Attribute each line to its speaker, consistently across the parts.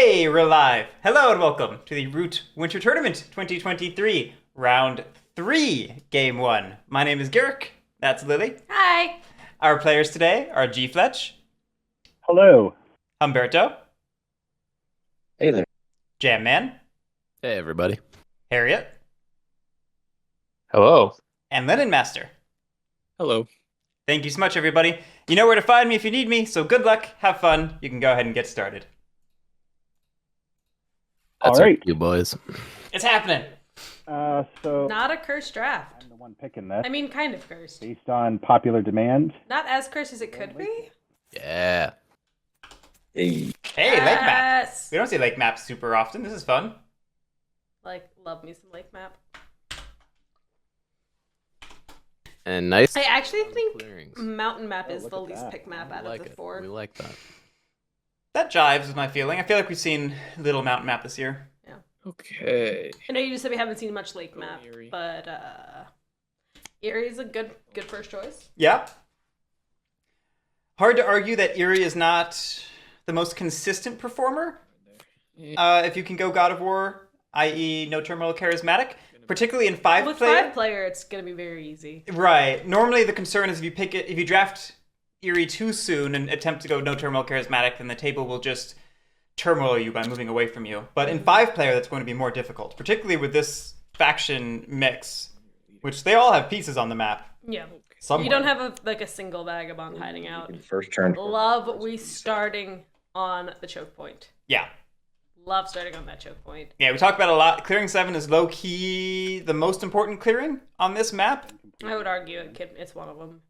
Speaker 1: Hey, we're live. Hello and welcome to the Root Winter Tournament 2023, Round 3, Game 1. My name is Guerric. That's Lily.
Speaker 2: Hi.
Speaker 1: Our players today are GFletch,
Speaker 3: Hello.
Speaker 1: Humberto,
Speaker 4: Hey there.
Speaker 1: JAMman,
Speaker 5: Hey, everybody.
Speaker 1: Harriet,
Speaker 3: Hello.
Speaker 1: and LinenMaster.
Speaker 5: Hello.
Speaker 1: Thank you so much, everybody. You know where to find me if you need me, so good luck, have fun. You can go ahead and get started.
Speaker 5: That's
Speaker 3: All right.
Speaker 5: you boys.
Speaker 1: It's happening.
Speaker 3: So
Speaker 2: Not a cursed draft.
Speaker 3: I'm the one picking this
Speaker 2: I mean, kind of cursed.
Speaker 3: based on popular demand.
Speaker 2: Not as cursed as it could be.
Speaker 5: Yeah.
Speaker 4: Hey.
Speaker 1: Hey, lake map.
Speaker 2: Yes.
Speaker 1: We don't see lake maps super often. This is fun.
Speaker 2: Like, love me some lake map.
Speaker 5: And nice.
Speaker 2: I actually think
Speaker 5: clearings.
Speaker 2: mountain map
Speaker 3: Oh,
Speaker 2: is
Speaker 3: look
Speaker 2: the
Speaker 3: at
Speaker 2: least
Speaker 3: that.
Speaker 2: pick map
Speaker 5: We
Speaker 2: out
Speaker 5: like
Speaker 2: of the
Speaker 5: it.
Speaker 2: four.
Speaker 5: We like that.
Speaker 1: That jives with my feeling. I feel like we've seen little mountain map this year.
Speaker 5: Okay.
Speaker 2: I know you just said we haven't seen much lake
Speaker 5: Go
Speaker 2: map,
Speaker 5: Erie.
Speaker 2: but Erie is a good first choice.
Speaker 1: Yeah. Hard to argue that Erie is not the most consistent performer. If you can go God of War, i.e. no terminal charismatic, particularly in
Speaker 2: With
Speaker 1: 5-player.
Speaker 2: 5-player, it's gonna be very easy.
Speaker 1: Right. Normally the concern is if you draft Erie too soon and attempt to go no terminal charismatic, then the table will just turmoil you by moving away from you. But in 5-player, that's going to be more difficult, particularly with this faction mix, which they all have pieces on the map.
Speaker 2: Yeah.
Speaker 1: Somewhere.
Speaker 2: You don't have a single vagabond hiding out.
Speaker 4: First turn.
Speaker 2: Love we starting on the choke point.
Speaker 1: Yeah.
Speaker 2: Love starting on that choke point.
Speaker 1: Yeah, we talk about it a lot. Clearing 7 is low-key the most important clearing on this map.
Speaker 2: I would argue it's one of them.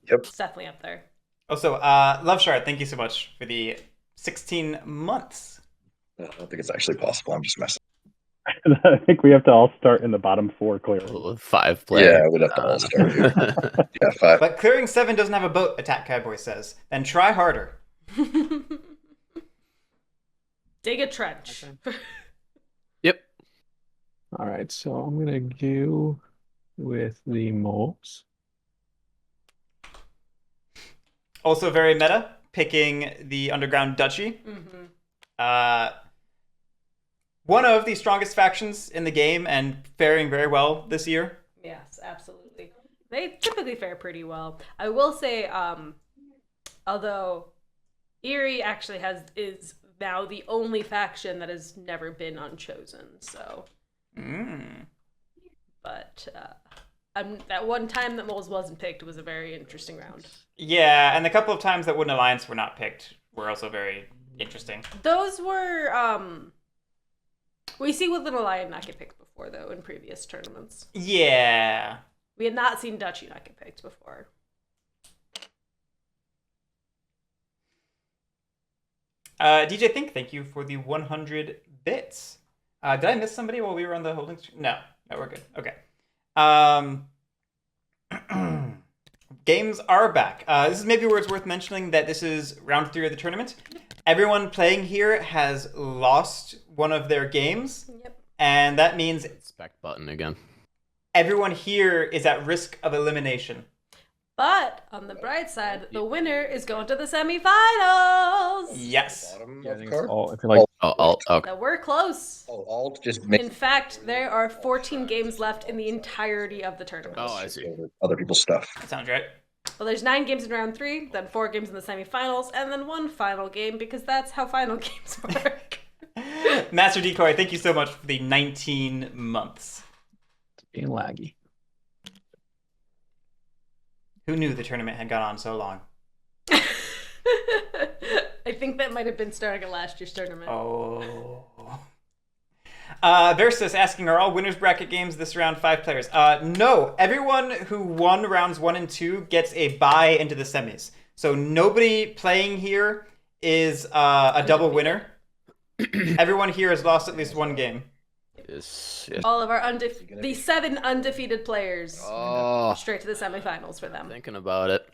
Speaker 4: Yep.
Speaker 2: It's definitely up there.
Speaker 1: Also, Love Shard, thank you so much for the 16 months.
Speaker 4: I don't think it's actually possible. I'm just messing.
Speaker 3: I think we have to all start in the bottom 4 clearly.
Speaker 5: 5-player.
Speaker 4: Yeah, we'd have to all start here. Yeah, 5.
Speaker 1: But Clearing 7 doesn't have a boat, Attack Cowboy says. Then try harder.
Speaker 2: Dig a trench.
Speaker 5: Yep.
Speaker 6: All right, so I'm gonna go with the moles.
Speaker 1: Also very meta, picking the Underground Duchy. One of the strongest factions in the game and faring very well this year.
Speaker 2: Yes, absolutely. They typically fare pretty well. I will say, although Erie actually is now the only faction that has never been unchosen. So, but that one time that Moles wasn't picked was a very interesting round.
Speaker 1: Yeah, and the couple of times that Wooden Alliance were not picked were also very interesting.
Speaker 2: Those were we see Woodland Alliance not get picked before though in previous tournaments.
Speaker 1: Yeah.
Speaker 2: We had not seen Duchy not get picked before.
Speaker 1: DJ Think, thank you for the 100 bits. Did I miss somebody while we were on the holding stream? No, we're good. Okay. Games are back. This is maybe where it's worth mentioning that this is round 3 of the tournament. Everyone playing here has lost one of their games.
Speaker 2: Yep.
Speaker 1: And that means
Speaker 5: Spec button again.
Speaker 1: everyone here is at risk of elimination.
Speaker 2: But on the bright side, the winner is going to the semifinals.
Speaker 1: Yes.
Speaker 4: Bottom
Speaker 6: Yeah, I
Speaker 4: of
Speaker 6: think
Speaker 4: card?
Speaker 6: it's all. I feel like
Speaker 5: Okay.
Speaker 2: So we're close.
Speaker 4: Oh, alt just make
Speaker 2: In fact, there are 14 games left in the entirety of the tournament.
Speaker 5: Oh, I see.
Speaker 4: other people's stuff.
Speaker 1: That sounds right.
Speaker 2: Well, there's 9 games in round 3, then 4 games in the semifinals, and then 1 final game because that's how final games work.
Speaker 1: Master Decoy, thank you so much for the 19 months.
Speaker 6: being laggy.
Speaker 1: Who knew the tournament had gone on so long?
Speaker 2: I think that might have been starting at last year's tournament.
Speaker 1: Oh. Versus asking, are all winners bracket games this round 5 players? No. Everyone who won rounds 1 and 2 gets a bye into the semis. So nobody playing here is a double winner. Everyone here has lost at least one game.
Speaker 5: Yes.
Speaker 2: All of our the 7 undefeated players
Speaker 5: Oh,
Speaker 2: straight to the semifinals for them.
Speaker 5: thinking about it.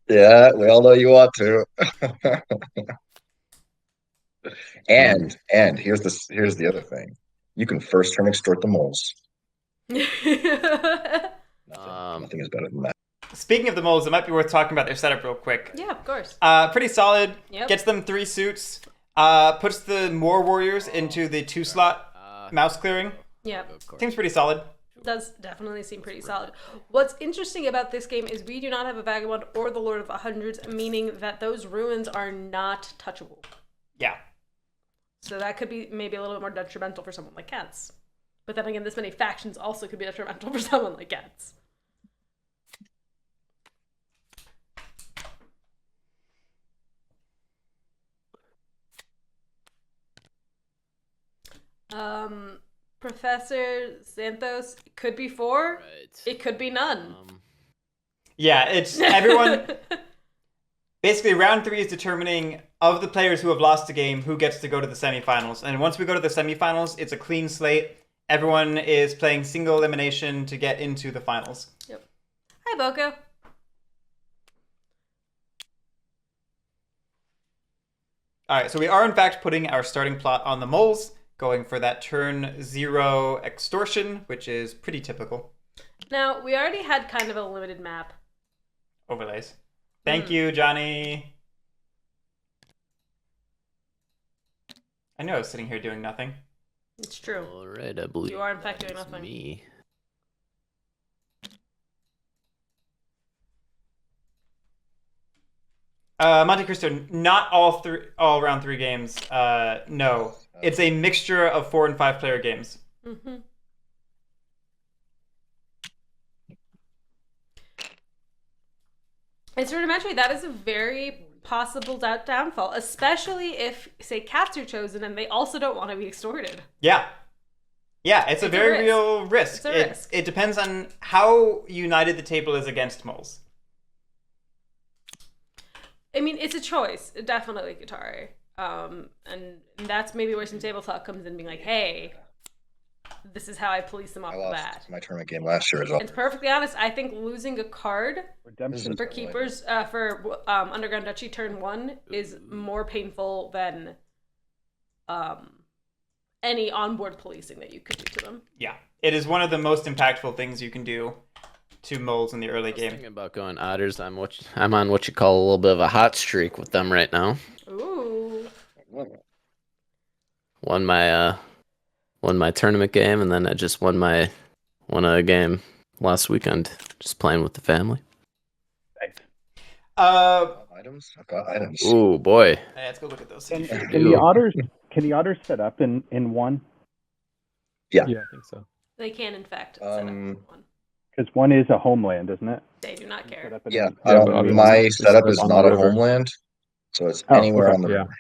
Speaker 4: Yeah, we all know you want to. And here's the other thing. You can first turn extort the moles. Nothing is better than that.
Speaker 1: Speaking of the moles, it might be worth talking about their setup real quick.
Speaker 2: Yeah, of course.
Speaker 1: Pretty solid.
Speaker 2: Yep.
Speaker 1: Gets them 3 suits. Puts the more warriors into the 2-slot mouse clearing.
Speaker 2: Yeah.
Speaker 1: Seems pretty solid.
Speaker 2: Does definitely seem pretty solid. What's interesting about this game is we do not have a Vagabond or the Lord of the Hundreds, meaning that those ruins are not touchable.
Speaker 1: Yeah.
Speaker 2: So that could be maybe a little bit more detrimental for someone like Kent's. But then again, this many factions also could be detrimental for someone like Kent's. Professor Santos, it could be 4.
Speaker 5: Right.
Speaker 2: It could be none.
Speaker 1: Yeah, it's everyone. Basically, round 3 is determining of the players who have lost the game who gets to go to the semifinals. And once we go to the semifinals, it's a clean slate. Everyone is playing single elimination to get into the finals.
Speaker 2: Yep. Hi, Boko.
Speaker 1: All right, so we are in fact putting our starting plot on the moles, going for that turn 0 extortion, which is pretty typical.
Speaker 2: Now, we already had kind of a limited map.
Speaker 1: Overlays. Thank you, Johnny. I know I was sitting here doing nothing.
Speaker 2: It's true.
Speaker 5: All right, I believe
Speaker 2: You are, in fact, doing
Speaker 5: that is
Speaker 2: nothing.
Speaker 5: Me.
Speaker 1: Monte Cristo, not all round 3 games. No, it's a mixture of 4 and 5 player games.
Speaker 2: Mm-hmm. It's rudimentary. That is a very possible downfall, especially if, say, cats are chosen and they also don't want to be extorted.
Speaker 1: Yeah. Yeah, it's a very
Speaker 2: risk.
Speaker 1: real risk.
Speaker 2: It's a risk.
Speaker 1: It depends on how united the table is against moles.
Speaker 2: I mean, it's a choice, definitely, Katari. And that's maybe where some table talk comes in, being like, hey, this is how I police them off
Speaker 4: I
Speaker 2: the
Speaker 4: lost
Speaker 2: bat.
Speaker 4: my tournament game last year as well.
Speaker 2: And to be perfectly honest, I think losing a card
Speaker 3: Redemption.
Speaker 2: for keepers for Underground Duchy turn 1 is more painful than any onboard policing that you could do to them.
Speaker 1: Yeah, it is one of the most impactful things you can do to moles in the early
Speaker 5: I was
Speaker 1: game.
Speaker 5: thinking about going otters. I'm on what you call a little bit of a hot streak with them right now.
Speaker 2: Ooh.
Speaker 5: Won my tournament game, and then I just won a game last weekend, just playing with the family.
Speaker 4: Items? I've got items.
Speaker 5: Ooh boy.
Speaker 1: Let's go look at those.
Speaker 3: Can
Speaker 5: do.
Speaker 3: the otters set up in 1?
Speaker 6: Yeah, I think so.
Speaker 2: They can, in fact, set up one.
Speaker 3: Because 1 is a homeland, isn't it?
Speaker 2: They do not care.
Speaker 3: Set up in
Speaker 4: Yeah,
Speaker 6: but
Speaker 4: my setup is
Speaker 6: on
Speaker 4: not
Speaker 6: the
Speaker 4: a
Speaker 6: river.
Speaker 4: homeland, so it's
Speaker 3: Oh,
Speaker 4: anywhere
Speaker 3: okay,
Speaker 4: on the
Speaker 6: yeah.
Speaker 4: river.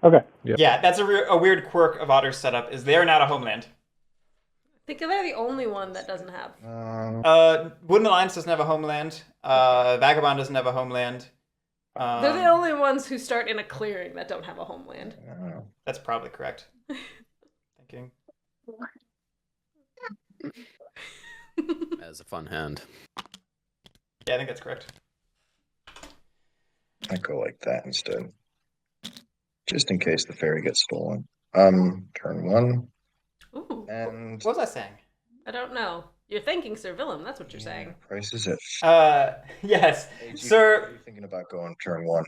Speaker 3: Okay.
Speaker 6: Yep.
Speaker 1: Yeah, that's a weird quirk of Otter's setup, is they're not a homeland.
Speaker 2: I think they're the only one that doesn't have.
Speaker 1: Wooden Alliance doesn't have a homeland. Vagabond doesn't have a homeland.
Speaker 2: They're the only ones who start in a clearing that don't have a homeland.
Speaker 1: That's probably correct. Thinking.
Speaker 5: As a fun hand.
Speaker 1: Yeah, I think that's correct.
Speaker 4: I go like that instead, just in case the fairy gets stolen. Turn 1,
Speaker 2: Ooh.
Speaker 4: and
Speaker 1: What was I saying?
Speaker 2: I don't know. You're thinking Sir Willem, that's what you're saying.
Speaker 4: price is it?
Speaker 1: Yes,
Speaker 4: What are
Speaker 1: sir.
Speaker 4: you thinking about going turn 1?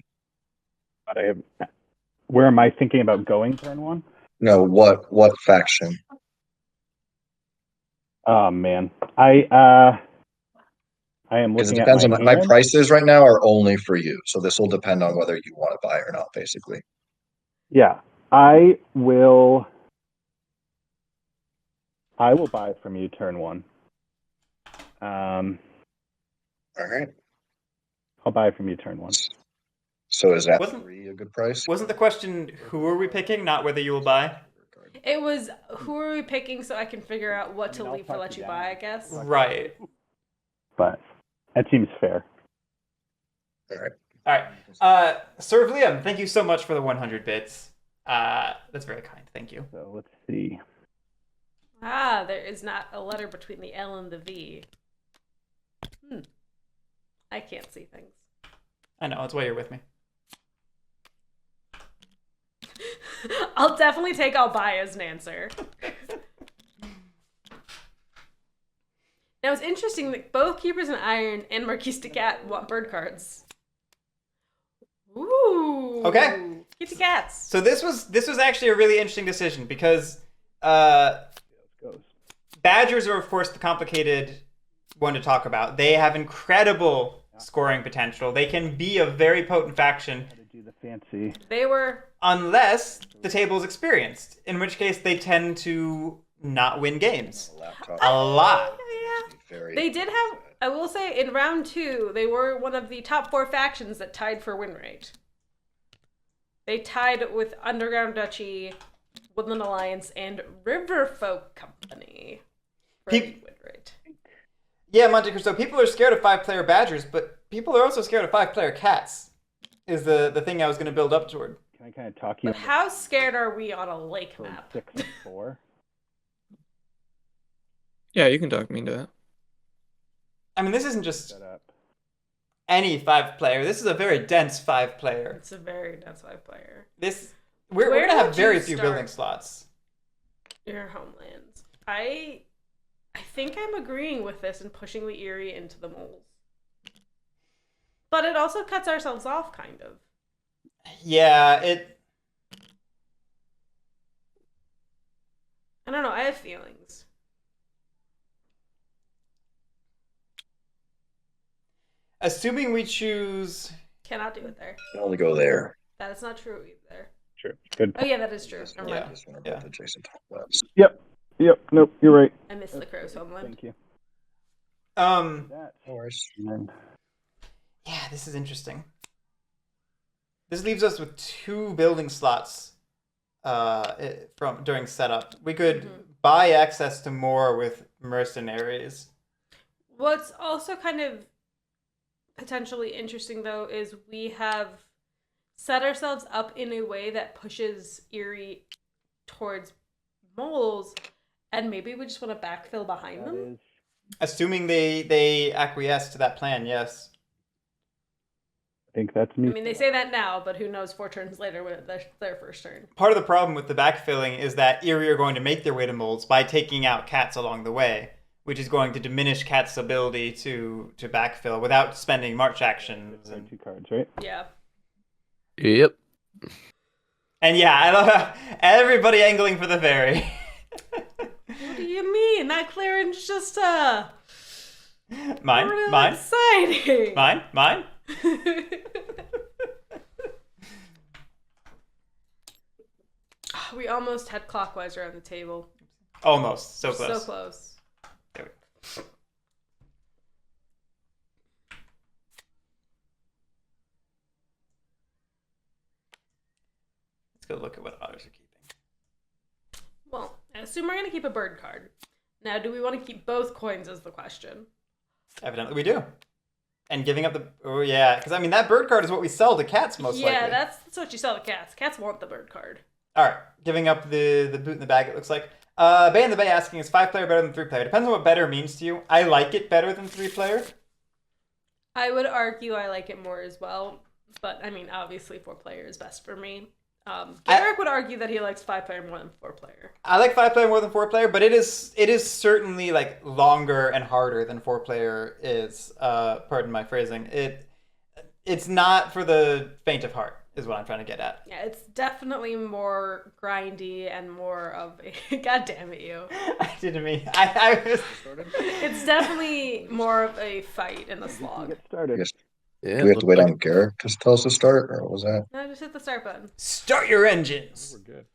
Speaker 3: Where am I thinking about going turn 1?
Speaker 4: No, what faction?
Speaker 3: Oh man, I am
Speaker 4: Because it
Speaker 3: looking at
Speaker 4: depends on my
Speaker 3: hand.
Speaker 4: prices right now are only for you, so this will depend on whether you want to buy or not, basically.
Speaker 3: Yeah, I will buy from you turn 1.
Speaker 4: All right.
Speaker 3: I'll buy from you turn 1.
Speaker 4: So is that
Speaker 1: Wasn't-
Speaker 4: 3 a good price?
Speaker 1: Wasn't the question who are we picking, not whether you will buy?
Speaker 2: It was, who are we picking so I can figure out what to
Speaker 3: I'll
Speaker 2: leave for
Speaker 3: talk
Speaker 2: let
Speaker 3: you
Speaker 2: you
Speaker 3: down.
Speaker 2: buy, I guess?
Speaker 1: Right.
Speaker 3: But that seems fair.
Speaker 4: All right.
Speaker 1: All right. Sir Liam, thank you so much for the 100 bits. That's very kind. Thank you.
Speaker 3: So let's see.
Speaker 2: Ah, there is not a letter between the L and the V. I can't see things.
Speaker 1: I know, that's why you're with me.
Speaker 2: I'll definitely take I'll buy as an answer. Now it's interesting that both Keepers in Iron and Marquise de Cat want bird cards. Ooh.
Speaker 1: Okay.
Speaker 2: Keep the cats.
Speaker 1: So this was actually a really interesting decision because
Speaker 3: Goes.
Speaker 1: badgers are, of course, the complicated one to talk about. They have incredible scoring potential. They can be a very potent faction
Speaker 3: How to do the fancy.
Speaker 2: They were.
Speaker 1: unless the table is experienced, in which case they tend to not win games.
Speaker 4: Laptop.
Speaker 1: A lot.
Speaker 2: Yeah.
Speaker 4: Very
Speaker 2: They did have. I will say, in round 2, they were one of the top 4 factions that tied for win rate. They tied with Underground Duchy, Woodland Alliance, and Riverfolk Company for the win rate.
Speaker 1: Yeah, Monte Cristo, people are scared of 5-player badgers, but people are also scared of 5-player cats, is the thing I was going to build up toward.
Speaker 3: Can I kind of talk you
Speaker 2: But how scared are we on a lake
Speaker 3: for
Speaker 2: map?
Speaker 3: 6 and 4?
Speaker 7: Yeah, you can talk me into that.
Speaker 1: I mean, this isn't just
Speaker 3: Set up.
Speaker 1: any 5-player. This is a very dense 5-player.
Speaker 2: It's a very dense 5-player.
Speaker 1: We're
Speaker 2: Where
Speaker 1: going to have
Speaker 2: would
Speaker 1: very
Speaker 2: you
Speaker 1: few
Speaker 2: start?
Speaker 1: building slots.
Speaker 2: Your homelands. I think I'm agreeing with this and pushing the Erie into the moles. But it also cuts ourselves off, kind of.
Speaker 1: Yeah,
Speaker 2: I don't know, I have feelings.
Speaker 1: assuming we choose...
Speaker 2: Cannot do it there.
Speaker 4: can only go there.
Speaker 2: That is not true either.
Speaker 3: True. Good.
Speaker 2: Oh yeah, that is true.
Speaker 4: This
Speaker 2: Never
Speaker 4: one,
Speaker 2: mind.
Speaker 4: this one are
Speaker 1: Yeah.
Speaker 4: both adjacent to labs.
Speaker 3: Yep. Nope. You're right.
Speaker 2: I missed the crow's homeland.
Speaker 3: Thank you.
Speaker 4: No
Speaker 3: That.
Speaker 4: worries.
Speaker 3: And then
Speaker 1: Yeah, this is interesting. This leaves us with 2 building slots from during setup. We could buy access to more with mercenaries.
Speaker 2: What's also kind of potentially interesting, though, is we have set ourselves up in a way that pushes Erie towards moles, and maybe we just want to backfill behind
Speaker 3: that
Speaker 2: them.
Speaker 3: is
Speaker 1: Assuming they acquiesce to that plan, yes.
Speaker 3: I think that's me.
Speaker 2: I mean, they say that now, but who knows 4 turns later when it's their first turn.
Speaker 1: Part of the problem with the backfilling is that Erie are going to make their way to molds by taking out cats along the way, which is going to diminish cats' ability to backfill without spending march actions.
Speaker 3: Right, 2 cards, right?
Speaker 2: Yeah.
Speaker 5: Yep.
Speaker 1: And yeah, I love everybody angling for the ferry.
Speaker 2: What do you mean? That clearance just
Speaker 1: Mine?
Speaker 2: really
Speaker 1: Mine?
Speaker 2: exciting.
Speaker 1: Mine? Mine?
Speaker 2: We almost had clockwise around the table.
Speaker 1: Almost. So close.
Speaker 2: So close.
Speaker 1: There we go. Let's go look at what others are keeping.
Speaker 2: Well, I assume we're going to keep a bird card. Now, do we want to keep both coins is the question.
Speaker 1: Evidently we do. And giving up the... Oh, yeah. Because, I mean, that bird card is what we sell to cats, most likely.
Speaker 2: Yeah, that's what you sell to cats. Cats want the bird card.
Speaker 1: All right. Giving up the boot in the bag, it looks like. Bay in the Bay asking, is 5-player better than 3-player? Depends on what better means to you. I like it better than 3-player.
Speaker 2: I would argue I like it more as well. But, I mean, obviously 4-player is best for me. Guerric would argue that he likes 5-player more than 4-player.
Speaker 1: I like 5-player more than 4-player, but it is certainly like longer and harder than 4-player is. Pardon my phrasing. It's not for the faint of heart, is what I'm trying to get at.
Speaker 2: Yeah, it's definitely more grindy and more of a... God damn it, you.
Speaker 1: I didn't mean... I was...
Speaker 2: It's definitely more of a fight in the slog.
Speaker 3: Get started.
Speaker 4: Yes.
Speaker 5: Yeah.
Speaker 4: Do we have to wait on Guerric to tell us to start, or what was that?
Speaker 2: No, just hit the start button.
Speaker 1: Start your engines!
Speaker 6: We're good.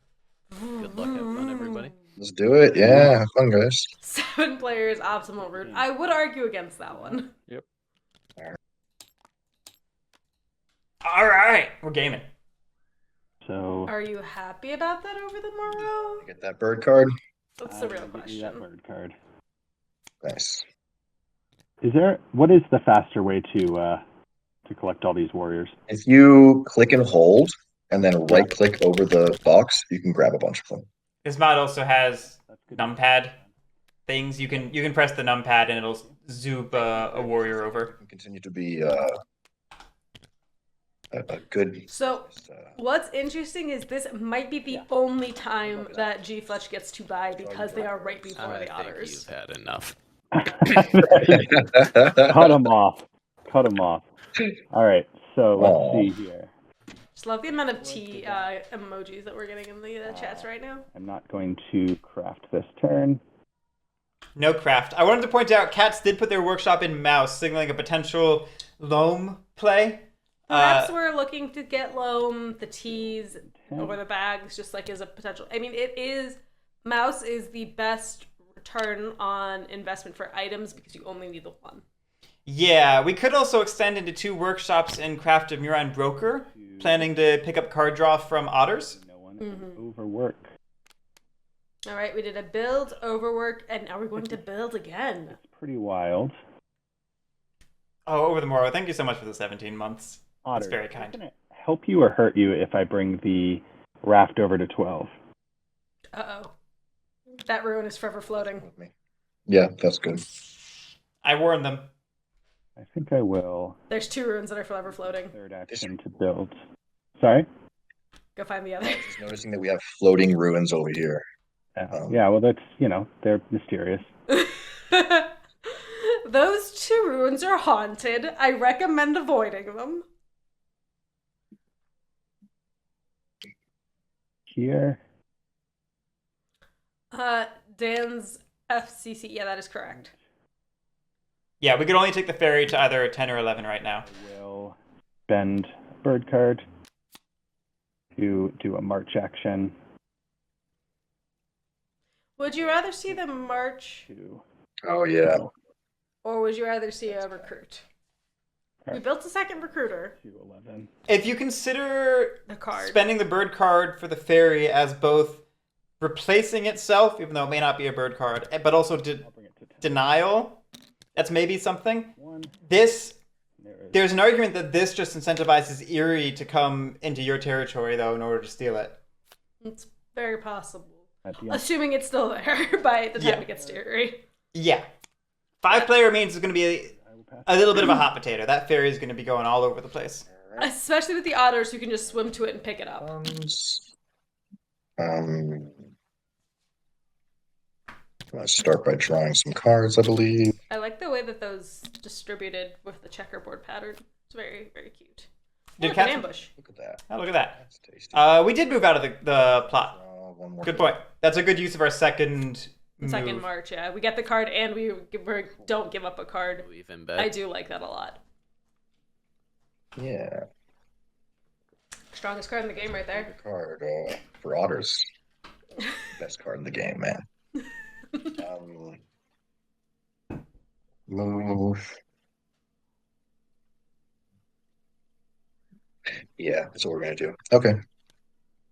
Speaker 5: Good luck, have fun, everybody.
Speaker 4: Let's do it. Yeah, have fun, guys.
Speaker 2: 7 players, optimal route. I would argue against that one.
Speaker 6: Yep.
Speaker 1: All right, we're gaming.
Speaker 3: So
Speaker 2: Are you happy about that over the Morrow?
Speaker 4: Get that bird card.
Speaker 2: That's the real
Speaker 3: I'll give you that
Speaker 2: question.
Speaker 3: bird card.
Speaker 4: Nice.
Speaker 3: What is the faster way to collect all these warriors?
Speaker 4: If you click and hold, and then right-click over the box, you can grab a bunch of them.
Speaker 1: This mod also has
Speaker 3: That's good.
Speaker 1: numpad things. You can press the numpad and it'll zoop a warrior over.
Speaker 4: Can continue to be a good.
Speaker 2: So, what's interesting is this might be the only time that GFletch gets to buy because they are right before
Speaker 5: I
Speaker 2: the
Speaker 5: think
Speaker 2: otters.
Speaker 5: you've had enough.
Speaker 3: Cut them off. Cut them off. All right. So let's
Speaker 4: Aw.
Speaker 3: see here.
Speaker 2: Just love the amount of tea emojis that we're getting in the chats right now.
Speaker 3: I'm not going to craft this turn.
Speaker 1: No craft. I wanted to point out, cats did put their workshop in mouse, signaling a potential loam play.
Speaker 2: Perhaps we're looking to get loam, the teas, or the bags, just like as a potential. I mean, mouse is the best return on investment for items because you only need the one.
Speaker 1: Yeah, we could also extend into 2 workshops in Craft of Muran Broker, planning to pick up card draw from otters.
Speaker 3: No one overwork.
Speaker 2: All right, we did a build, overwork, and now we're going to build again.
Speaker 3: It's pretty wild.
Speaker 1: Oh, over the morrow. Thank you so much for the 17 months.
Speaker 3: Otter,
Speaker 1: That's very kind.
Speaker 3: Is it gonna help you or hurt you if I bring the raft over to 12?
Speaker 2: Uh-oh. That ruin is forever floating.
Speaker 4: With me. Yeah, that's good.
Speaker 1: I warned them.
Speaker 3: I think I will.
Speaker 2: There's 2 ruins that are forever floating.
Speaker 3: Third action to build. Sorry?
Speaker 2: Go find the other.
Speaker 4: Just noticing that we have floating ruins over here.
Speaker 3: Yeah, well, that's, they're mysterious.
Speaker 2: Those 2 ruins are haunted. I recommend avoiding them.
Speaker 3: Here.
Speaker 2: Dan's FCC. Yeah, that is correct.
Speaker 1: Yeah, we could only take the ferry to either 10 or 11 right now.
Speaker 3: I will spend a bird card to do a march action.
Speaker 2: Would you rather see them march,
Speaker 4: Oh, yeah.
Speaker 2: or would you rather see a recruit? We built a second recruiter.
Speaker 3: 11.
Speaker 1: If you consider
Speaker 2: The card.
Speaker 1: spending the bird card for the ferry as both replacing itself, even though it may not be a bird card, but also
Speaker 3: I'll bring it to 10.
Speaker 1: denial, that's maybe something.
Speaker 3: One.
Speaker 1: There's
Speaker 3: There is
Speaker 1: an argument that this just incentivizes Erie to come into your territory, though, in order to steal it.
Speaker 2: It's very possible.
Speaker 3: at the end.
Speaker 2: Assuming it's still there by the time
Speaker 1: Yeah.
Speaker 2: it gets to Erie.
Speaker 1: Yeah. 5-player means it's going to be
Speaker 3: I will pass.
Speaker 1: a little bit of a hot potato. That ferry is going to be going all over the place.
Speaker 2: Especially with the otters who can just swim to it and pick it up.
Speaker 4: Let's start by drawing some cards, I believe.
Speaker 2: I like the way that those distributed with the checkerboard pattern. It's very, very cute.
Speaker 1: Did
Speaker 2: Look, an
Speaker 1: Cat-
Speaker 2: ambush.
Speaker 4: Look at that.
Speaker 1: Oh, look at that.
Speaker 4: That's tasty.
Speaker 1: We did move out of the plot.
Speaker 4: One more.
Speaker 1: Good point. That's a good use of our second
Speaker 2: Second
Speaker 1: move.
Speaker 2: march, yeah. We get the card and we don't give up a card.
Speaker 5: Leave him back.
Speaker 2: I do like that a lot.
Speaker 4: Yeah.
Speaker 2: Strongest card in the game right there.
Speaker 4: Good card for otters. Best card in the game, man. Move. Yeah, that's what we're gonna do. Okay.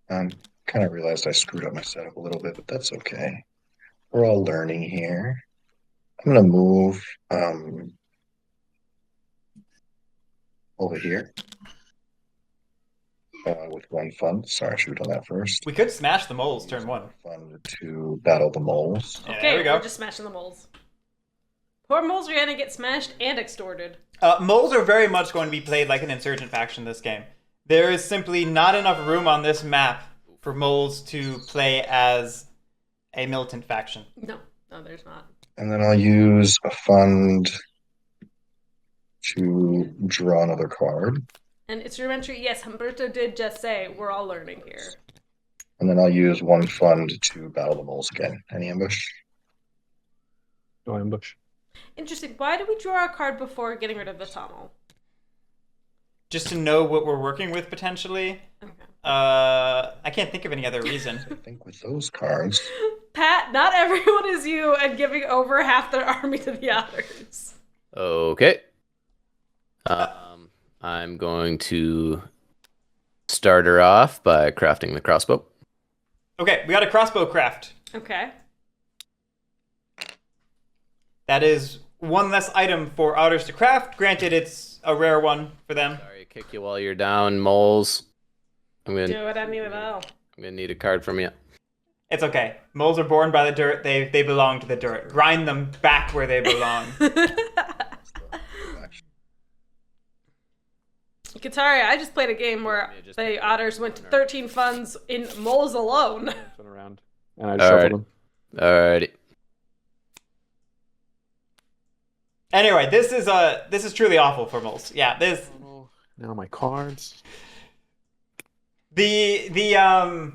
Speaker 4: Kind of realized I screwed up my setup a little bit, but that's okay. We're all learning here. I'm gonna move over here with one fund. Sorry, I should have done that first.
Speaker 1: We could smash the moles turn 1.
Speaker 4: Fund to battle the moles.
Speaker 1: Yeah,
Speaker 2: Okay,
Speaker 1: there we go.
Speaker 2: we're just smashing the moles. Poor moles are gonna get smashed and extorted.
Speaker 1: Moles are very much going to be played like an insurgent faction this game. There is simply not enough room on this map for moles to play as a militant faction.
Speaker 2: No, there's not.
Speaker 4: And then I'll use a fund to draw another card.
Speaker 2: And it's your entry. Yes, Humberto did just say we're all learning here.
Speaker 4: And then I'll use one fund to battle the moles again. Any ambush?
Speaker 6: No ambush.
Speaker 2: Interesting. Why do we draw a card before getting rid of the tunnel?
Speaker 1: Just to know what we're working with potentially.
Speaker 2: Okay.
Speaker 1: I can't think of any other reason.
Speaker 4: I think with those cards,
Speaker 2: Pat, not everyone is you and giving over half their army to the others.
Speaker 5: Okay. I'm going to start her off by crafting the crossbow.
Speaker 1: Okay, we got a crossbow craft.
Speaker 2: Okay.
Speaker 1: That is one less item for otters to craft. Granted, it's a rare one for them.
Speaker 5: Sorry, kick you while you're down, moles. I'm
Speaker 2: Do
Speaker 5: gonna
Speaker 2: what I need to know.
Speaker 5: need a card from you.
Speaker 1: It's okay. Moles are born by the dirt. They belong to the dirt. Grind them back where they belong.
Speaker 2: Katari, I just played a game where the otters went to 13 funds in moles alone.
Speaker 6: Turn around. And I shuffled them.
Speaker 5: Alrighty.
Speaker 1: Anyway, this is truly awful for moles. Yeah, this.
Speaker 6: Now my cards.
Speaker 5: All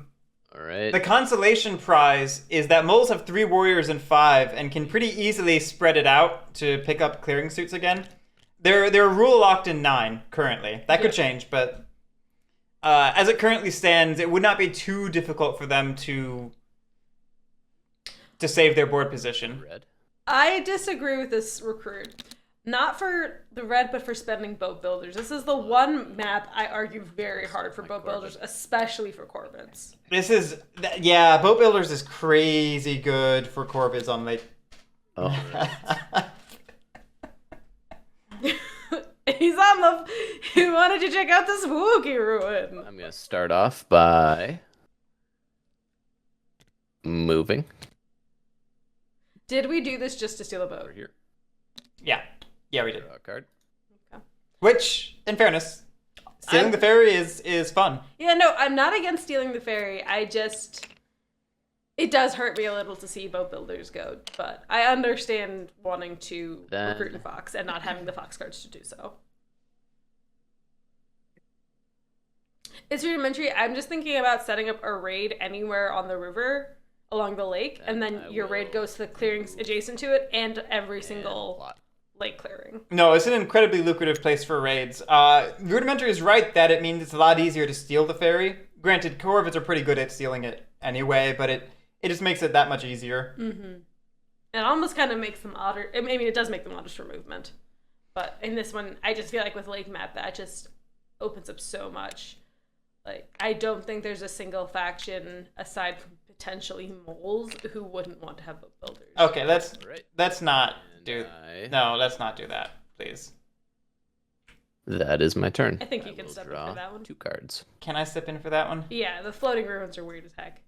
Speaker 5: right.
Speaker 1: The consolation prize is that moles have 3 warriors and 5 and can pretty easily spread it out to pick up clearing suits again. They're rule locked in 9 currently. That could change, but as it currently stands, it would not be too difficult for them to save their board position.
Speaker 5: Red.
Speaker 2: I disagree with this recruit. Not for the red, but for spending boat builders. This is the one map I argue very hard for boat builders, especially for Corvids.
Speaker 1: Boat builders is crazy good for Corvids on late.
Speaker 5: Oh.
Speaker 2: He's on the. He wanted to check out the spooky ruin.
Speaker 5: I'm gonna start off by moving
Speaker 2: Did we do this just to steal a
Speaker 5: over
Speaker 2: boat?
Speaker 5: here.
Speaker 1: Yeah, we did.
Speaker 5: Draw a card.
Speaker 1: Which, in fairness, stealing the ferry is fun.
Speaker 2: Yeah, no, I'm not against stealing the ferry. It does hurt me a little to see boat builders go, but I understand wanting to recruit a fox and not having the fox cards to do so. It's rudimentary. I'm just thinking about setting up a raid anywhere on the river along the lake, and then your raid goes to the clearings adjacent to it and every single lake clearing.
Speaker 1: No, it's an incredibly lucrative place for raids. Rudimentary is right that it means it's a lot easier to steal the ferry. Granted, Corvids are pretty good at stealing it anyway, but it just makes it that much easier.
Speaker 2: Mm-hmm. It almost kind of makes them odder. I mean, it does make them oddest for movement. But in this one, I just feel like with Lake Map, that just opens up so much. Like, I don't think there's a single faction, aside from potentially moles, who wouldn't want to have boat builders.
Speaker 1: Okay, let's not do...
Speaker 5: And
Speaker 1: No, let's not do that, please.
Speaker 5: That is my turn.
Speaker 2: I think you
Speaker 5: I
Speaker 2: can
Speaker 5: will
Speaker 2: step in
Speaker 5: draw
Speaker 2: for that one.
Speaker 5: 2 cards.
Speaker 1: Can I step in for that one?
Speaker 2: Yeah, the floating ruins are weird as heck.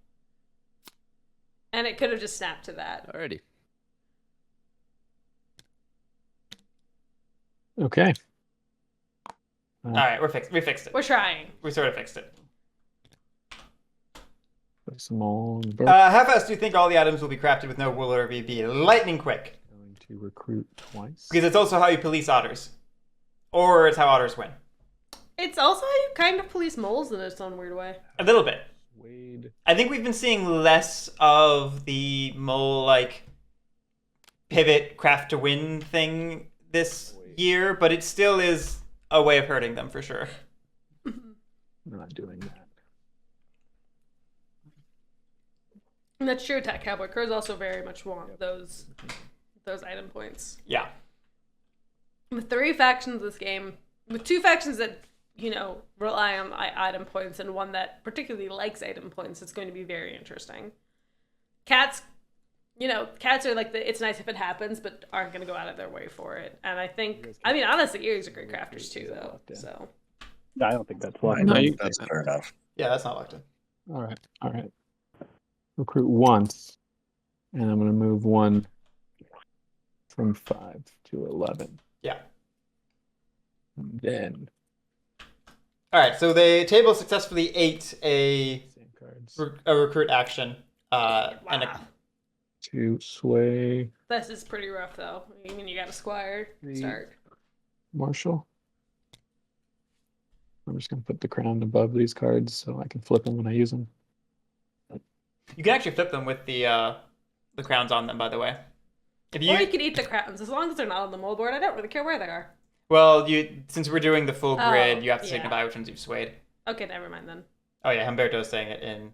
Speaker 2: And it could have just snapped to that.
Speaker 5: Alrighty.
Speaker 6: Okay.
Speaker 1: All right, we fixed it.
Speaker 2: We're trying.
Speaker 1: We sort of fixed it.
Speaker 6: Place them all on the boat.
Speaker 1: How fast do you think all the items will be crafted with no wool or VB? Lightning quick.
Speaker 6: Going to recruit twice.
Speaker 1: Because it's also how you police otters. Or it's how otters win.
Speaker 2: It's also how you kind of police moles in its own weird way.
Speaker 1: A little bit.
Speaker 6: Wade.
Speaker 1: I think we've been seeing less of the mole, like, pivot, craft to win thing this year, but it still is a way of hurting them for sure.
Speaker 6: I'm not doing that.
Speaker 2: And that's true, Attack Cowboy. Crows also very much want those item points.
Speaker 1: Yeah.
Speaker 2: With 3 factions this game, with 2 factions that, rely on item points and one that particularly likes item points, it's going to be very interesting. Cats are like it's nice if it happens, but aren't going to go out of their way for it. And honestly, Eries are great crafters too, though. So.
Speaker 3: I don't think that's locked.
Speaker 7: No,
Speaker 4: That's fair enough.
Speaker 1: Yeah, that's not locked in.
Speaker 6: All right. Recruit once, and I'm going to move 1 from 5 to 11.
Speaker 1: Yeah.
Speaker 6: And then
Speaker 1: All right, so the table successfully ate a
Speaker 6: same cards.
Speaker 1: recruit action. And
Speaker 6: To sway
Speaker 2: This is pretty rough, though. I mean, you got a squire start.
Speaker 6: Marshall. I'm just going to put the crown above these cards so I can flip them when I use them.
Speaker 1: you can actually flip them with the crowns on them, by the way.
Speaker 2: Or you could eat the crowns. As long as they're not on the mold board, I don't really care where they are.
Speaker 1: Well, since we're doing the full grid,
Speaker 2: Oh,
Speaker 1: you have to
Speaker 2: yeah.
Speaker 1: signify which ones you've swayed.
Speaker 2: Okay, never mind then.
Speaker 1: Oh yeah, Humberto's saying it in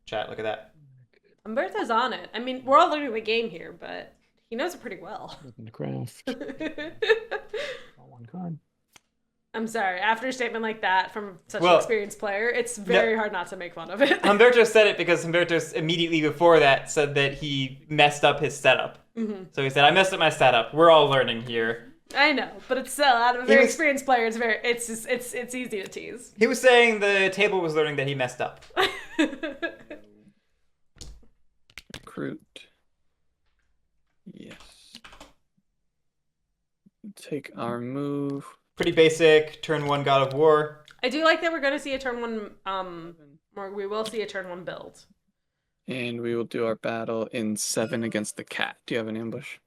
Speaker 1: chat. Look at that.
Speaker 2: Umberto's on it. I mean, we're all learning the game here, but he knows it pretty well.
Speaker 6: Open the craft. Draw 1 card.
Speaker 2: I'm sorry. After a statement like that from such
Speaker 1: Well,
Speaker 2: an experienced player, it's very hard not to make fun of it.
Speaker 1: Humberto said it because Humberto immediately before that said that he messed up his setup.
Speaker 2: Mm-hmm.
Speaker 1: So he said, "I messed up my setup. We're all learning here."
Speaker 2: I know, but it's still out of a very experienced player. It's easy to tease.
Speaker 1: He was saying the table was learning that he messed up.
Speaker 7: Recruit. Yes. Take our move.
Speaker 1: Pretty basic. Turn 1 God of War.
Speaker 2: I do like that we're going to see a turn 1. Or we will see a turn 1 build.
Speaker 7: And we will do our battle in 7 against the cat. Do you have an ambush?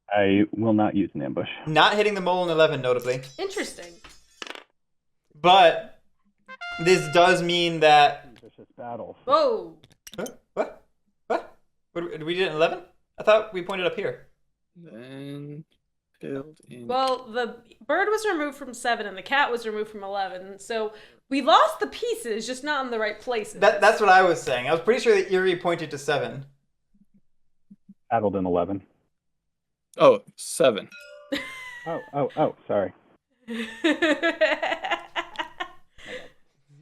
Speaker 3: I will not use an ambush.
Speaker 1: Not hitting the mole in 11, notably.
Speaker 2: Interesting.
Speaker 1: But This does mean that...
Speaker 3: Vicious battles.
Speaker 2: Whoa.
Speaker 1: Huh? What? We did it in 11? I thought we pointed up here.
Speaker 7: Then build in.
Speaker 2: Well, the bird was removed from 7 and the cat was removed from 11, so we lost the pieces, just not in the right places.
Speaker 1: That's what I was saying. I was pretty sure that Erie pointed to 7.
Speaker 3: Battled in 11.
Speaker 7: Oh, 7.
Speaker 3: Oh, sorry.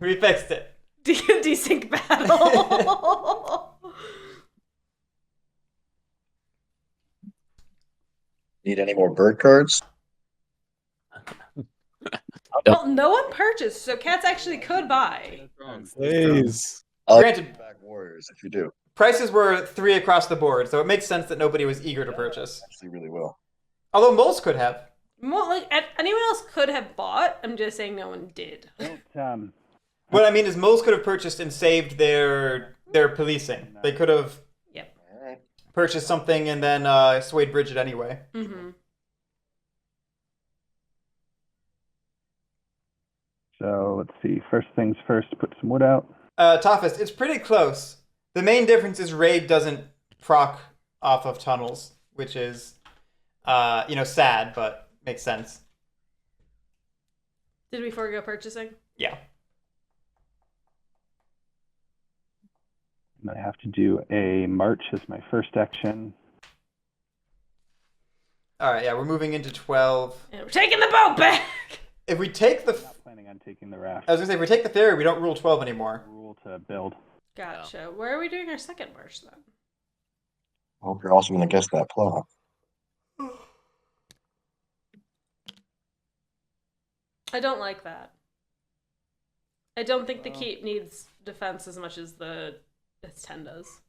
Speaker 1: We fixed it.
Speaker 2: Desync battle.
Speaker 4: Need any more bird cards?
Speaker 2: Well, no one purchased, so cats actually could buy.
Speaker 6: Please.
Speaker 4: I'll
Speaker 1: Granted-
Speaker 4: give you back warriors if you do.
Speaker 1: Prices were 3 across the board, so it makes sense that nobody was eager to purchase.
Speaker 4: Actually, really will.
Speaker 1: Although moles could have.
Speaker 2: Well, like anyone else could have bought. I'm just saying no one did.
Speaker 3: Don't,
Speaker 1: What I mean is moles could have purchased and saved their policing. They could have
Speaker 2: Yep.
Speaker 4: All right.
Speaker 1: purchased something and then swayed Bridget anyway.
Speaker 2: Mm-hmm.
Speaker 3: So let's see. First things first, put some wood out.
Speaker 1: Toughest, it's pretty close. The main difference is Raid doesn't proc off of tunnels, which is, sad, but makes sense.
Speaker 2: Did we forego purchasing?
Speaker 1: Yeah.
Speaker 3: And I have to do a march as my first action.
Speaker 1: All right, yeah, we're moving into 12.
Speaker 2: And we're taking the boat back.
Speaker 1: If we take the...
Speaker 3: I'm not planning on taking the raft.
Speaker 1: I was going to say, if we take the ferry, we don't rule 12 anymore.
Speaker 3: Rule to build.
Speaker 2: Gotcha. Where are we doing our second march then?
Speaker 4: I hope you're also going to guess that plot.
Speaker 2: I don't like that. I don't think the keep needs defense as much as its 10 does.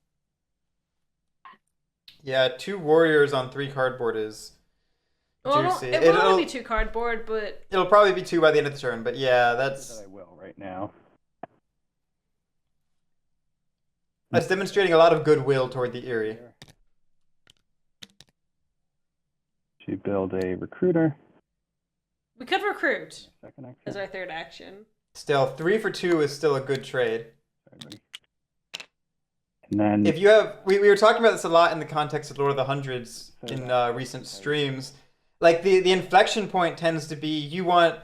Speaker 1: Yeah, 2 warriors on 3 cardboard is
Speaker 2: Well,
Speaker 1: juicy.
Speaker 2: it will only be 2 cardboard, but
Speaker 1: It'll probably be 2 by the end of the turn, but yeah, that's...
Speaker 3: That I will right now.
Speaker 1: That's demonstrating a lot of goodwill toward the Erie.
Speaker 3: To build a recruiter.
Speaker 2: we could recruit
Speaker 3: Second action.
Speaker 2: as our third action.
Speaker 1: Still, 3 for 2 is still a good trade.
Speaker 3: Sorry, buddy. And then
Speaker 1: If you have... We were talking about this a lot in the context of Lord of the Hundreds in recent streams. Like, the inflection point tends to be you want,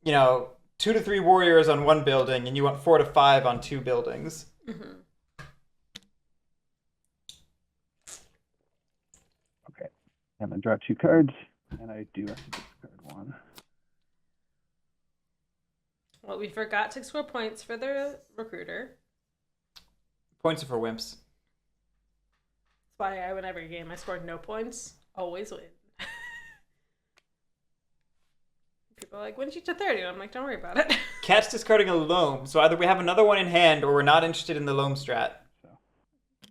Speaker 1: 2 to 3 warriors on 1 building, and you want 4 to 5 on 2 buildings.
Speaker 2: Mm-hmm.
Speaker 3: okay, I'm gonna draw 2 cards, and I do have to discard 1.
Speaker 2: Well, we forgot to score points for the recruiter.
Speaker 1: Points are for wimps.
Speaker 2: That's why I win every game. I scored no points. Always win. People are like, when'd you to 30? And I'm like, don't worry about it.
Speaker 1: Cat's discarding a loam, so either we have another one in hand or we're not interested in the loam strat.
Speaker 3: So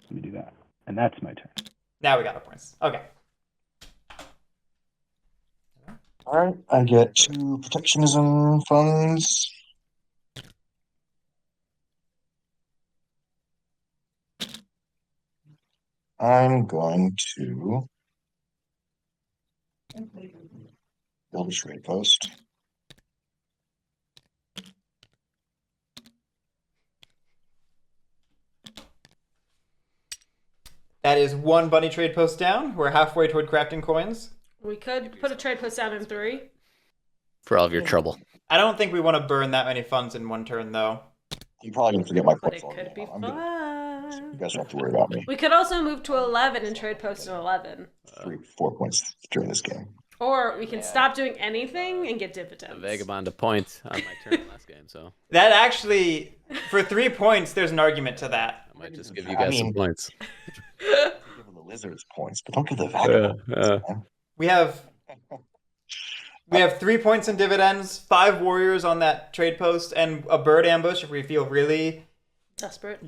Speaker 3: let me do that, and that's my turn.
Speaker 1: Now we got our points. Okay.
Speaker 4: All right. I get 2 protectionism funds. I'm going to build a trade post.
Speaker 1: That is 1 bunny trade post down. We're halfway toward crafting coins.
Speaker 2: We could put a trade post down in 3.
Speaker 5: For all of your trouble.
Speaker 1: I don't think we want to burn that many funds in 1 turn, though.
Speaker 4: You're probably going to forget my
Speaker 2: But
Speaker 4: points.
Speaker 2: it could be
Speaker 4: I'm gonna, you
Speaker 2: fun.
Speaker 4: guys don't have to worry about me.
Speaker 2: We could also move to 11 and trade post an 11.
Speaker 4: 4 points during this game.
Speaker 2: Or we can stop doing anything and get dividends.
Speaker 5: A vagabond a point on my turn last game, so
Speaker 1: That actually, for 3 points, there's an argument to that.
Speaker 5: I might just give you guys some points.
Speaker 4: Give the lizards points, but don't give the vagabond points, man.
Speaker 1: We have 3 points in dividends, 5 warriors on that trade post, and a bird ambush if we feel really
Speaker 2: Desperate.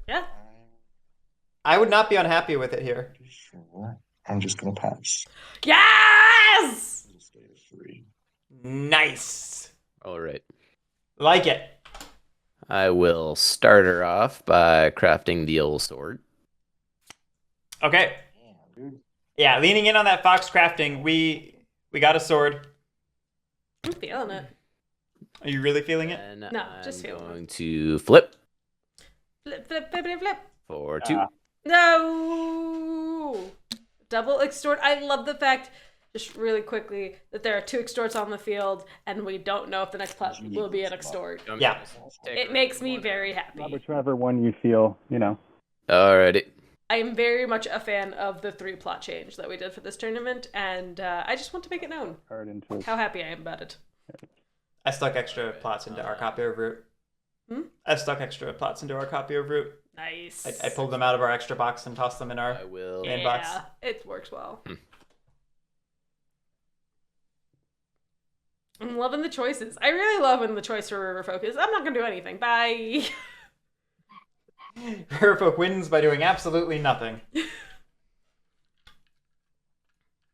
Speaker 2: Yeah.
Speaker 1: I would not be unhappy with it here.
Speaker 4: Sure. I'm just going to pass.
Speaker 2: Yes!
Speaker 4: It'll stay at 3.
Speaker 1: Nice.
Speaker 5: All right.
Speaker 1: Like it.
Speaker 5: I will start her off by crafting the old sword.
Speaker 1: Okay.
Speaker 4: Damn, dude.
Speaker 1: Yeah, leaning in on that fox crafting, we got a sword.
Speaker 2: I'm feeling it.
Speaker 1: Are you really feeling it?
Speaker 5: And
Speaker 2: No, just
Speaker 5: I'm
Speaker 2: feeling it.
Speaker 5: going to flip
Speaker 2: Flip, flip, flippity flip.
Speaker 5: for 2.
Speaker 2: No! Double extort. I love the fact, just really quickly, that there are 2 extorts on the field, and we don't know if the next plot will be an extort.
Speaker 1: Yeah.
Speaker 2: It makes me very happy.
Speaker 3: Whichever one you feel,
Speaker 5: Alrighty.
Speaker 2: I am very much a fan of the 3 plot change that we did for this tournament, and I just want to make it known
Speaker 3: card into
Speaker 2: how happy I am about it.
Speaker 1: I stuck extra plots into our copy of Root. I stuck extra plots into our copy of Root.
Speaker 2: Nice.
Speaker 1: I pulled them out of our extra box and tossed them in our
Speaker 5: I will.
Speaker 1: game box.
Speaker 2: Yeah, it works well. I'm loving the choices. I really love when the choice for Riverfolk is, I'm not going to do anything. Bye.
Speaker 1: Riverfolk wins by doing absolutely nothing.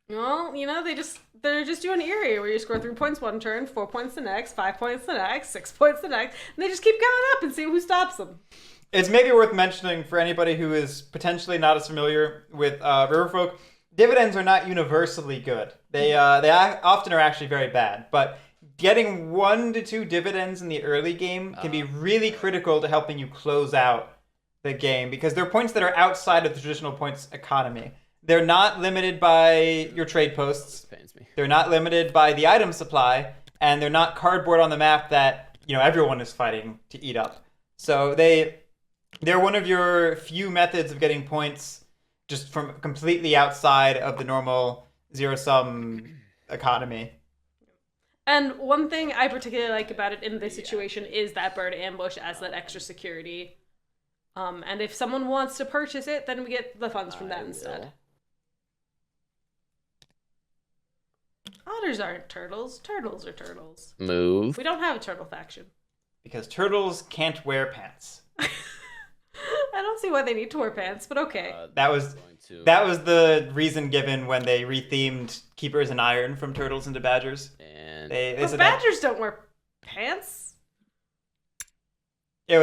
Speaker 2: Well, they're just doing Eerie, where you score 3 points one turn, 4 points the next, 5 points the next, 6 points the next, and they just keep going up and see who stops them.
Speaker 1: It's maybe worth mentioning for anybody who is potentially not as familiar with Riverfolk, dividends are not universally good. They often are actually very bad, but getting 1 to 2 dividends in the early game can be really critical to helping you close out the game, because they're points that are outside of the traditional points economy. They're not limited by your trade posts.
Speaker 5: Pains me.
Speaker 1: They're not limited by the item supply, and they're not cardboard on the map that everyone is fighting to eat up. So they're one of your few methods of getting points just from completely outside of the normal zero-sum economy.
Speaker 2: And one thing I particularly like about it in this situation is that bird ambush as that extra security. And if someone wants to purchase it, then we get the funds from that instead. Otters aren't turtles. Turtles are turtles.
Speaker 5: Move.
Speaker 2: We don't have a turtle faction.
Speaker 1: Because turtles can't wear pants.
Speaker 2: I don't see why they need to wear pants, but okay.
Speaker 1: That was the reason given when they rethemed Keepers in Iron from turtles into badgers.
Speaker 5: And
Speaker 1: They
Speaker 2: But
Speaker 1: said
Speaker 2: badgers don't wear pants.
Speaker 1: it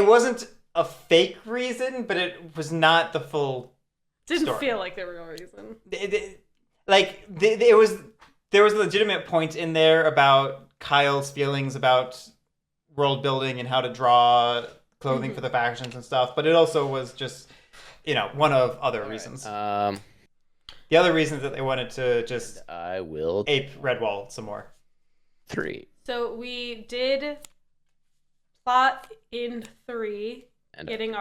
Speaker 1: wasn't a fake reason, but it was not the full
Speaker 2: Didn't
Speaker 1: story.
Speaker 2: feel like the real reason.
Speaker 1: There was a legitimate point in there about Kyle's feelings about world building and how to draw clothing for the factions and stuff, but it also was just one of other reasons. The other reasons that they wanted to just
Speaker 5: I will
Speaker 1: ape Redwall some more.
Speaker 5: 3.
Speaker 2: So we did plot in 3,
Speaker 5: And
Speaker 2: getting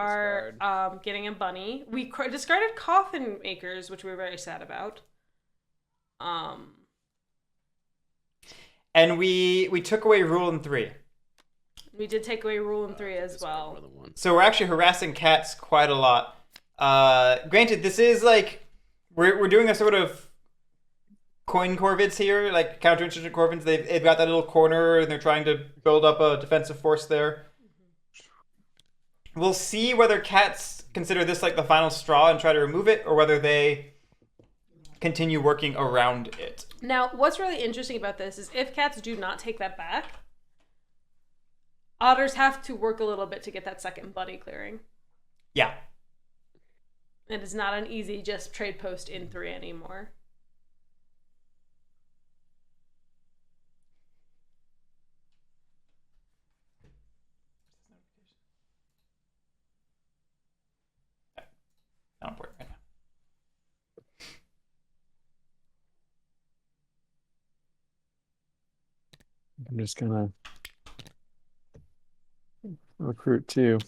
Speaker 2: getting a bunny. We discarded coffin makers, which we were very sad about.
Speaker 1: And we took away rule in 3.
Speaker 2: We did take away rule in 3 as well.
Speaker 5: More than 1.
Speaker 1: So we're actually harassing cats quite a lot. Granted, this is like we're doing a sort of coin corvids here, like counterinsurgent corvids. They've got that little corner and they're trying to build up a defensive force there. We'll see whether cats consider this like the final straw and try to remove it, or whether they continue working around it.
Speaker 2: Now, what's really interesting about this is if cats do not take that back, otters have to work a little bit to get that second bunny clearing.
Speaker 1: Yeah.
Speaker 2: And it's not an easy just trade post in 3 anymore.
Speaker 1: Not important right now.
Speaker 6: I'm just gonna recruit 2.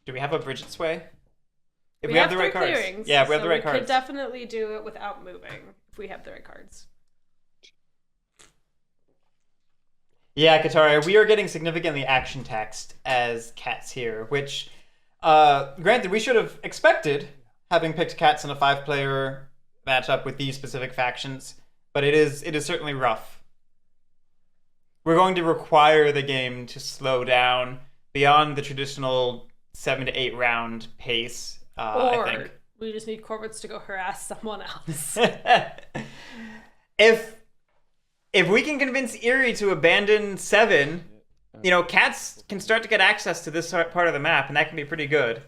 Speaker 1: Do we have a Bridget sway? If
Speaker 2: We
Speaker 1: have the right
Speaker 2: 3
Speaker 1: cards.
Speaker 2: clearings,
Speaker 1: Yeah, we have
Speaker 2: so
Speaker 1: the right
Speaker 2: we
Speaker 1: cards.
Speaker 2: could definitely do it without moving if we have the right cards.
Speaker 1: Yeah, Katara, we are getting significantly action taxed as cats here, which, granted, we should have expected, having picked cats in a 5-player matchup with these specific factions, but it is certainly rough. We're going to require the game to slow down beyond the traditional 7 to 8 round pace, I
Speaker 2: Or
Speaker 1: think.
Speaker 2: we just need Corvids to go harass someone else.
Speaker 1: If we can convince Eerie to abandon 7, cats can start to get access to this part of the map, and that can be pretty good.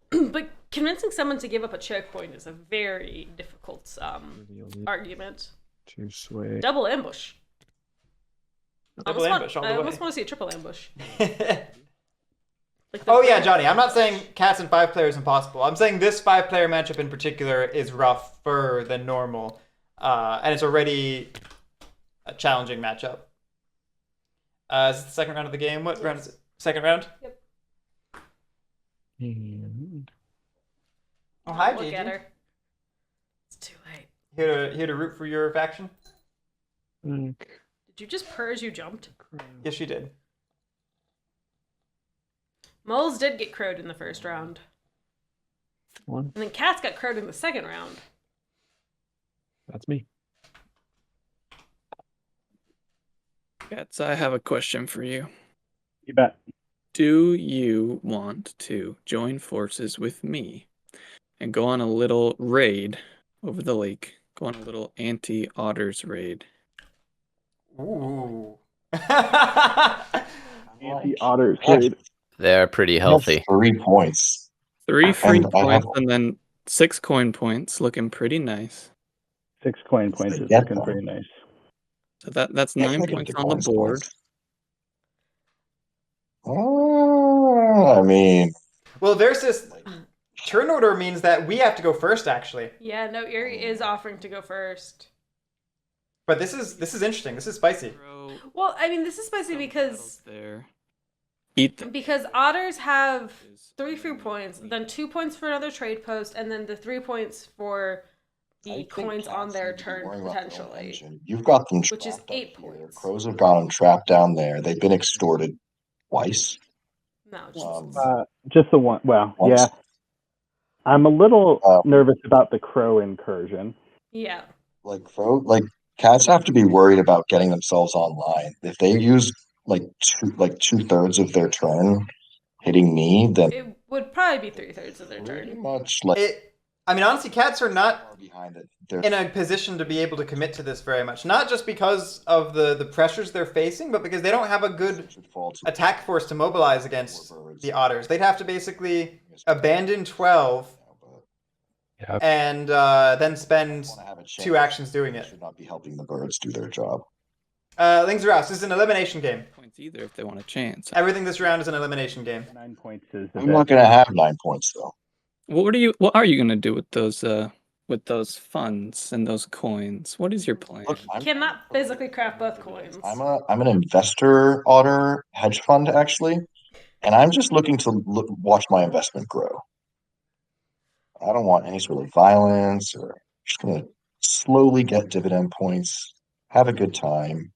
Speaker 2: But convincing someone to give up a checkpoint is a very difficult argument.
Speaker 6: 2 sway.
Speaker 2: Double ambush.
Speaker 1: Double ambush all the
Speaker 2: I
Speaker 1: way.
Speaker 2: almost want to see a triple ambush. Like
Speaker 1: Oh yeah, Johnny, I'm not saying cats and 5 player is impossible. I'm saying this 5-player matchup in particular is rougher than normal. And it's already a challenging matchup. Is it the second round of the game? What round is it? Second round?
Speaker 2: Yep.
Speaker 6: And
Speaker 1: Oh, hi,
Speaker 2: Look at
Speaker 1: JJ.
Speaker 2: her. It's too late.
Speaker 1: Here to root for your faction?
Speaker 6: think
Speaker 2: Did you just purr as you jumped?
Speaker 1: Yes, she did.
Speaker 2: Moles did get crowed in the first round.
Speaker 6: 1.
Speaker 2: And then cats got crowed in the second round.
Speaker 6: That's me.
Speaker 7: Cats, I have a question for you.
Speaker 3: You bet.
Speaker 7: Do you want to join forces with me and go on a little raid over the lake? Go on a little anti-otters raid.
Speaker 1: Ooh.
Speaker 3: Anti-otters.
Speaker 4: Yeah.
Speaker 3: Raid.
Speaker 5: They're pretty
Speaker 4: I have
Speaker 5: healthy.
Speaker 4: 3 points.
Speaker 7: 3 free
Speaker 4: And I have-
Speaker 7: points and then 6 coin points, looking pretty nice.
Speaker 3: 6 coin points is
Speaker 4: Yeah.
Speaker 3: looking pretty nice.
Speaker 7: So that's
Speaker 4: Yeah,
Speaker 7: 9
Speaker 4: I can
Speaker 7: points
Speaker 4: get
Speaker 7: on the
Speaker 4: points,
Speaker 7: board.
Speaker 4: points. I mean,
Speaker 1: Well, versus turn order means that we have to go first, actually.
Speaker 2: Yeah, no, Erie is offering to go first.
Speaker 1: But this is interesting. This is spicy.
Speaker 7: Throw
Speaker 2: Well, I mean, this is spicy
Speaker 7: some
Speaker 2: because
Speaker 7: battles there. Eat them.
Speaker 2: otters have 3 free points, then 2 points for another trade post, and then the 3 points for
Speaker 4: I
Speaker 2: the
Speaker 4: think
Speaker 2: coins on
Speaker 4: cats
Speaker 2: their
Speaker 4: need to be
Speaker 2: turn
Speaker 4: worrying about their own
Speaker 2: potentially.
Speaker 4: engine. You've got them
Speaker 2: Which is
Speaker 4: trapped up
Speaker 2: 8
Speaker 4: here.
Speaker 2: points.
Speaker 4: Crows have got them trapped down there. They've been extorted twice.
Speaker 2: No,
Speaker 4: Um,
Speaker 2: Jesus.
Speaker 3: Just the one. Well,
Speaker 4: Once.
Speaker 3: yeah. I'm a little
Speaker 4: Um,
Speaker 3: nervous about the crow incursion.
Speaker 2: Yeah.
Speaker 4: like cats have to be worried about getting themselves online. If they use like 2/3 of their turn hitting me, then
Speaker 2: It would probably be 3/3 of their
Speaker 4: pretty
Speaker 2: turn.
Speaker 4: much like
Speaker 1: I mean, honestly, cats are not
Speaker 4: far behind it. They're
Speaker 1: in a position to be able to commit to this very much. Not just because of the pressures they're facing, but because they don't have a good
Speaker 4: should fall to
Speaker 1: attack force to mobilize against the otters. They'd have to basically abandon 12
Speaker 6: Yeah.
Speaker 1: and then spend
Speaker 4: wanna have a
Speaker 1: 2
Speaker 4: chance.
Speaker 1: actions doing
Speaker 4: They
Speaker 1: it.
Speaker 4: should not be helping the birds do their job.
Speaker 1: Lings Rouse, this is an elimination game.
Speaker 7: Points either if they want a chance.
Speaker 1: Everything this round is an elimination game.
Speaker 3: 9 points is the
Speaker 4: I'm not gonna have 9 points though.
Speaker 7: What are you gonna do with those funds and those coins? What is your plan?
Speaker 4: Look, I'm
Speaker 2: Cannot physically craft both coins.
Speaker 4: I'm an investor otter hedge fund actually, and I'm just looking to watch my investment grow. I don't want any sort of violence, or just gonna slowly get dividend points, have a good time.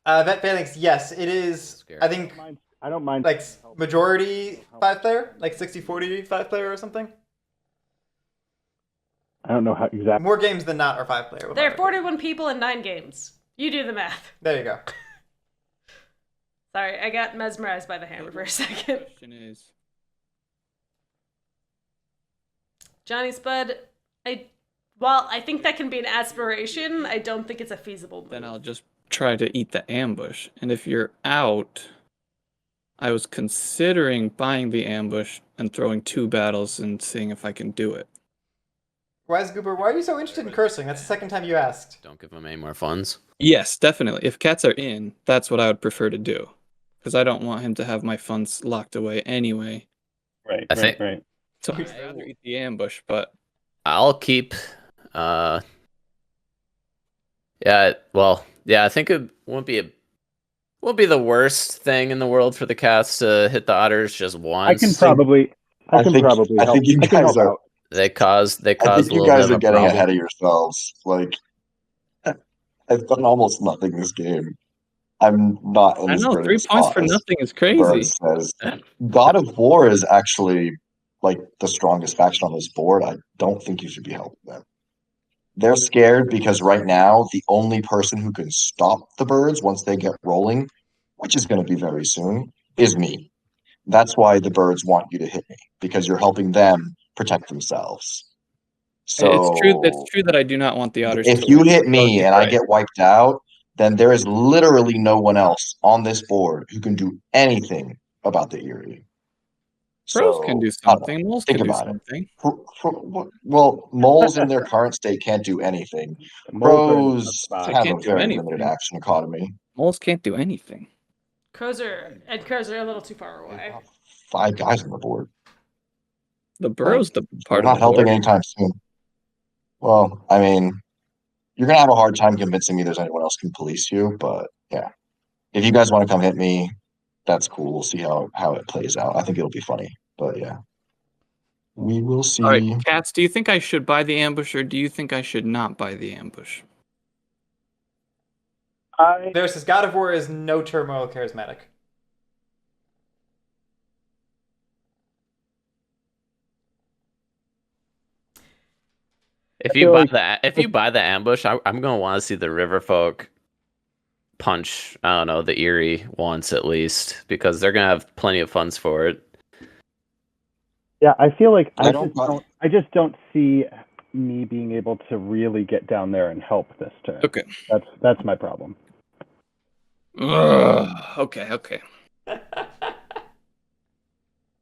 Speaker 1: Vet Phalanx, yes, it is. I think
Speaker 3: I don't mind.
Speaker 1: like majority 5-player, like 60-40 5-player or something.
Speaker 3: I don't know how exactly.
Speaker 1: More games than not are 5-player.
Speaker 2: There are 41 people in 9 games. You do the math.
Speaker 1: There you go.
Speaker 2: Sorry, I got mesmerized by the hammer for a second.
Speaker 7: Question is,
Speaker 2: Johnny Spud, while I think that can be an aspiration, I don't think it's a feasible move.
Speaker 7: then I'll just try to eat the ambush. And if you're out, I was considering buying the ambush and throwing 2 battles and seeing if I can do it.
Speaker 1: Wise Goober, why are you so interested in cursing? That's the second time you asked.
Speaker 5: Don't give them any more funds.
Speaker 7: Yes, definitely. If cats are in, that's what I would prefer to do. Because I don't want him to have my funds locked away anyway.
Speaker 3: Right,
Speaker 5: I think-
Speaker 3: right.
Speaker 7: So I'd rather eat the ambush, but
Speaker 5: I'll keep. Yeah. Well. Yeah. I think it won't be the worst thing in the world for the cats to hit the otters just once.
Speaker 3: I can probably. I can
Speaker 4: think-
Speaker 3: probably.
Speaker 4: I
Speaker 3: help.
Speaker 4: think you
Speaker 3: I can
Speaker 4: guys
Speaker 3: help
Speaker 4: are-
Speaker 3: out.
Speaker 5: They cause
Speaker 4: I
Speaker 5: a
Speaker 4: think you
Speaker 5: little
Speaker 4: guys
Speaker 5: bit
Speaker 4: are
Speaker 5: of a
Speaker 4: getting
Speaker 5: problem.
Speaker 4: ahead of yourselves. Like, I've done almost nothing this game. I'm not in
Speaker 7: I
Speaker 4: as
Speaker 7: know
Speaker 4: good
Speaker 7: 3
Speaker 4: a
Speaker 7: points
Speaker 4: spot
Speaker 7: for
Speaker 4: as
Speaker 7: nothing is
Speaker 4: Bird
Speaker 7: crazy.
Speaker 4: says. God of War is actually like the strongest faction on this board. I don't think you should be helping them. They're scared because right now the only person who can stop the birds once they get rolling, which is going to be very soon, is me. That's why the birds want you to hit me, because you're helping them protect themselves. So
Speaker 7: It's true that I do not want the otters
Speaker 4: if
Speaker 7: to
Speaker 4: you
Speaker 7: win,
Speaker 4: hit
Speaker 7: so
Speaker 4: me
Speaker 7: you're
Speaker 4: and I
Speaker 7: right.
Speaker 4: get wiped out, then there is literally no one else on this board who can do anything about the Erie.
Speaker 7: Crows can do
Speaker 4: I don't know.
Speaker 7: something. Moles
Speaker 4: Think
Speaker 7: can do
Speaker 4: about it.
Speaker 7: something.
Speaker 4: Well, moles in their current state can't do anything.
Speaker 3: Moles are in the
Speaker 4: Crows
Speaker 3: spot.
Speaker 7: They
Speaker 4: have
Speaker 7: can't
Speaker 4: a
Speaker 7: do
Speaker 4: very
Speaker 7: anything.
Speaker 4: limited action economy.
Speaker 7: Moles can't do anything.
Speaker 2: Crows are a little too far away.
Speaker 4: 5 guys on the board.
Speaker 7: The burrow's the
Speaker 4: They're
Speaker 7: part
Speaker 4: not
Speaker 7: of the
Speaker 4: helping
Speaker 7: board.
Speaker 4: anytime soon. Well, I mean, you're gonna have a hard time convincing me there's anyone else can police you, but yeah. If you guys want to come hit me, that's cool. We'll see how it plays out. I think it'll be funny. But yeah. We will see.
Speaker 7: All right, Cats, do you think I should buy the ambush or do you think I should not buy the ambush?
Speaker 1: Versus God of War is no turmoil charismatic.
Speaker 5: If you buy the ambush, I'm gonna want to see the Riverfolk punch. I don't know, the Eerie once at least, because they're gonna have plenty of funds for it.
Speaker 3: Yeah, I feel like
Speaker 4: I
Speaker 3: I just don't see me being able to really get down there and help this turn.
Speaker 7: Okay.
Speaker 3: That's my problem.
Speaker 7: Okay.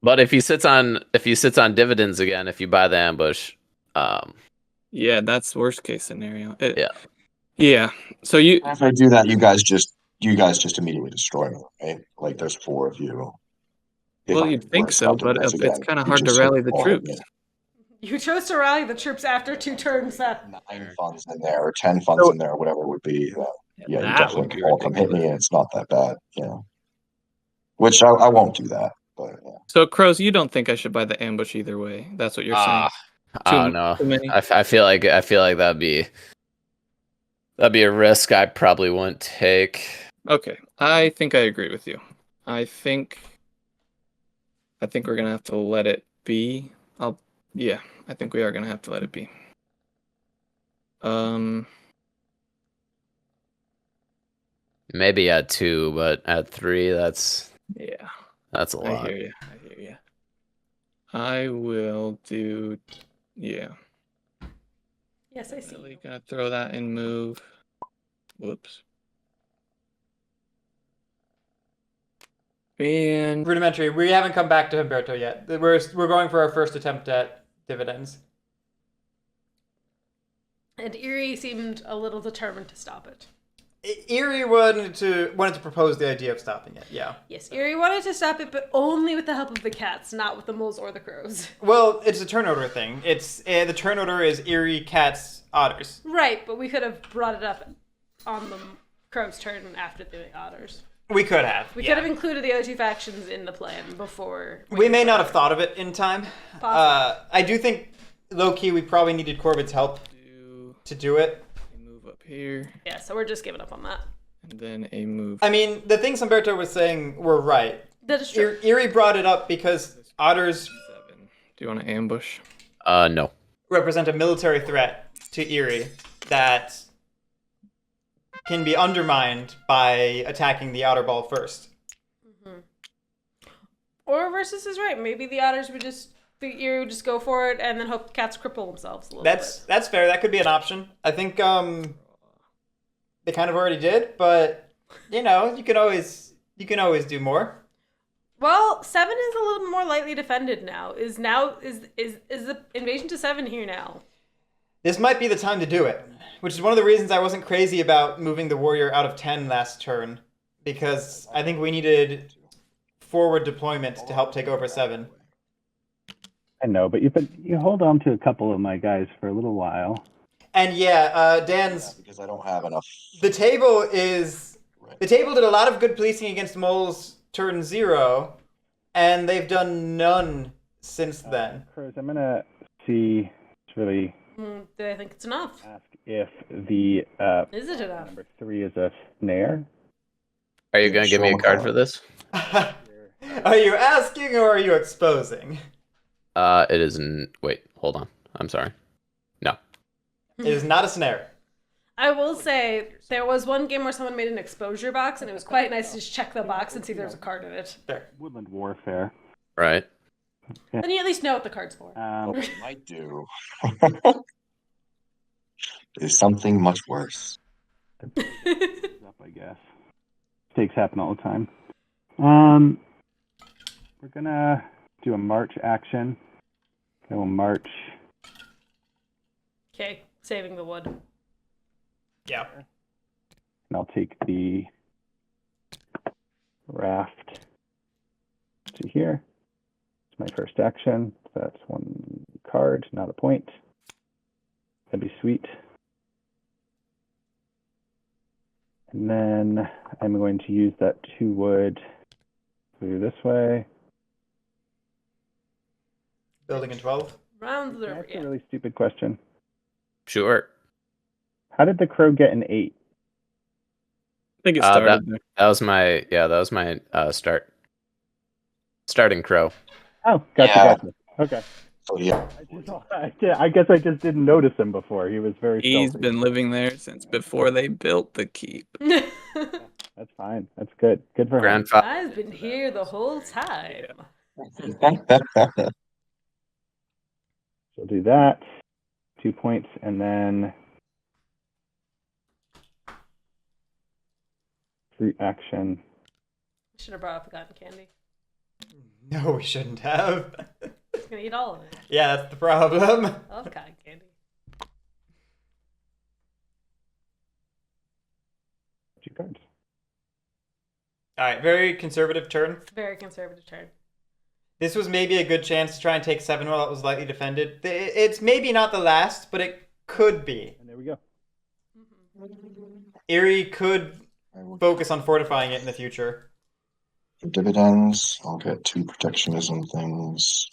Speaker 5: But if he sits on dividends again, if you buy the ambush,
Speaker 7: Yeah, that's worst case scenario.
Speaker 5: Yeah.
Speaker 7: Yeah. So you
Speaker 4: If I do that, you guys just immediately destroy me, right? Like there's 4 of you. If
Speaker 7: well,
Speaker 4: I
Speaker 7: you'd think
Speaker 4: were
Speaker 7: so,
Speaker 4: to
Speaker 7: but
Speaker 4: once
Speaker 7: it's
Speaker 4: again,
Speaker 7: kind of
Speaker 4: you
Speaker 7: hard to
Speaker 4: just
Speaker 7: rally the
Speaker 4: all hit
Speaker 7: troops.
Speaker 4: me.
Speaker 2: You chose to rally the troops after 2 turns. That
Speaker 4: 9 funds in there or 10 funds in there, or whatever it would be. Yeah, you
Speaker 7: that would
Speaker 4: definitely
Speaker 7: be
Speaker 4: all come hit me,
Speaker 7: ridiculous.
Speaker 4: and it's not that bad, you know. Which I won't do that, but yeah.
Speaker 7: So Crows, you don't think I should buy the ambush either way? That's what you're saying.
Speaker 5: I don't know.
Speaker 7: Too many?
Speaker 5: I feel like that'd be a risk I probably wouldn't take.
Speaker 7: Okay, I think I agree with you. I think we're gonna have to let it be. I think we are gonna have to let it be.
Speaker 5: Maybe at 2, but at 3, that's a lot.
Speaker 7: I hear you. I will do. Yeah.
Speaker 2: yes, I see.
Speaker 7: Really gonna throw that in move. Whoops. And
Speaker 1: Rudimentary. We haven't come back to Humberto yet. We're going for our first attempt at dividends.
Speaker 2: And Eerie seemed a little determined to stop it.
Speaker 1: Eerie wanted to propose the idea of stopping it. Yeah.
Speaker 2: Yes, Eerie wanted to stop it, but only with the help of the cats, not with the moles or the crows.
Speaker 1: Well, it's a turn order thing. It's the turn order is Eerie, cats, otters.
Speaker 2: Right, but we could have brought it up on the crow's turn after the otters.
Speaker 1: We could have.
Speaker 2: We could have included the other 2 factions in the plan before.
Speaker 1: We may not have thought of it in time. I do think low key we probably needed Corvid's help to do it.
Speaker 7: move up here.
Speaker 2: Yeah, so we're just giving up on that.
Speaker 7: And then a move.
Speaker 1: I mean, the things Humberto was saying were right.
Speaker 2: That is true.
Speaker 1: Eerie brought it up because otters
Speaker 7: 7. Do you want to ambush?
Speaker 5: No.
Speaker 1: represent a military threat to Eerie that can be undermined by attacking the outer ball first.
Speaker 2: Mm-hmm. Or Versus is right. Maybe the otters would the Eerie would just go for it and then hope the cats cripple themselves a little bit.
Speaker 1: That's fair. That could be an option. I think they kind of already did, but you know, you can always do more.
Speaker 2: Well, 7 is a little more lightly defended now. Is the invasion to 7 here now?
Speaker 1: This might be the time to do it, which is one of the reasons I wasn't crazy about moving the warrior out of 10 last turn, because I think we needed forward deployment to help take over 7.
Speaker 3: I know, but you hold on to a couple of my guys for a little while.
Speaker 1: And yeah, Dan's
Speaker 4: because I don't have enough.
Speaker 1: The table did a lot of good policing against moles turn 0, and they've done none since then.
Speaker 3: Cruz, I'm gonna see. It's really.
Speaker 2: Do I think it's enough?
Speaker 3: Ask if the
Speaker 2: Is it enough?
Speaker 3: number 3 is a snare.
Speaker 5: Are you going to give me a card for this?
Speaker 1: Are you asking or are you exposing?
Speaker 5: It isn't. Wait, hold on. I'm sorry. No.
Speaker 1: It is not a snare.
Speaker 2: I will say, there was one game where someone made an exposure box, and it was quite nice to just check the box and see if there's a card in it.
Speaker 1: There.
Speaker 3: Woodland Warfare.
Speaker 5: Right.
Speaker 3: Yeah.
Speaker 2: Then you at least know what the card's for.
Speaker 4: What we might do is something much worse.
Speaker 3: Up, I guess. Mistakes happen all the time. We're gonna do a march action. I will march.
Speaker 2: Okay, saving the wood.
Speaker 1: Yeah.
Speaker 3: And I'll take the raft to here. It's my first action. So that's 1 card, not a point. That'd be sweet. And then I'm going to use that 2 wood to go this way.
Speaker 1: Building in 12.
Speaker 2: Round
Speaker 3: Can I
Speaker 2: the
Speaker 3: ask a really stupid question?
Speaker 5: Sure.
Speaker 3: How did the crow get an 8?
Speaker 7: I think it started there.
Speaker 5: That was my starting crow.
Speaker 3: Oh, gotcha,
Speaker 4: Yeah.
Speaker 3: gotcha. Okay.
Speaker 4: So yeah,
Speaker 3: I guess I just didn't notice him before. He was very
Speaker 7: He's
Speaker 3: stealthy.
Speaker 7: been living there since before they built the keep.
Speaker 3: That's fine. That's good. Good for him.
Speaker 5: Grandfather.
Speaker 2: I've been here the whole time.
Speaker 3: So do that. 2 points, and then fruit action.
Speaker 2: Should have brought up the cotton candy.
Speaker 1: No, we shouldn't have.
Speaker 2: He's gonna eat all of it.
Speaker 1: Yeah, that's the problem.
Speaker 2: I love cotton candy.
Speaker 3: 2 cards.
Speaker 1: All right, very conservative turn.
Speaker 2: Very conservative turn.
Speaker 1: This was maybe a good chance to try and take 7 while it was lightly defended. It's maybe not the last, but it could be.
Speaker 3: And there we go.
Speaker 1: Erie could focus on fortifying it in the future.
Speaker 4: dividends. I'll get 2 protectionism things.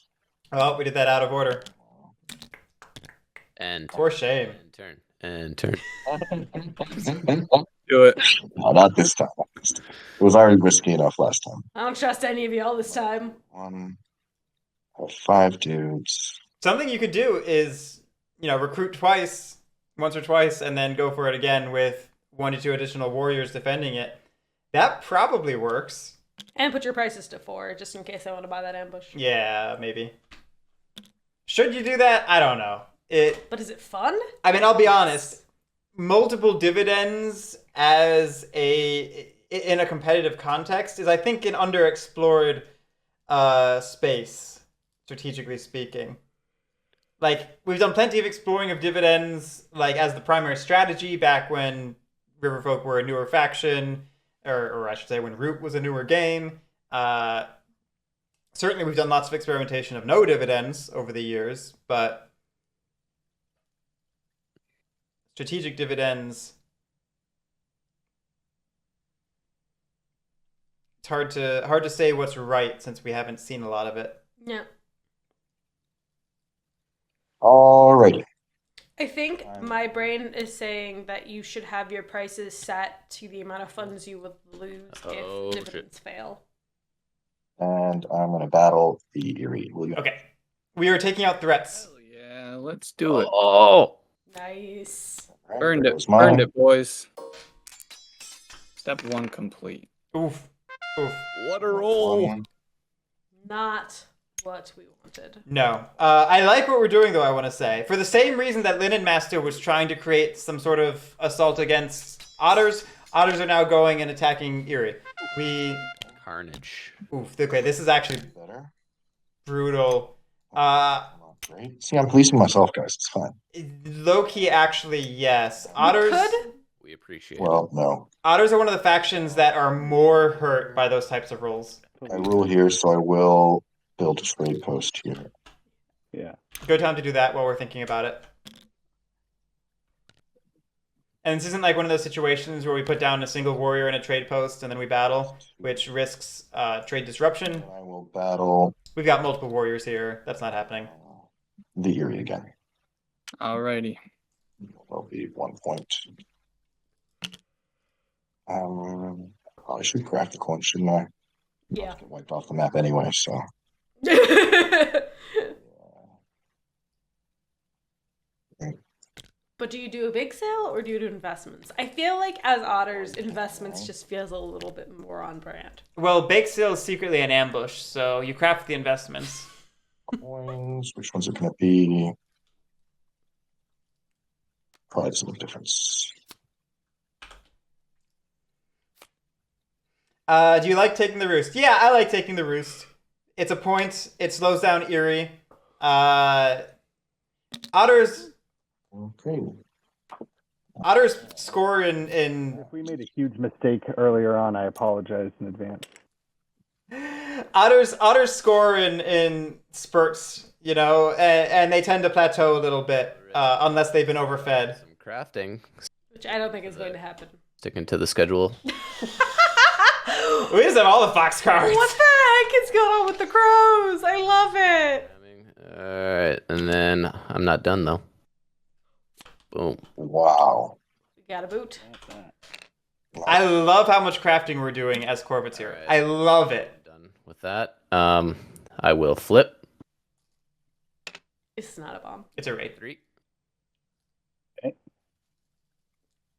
Speaker 1: Oh, we did that out of order.
Speaker 5: And
Speaker 1: For shame.
Speaker 5: and turn.
Speaker 7: Do it.
Speaker 4: No, not this time. Not this time. It was already risky enough last time.
Speaker 2: I don't trust any of y'all this time.
Speaker 4: 5 dudes.
Speaker 1: Something you could do is, recruit twice, once or twice, and then go for it again with 1 to 2 additional warriors defending it. That probably works.
Speaker 2: And put your prices to 4, just in case I want to buy that ambush.
Speaker 1: Yeah, maybe. Should you do that? I don't know.
Speaker 2: But is it fun?
Speaker 1: I mean, I'll be honest. Multiple dividends in a competitive context is, I think, an underexplored space, strategically speaking. Like, we've done plenty of exploring of dividends, like, as the primary strategy back when Riverfolk were a newer faction, or I should say when Root was a newer game. Certainly we've done lots of experimentation of no dividends over the years, but strategic dividends, it's hard to say what's right since we haven't seen a lot of it.
Speaker 2: Yeah.
Speaker 4: Alrighty.
Speaker 2: I think my brain is saying that you should have your prices set to the amount of funds you would lose if dividends fail.
Speaker 4: And I'm going to battle the Erie. Will you?
Speaker 1: Okay. We are taking out threats.
Speaker 7: Hell yeah, let's do it.
Speaker 5: Oh,
Speaker 2: Nice.
Speaker 4: Alright,
Speaker 7: Burned
Speaker 4: there
Speaker 7: it.
Speaker 4: goes mine.
Speaker 7: Burned it, boys. Step 1 complete.
Speaker 1: Oof. Oof.
Speaker 5: what a roll!
Speaker 4: One.
Speaker 2: Not what we wanted.
Speaker 1: No. I like what we're doing, though, I want to say. For the same reason that LinenMaster was trying to create some sort of assault against otters, otters are now going and attacking Erie.
Speaker 5: Carnage.
Speaker 1: Oof. Okay, this is actually
Speaker 4: Better.
Speaker 1: brutal.
Speaker 4: Not great. See, I'm policing myself, guys. It's fine.
Speaker 1: Low-key, actually, yes. Otters...
Speaker 2: Could?
Speaker 5: We appreciate
Speaker 4: Well, no.
Speaker 1: Otters are one of the factions that are more hurt by those types of rolls.
Speaker 4: I rule here, so I will build a trade post here.
Speaker 3: Yeah.
Speaker 1: Good time to do that while we're thinking about it. And this isn't like one of those situations where we put down a single warrior in a trade post and then we battle, which risks trade disruption.
Speaker 4: I will battle
Speaker 1: We've got multiple warriors here. That's not happening.
Speaker 4: the Erie again.
Speaker 7: Alrighty.
Speaker 4: That'll be 1 point. I should craft the coin, shouldn't I?
Speaker 2: Yeah.
Speaker 4: Get wiped off the map anyway, so.
Speaker 2: But do you do a big sale or do you do investments? I feel like as otters, investments just feels a little bit more on brand.
Speaker 1: Well, Bake Sale is secretly an ambush, so you craft the investments.
Speaker 4: Coins, which ones are going to be? Probably some difference.
Speaker 1: Do you like taking the roost? Yeah, I like taking the roost. It's a point. It slows down Eerie. Otters
Speaker 4: Okay.
Speaker 1: score in
Speaker 3: If we made a huge mistake earlier on, I apologize in advance.
Speaker 1: Otters score in spurts, you know, and they tend to plateau a little bit unless they've been overfed.
Speaker 5: Some crafting.
Speaker 2: Which I don't think is going to happen.
Speaker 5: Sticking to the schedule.
Speaker 1: We just have all the fox cards.
Speaker 2: What the heck is going on with the crows? I love it.
Speaker 5: Alright, and then I'm not done though. Boom.
Speaker 4: Wow.
Speaker 2: We got a boot.
Speaker 1: I love how much crafting we're doing as Corvids here. I love it.
Speaker 5: Done with that. I will flip.
Speaker 2: It's not a bomb.
Speaker 1: It's a raid.
Speaker 5: 3.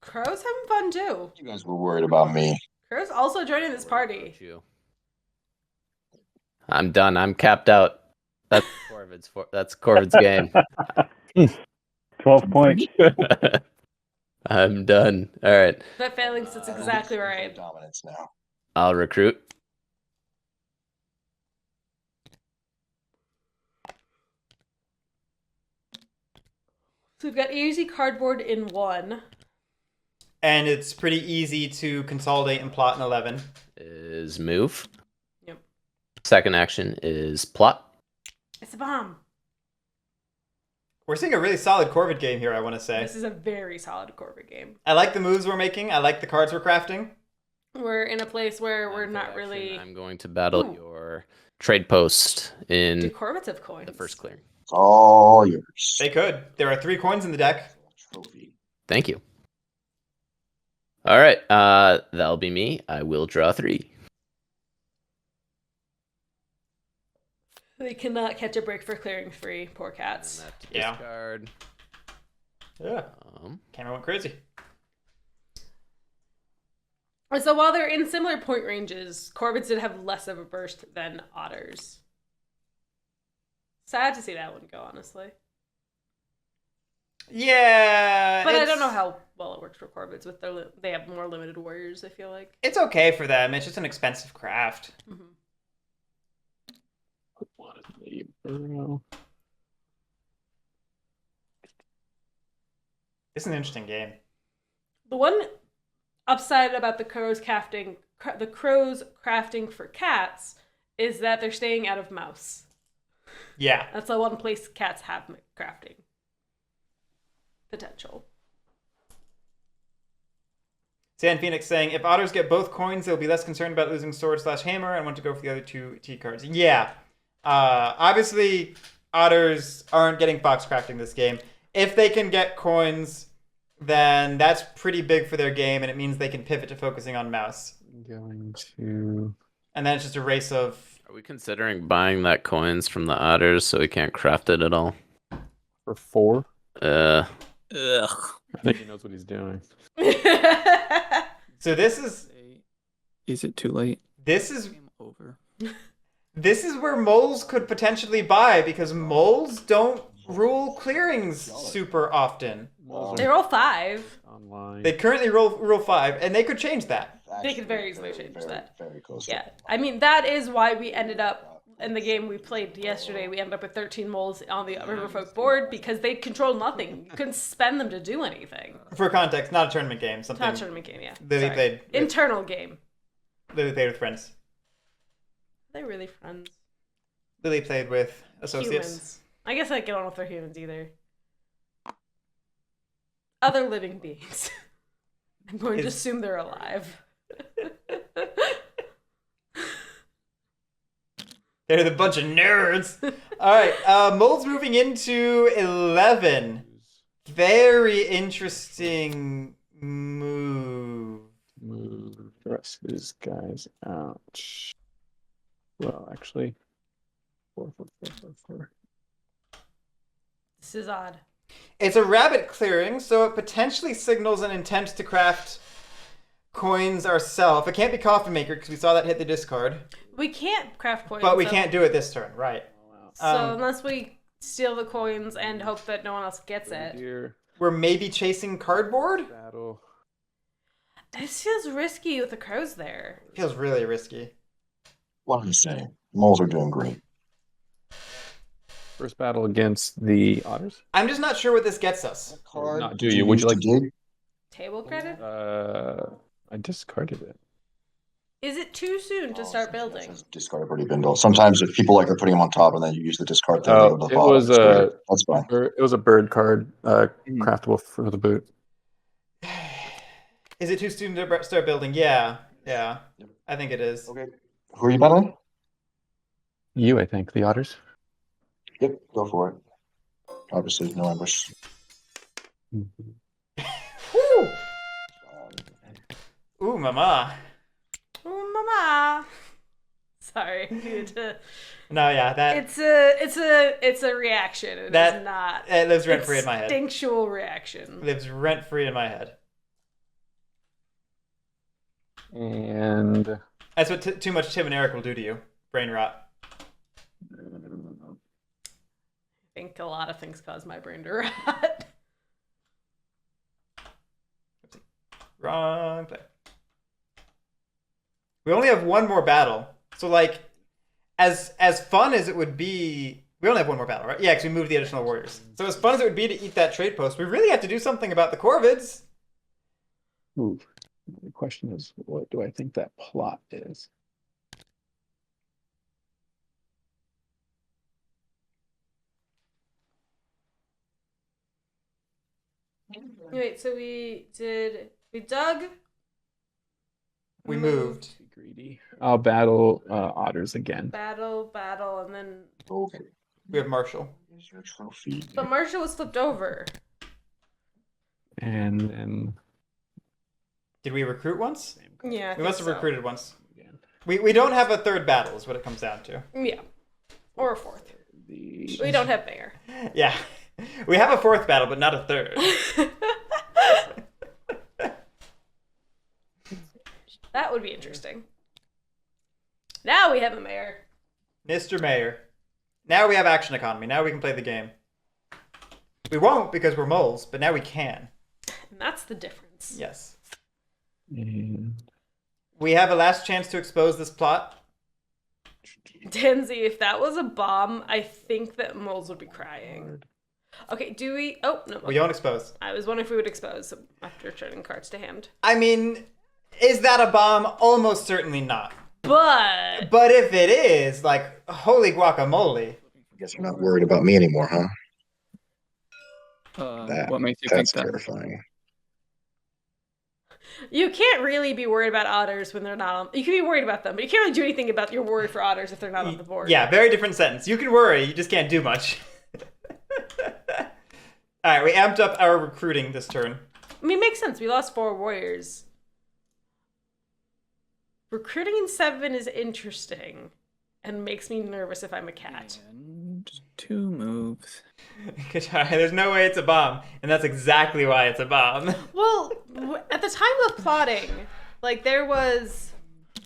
Speaker 2: Crow's having fun too.
Speaker 4: You guys were worried about me.
Speaker 2: Crow's also joining this party.
Speaker 5: I'm done. I'm capped out. That's Corvid's game.
Speaker 3: 12 points.
Speaker 5: I'm done. All right.
Speaker 2: That Phalanx, that's exactly right.
Speaker 4: Dominance now.
Speaker 5: I'll recruit.
Speaker 2: So we've got easy cardboard in 1.
Speaker 1: And it's pretty easy to consolidate and plot in 11.
Speaker 5: Is move.
Speaker 2: Yep.
Speaker 5: Second action is plot.
Speaker 2: It's a bomb.
Speaker 1: We're seeing a really solid Corvid game here, I want to say.
Speaker 2: This is a very solid Corvid game.
Speaker 1: I like the moves we're making. I like the cards we're crafting.
Speaker 2: We're in a place where we're not
Speaker 5: Action,
Speaker 2: really...
Speaker 5: I'm going to battle your trade post
Speaker 2: Do
Speaker 5: in
Speaker 2: Corvids have coins?
Speaker 5: the first clearing.
Speaker 4: It's all yours.
Speaker 1: They could. There are 3 coins in the deck.
Speaker 4: Trophy.
Speaker 5: Thank you. All right. That'll be me. I will draw 3.
Speaker 2: They cannot catch a break for clearing 3. Poor cats.
Speaker 5: And that to
Speaker 1: Yeah.
Speaker 5: discard.
Speaker 1: Yeah. Camera went crazy.
Speaker 2: So while they're in similar point ranges, Corvids did have less of a burst than Otters. Sad to see that one go, honestly.
Speaker 1: Yeah.
Speaker 2: But I don't know how well it works for Corvids. With they have more limited warriors, I feel like.
Speaker 1: It's okay for them. It's just an expensive craft.
Speaker 2: Mm-hmm.
Speaker 1: It's an interesting game.
Speaker 2: The one upside about the crows crafting for cats is that they're staying out of mouse.
Speaker 1: Yeah.
Speaker 2: That's the one place cats have crafting potential.
Speaker 1: Sand Phoenix saying, if otters get both coins, they'll be less concerned about losing sword/hammer and want to go for the other 2 T cards. Yeah. Obviously, otters aren't getting fox crafting this game. If they can get coins, then that's pretty big for their game, and it means they can pivot to focusing on mouse.
Speaker 6: Going to...
Speaker 1: And then it's just a race of...
Speaker 5: Are we considering buying that coins from the otters so we can't craft it at all?
Speaker 6: For 4?
Speaker 5: Ugh.
Speaker 6: I think he knows what he's doing.
Speaker 1: So this is...
Speaker 7: Is it too late?
Speaker 1: This is...
Speaker 7: Game over.
Speaker 1: This is where moles could potentially buy, because moles don't rule clearings super often.
Speaker 2: They roll 5.
Speaker 6: Online.
Speaker 1: They currently rule 5, and they could change that.
Speaker 2: They could very easily change that.
Speaker 4: Very close.
Speaker 2: Yeah. I mean, that is why we ended up, in the game we played yesterday, we ended up with 13 moles on the Riverfolk board, because they controlled nothing. You couldn't spend them to do anything.
Speaker 1: For context, not a tournament game.
Speaker 2: It's
Speaker 1: Something
Speaker 2: not a tournament game, yeah.
Speaker 1: Lily
Speaker 2: Sorry.
Speaker 1: played.
Speaker 2: Internal game.
Speaker 1: Lily played with friends.
Speaker 2: They're really friends.
Speaker 1: Lily played with associates.
Speaker 2: Humans. I guess I don't know if they're humans either. Other living beings. I'm going to assume they're alive.
Speaker 1: They're the bunch of nerds. All right, moles moving into 11. Very interesting move.
Speaker 6: Move the rest of these guys out. Well, actually, 4, 4, 4, 4, 4.
Speaker 2: This is odd.
Speaker 1: It's a rabbit clearing, so it potentially signals an intent to craft coins ourselves. It can't be coffin maker because we saw that hit the discard.
Speaker 2: We can't craft coins.
Speaker 1: But we
Speaker 2: so-
Speaker 1: can't do it this turn, right?
Speaker 2: So unless we steal the coins and hope that no one else gets it.
Speaker 6: Here,
Speaker 1: We're maybe chasing cardboard?
Speaker 6: battle.
Speaker 2: This feels risky with the crows there.
Speaker 1: Feels really risky.
Speaker 4: What I'm saying. Moles are doing great.
Speaker 6: First battle against the otters.
Speaker 1: I'm just not sure what this gets us.
Speaker 4: Card
Speaker 6: Not do
Speaker 4: did
Speaker 6: you? Would you
Speaker 4: use
Speaker 6: like-
Speaker 4: to dig?
Speaker 2: Table credit?
Speaker 6: I discarded it.
Speaker 2: Is it too soon to start building?
Speaker 4: Discard already been built. Sometimes if people like are putting them on top and then you use the discard thing, they go to the
Speaker 6: It
Speaker 4: bottom.
Speaker 6: was
Speaker 4: It's weird. That's fine.
Speaker 6: It was a bird card, craftable for the boot.
Speaker 1: Is it too soon to start building? Yeah. I think it is.
Speaker 4: Okay. Who are you battling?
Speaker 6: You, I think, the otters.
Speaker 4: Yep, go for it. Obviously, no ambush.
Speaker 1: Woo! Ooh, mama.
Speaker 2: Oh, mama. Sorry, dude.
Speaker 1: No, yeah, that
Speaker 2: It's a reaction. It
Speaker 1: That-
Speaker 2: is not.
Speaker 1: it lives rent free in my head.
Speaker 2: Instinctual reaction.
Speaker 1: Lives rent free in my head.
Speaker 6: And
Speaker 1: That's what too much Tim and Eric will do to you. Brain rot.
Speaker 2: I think a lot of things cause my brain to rot.
Speaker 1: Wrong play. We only have one more battle, so like, as fun as it would be, we only have one more battle, right? Yeah, because we moved the additional warriors. So as fun as it would be to eat that trade post, we really have to do something about the Corvids.
Speaker 6: ooh, the question is, what do I think that plot is?
Speaker 2: Wait, so we dug?
Speaker 1: We moved.
Speaker 6: Be greedy. I'll battle otters again.
Speaker 2: Battle, and then.
Speaker 4: Okay.
Speaker 1: We have Marshall.
Speaker 4: Here's your trophy.
Speaker 2: But Marshall was flipped over.
Speaker 6: And then
Speaker 1: Did we recruit once?
Speaker 2: Yeah. I
Speaker 1: We
Speaker 2: think
Speaker 1: must have
Speaker 2: so.
Speaker 1: recruited once.
Speaker 6: again.
Speaker 1: We don't have a third battle, is what it comes down to.
Speaker 2: Yeah. Or a fourth.
Speaker 6: The
Speaker 2: We don't have mayor.
Speaker 1: Yeah. We have a fourth battle, but not a third.
Speaker 2: That would be interesting. Now we have a mayor.
Speaker 1: Mr. Mayor. Now we have action economy. Now we can play the game. We won't because we're moles, but now we can.
Speaker 2: And that's the difference.
Speaker 1: Yes.
Speaker 6: and
Speaker 1: We have a last chance to expose this plot.
Speaker 2: Danzy, if that was a bomb, I think that moles would be crying. Okay, do we... Oh, no.
Speaker 1: We don't expose.
Speaker 2: I was wondering if we would expose after turning cards to hand.
Speaker 1: I mean, is that a bomb? Almost certainly not.
Speaker 2: But...
Speaker 1: But if it is, like, holy guacamole.
Speaker 4: I guess you're not worried about me anymore, huh?
Speaker 7: What makes you think
Speaker 4: That's
Speaker 7: that?
Speaker 4: terrifying.
Speaker 2: You can't really be worried about otters when they're not on... You can be worried about them, but you can't really do anything about your worry for otters if they're not on the board.
Speaker 1: Yeah, very different sentence. You can worry, you just can't do much. Alright, we amped up our recruiting this turn.
Speaker 2: I mean, it makes sense. We lost 4 warriors. Recruiting in 7 is interesting and makes me nervous if I'm a cat.
Speaker 7: And 2 moves.
Speaker 1: There's no way it's a bomb, and that's exactly why it's a bomb.
Speaker 2: Well, at the time of plotting, like, there was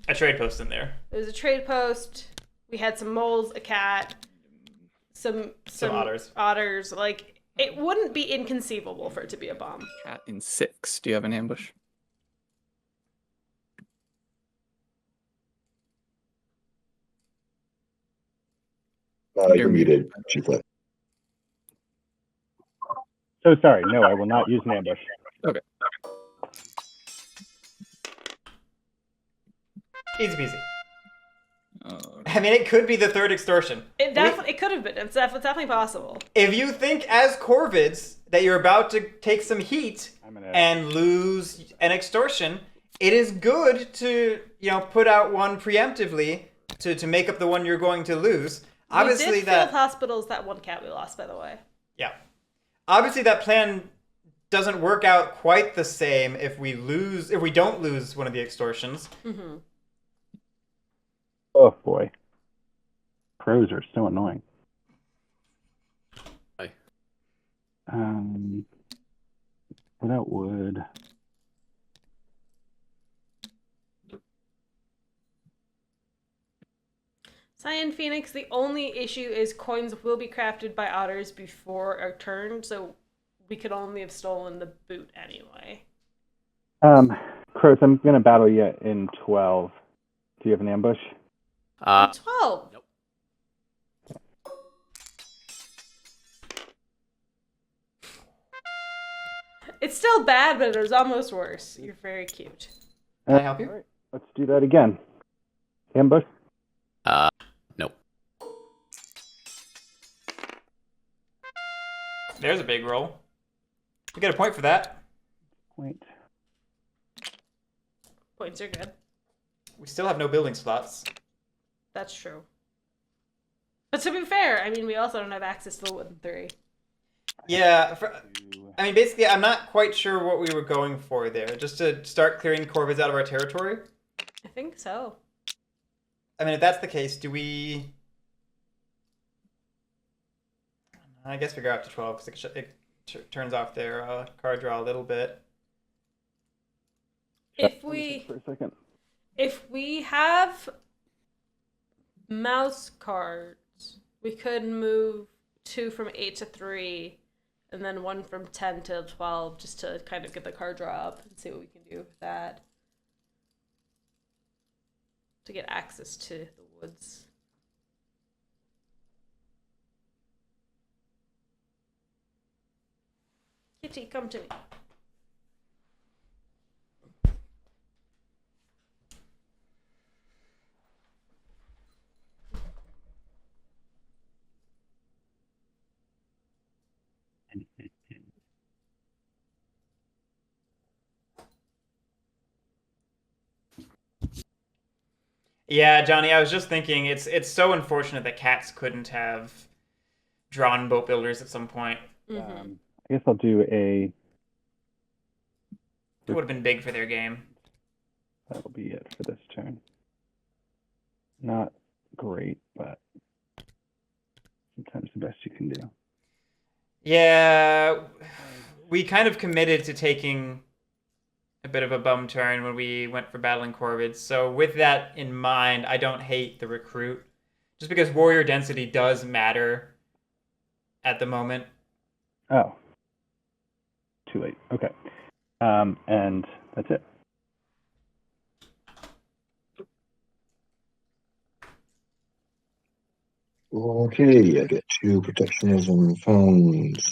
Speaker 1: A trade post in there.
Speaker 2: a trade post, we had some moles, a cat, some otters. Like, it wouldn't be inconceivable for it to be a bomb.
Speaker 7: Cat in 6. Do you have an ambush?
Speaker 4: You're muted, GFletch.
Speaker 3: So sorry. No, I will not use an ambush.
Speaker 1: Easy peasy.
Speaker 7: Oh,
Speaker 1: I mean, it could be the third extortion.
Speaker 2: It could have been. It's definitely possible.
Speaker 1: If you think as Corvids that you're about to take some heat and lose an extortion, it is good to, put out one preemptively to make up the one you're going to lose. Obviously
Speaker 2: we did fill hospitals that one cat we lost, by the way.
Speaker 1: Yeah. Obviously that plan doesn't work out quite the same if we don't lose one of the extortions.
Speaker 2: Mm-hmm.
Speaker 3: Oh boy. Crows are so annoying.
Speaker 5: Hi.
Speaker 3: Without wood.
Speaker 2: Cyan Phoenix, the only issue is coins will be crafted by otters before our turn, so we could only have stolen the boot anyway.
Speaker 3: Crows, I'm gonna battle you in 12. Do you have an ambush?
Speaker 2: 12.
Speaker 5: Nope.
Speaker 2: It's still bad, but it was almost worse. You're very cute.
Speaker 1: Can I help you?
Speaker 3: All right, let's do that again. Ambush.
Speaker 5: Nope.
Speaker 1: There's a big roll. You get a point for that.
Speaker 3: Point.
Speaker 2: Points are good.
Speaker 1: We still have no building slots.
Speaker 2: That's true. But to be fair, I mean, we also don't have access to the wooden 3.
Speaker 1: Yeah, I mean, basically, I'm not quite sure what we were going for there. Just to start clearing Corvids out of our territory?
Speaker 2: I think so.
Speaker 1: I mean, if that's the case, do we... I guess we go up to 12, because it turns off their card draw a little bit.
Speaker 2: If
Speaker 3: Let me
Speaker 2: we...
Speaker 3: think for a second.
Speaker 2: If we have mouse cards, we could move 2 from 8 to 3, and then 1 from 10 to 12, just to kind of get the card draw up and see what we can do with that. To get access to the woods. Kitty, come to me.
Speaker 1: Yeah, Johnny, I was just thinking, it's so unfortunate that cats couldn't have drawn boat builders at some point.
Speaker 2: Mm-hmm.
Speaker 3: I guess I'll do a.
Speaker 1: It would have been big for their game.
Speaker 3: That'll be it for this turn. Not great, but sometimes the best you can do.
Speaker 1: Yeah, we kind of committed to taking a bit of a bum turn when we went for battling Corvids. So with that in mind, I don't hate the recruit. Just because warrior density does matter at the moment.
Speaker 3: Oh. Too late. Okay. And that's it.
Speaker 4: Okay, I get 2 protectionism phones.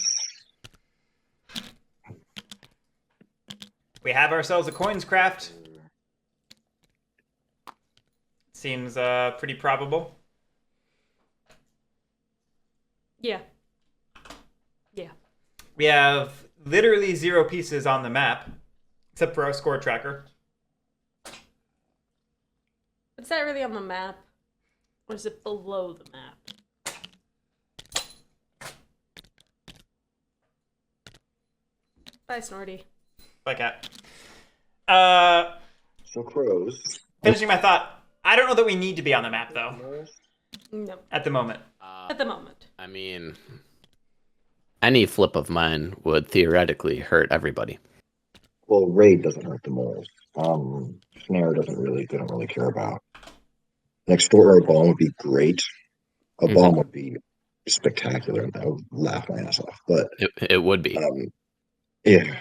Speaker 1: We have ourselves a coins craft. Seems pretty probable.
Speaker 2: Yeah. Yeah.
Speaker 1: We have literally 0 pieces on the map, except for our score tracker.
Speaker 2: Is that really on the map? Or is it below the map? Bye, Snorty.
Speaker 1: Bye, cat.
Speaker 4: So crows.
Speaker 1: Finishing my thought. I don't know that we need to be on the map, though,
Speaker 2: No.
Speaker 1: at the moment.
Speaker 2: At the moment.
Speaker 5: I mean, any flip of mine would theoretically hurt everybody.
Speaker 4: Well, raid doesn't hurt the moles. Snare they don't really care about. An extort bomb would be great. A bomb would be spectacular, and I would laugh my ass off. But
Speaker 5: It would be.
Speaker 4: Yeah.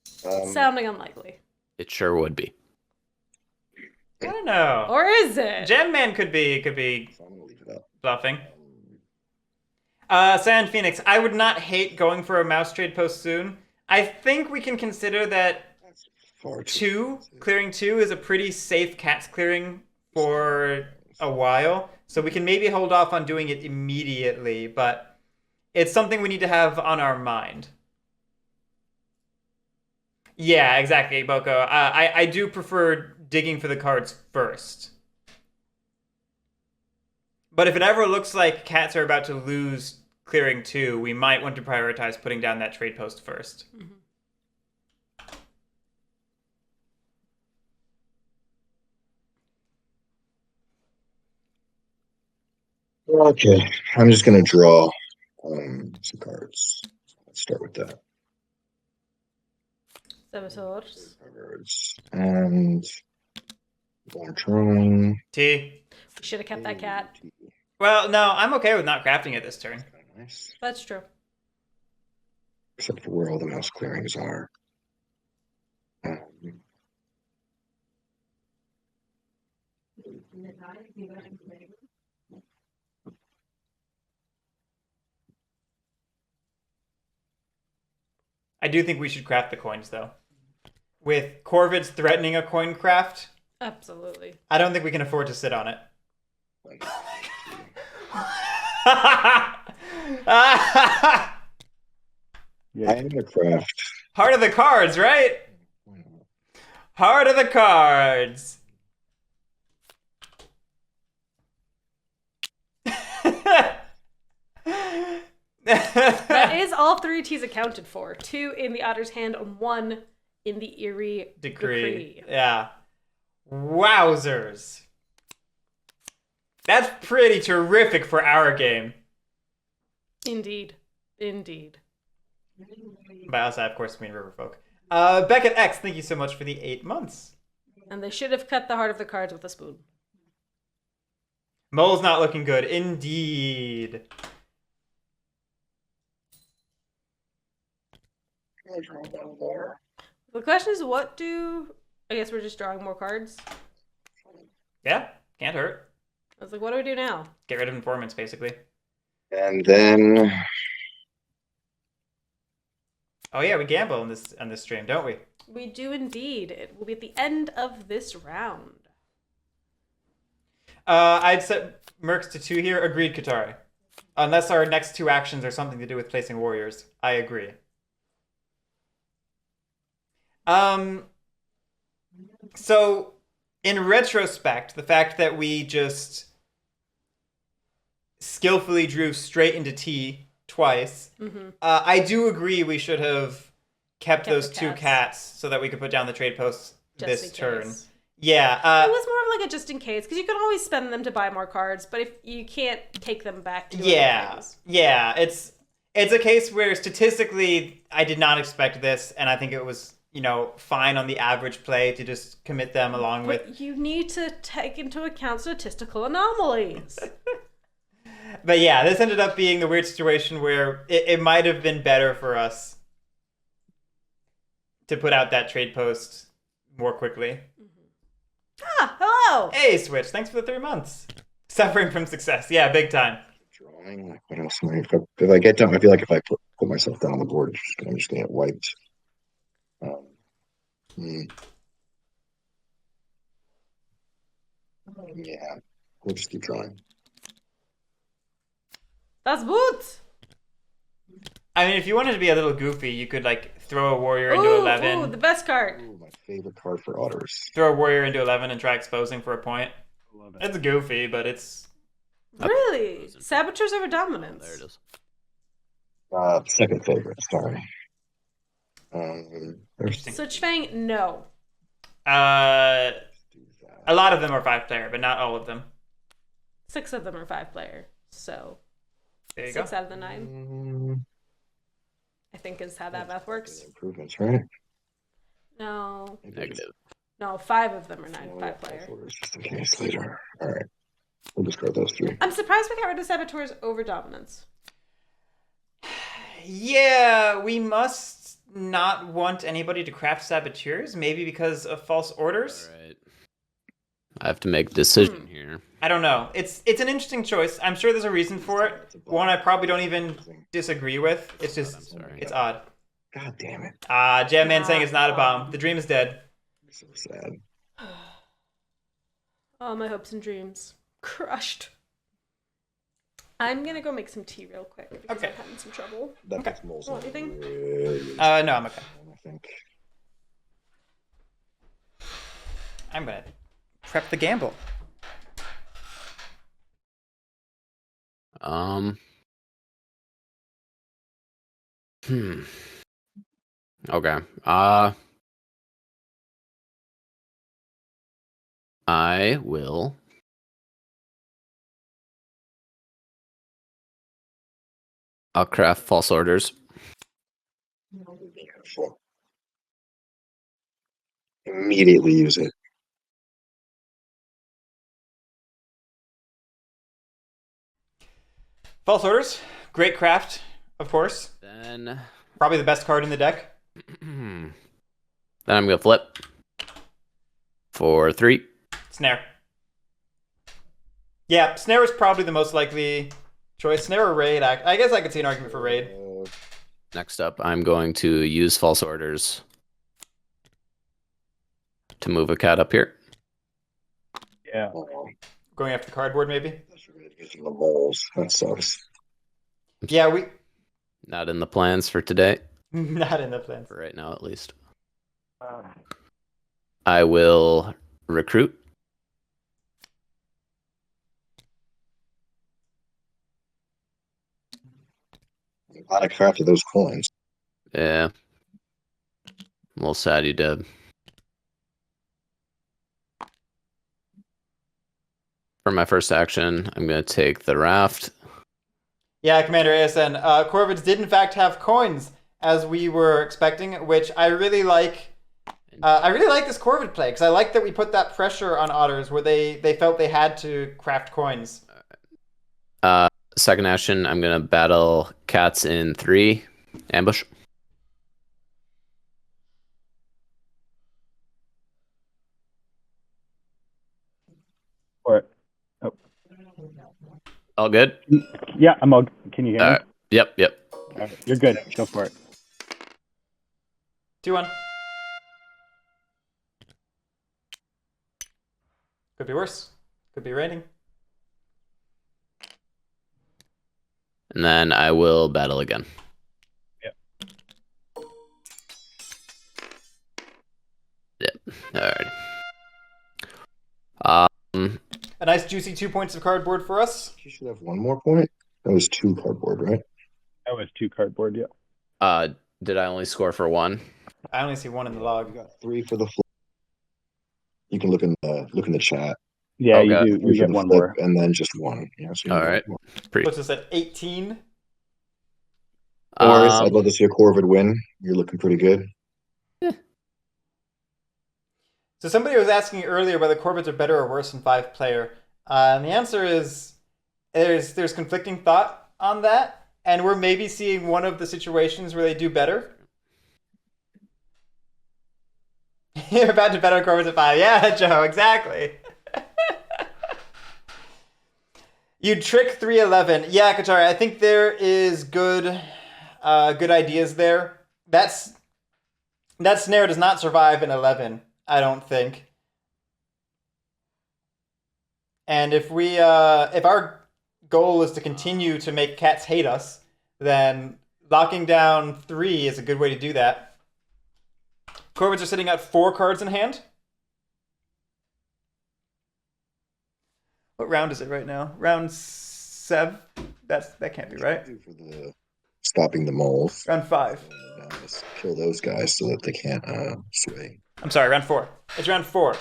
Speaker 2: Sounding unlikely.
Speaker 5: It sure would be.
Speaker 1: I don't know.
Speaker 2: Or is it?
Speaker 1: JAMman could be
Speaker 4: So I'm gonna leave it up.
Speaker 1: bluffing. Sand Phoenix, I would not hate going for a mouse trade post soon. I think we can consider that
Speaker 4: That's far too
Speaker 1: clearing 2 is a pretty safe cats clearing for a while. So we can maybe hold off on doing it immediately, but it's something we need to have on our mind. Yeah, exactly, Boko. I do prefer digging for the cards first. But if it ever looks like cats are about to lose clearing 2, we might want to prioritize putting down that trade post first.
Speaker 2: Mm-hmm.
Speaker 4: Okay, I'm just gonna draw some cards. Let's start with that.
Speaker 2: Saboteurs.
Speaker 4: Cards and more drawing.
Speaker 1: T.
Speaker 2: We should have kept that cat.
Speaker 1: Well, no, I'm okay with not crafting it this turn.
Speaker 4: Nice.
Speaker 2: That's true.
Speaker 4: Except for where all the mouse clearings are.
Speaker 1: I do think we should craft the coins, though. With Corvids threatening a coin craft,
Speaker 2: Absolutely.
Speaker 1: I don't think we can afford to sit on it.
Speaker 3: Yeah.
Speaker 4: I am gonna craft.
Speaker 1: Heart of the cards, right? Heart of the cards.
Speaker 2: That is all 3 T's accounted for. 2 in the Otter's Hand and 1 in the Eerie Decree.
Speaker 1: Yeah. Wowzers. That's pretty terrific for our game.
Speaker 2: Indeed. Indeed.
Speaker 1: By us, I of course mean Riverfolk. Beckett X, thank you so much for the 8 months.
Speaker 2: And they should have cut the Heart of the Cards with a spoon.
Speaker 1: Mole's not looking good, indeed.
Speaker 2: The question is, what do... I guess we're just drawing more cards.
Speaker 1: Yeah, can't hurt.
Speaker 2: I was like, what do we do now?
Speaker 1: Get rid of informants, basically.
Speaker 4: And then
Speaker 1: Oh yeah, we gamble on this stream, don't we?
Speaker 2: We do indeed. It will be at the end of this round.
Speaker 1: I'd set Mercs to 2 here. Agreed, Katari. Unless our next 2 actions are something to do with placing warriors. I agree. So, in retrospect, the fact that we just skillfully drew straight into T twice, I do agree we should have kept those
Speaker 2: the
Speaker 1: 2 cats so that we could put down the trade posts
Speaker 2: Just
Speaker 1: this
Speaker 2: in
Speaker 1: turn.
Speaker 2: case.
Speaker 1: Yeah.
Speaker 2: It was more of like a just in case, because you can always spend them to buy more cards, but if you can't take them back to do other things.
Speaker 1: Yeah. It's a case where statistically I did not expect this, and I think it was, fine on the average play to just commit them along with.
Speaker 2: But you need to take into account statistical anomalies.
Speaker 1: But yeah, this ended up being the weird situation where it might have been better for us to put out that trade post more quickly.
Speaker 2: Ah, hello!
Speaker 1: Hey, Switch, thanks for the 3 months. Suffering from success. Yeah, big time.
Speaker 4: drawing. Like what else? If I get down, I feel like if I put myself down on the board, I'm just gonna get wiped. Yeah, we'll just keep trying.
Speaker 2: That's boots!
Speaker 1: I mean, if you wanted to be a little goofy, you could throw a warrior into
Speaker 2: Ooh,
Speaker 1: 11.
Speaker 2: ooh, the best card.
Speaker 4: Ooh, my favorite card for otters.
Speaker 1: Throw a warrior into 11 and try exposing for a point.
Speaker 6: Love it.
Speaker 1: It's goofy, but it's...
Speaker 2: Really? Saboteurs over dominance.
Speaker 5: There it is.
Speaker 4: Second favorite. Sorry.
Speaker 2: Switch Fang, no.
Speaker 1: A lot of them are 5-player, but not all of them.
Speaker 2: 6 of them are 5-player, so
Speaker 1: There you
Speaker 2: 6
Speaker 1: go.
Speaker 2: out of the 9, I think is how that math works.
Speaker 4: Improvements, right?
Speaker 2: No,
Speaker 5: Negative.
Speaker 2: no, 5 of them are 5-player.
Speaker 4: Just in case later. All right. We'll discard those 3.
Speaker 2: I'm surprised we got rid of Saboteurs over dominance.
Speaker 1: Yeah, we must not want anybody to craft saboteurs, maybe because of false orders.
Speaker 5: All right. I have to make a decision here.
Speaker 1: I don't know. It's an interesting choice. I'm sure there's a reason for it. One I probably don't even disagree with. It's just,
Speaker 5: I'm sorry.
Speaker 1: it's odd.
Speaker 4: God damn it.
Speaker 1: JAMman saying it's not a bomb. The dream is dead.
Speaker 4: So sad.
Speaker 2: All my hopes and dreams crushed. I'm gonna go make some tea real quick because
Speaker 1: Okay.
Speaker 2: I'm having some trouble.
Speaker 4: That puts moles
Speaker 2: Want
Speaker 4: in
Speaker 2: anything?
Speaker 4: really
Speaker 1: No, I'm okay.
Speaker 4: I think.
Speaker 1: I'm gonna prep the gamble.
Speaker 5: Okay. I will. I'll craft false orders.
Speaker 4: Beautiful. Immediately use it.
Speaker 1: False orders. Great craft, of course.
Speaker 5: Then,
Speaker 1: Probably the best card in the deck.
Speaker 5: then I'm gonna flip for 3.
Speaker 1: Snare. Yeah, Snare is probably the most likely choice. Snare or Raid. I guess I could see an argument for Raid.
Speaker 5: Next up, I'm going to use false orders to move a cat up here.
Speaker 3: Yeah.
Speaker 4: Oh,
Speaker 1: Going after the cardboard, maybe?
Speaker 4: that's really using the moles. That sucks.
Speaker 1: Yeah, we...
Speaker 5: Not in the plans for today,
Speaker 1: Not in the plans.
Speaker 5: for right now at least.
Speaker 3: Uh,
Speaker 5: I will recruit.
Speaker 4: I'm glad I crafted those coins.
Speaker 5: Yeah. I'm a little sad you did. For my first action, I'm going to take the raft.
Speaker 1: Yeah, Commander ASN. Corvids did in fact have coins, as we were expecting, which I really like. I really like this Corvid play, because I like that we put that pressure on otters where they felt they had to craft coins.
Speaker 5: Second action, I'm going to battle cats in 3. Ambush.
Speaker 3: or
Speaker 5: All good?
Speaker 3: yeah, I'm all. Can you hear me?
Speaker 5: Yep.
Speaker 3: All right, you're good. Go for it.
Speaker 1: 2-1. Could be worse. Could be raining.
Speaker 5: And then I will battle again.
Speaker 3: Yep.
Speaker 5: Alright.
Speaker 1: A nice juicy 2 points of cardboard for us.
Speaker 4: You should have one more point. That was 2 cardboard, right?
Speaker 3: That was 2 cardboard. Yeah.
Speaker 5: Did I only score for 1?
Speaker 1: I only see 1 in the
Speaker 4: You
Speaker 1: log.
Speaker 4: got 3 for the flip. You can look in the chat.
Speaker 3: Yeah,
Speaker 5: Okay.
Speaker 3: you do.
Speaker 4: 3
Speaker 3: You
Speaker 4: for
Speaker 3: get
Speaker 4: the
Speaker 3: one
Speaker 4: flip,
Speaker 3: more.
Speaker 4: and then just 1. Yeah, so you
Speaker 5: All
Speaker 4: got
Speaker 5: right.
Speaker 4: one.
Speaker 1: Puts us at 18.
Speaker 4: Boris, I'd love to see a Corvid win. You're looking pretty good.
Speaker 1: So somebody was asking earlier whether Corvids are better or worse in 5-player. And the answer is there's conflicting thought on that. And we're maybe seeing one of the situations where they do better. You're about to bet on Corvids at 5. Yeah, Joe, exactly. You trick 311. Yeah, Katara, I think there is good ideas there. That snare does not survive in 11, I don't think. And if our goal is to continue to make cats hate us, then locking down 3 is a good way to do that. Corvids are sitting at 4 cards in hand. What round is it right now? Round 7? That can't be right.
Speaker 4: For the stopping the moles.
Speaker 1: Round 5.
Speaker 4: Just kill those guys so that they can't sway.
Speaker 1: I'm sorry, round 4. It's round 4.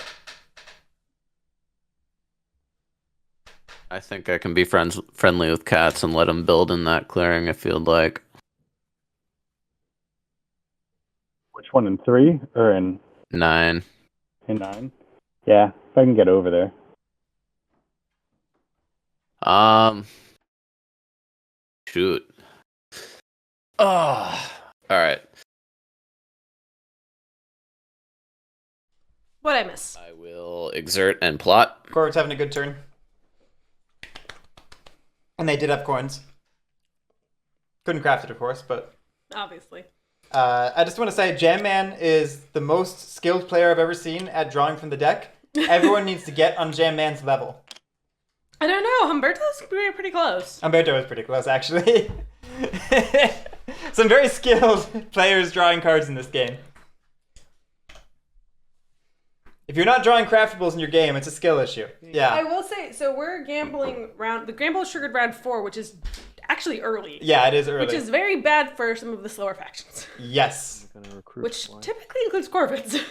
Speaker 5: I think I can be friendly with cats and let them build in that clearing, I feel like.
Speaker 3: Which one, in 3 or in
Speaker 5: 9.
Speaker 3: 9? Yeah, if I can get over there.
Speaker 5: Shoot. Oh, all right.
Speaker 2: What'd I miss?
Speaker 5: I will exert and plot.
Speaker 1: Corvid's having a good turn. And they did have coins. Couldn't craft it, of course, but...
Speaker 2: Obviously.
Speaker 1: I just want to say, JAMman is the most skilled player I've ever seen at drawing from the deck. Everyone needs to get on JAMman's level.
Speaker 2: I don't know. Humberto's pretty close.
Speaker 1: Humberto is pretty close, actually. Some very skilled players drawing cards in this game. If you're not drawing craftables in your game, it's a skill issue.
Speaker 2: I
Speaker 1: Yeah.
Speaker 2: will say, so we're gambling round. The gamble is triggered round 4, which is actually early.
Speaker 1: Yeah, it is early.
Speaker 2: Which is very bad for some of the slower factions.
Speaker 1: Yes.
Speaker 6: I'm gonna recruit
Speaker 2: Which
Speaker 6: one.
Speaker 2: typically includes Corvids.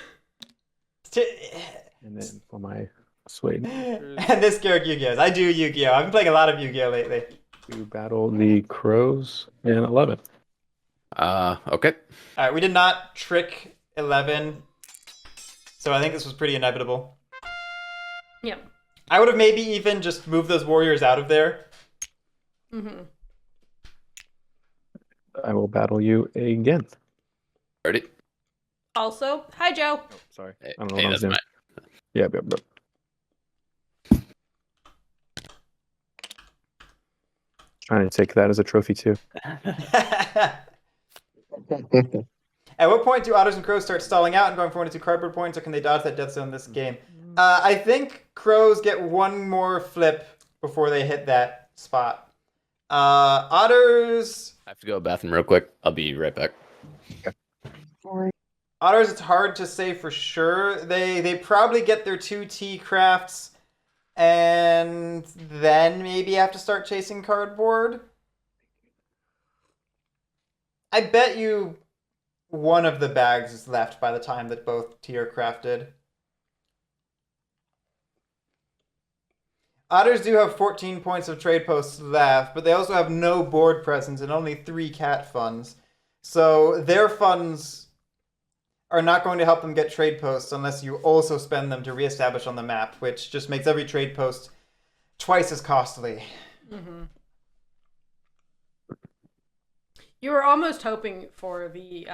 Speaker 6: And then for my Suede
Speaker 1: And this Guerric Yu-Gi-Ohs. I do Yu-Gi-Oh! I've been playing a lot of Yu-Gi-Oh! lately.
Speaker 6: to battle the crows in 11.
Speaker 5: Okay.
Speaker 1: Alright, we did not trick 11. So I think this was pretty inevitable.
Speaker 2: Yeah.
Speaker 1: I would have maybe even just moved those warriors out of there.
Speaker 2: Mm-hmm.
Speaker 6: I will battle you again.
Speaker 5: Ready?
Speaker 2: Also, hi Joe.
Speaker 6: Oh, sorry.
Speaker 5: Hey,
Speaker 6: I don't know
Speaker 5: hey,
Speaker 6: what I was
Speaker 5: that's
Speaker 6: doing.
Speaker 5: mine.
Speaker 6: Yep. Trying to take that as a trophy too.
Speaker 1: At what point do otters and crows start stalling out and going for 1 or 2 cardboard points, or can they dodge that death zone this game? I think crows get one more flip before they hit that spot. Otters...
Speaker 5: I have to go to the bathroom real quick. I'll be right back.
Speaker 1: Otters, it's hard to say for sure. They probably get their 2 tea crafts and then maybe have to start chasing cardboard. I bet you one of the bags is left by the time that both tea are crafted. Otters do have 14 points of trade posts left, but they also have no board presence and only 3 cat funds. So their funds are not going to help them get trade posts unless you also spend them to reestablish on the map, which just makes every trade post twice as costly.
Speaker 2: Mm-hmm. You were almost hoping for the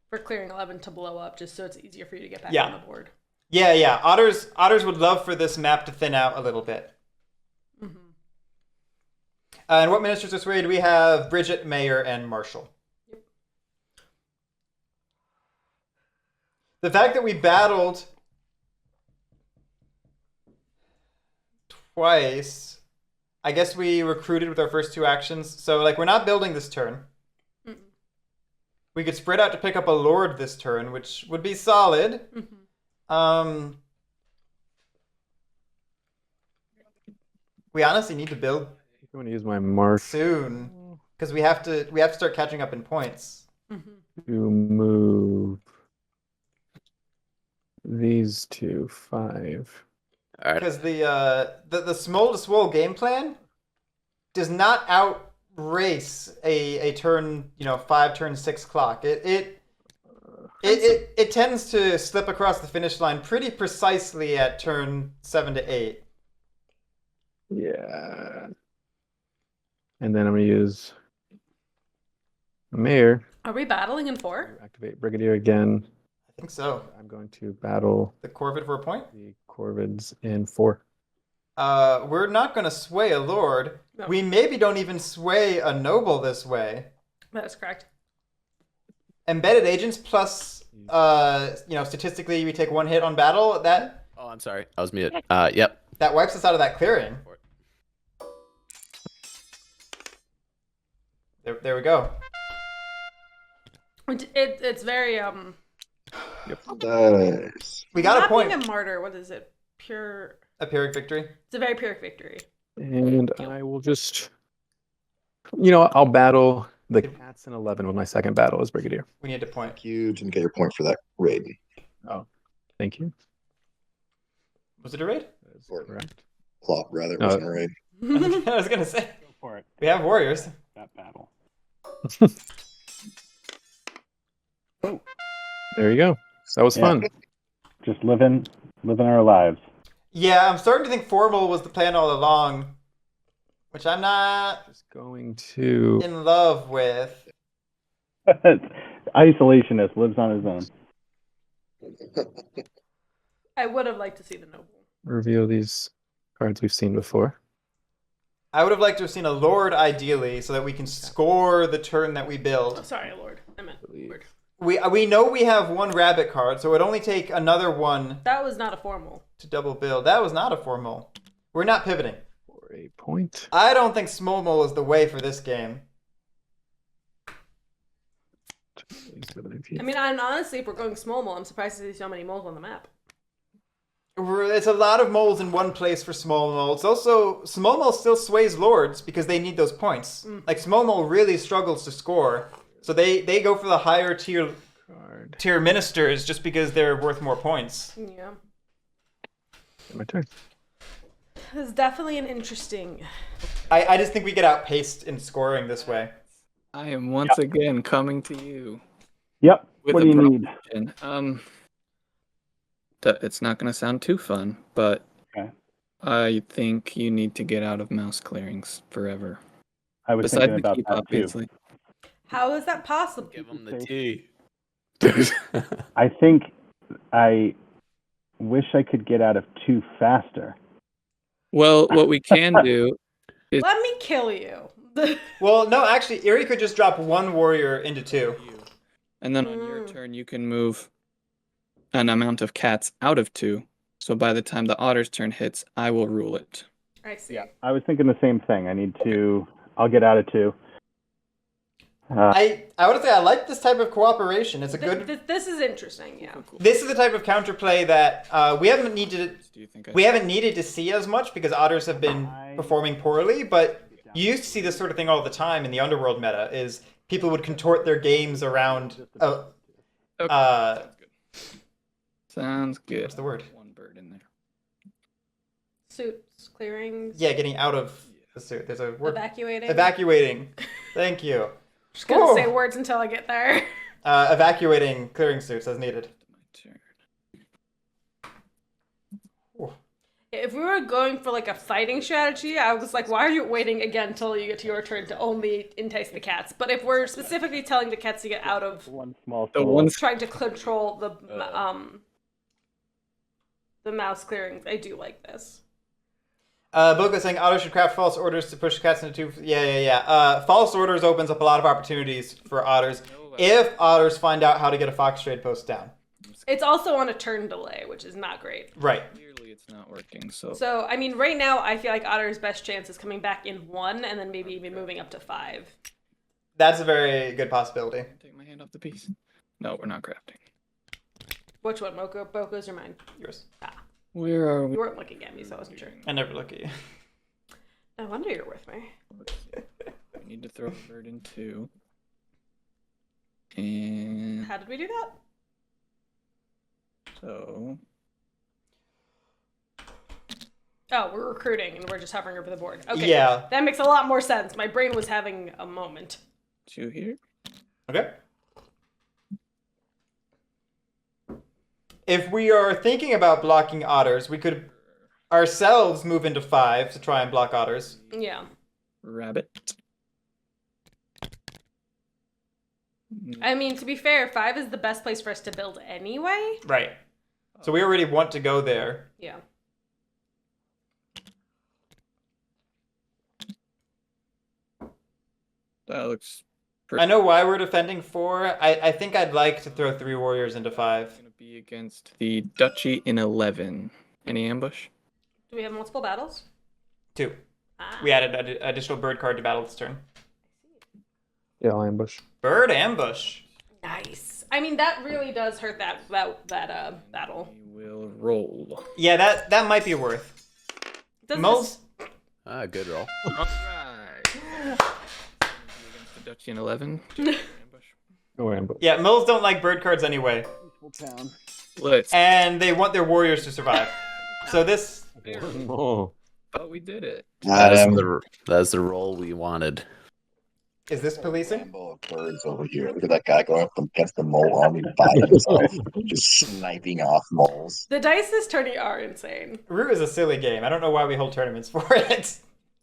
Speaker 2: for clearing 11 to blow up, just so it's easier for you to get back on the board.
Speaker 1: Yeah. Otters would love for this map to thin out a little bit.
Speaker 2: Mm-hmm.
Speaker 1: And what ministers this way do we have? Bridget, Mayor, and Marshall.
Speaker 2: Yep.
Speaker 1: The fact that we battled twice, I guess we recruited with our first 2 actions. So, like, we're not building this turn.
Speaker 2: Mm-mm.
Speaker 1: We could spread out to pick up a Lord this turn, which would be solid.
Speaker 2: Mm-hmm.
Speaker 1: We honestly need to build
Speaker 6: I'm going to use my mark
Speaker 1: soon because we have to start catching up in points.
Speaker 2: Mm-hmm.
Speaker 6: to move these to 5.
Speaker 5: All right.
Speaker 1: Because the small to swole game plan does not outrace a turn 5 turn 6 clock. It tends to slip across the finish line pretty precisely at turn 7 to 8.
Speaker 6: Yeah. And then I'm going to use Mayor.
Speaker 2: Are we battling in 4?
Speaker 6: Activate Brigadier again.
Speaker 1: I think so.
Speaker 6: I'm going to battle
Speaker 1: The Corvid for a point.
Speaker 6: the Corvids in 4.
Speaker 1: We're not going to sway a Lord.
Speaker 2: No.
Speaker 1: We maybe don't even sway a Noble this way.
Speaker 2: That is correct.
Speaker 1: Embedded agents plus, statistically we take 1 hit on battle. That
Speaker 5: Oh, I'm sorry. I was muted. Yep.
Speaker 1: that wipes us out of that clearing. There we go.
Speaker 2: It's very
Speaker 4: Nice.
Speaker 1: We got a
Speaker 2: not
Speaker 1: point.
Speaker 2: being a martyr. What is it?
Speaker 1: A Pyrrhic victory.
Speaker 2: It's a very pyrrhic victory.
Speaker 6: And I will just, I'll battle the cats in 11 with my second battle as Brigadier.
Speaker 1: We need a point.
Speaker 4: Thank you. Didn't get your point for that raid.
Speaker 6: Oh, thank you.
Speaker 1: Was it a raid?
Speaker 6: That is
Speaker 4: Or-
Speaker 6: correct.
Speaker 4: Plot, rather. It
Speaker 6: No.
Speaker 4: wasn't a raid.
Speaker 1: I was gonna say
Speaker 3: Go for it.
Speaker 1: we have warriors.
Speaker 3: That battle.
Speaker 6: There you go. That was
Speaker 3: Yeah.
Speaker 6: fun.
Speaker 3: Just living our lives.
Speaker 1: Yeah, I'm starting to think formal was the plan all along, which I'm not
Speaker 6: Just going to.
Speaker 1: in love with.
Speaker 3: Isolationist, lives on his own.
Speaker 2: I would have liked to see the noble.
Speaker 6: Reveal these cards we've seen before.
Speaker 1: I would have liked to have seen a Lord ideally, so that we can score the turn that we
Speaker 2: Oh,
Speaker 1: build.
Speaker 2: sorry, Lord. I meant Lord.
Speaker 1: We know we have 1 rabbit card, so it would only take another 1
Speaker 2: That was not a formal.
Speaker 1: to double build. That was not a formal. We're not pivoting.
Speaker 6: For a point.
Speaker 1: I don't think small mole is the way for this game.
Speaker 2: I mean, honestly, if we're going small mole, I'm surprised to see so many moles on the map.
Speaker 1: It's a lot of moles in one place for small mole. It's also, small mole still sways lords because they need those points. Like, small mole really struggles to score. So they go for the higher tier ministers just because they're worth more points.
Speaker 2: Yeah.
Speaker 6: My turn.
Speaker 2: It's definitely an interesting...
Speaker 1: I just think we get outpaced in scoring this way.
Speaker 7: I am once again coming to you
Speaker 3: Yep.
Speaker 7: with
Speaker 3: What
Speaker 7: a
Speaker 3: do you need?
Speaker 7: proposition. It's not going to sound too fun, but
Speaker 3: Okay.
Speaker 7: I think you need to get out of mouse clearings forever.
Speaker 3: I was
Speaker 7: Besides
Speaker 3: thinking
Speaker 7: the
Speaker 3: about
Speaker 7: keep,
Speaker 3: that too.
Speaker 7: obviously.
Speaker 2: How is that possible?
Speaker 5: Give them the tea.
Speaker 3: I think I wish I could get out of 2 faster.
Speaker 7: Well, what we can do is
Speaker 2: Let me kill you.
Speaker 1: Well, no, actually, Erie could just drop one warrior into 2.
Speaker 7: And then on your turn, you can move an amount of cats out of 2. So by the time the otter's turn hits, I will rule it.
Speaker 2: I see.
Speaker 3: Yeah, I was thinking the same thing. I'll get out of 2.
Speaker 1: I would say I like this type of cooperation. It's a good.
Speaker 2: This is interesting. Yeah.
Speaker 7: Cool.
Speaker 1: This is the type of counterplay that we haven't needed.
Speaker 7: Do you think
Speaker 1: We haven't needed to see as much because otters have been performing poorly. But you used to see this sort of thing all the time in the underworld meta. Is people would contort their games around.
Speaker 7: Sounds good.
Speaker 1: What's the word?
Speaker 7: One bird in there.
Speaker 2: Suits, clearings.
Speaker 1: Yeah, getting out of the suit. There's a word.
Speaker 2: Evacuating.
Speaker 1: Evacuating. Thank you.
Speaker 2: Just gonna
Speaker 1: Whoa.
Speaker 2: say words until I get there.
Speaker 1: Evacuating clearing suits as needed.
Speaker 7: My turn.
Speaker 2: If we were going for like a fighting strategy, I was like, why are you waiting again until you get to your turn to only entice the cats? But if we're specifically telling the cats to get out of
Speaker 3: One small
Speaker 7: The
Speaker 3: soul.
Speaker 7: one
Speaker 2: trying to control the mouse clearings, I do like this.
Speaker 1: Boca saying otters should craft false orders to push cats into 2. Yeah. False orders opens up a lot of opportunities for otters if otters find out how to get a fox trade post down.
Speaker 2: It's also on a turn delay, which is not great.
Speaker 1: Right.
Speaker 7: Clearly, it's not working. So
Speaker 2: So, I mean, right now, I feel like Otter's best chance is coming back in 1 and then maybe even moving up to 5.
Speaker 1: That's a very good possibility.
Speaker 7: take my hand off the piece. No, we're not crafting.
Speaker 2: Which one, Boco's or mine?
Speaker 1: Yours.
Speaker 7: Where are we?
Speaker 2: You weren't looking at me, so I wasn't sure.
Speaker 1: I never look at you.
Speaker 2: No wonder you're with me.
Speaker 7: I need to throw a bird in 2. And
Speaker 2: How did we do that?
Speaker 7: so
Speaker 2: Oh, we're recruiting and we're just hovering over the board. Okay.
Speaker 1: Yeah.
Speaker 2: That makes a lot more sense. My brain was having a moment.
Speaker 7: 2 here.
Speaker 1: Okay. If we are thinking about blocking otters, we could ourselves move into 5 to try and block otters.
Speaker 2: Yeah.
Speaker 7: Rabbit.
Speaker 2: I mean, to be fair, 5 is the best place for us to build anyway.
Speaker 1: Right. So we already want to go there.
Speaker 2: Yeah.
Speaker 7: That looks
Speaker 1: I know why we're defending 4. I think I'd like to throw 3 warriors into 5.
Speaker 7: gonna be against the duchy in 11. Any ambush?
Speaker 2: Do we have multiple battles?
Speaker 1: 2.
Speaker 2: Ah.
Speaker 1: We added an additional bird card to battle this turn.
Speaker 6: Yeah, I'll ambush.
Speaker 1: Bird ambush.
Speaker 2: Nice. I mean, that really does hurt that battle.
Speaker 7: We will roll.
Speaker 1: Yeah, that might be worth.
Speaker 2: Does
Speaker 1: Moles?
Speaker 5: Good roll.
Speaker 7: All right. Against the duchy in 11. Ambush.
Speaker 6: Go ambush.
Speaker 1: Yeah, Mills don't like bird cards anyway.
Speaker 7: Let's.
Speaker 1: And they want their warriors to survive. So this...
Speaker 6: Oh.
Speaker 7: But we did it.
Speaker 5: That's the roll we wanted.
Speaker 1: Is this policing?
Speaker 4: Rainbow of birds over here. Look at that guy going up against the mole army by himself, just sniping off moles.
Speaker 2: The dice this tourney are insane.
Speaker 1: Root is a silly game. I don't know why we hold tournaments for it.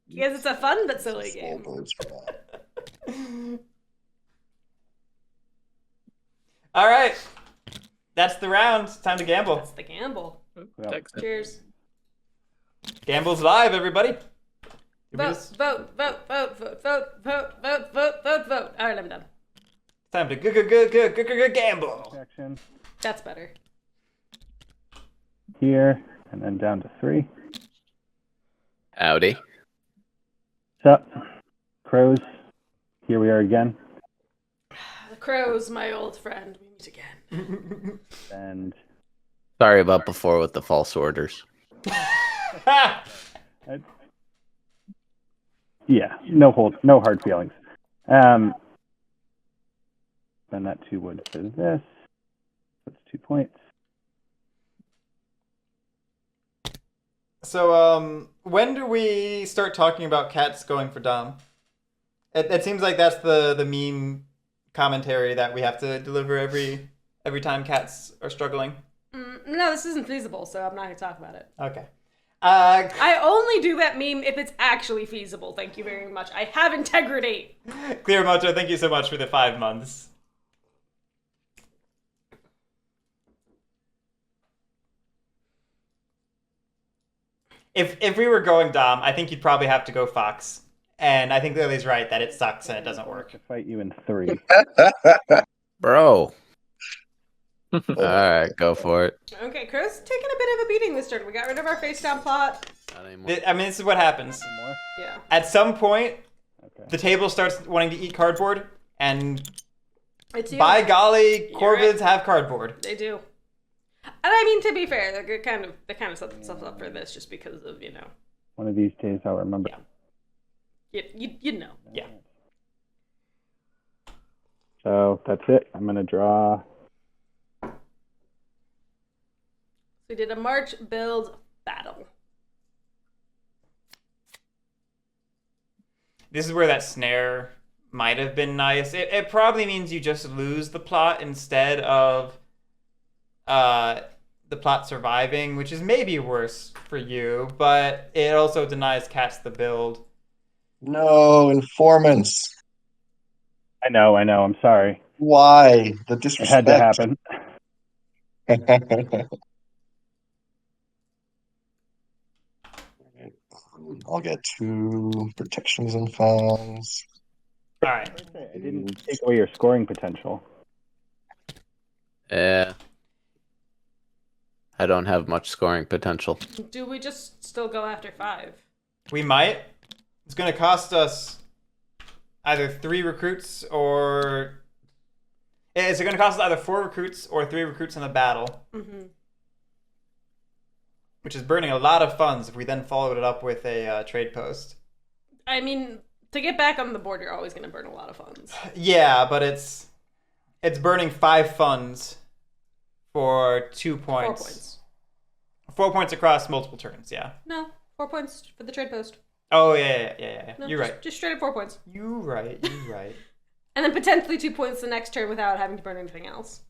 Speaker 2: Because it's a fun but silly
Speaker 4: Slow
Speaker 2: game.
Speaker 4: birds for that.
Speaker 1: All right. That's the round. It's time to gamble.
Speaker 2: That's the gamble.
Speaker 3: Yeah.
Speaker 7: Text.
Speaker 2: Cheers.
Speaker 1: Gamble's live, everybody. Did we
Speaker 2: Vote,
Speaker 1: just-
Speaker 2: vote. All right, I'm done.
Speaker 1: It's time to gamble.
Speaker 3: Section
Speaker 2: That's better.
Speaker 3: here, and then down to 3.
Speaker 5: Howdy.
Speaker 3: What's up? Crows. Here we are again.
Speaker 2: The crows, my old friend. We meet again.
Speaker 3: And
Speaker 5: Sorry about before with the false orders.
Speaker 3: yeah, no hard feelings. Then that 2 wood for this. That's 2 points.
Speaker 1: So, when do we start talking about cats going for Dom? It seems like that's the meme commentary that we have to deliver every time cats are struggling.
Speaker 2: No, this isn't feasible, so I'm not going to talk about it.
Speaker 1: Okay.
Speaker 2: I only do that meme if it's actually feasible. Thank you very much. I have integrity.
Speaker 1: Clear Moto, thank you so much for the 5 months. If we were going Dom, I think you'd probably have to go Fox And I think Lily's right that it sucks and it doesn't work.
Speaker 3: To fight you in 3.
Speaker 5: Bro. All right, go for it.
Speaker 2: Okay, Crow's taking a bit of a beating this turn. We got rid of our face down plot.
Speaker 5: Not anymore.
Speaker 1: I mean, this is what happens.
Speaker 3: More?
Speaker 2: Yeah.
Speaker 1: At some point,
Speaker 3: Okay.
Speaker 1: the table starts wanting to eat cardboard, and
Speaker 2: It's you.
Speaker 1: by golly,
Speaker 2: You're
Speaker 1: Corvids
Speaker 2: right.
Speaker 1: have cardboard.
Speaker 2: They do. And I mean, to be fair, they kind of set themselves up for this just because of, you know,
Speaker 3: One of these days I'll remember.
Speaker 2: you know.
Speaker 1: Yeah.
Speaker 3: So that's it. I'm going to draw.
Speaker 2: We did a march, build, battle.
Speaker 1: This is where that snare might have been nice. It probably means you just lose the plot instead of the plot surviving, which is maybe worse for you, but it also denies Cats the build.
Speaker 4: No, informants.
Speaker 3: I know. I'm sorry.
Speaker 4: Why? The
Speaker 3: It
Speaker 4: disrespect.
Speaker 3: had to happen.
Speaker 4: I'll get 2 protections and fans.
Speaker 1: All right.
Speaker 3: I didn't take away your scoring potential.
Speaker 5: Yeah. I don't have much scoring potential.
Speaker 2: Do we just still go after 5?
Speaker 1: We might. It's going to cost us either 3 recruits or... Is it going to cost us either 4 recruits or 3 recruits in the battle?
Speaker 2: Mm-hmm.
Speaker 1: Which is burning a lot of funds if we then followed it up with a trade post.
Speaker 2: I mean, to get back on the board, you're always going to burn a lot of funds.
Speaker 1: Yeah, but it's burning 5 funds for 2 points.
Speaker 2: 4 points.
Speaker 1: 4 points across multiple turns, yeah.
Speaker 2: No, 4 points for the trade post.
Speaker 1: Oh, yeah.
Speaker 2: No,
Speaker 1: You're right.
Speaker 2: Just straight up 4 points.
Speaker 1: You're right.
Speaker 2: And then potentially 2 points the next turn without having to burn anything else.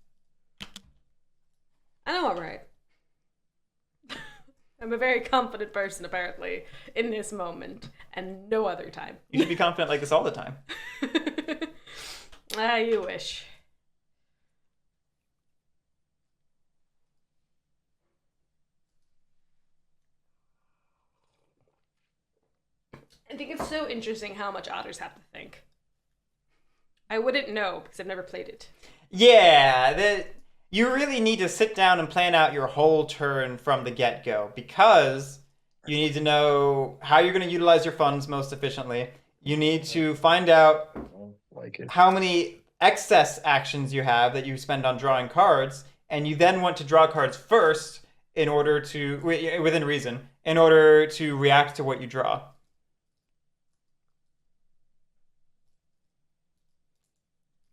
Speaker 2: I know I'm right. I'm a very confident person, apparently, in this moment, and no other time.
Speaker 1: You should be confident like this all the time.
Speaker 2: You wish. I think it's so interesting how much otters have to think. I wouldn't know because I've never played it.
Speaker 1: Yeah, you really need to sit down and plan out your whole turn from the get-go because you need to know how you're going to utilize your funds most efficiently. You need to find out how many excess actions you have that you spend on drawing cards, and you then want to draw cards first in order to, within reason, in order to react to what you draw.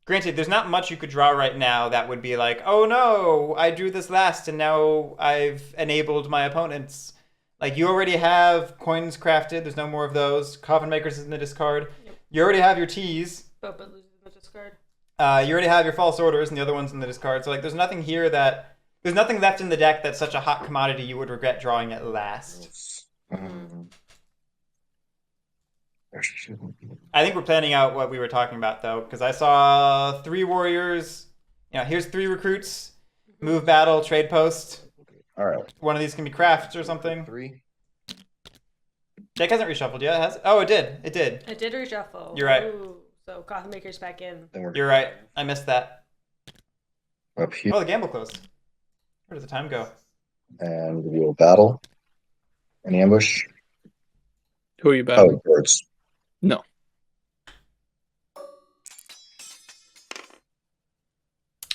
Speaker 1: Granted, there's not much you could draw right now that would be like, oh no, I drew this last and now I've enabled my opponents. Like, you already have coins crafted, there's no more of those. Coffin makers is in the discard.
Speaker 2: Yep.
Speaker 1: You already have your teas.
Speaker 2: But losing the discard.
Speaker 1: You already have your false orders and the other ones in the discard. So, like, there's nothing here that... There's nothing left in the deck that's such a hot commodity you would regret drawing at last. I think we're planning out what we were talking about, though, because I saw 3 warriors. You know, here's 3 recruits. Move battle, trade post.
Speaker 4: All right.
Speaker 1: One of these can be crafts or something.
Speaker 4: 3.
Speaker 1: Deck hasn't reshuffled yet, has it? Oh, it did. It did.
Speaker 2: It did reshuffle.
Speaker 1: You're right.
Speaker 2: Ooh, so Coffin Maker's back in.
Speaker 4: Then we're
Speaker 1: You're right. I missed that.
Speaker 4: up here,
Speaker 1: Oh, the gamble closed. Where does the time go?
Speaker 4: and we'll battle. An ambush.
Speaker 7: Who are you battling?
Speaker 4: Oh, birds.
Speaker 7: No.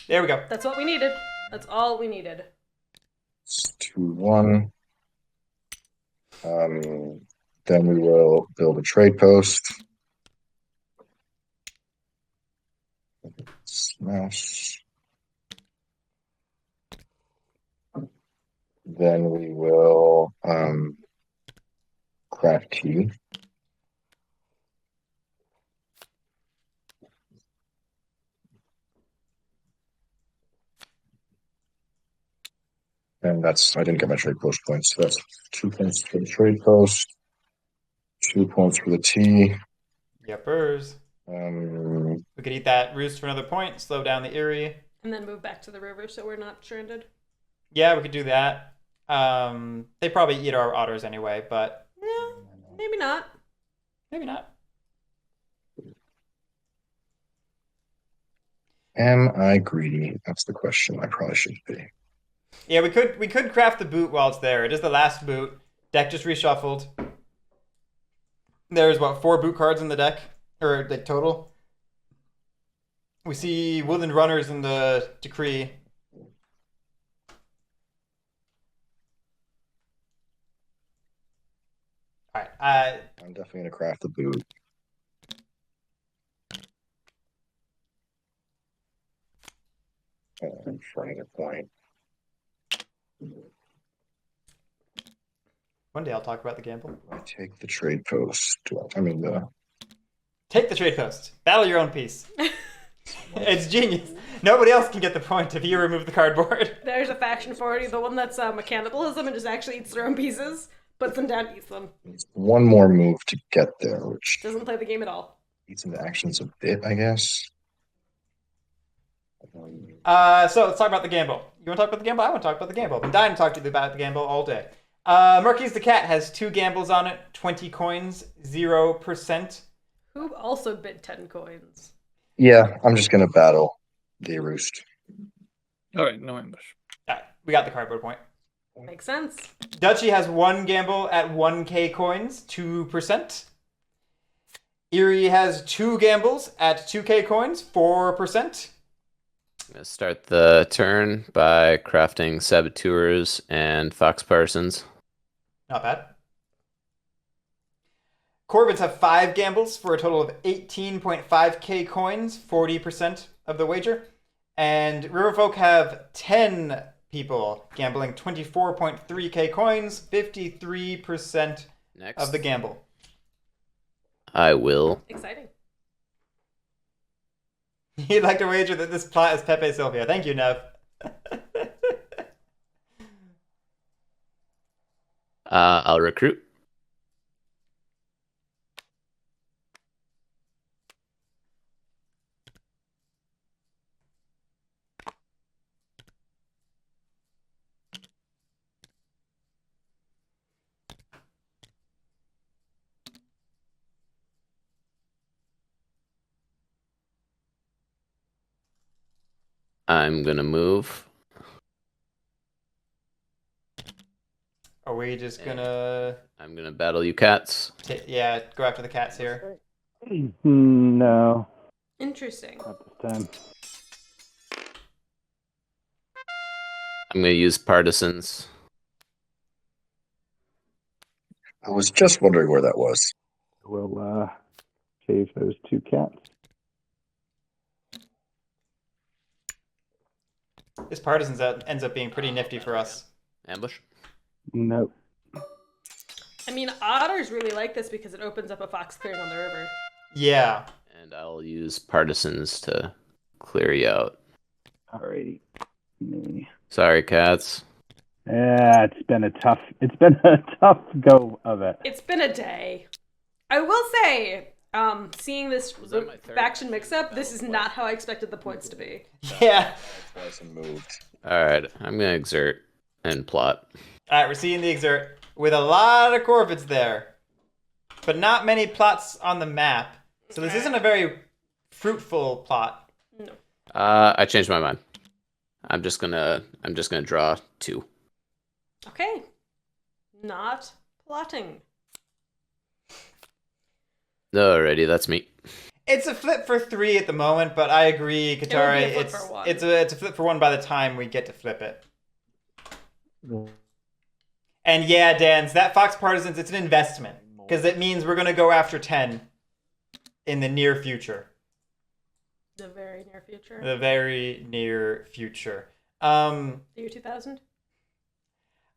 Speaker 1: There we go.
Speaker 2: That's what we needed. That's all we needed.
Speaker 4: It's 2-1. Then we will build a trade post. Smash. Then we will craft tea. And that's, I didn't get my trade post points. So that's 2 points for the trade post, 2 points for the tea.
Speaker 1: Yepers. We could eat that roost for another point, slow down the Erie.
Speaker 2: And then move back to the river so we're not stranded.
Speaker 1: Yeah, we could do that. They probably eat our otters anyway, but
Speaker 2: Yeah, maybe not.
Speaker 1: maybe not.
Speaker 4: Am I greedy? That's the question. I probably should be.
Speaker 1: Yeah, we could craft the boot while it's there. It is the last boot. Deck just reshuffled. There's what, 4 boot cards in the deck, or like total. We see Woodland Runners in the Decree. All right.
Speaker 4: I'm definitely gonna craft the boot. For another point.
Speaker 1: One day I'll talk about the gamble.
Speaker 4: I take the trade post. I mean the.
Speaker 1: Take the trade post. Battle your own piece. It's genius. Nobody else can get the point if you remove the cardboard.
Speaker 2: There's a faction for it, the one that's cannibalism and just actually eats their own pieces, puts them down, eats them.
Speaker 4: One more move to get there, which
Speaker 2: Doesn't play the game at all.
Speaker 4: eats into actions a bit, I guess.
Speaker 1: So let's talk about the gamble. You want to talk about the gamble? I want to talk about the gamble. I've been dying to talk to you about the gamble all day. Murky's the Cat has 2 gambles on it, 20 coins, 0%.
Speaker 2: Who also bid 10 coins?
Speaker 4: Yeah, I'm just gonna battle the roost.
Speaker 7: All right, no ambush.
Speaker 1: All right, we got the cardboard point.
Speaker 2: Makes sense.
Speaker 1: Duchy has 1 gamble at 1k coins, 2%. Erie has 2 gambles at 2k coins, 4%.
Speaker 5: I'm gonna start the turn by crafting saboteurs and fox parsons.
Speaker 1: Not bad. Corvids have 5 gambles for a total of 18.5k coins, 40% of the wager. And Riverfolk have 10 people gambling 24.3k coins, 53%
Speaker 5: Next,
Speaker 1: of the gamble.
Speaker 5: I will.
Speaker 2: Exciting.
Speaker 1: You'd like to wager that this plot is Pepe Sylvia. Thank you, Nev.
Speaker 5: I'll recruit. I'm gonna move.
Speaker 1: Are we just gonna...
Speaker 5: I'm gonna battle you cats.
Speaker 1: Yeah, go after the cats here.
Speaker 3: No,
Speaker 2: Interesting.
Speaker 3: not this time.
Speaker 5: I'm gonna use partisans.
Speaker 4: I was just wondering where that was.
Speaker 3: We'll save those 2 cats.
Speaker 1: This Partisans ends up being pretty nifty for us.
Speaker 5: Ambush.
Speaker 3: Nope.
Speaker 2: I mean, otters really like this because it opens up a fox clearing on the river.
Speaker 1: Yeah.
Speaker 5: And I'll use partisans to clear you out.
Speaker 3: Alrighty. Me.
Speaker 5: Sorry, cats.
Speaker 3: Yeah, it's been a tough go of it.
Speaker 2: It's been a day. I will say, seeing this
Speaker 5: that my third
Speaker 2: faction mix-up, this is not how I expected the points to be.
Speaker 1: Yeah.
Speaker 4: That's moved.
Speaker 5: Alright, I'm gonna exert and plot.
Speaker 1: All right, we're seeing the exert with a lot of Corvids there, but not many plots on the map. So this isn't a very fruitful plot.
Speaker 2: No.
Speaker 5: I changed my mind. I'm just gonna draw 2.
Speaker 2: Okay. Not plotting.
Speaker 5: Alrighty, that's me.
Speaker 1: It's a flip for 3 at the moment, but I agree, Katari.
Speaker 2: It will be a flip for 1.
Speaker 1: It's a flip for 1 by the time we get to flip it. And yeah, Dans, that Fox Partisans, it's an investment because it means we're gonna go after 10 in the near future.
Speaker 2: The very near future.
Speaker 1: The very near future.
Speaker 2: The year 2000?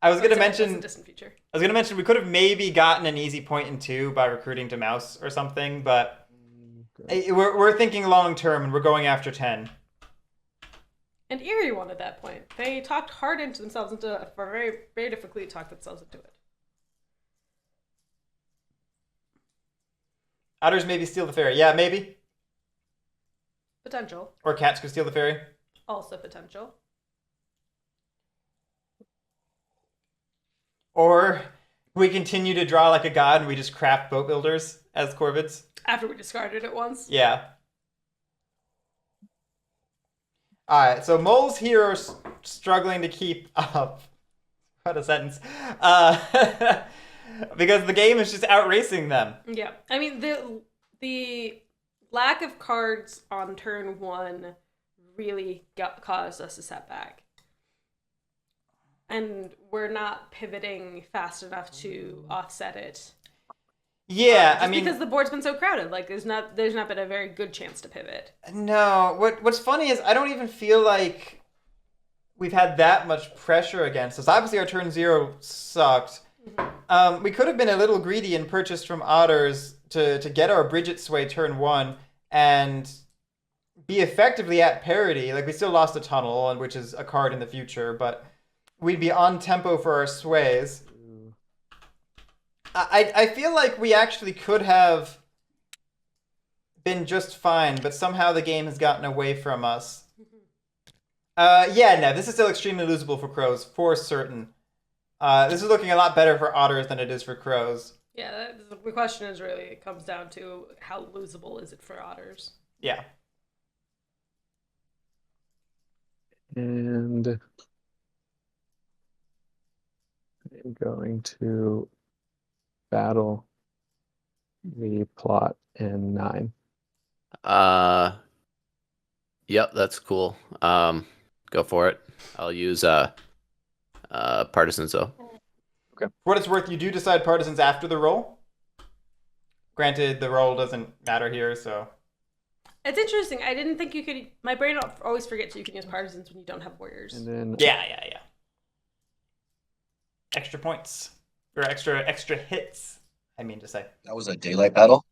Speaker 1: I was gonna
Speaker 2: That's
Speaker 1: mention.
Speaker 2: a distant future.
Speaker 1: I was gonna mention we could have maybe gotten an easy point in 2 by recruiting to Mouse or something, but we're thinking long term and we're going after 10.
Speaker 2: And Erie won at that point. They talked hard into themselves into, or very, very difficultly talked themselves into it.
Speaker 1: Otters maybe steal the ferry. Yeah, maybe.
Speaker 2: Potential.
Speaker 1: Or cats could steal the ferry.
Speaker 2: Also potential.
Speaker 1: Or we continue to draw like a god and we just craft boat builders as Corvids.
Speaker 2: After we discarded it once.
Speaker 1: Yeah. All right, so moles here are struggling to keep up. What a sentence. Because the game is just outracing them.
Speaker 2: Yeah, I mean the lack of cards on turn 1 really caused us a setback, and we're not pivoting fast enough to offset it.
Speaker 1: Yeah,
Speaker 2: just because the board's been so crowded, like there's not been a very good chance to pivot.
Speaker 1: No, what's funny is I don't even feel like we've had that much pressure against us. Obviously, our turn 0 sucked. Mm-hmm. We could have been a little greedy and purchased from Otters to get our Bridget Sway turn 1 and be effectively at parity. Like, we still lost a tunnel, which is a card in the future, but we'd be on tempo for our sways. I feel like we actually could have been just fine, but somehow the game has gotten away from us. Yeah, no, this is still extremely losable for Crows, for certain. This is looking a lot better for Otters than it is for Crows.
Speaker 2: Yeah, the question is really, it comes down to how losable is it for Otters.
Speaker 1: Yeah.
Speaker 6: And I'm going to battle the plot in 9.
Speaker 5: Yep, that's cool. Go for it. I'll use Partisans though.
Speaker 1: Okay. For what it's worth, you do decide Partisans after the roll. Granted, the roll doesn't matter here, so.
Speaker 2: It's interesting. I didn't think you could. My brain always forgets you can use Partisans when you don't have warriors.
Speaker 6: And then
Speaker 1: yeah. Extra points or extra hits. I mean to say.
Speaker 4: That was a daylight battle.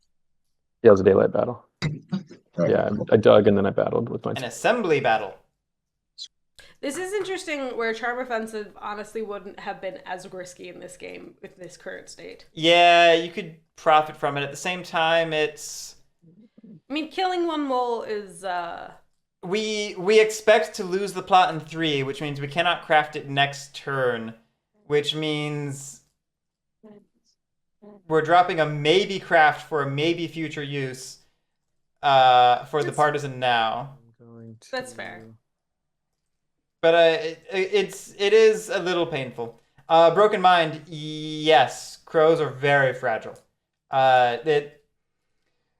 Speaker 6: Yeah, it was a daylight battle. Yeah, I dug and then I battled with my.
Speaker 1: An assembly battle.
Speaker 2: This is interesting where Charm Offensive honestly wouldn't have been as risky in this game with this current state.
Speaker 1: Yeah, you could profit from it. At the same time, it's...
Speaker 2: I mean, killing one mole is...
Speaker 1: We expect to lose the plot in 3, which means we cannot craft it next turn, which means we're dropping a maybe craft for a maybe future use for the partisan now.
Speaker 2: That's fair.
Speaker 1: But it is a little painful. Broken Mind, yes, Crows are very fragile.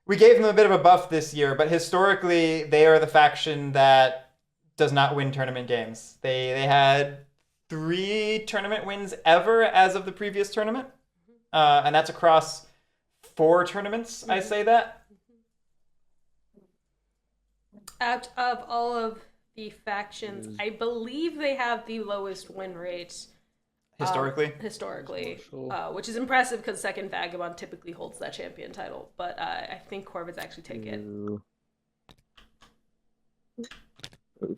Speaker 1: We gave them a bit of a buff this year, but historically they are the faction that does not win tournament games. They had 3 tournament wins ever as of the previous tournament, and that's across 4 tournaments. I say that.
Speaker 2: Out of all of the factions, I believe they have the lowest win rate
Speaker 1: historically,
Speaker 2: which is impressive because Second Vagabond typically holds that champion title, but I think Corvids actually take it.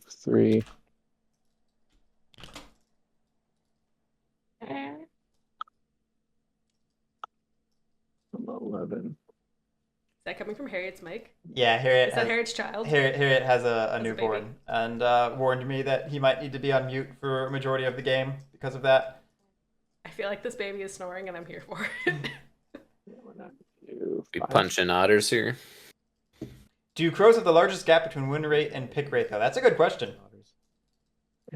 Speaker 6: 3. I'm 11.
Speaker 2: Is that coming from Harriet's mic?
Speaker 1: Yeah, Harriet.
Speaker 2: Is that Harriet's child?
Speaker 1: Harriet has a newborn and warned me that he might need to be on mute for a majority of the game because of that.
Speaker 2: I feel like this baby is snoring and I'm here for it.
Speaker 5: We punching Otters here.
Speaker 1: Do Crows have the largest gap between win rate and pick rate, though? That's a good question.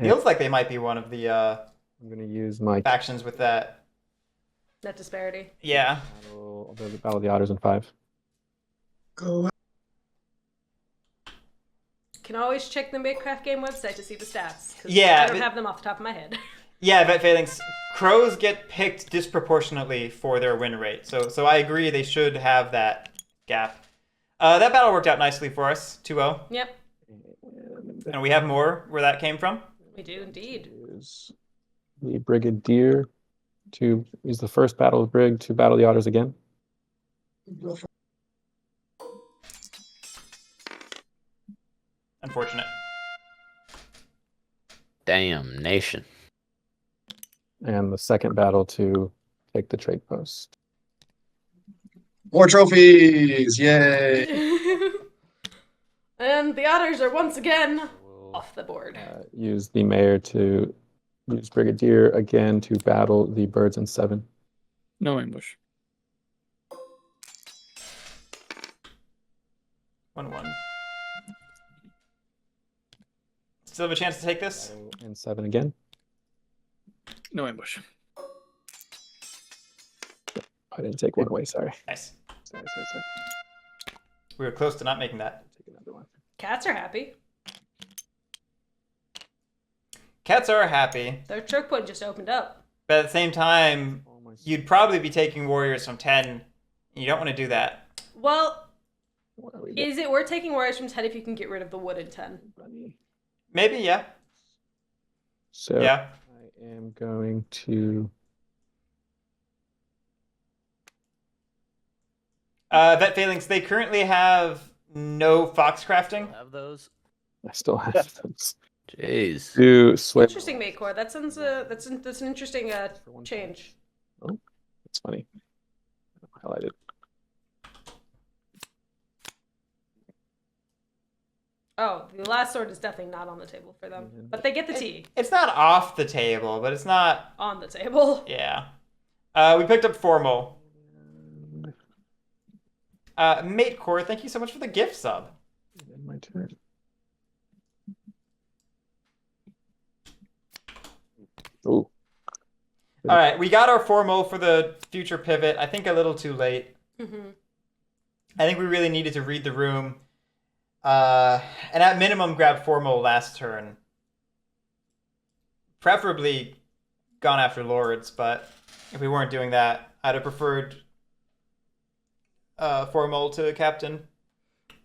Speaker 1: Feels like they might be one of the
Speaker 6: I'm going to use my
Speaker 1: factions with that
Speaker 2: disparity.
Speaker 1: Yeah.
Speaker 6: Battle the Otters in 5.
Speaker 4: Go.
Speaker 2: Can always check the Makecraft game website to see the stats.
Speaker 1: Yeah,
Speaker 2: I don't have them off the top of my head.
Speaker 1: Yeah, Vet Phalanx. Crows get picked disproportionately for their win rate. So I agree they should have that gap. That battle worked out nicely for us, 2-0.
Speaker 2: Yep.
Speaker 1: And we have more where that came from.
Speaker 2: We do indeed.
Speaker 6: Use the Brigadier to use the first battle of Brig to battle the Otters again.
Speaker 1: Unfortunate.
Speaker 5: Damnation.
Speaker 6: And the second battle to take the trade post.
Speaker 4: More trophies! Yay!
Speaker 2: And the Otters are once again off the board.
Speaker 6: Use the Mayor to use Brigadier again to battle the Birds in 7.
Speaker 7: No ambush.
Speaker 1: 1-1. Still have a chance to take this.
Speaker 6: And 7 again.
Speaker 7: No ambush.
Speaker 6: I didn't take one away. Sorry.
Speaker 1: Nice.
Speaker 6: Sorry.
Speaker 1: We were close to not making that.
Speaker 6: Take another one.
Speaker 2: Cats are happy.
Speaker 1: Cats are happy,
Speaker 2: Their choke point just opened up.
Speaker 1: but at the same time,
Speaker 6: Almost.
Speaker 1: you'd probably be taking warriors from 10. You don't want to do that.
Speaker 2: Well,
Speaker 6: What are we
Speaker 2: is it worth taking warriors from 10 if you can get rid of the wood in 10?
Speaker 6: doing?
Speaker 1: Maybe, yeah.
Speaker 6: So
Speaker 1: Yeah.
Speaker 6: I am going to.
Speaker 1: Vet Phalanx, they currently have no fox crafting.
Speaker 5: Have those?
Speaker 6: I still have those.
Speaker 5: Jeez.
Speaker 6: Do switch.
Speaker 2: Interesting, mate core. That sounds that's an interesting change.
Speaker 6: Oh, that's funny. Highlighted.
Speaker 2: Oh, the last sword is definitely not on the table for them, but they get the tea
Speaker 1: It's not off the table, but it's not.
Speaker 2: on the table.
Speaker 1: Yeah. We picked up Formal. Mate Core, thank you so much for the gift sub.
Speaker 6: And my turn. Oh.
Speaker 1: All right, we got our Formal for the future pivot. I think a little too late.
Speaker 2: Mm-hmm.
Speaker 1: I think we really needed to read the room. And at minimum, grab Formal last turn. Preferably gone after Lords, but if we weren't doing that, I'd have preferred Formal to Captain.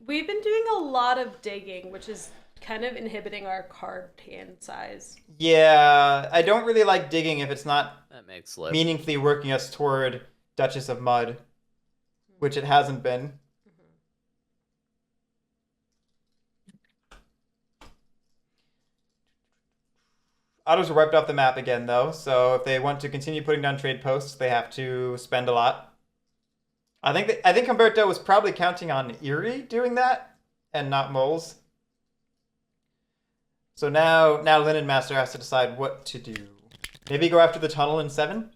Speaker 2: We've been doing a lot of digging, which is kind of inhibiting our card hand size.
Speaker 1: Yeah, I don't really like digging if it's not
Speaker 5: That makes slip.
Speaker 1: meaningfully working us toward Duchess of Mud, which it hasn't been. Autos are wiped off the map again, though, so if they want to continue putting down trade posts, they have to spend a lot. I think Humberto was probably counting on Erie doing that, and not Moles. So now LinenMaster has to decide what to do. Maybe go after the tunnel in 7?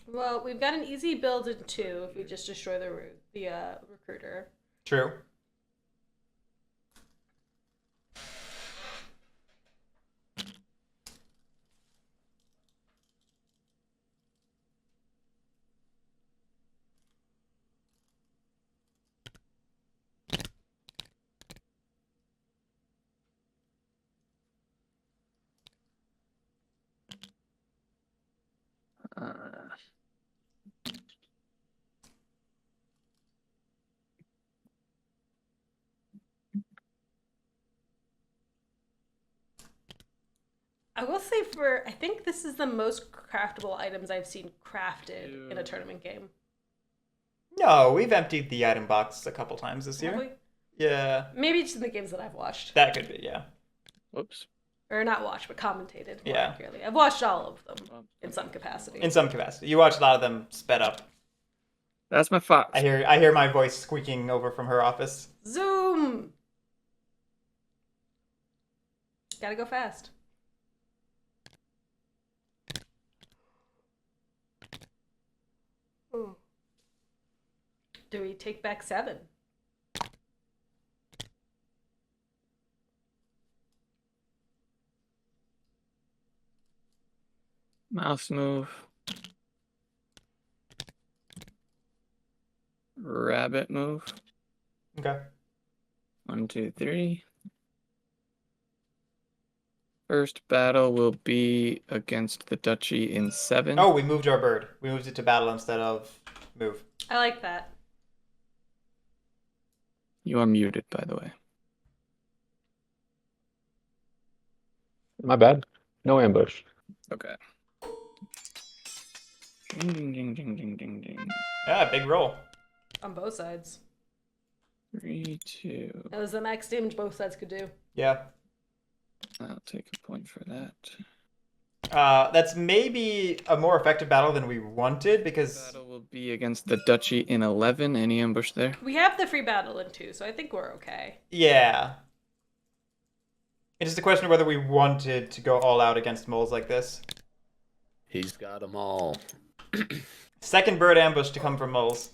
Speaker 2: Well, we've got an easy build in 2 if we just destroy the recruiter.
Speaker 1: True.
Speaker 2: I will say I think this is the most craftable items I've seen crafted in a tournament game.
Speaker 1: No, we've emptied the item box a couple times this year.
Speaker 2: Have we?
Speaker 1: Yeah,
Speaker 2: Maybe just in the games that I've watched.
Speaker 1: that could be, yeah.
Speaker 7: Whoops.
Speaker 2: Or not watched, but commentated more
Speaker 1: Yeah.
Speaker 2: accurately. I've watched all of them in some capacity.
Speaker 1: In some capacity. You watch a lot of them sped up.
Speaker 7: That's my fox.
Speaker 1: I hear my voice squeaking over from her office.
Speaker 2: Zoom! Gotta go fast. Ooh. Do we take back 7?
Speaker 7: Mouse move. Rabbit move.
Speaker 1: Okay.
Speaker 7: 1, 2, 3. First battle will be against the duchy in 7.
Speaker 1: Oh, we moved our bird. We moved it to battle instead of move.
Speaker 2: I like that.
Speaker 7: You are muted, by the way.
Speaker 6: My bad. No ambush.
Speaker 7: Okay. Ding, ding, ding, ding, ding, ding, ding.
Speaker 1: Yeah, big roll.
Speaker 2: On both sides.
Speaker 7: 3, 2.
Speaker 2: That was the max damage both sides could do.
Speaker 1: Yeah.
Speaker 7: I'll take a point for that.
Speaker 1: That's maybe a more effective battle than we wanted because
Speaker 7: Battle will be against the duchy in 11. Any ambush there?
Speaker 2: We have the free battle in 2, so I think we're okay.
Speaker 1: yeah. It's just a question of whether we wanted to go all out against moles like this.
Speaker 5: He's got them all.
Speaker 1: Second bird ambush to come from moles.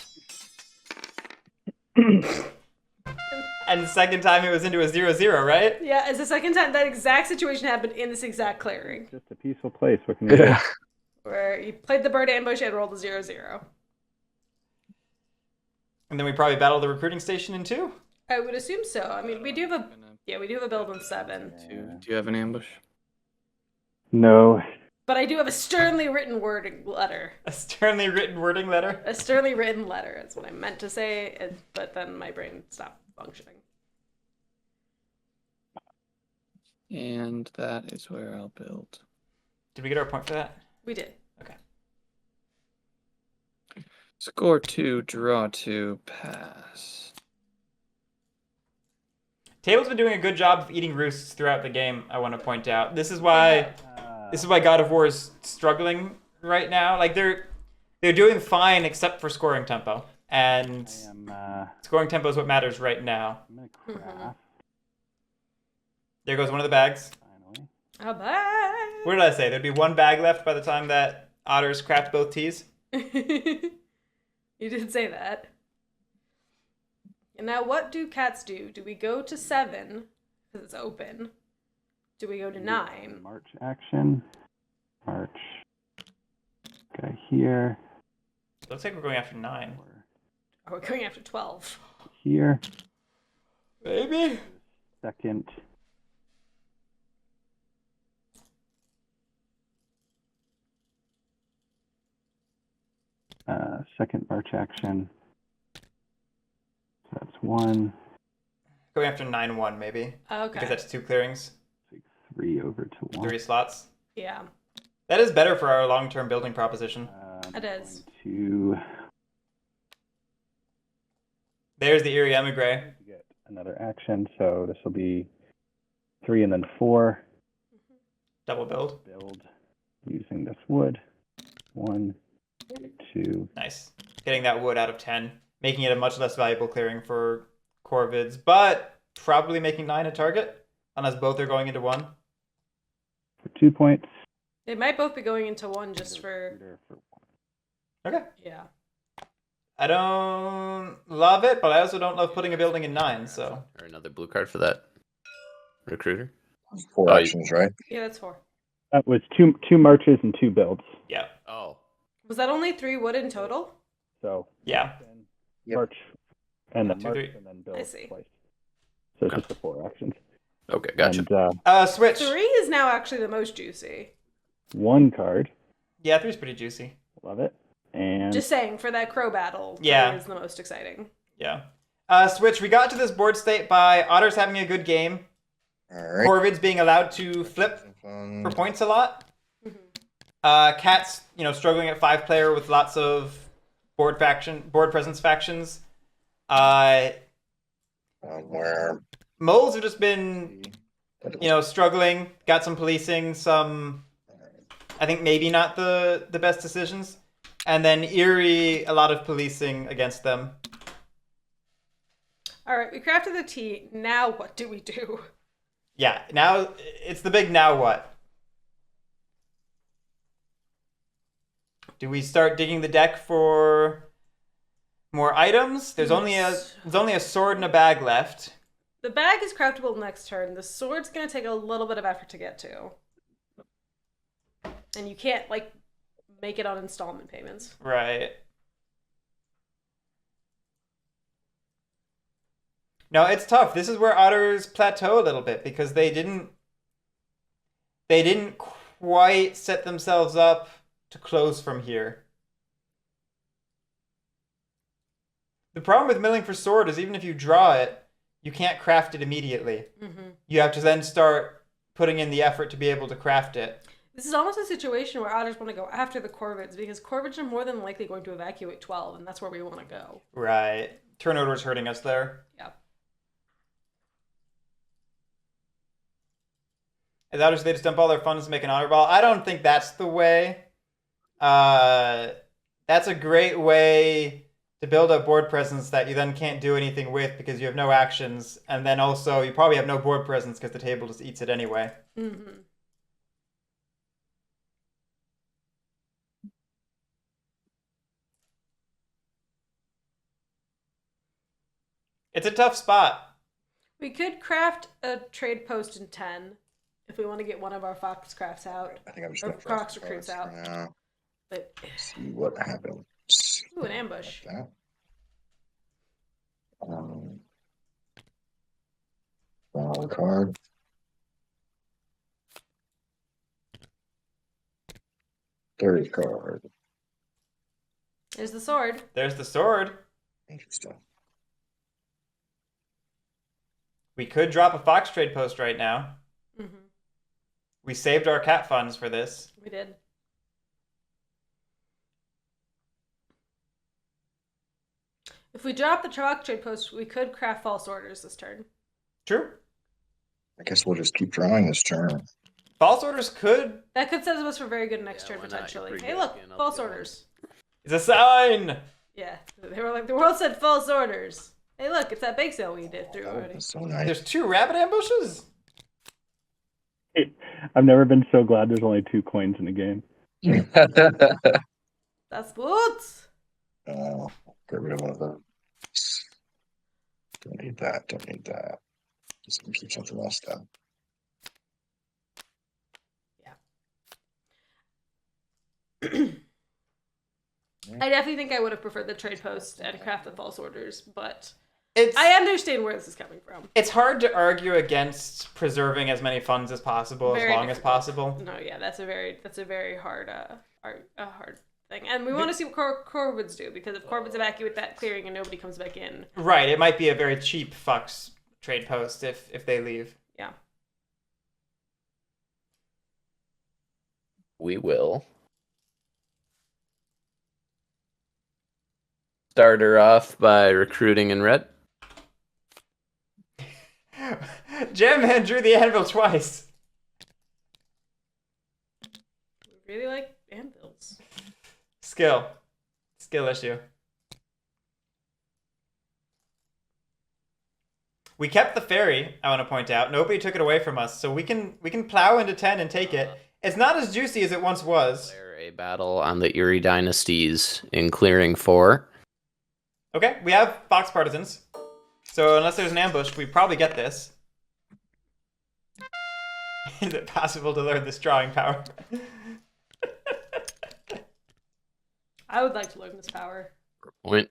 Speaker 1: And the second time it was into a 0-0, right?
Speaker 2: Yeah, it's the second time that exact situation happened in this exact clearing.
Speaker 3: Just a peaceful place. What can you
Speaker 6: Yeah.
Speaker 3: do?
Speaker 2: Where you played the bird ambush and rolled a 0-0.
Speaker 1: And then we probably battled the recruiting station in 2.
Speaker 2: I would assume so. I mean, we do have a build in 7.
Speaker 7: Do you have an ambush?
Speaker 3: No.
Speaker 2: But I do have a sternly written wording letter.
Speaker 1: A sternly written wording letter.
Speaker 2: A sternly written letter. That's what I meant to say, but then my brain stopped functioning.
Speaker 7: And that is where I'll build.
Speaker 1: Did we get our point for that?
Speaker 2: We did.
Speaker 1: Okay.
Speaker 7: Score 2, draw 2, pass.
Speaker 1: Table's been doing a good job of eating roosts throughout the game, I want to point out. This is why God of War is struggling right now. Like they're doing fine except for scoring tempo. And scoring tempo is what matters right now.
Speaker 3: I'm gonna craft.
Speaker 1: There goes one of the bags.
Speaker 3: Finally.
Speaker 2: Oh, bye.
Speaker 1: What did I say? There'd be one bag left by the time that otters craft both teas.
Speaker 2: You did say that. And now what do cats do? Do we go to 7, because it's open? Do we go to 9?
Speaker 3: March action. March. Guy here.
Speaker 1: Looks like we're going after 9.
Speaker 2: Oh, we're going after 12.
Speaker 3: Here.
Speaker 1: Maybe.
Speaker 3: Second. Second march action. So that's 1.
Speaker 1: Going after 9-1 maybe.
Speaker 2: Okay.
Speaker 1: Because that's 2 clearings.
Speaker 3: Take 3 over to 1.
Speaker 1: 3 slots.
Speaker 2: Yeah.
Speaker 1: That is better for our long-term building proposition.
Speaker 2: It is.
Speaker 3: To
Speaker 1: There's the Eerie Emigre.
Speaker 3: get another action, so this will be 3 and then 4.
Speaker 1: Double build.
Speaker 3: Build using this wood. 1, 2.
Speaker 1: Nice. Getting that wood out of 10. Making it a much less valuable clearing for Corvids, but probably making 9 a target. Unless both are going into 1.
Speaker 3: For 2 points.
Speaker 2: They might both be going into 1 just for...
Speaker 1: Okay.
Speaker 2: Yeah.
Speaker 1: I don't love it, but I also don't love putting a building in 9, so.
Speaker 5: Or another blue card for that recruiter.
Speaker 4: 4
Speaker 5: Oh,
Speaker 4: actions, right?
Speaker 2: Yeah, that's 4.
Speaker 3: That was two marches and 2 builds.
Speaker 1: Yeah.
Speaker 5: Oh.
Speaker 2: Was that only 3 wood in total?
Speaker 3: So
Speaker 1: Yeah.
Speaker 4: Yep.
Speaker 3: march and then
Speaker 1: 2,
Speaker 3: march
Speaker 1: 3.
Speaker 3: and then build
Speaker 2: I see.
Speaker 3: twice. So it's
Speaker 5: Okay.
Speaker 3: just the 4 actions.
Speaker 5: Okay, gotcha.
Speaker 3: And
Speaker 1: Switch.
Speaker 2: 3 is now actually the most juicy.
Speaker 3: 1 card.
Speaker 1: Yeah, 3's pretty juicy.
Speaker 3: Love it. And
Speaker 2: Just saying, for that crow battle, 3
Speaker 1: Yeah.
Speaker 2: is the most exciting.
Speaker 1: Yeah. Switch, we got to this board state by Otters having a good game.
Speaker 4: Alright.
Speaker 1: Corvids being allowed to flip for points a lot. Cats, struggling at 5-player with lots of board presence factions.
Speaker 4: Where
Speaker 1: Moles have just been, struggling. Got some policing, some, I think maybe not the best decisions. And then Eerie, a lot of policing against them.
Speaker 2: All right, we crafted the tea. Now what do we do?
Speaker 1: Yeah, now it's the big now what? Do we start digging the deck for more items? There's only a sword and a bag left.
Speaker 2: The bag is craftable next turn. The sword's going to take a little bit of effort to get to. And you can't, make it on installment payments.
Speaker 1: Right. No, it's tough. This is where Otters plateau a little bit because they didn't quite set themselves up to close from here. The problem with milling for sword is even if you draw it, you can't craft it immediately.
Speaker 2: Mm-hmm.
Speaker 1: You have to then start putting in the effort to be able to craft it.
Speaker 2: This is almost a situation where Otters want to go after the Corvids because Corvids are more than likely going to evacuate 12, and that's where we want to go.
Speaker 1: Right. Turnover's hurting us there.
Speaker 2: Yeah.
Speaker 1: As Otters, they just dump all their funds to make an honor ball. I don't think that's the way. That's a great way to build up board presence that you then can't do anything with because you have no actions, and then also you probably have no board presence because the table just eats it anyway.
Speaker 2: Mm-hmm.
Speaker 1: It's a tough spot.
Speaker 2: We could craft a trade post in 10 if we want to get one of our fox crafts out.
Speaker 4: I think I'm just
Speaker 2: Or
Speaker 4: gonna
Speaker 2: fox recruits out.
Speaker 4: for now.
Speaker 2: But
Speaker 4: See what happens.
Speaker 2: ooh, an ambush.
Speaker 4: Like that. Draw a card. Third card.
Speaker 2: There's the sword.
Speaker 1: There's the sword.
Speaker 4: Interesting.
Speaker 1: We could drop a fox trade post right now.
Speaker 2: Mm-hmm.
Speaker 1: We saved our cat funds for this.
Speaker 2: We did. If we drop the chalk trade post, we could craft false orders this turn.
Speaker 1: True.
Speaker 4: I guess we'll just keep drawing this turn.
Speaker 1: False orders could.
Speaker 2: That could set us up for very good next turn
Speaker 5: why not? You're
Speaker 2: potentially.
Speaker 5: pretty
Speaker 2: Hey,
Speaker 5: good
Speaker 2: look,
Speaker 5: at getting up
Speaker 2: false
Speaker 5: the
Speaker 2: orders.
Speaker 1: It's a sign.
Speaker 2: Yeah, they were like the world said false orders. Hey, look, it's that bake sale we did through already.
Speaker 4: That's so nice.
Speaker 1: There's 2 rabbit ambushes.
Speaker 3: I've never been so glad there's only 2 coins in a game.
Speaker 2: That's boots.
Speaker 4: Oh, get rid of one of those. Don't need that. Don't need that. Just gonna keep something else down.
Speaker 2: I definitely think I would have preferred the trade post and craft the false orders, but
Speaker 1: It's
Speaker 2: I understand where this is coming from.
Speaker 1: it's hard to argue against preserving as many funds as possible,
Speaker 2: Very
Speaker 1: as long as
Speaker 2: difficult.
Speaker 1: possible.
Speaker 2: No, yeah, that's a very hard hard thing, and we want to see what Corvids do because if Corvids evacuate that clearing and nobody comes back in,
Speaker 1: Right. It might be a very cheap fox trade post if they leave.
Speaker 2: yeah.
Speaker 5: We will start her off by recruiting in red.
Speaker 1: JAMman drew the anvil twice.
Speaker 2: We really like anvils.
Speaker 1: Skill issue. We kept the ferry, I want to point out. Nobody took it away from us, so we can plow into 10 and take it. It's not as juicy as it once was.
Speaker 5: Declare a battle on the Erie dynasties in clearing 4.
Speaker 1: Okay, we have fox partisans. So unless there's an ambush, we probably get this. Is it possible to learn this drawing power?
Speaker 2: I would like to learn this power.
Speaker 5: Point.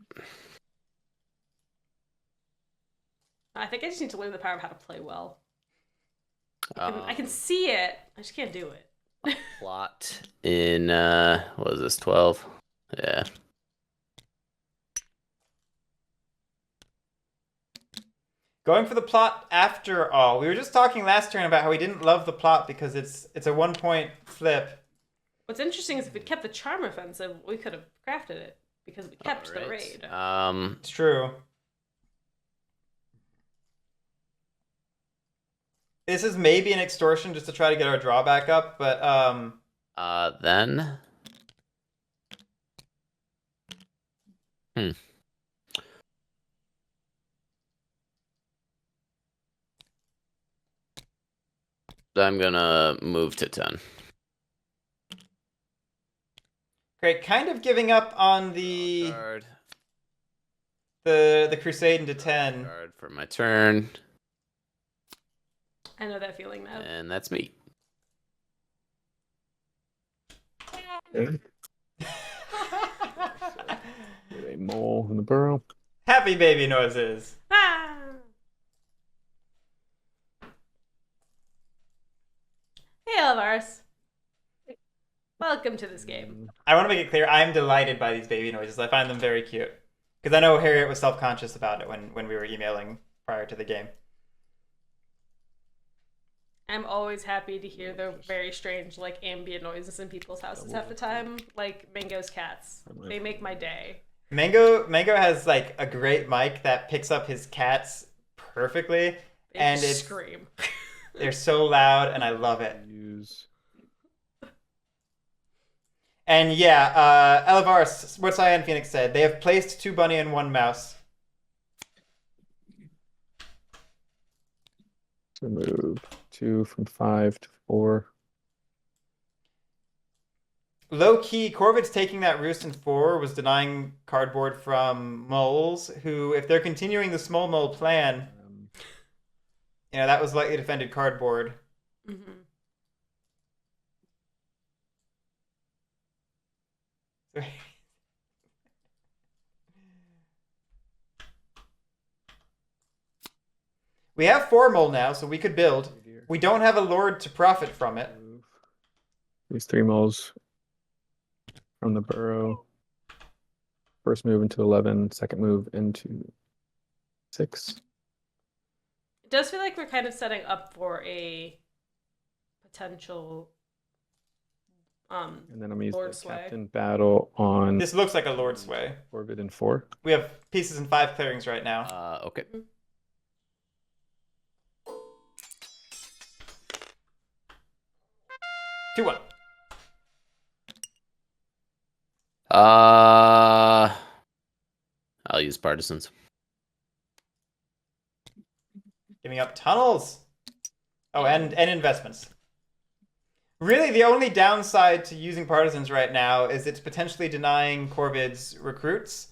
Speaker 2: I think I just need to learn the power of how to play well. I can see it. I just can't do it.
Speaker 5: Plot in what is this, 12? Yeah.
Speaker 1: Going for the plot after all. We were just talking last turn about how we didn't love the plot because it's a 1-point flip.
Speaker 2: What's interesting is if we kept the charm offensive, we could have crafted it because we kept the raid.
Speaker 1: It's true. This is maybe an extortion just to try to get our drawback up, but
Speaker 5: Then I'm gonna move to 10.
Speaker 1: great. Kind of giving up on the
Speaker 5: Card.
Speaker 1: the crusade into 10.
Speaker 5: Card for my turn,
Speaker 2: I know that feeling now.
Speaker 5: and that's me.
Speaker 6: With a mole in the burrow.
Speaker 1: Happy baby noises.
Speaker 2: Ah! Hey, Elvars. Welcome to this game.
Speaker 1: I want to make it clear, I'm delighted by these baby noises. I find them very cute. Because I know Harriet was self-conscious about it when we were emailing prior to the game.
Speaker 2: I'm always happy to hear the very strange, like, ambient noises in people's houses half the time. Like Mango's cats. They make my day.
Speaker 1: Mango has like a great mic that picks up his cats perfectly.
Speaker 2: They
Speaker 1: And
Speaker 2: just
Speaker 1: it's
Speaker 2: scream.
Speaker 1: they're so loud and I love it.
Speaker 6: Use
Speaker 1: And yeah, Elvars, what Cyan Phoenix said, they have placed 2 bunny and 1 mouse.
Speaker 6: to move 2 from 5 to 4.
Speaker 1: Low key, Corvid's taking that roost in 4 was denying cardboard from moles, who, if they're continuing the small mole plan, that was lightly defended cardboard.
Speaker 2: Mm-hmm.
Speaker 1: We have formal now, so we could build. We don't have a lord to profit from it.
Speaker 6: These 3 moles from the burrow. First move into 11, second move into 6.
Speaker 2: It does feel like we're kind of setting up for a potential
Speaker 6: And then I'm going to
Speaker 2: Lord
Speaker 6: use the
Speaker 2: sway.
Speaker 6: captain battle on
Speaker 1: This looks like a lord sway.
Speaker 6: Corvid and 4.
Speaker 1: We have pieces in 5 clearings right now.
Speaker 5: Okay.
Speaker 1: 2-1.
Speaker 5: I'll use partisans.
Speaker 1: Giving up tunnels. Oh, and investments. Really, the only downside to using partisans right now is it's potentially denying Corvid's recruits,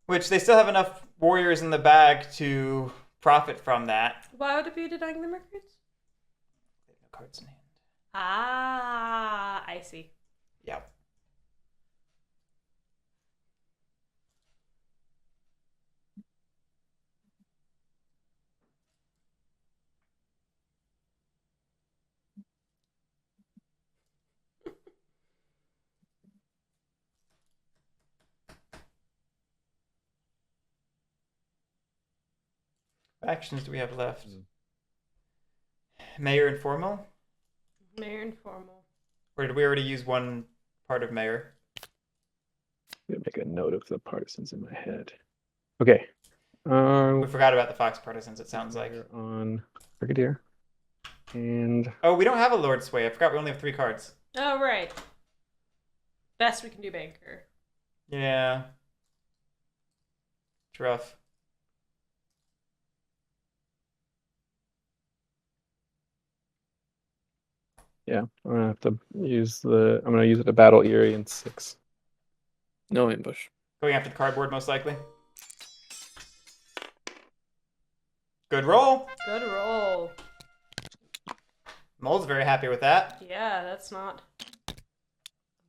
Speaker 1: which they still have enough warriors in the bag to profit from that.
Speaker 2: Why would it be denying them recruits?
Speaker 1: They have no cards in hand.
Speaker 2: Ah, I see.
Speaker 1: Yep. What actions do we have left? Mayor and formal?
Speaker 2: Mayor and formal.
Speaker 1: Or did we already use one part of mayor?
Speaker 6: I'm going to make a note of the partisans in my head. Okay.
Speaker 1: We forgot about the fox partisans, it sounds like.
Speaker 6: On Brigadier. And
Speaker 1: Oh, we don't have a lord sway. I forgot we only have 3 cards.
Speaker 2: Oh, right. Best we can do, banker.
Speaker 1: Yeah. It's rough.
Speaker 6: yeah, I'm going to have to use I'm going to use it to battle Erie in 6.
Speaker 7: No ambush.
Speaker 1: Going after the cardboard, most likely. Good roll.
Speaker 2: Good roll.
Speaker 1: Mole's very happy with that.
Speaker 2: Yeah, that's not a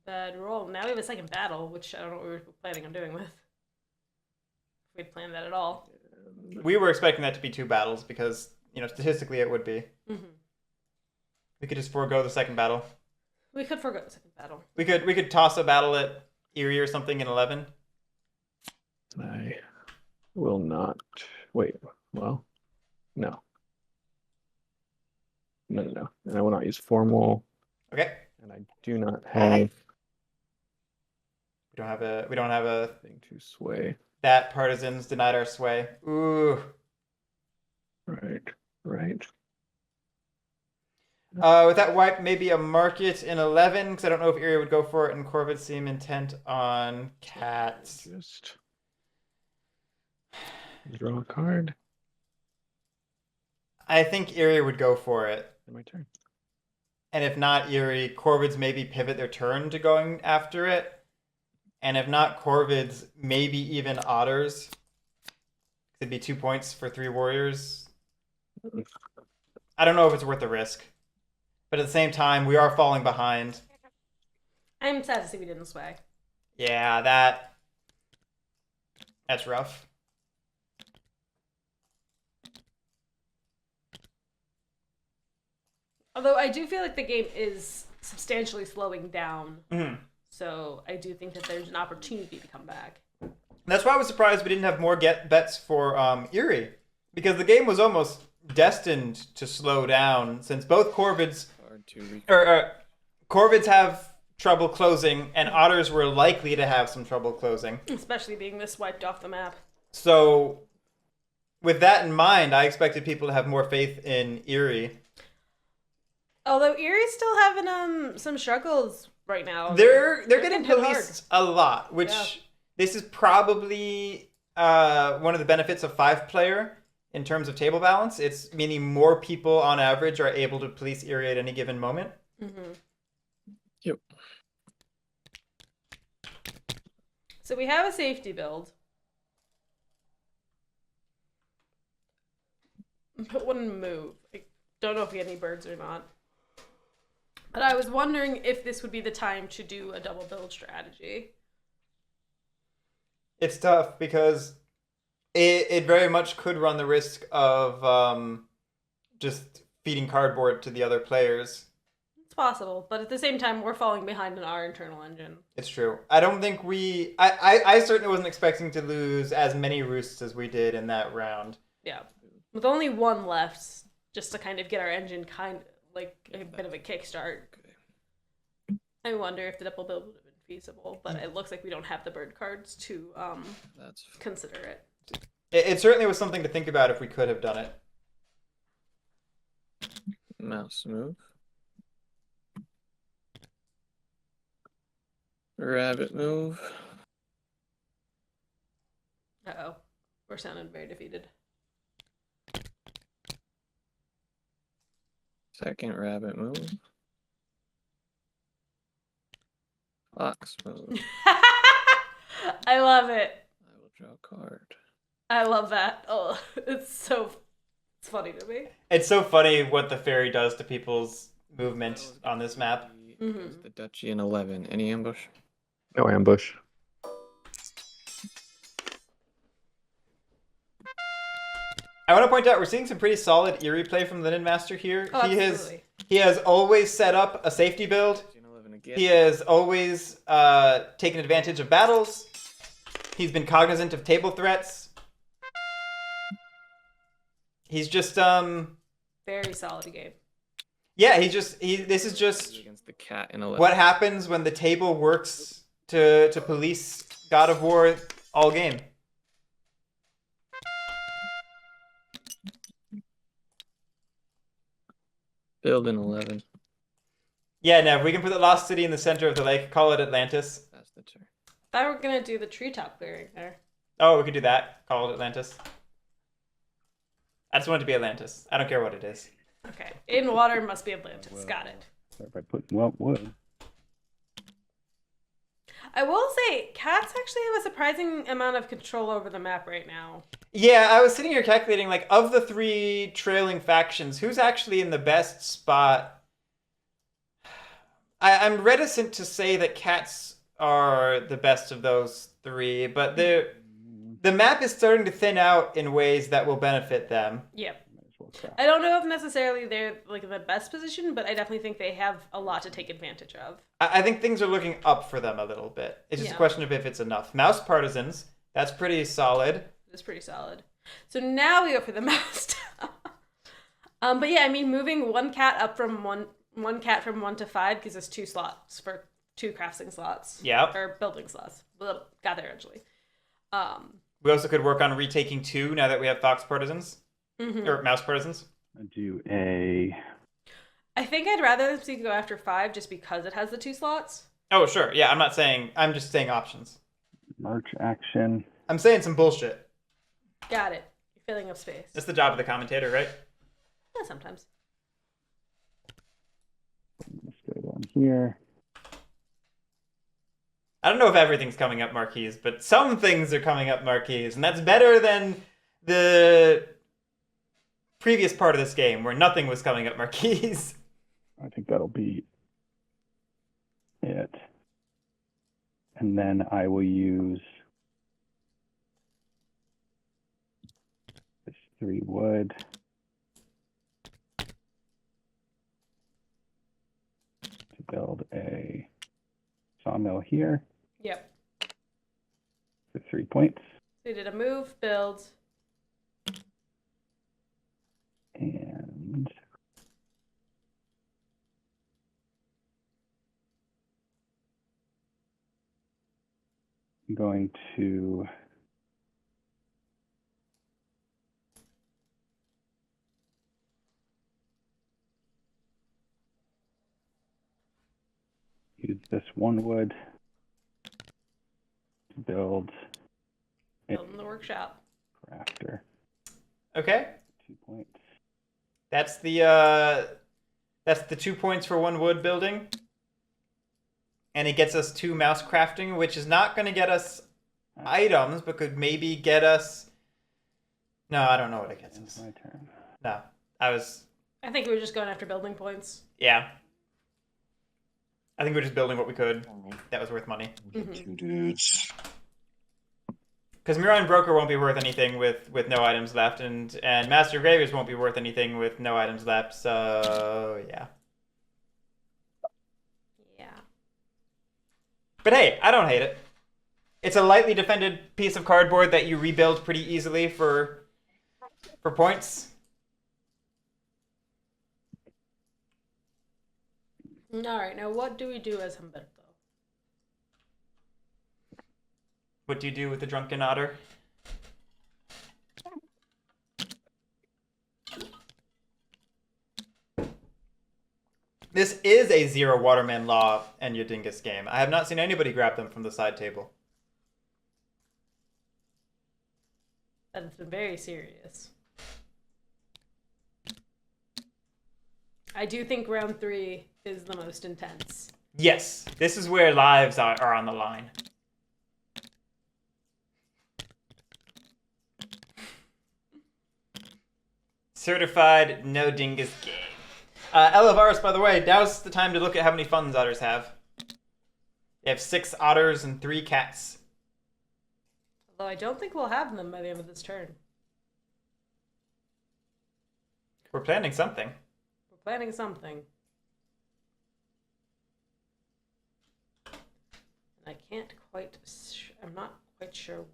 Speaker 2: bad roll. Now we have a second battle, which I don't know what we were planning on doing with. If we'd planned that at all.
Speaker 1: We were expecting that to be 2 battles because, statistically it would be.
Speaker 2: Mm-hmm.
Speaker 1: We could just forego the second battle.
Speaker 2: We could forego the second battle.
Speaker 1: We could toss a battle at Erie or something in 11.
Speaker 6: I will not. Wait, well, no. No. And I will not use formal.
Speaker 1: Okay.
Speaker 6: And I do not have
Speaker 1: We don't have a
Speaker 6: thing to sway.
Speaker 1: that partisans denied our sway. Ooh.
Speaker 6: Right.
Speaker 1: With that wipe, maybe a market in 11, because I don't know if Erie would go for it, and Corvid seem intent on cats.
Speaker 6: Just draw a card.
Speaker 1: I think Erie would go for it.
Speaker 6: My turn.
Speaker 1: And if not Erie, Corvid's maybe pivot their turn to going after it. And if not Corvid's, maybe even Otters. It'd be 2 points for 3 warriors. I don't know if it's worth the risk. But at the same time, we are falling behind.
Speaker 2: I'm sad to see we didn't sway.
Speaker 1: Yeah, that's rough.
Speaker 2: Although I do feel like the game is substantially slowing down.
Speaker 1: Mm-hmm.
Speaker 2: So I do think that there's an opportunity to come back.
Speaker 1: That's why I was surprised we didn't have more bets for Erie. Because the game was almost destined to slow down since both Corvids Corvids have trouble closing and Otters were likely to have some trouble closing.
Speaker 2: Especially being this wiped off the map.
Speaker 1: So with that in mind, I expected people to have more faith in Erie.
Speaker 2: Although Erie's still having some struggles right now.
Speaker 1: They're getting
Speaker 2: hit
Speaker 1: policed a lot, which this is probably one of the benefits of 5-player in terms of table balance. It's meaning more people on average are able to police Erie at any given moment.
Speaker 2: Mm-hmm.
Speaker 7: Yep.
Speaker 2: So we have a safety build. wouldn't move. I don't know if we had any birds or not. But I was wondering if this would be the time to do a double build strategy.
Speaker 1: It's tough because it very much could run the risk of just feeding cardboard to the other players.
Speaker 2: It's possible, but at the same time, we're falling behind in our internal engine.
Speaker 1: It's true. I don't think I certainly wasn't expecting to lose as many roosts as we did in that round.
Speaker 2: Yeah. With only one left, just to kind of get our engine like a bit of a kickstart.
Speaker 7: Okay.
Speaker 2: I wonder if the double build would have been feasible, but it looks like we don't have the bird cards to
Speaker 7: That's
Speaker 2: consider it.
Speaker 1: It certainly was something to think about if we could have done it.
Speaker 7: mouse move. Rabbit move.
Speaker 2: Uh-oh. We're sounding very defeated.
Speaker 7: Second rabbit move. Fox move.
Speaker 2: I love it.
Speaker 7: I will draw a card.
Speaker 2: I love that. Oh, it's funny to me.
Speaker 1: It's so funny what the fairy does to people's movement on this map.
Speaker 7: Is the Duchy in 11. Any ambush?
Speaker 6: No ambush.
Speaker 1: I want to point out we're seeing some pretty solid Eerie play from LinenMaster here.
Speaker 2: Oh, absolutely.
Speaker 1: He has always set up a safety build.
Speaker 7: Duchy in 11 again.
Speaker 1: He has always taken advantage of battles. He's been cognizant of table threats. He's just
Speaker 2: Very solid game.
Speaker 1: yeah, this is just
Speaker 7: against the cat in 11.
Speaker 1: what happens when the table works to police God of War all game.
Speaker 7: Build in 11.
Speaker 1: Yeah, Nev, we can put the Lost City in the center of the lake, call it Atlantis.
Speaker 7: That's the turn.
Speaker 2: Thought we were gonna do the treetop clearing there.
Speaker 1: Oh, we could do that. Call it Atlantis. I just want it to be Atlantis. I don't care what it is.
Speaker 2: Okay. In water must be Atlantis. Got it.
Speaker 3: Start by putting wood.
Speaker 2: I will say, cats actually have a surprising amount of control over the map right now.
Speaker 1: Yeah, I was sitting here calculating, like, of the three trailing factions, who's actually in the best spot? I'm reticent to say that cats are the best of those three, but the map is starting to thin out in ways that will benefit them.
Speaker 2: Yep.
Speaker 3: Might as well craft.
Speaker 2: I don't know if necessarily they're like in the best position, but I definitely think they have a lot to take advantage of.
Speaker 1: I think things are looking up for them a little bit. It's just a
Speaker 2: Yeah.
Speaker 1: question of if it's enough. Mouse Partisans, that's pretty solid.
Speaker 2: It's pretty solid. So now we go for the mouse. But yeah, I mean, moving one cat up from one cat from 1 to 5 gives us 2 slots for 2 crafting slots.
Speaker 1: Yep.
Speaker 2: Or building slots. Got there eventually.
Speaker 1: We also could work on retaking 2 now that we have Fox Partisans. Or Mouse Partisans.
Speaker 3: I'll do a
Speaker 2: I think I'd rather them go after 5 just because it has the 2 slots.
Speaker 1: Oh, sure. Yeah, I'm just saying options.
Speaker 3: march action.
Speaker 1: I'm saying some bullshit.
Speaker 2: Got it. You're filling up space.
Speaker 1: That's the job of the commentator, right?
Speaker 2: Yeah, sometimes.
Speaker 3: Let's go down here.
Speaker 1: I don't know if everything's coming up marquees, but some things are coming up marquees, and that's better than the previous part of this game where nothing was coming up marquees.
Speaker 3: I think that'll be it. And then I will use this 3 wood. To build a sawmill here
Speaker 2: Yep.
Speaker 3: for 3 points.
Speaker 2: They did a move, build.
Speaker 3: And I'm going to use this 1 wood to build a
Speaker 2: Building the workshop.
Speaker 3: crafter.
Speaker 1: Okay.
Speaker 3: 2 points.
Speaker 1: That's the 2 points for 1 wood building. And it gets us 2 mouse crafting, which is not going to get us items, but could maybe get us... No, I don't know what it gets
Speaker 3: It's
Speaker 1: us.
Speaker 3: my turn.
Speaker 1: No.
Speaker 2: I think we were just going after building points.
Speaker 1: Yeah. I think we're just building what we could. That was worth money.
Speaker 4: Two dudes.
Speaker 1: Because Miran Broker won't be worth anything with no items left, and Master Graviers won't be worth anything with no items left, so yeah.
Speaker 2: Yeah.
Speaker 1: But hey, I don't hate it. It's a lightly defended piece of cardboard that you rebuild pretty easily for points.
Speaker 2: Alright, now what do we do as Humberto?
Speaker 1: What do you do with the Drunken Otter? This is a Zero Waterman Law and Yodingus game. I have not seen anybody grab them from the side table.
Speaker 2: That's been very serious. I do think round 3 is the most intense.
Speaker 1: Yes, this is where lives are on the line. Certified no dingus game. Elavaris, by the way, now's the time to look at how many funds otters have. They have 6 otters and 3 cats.
Speaker 2: Although I don't think we'll have them by the end of this turn.
Speaker 1: We're planning something.
Speaker 2: We're planning something. And I can't quite... I'm not quite sure what.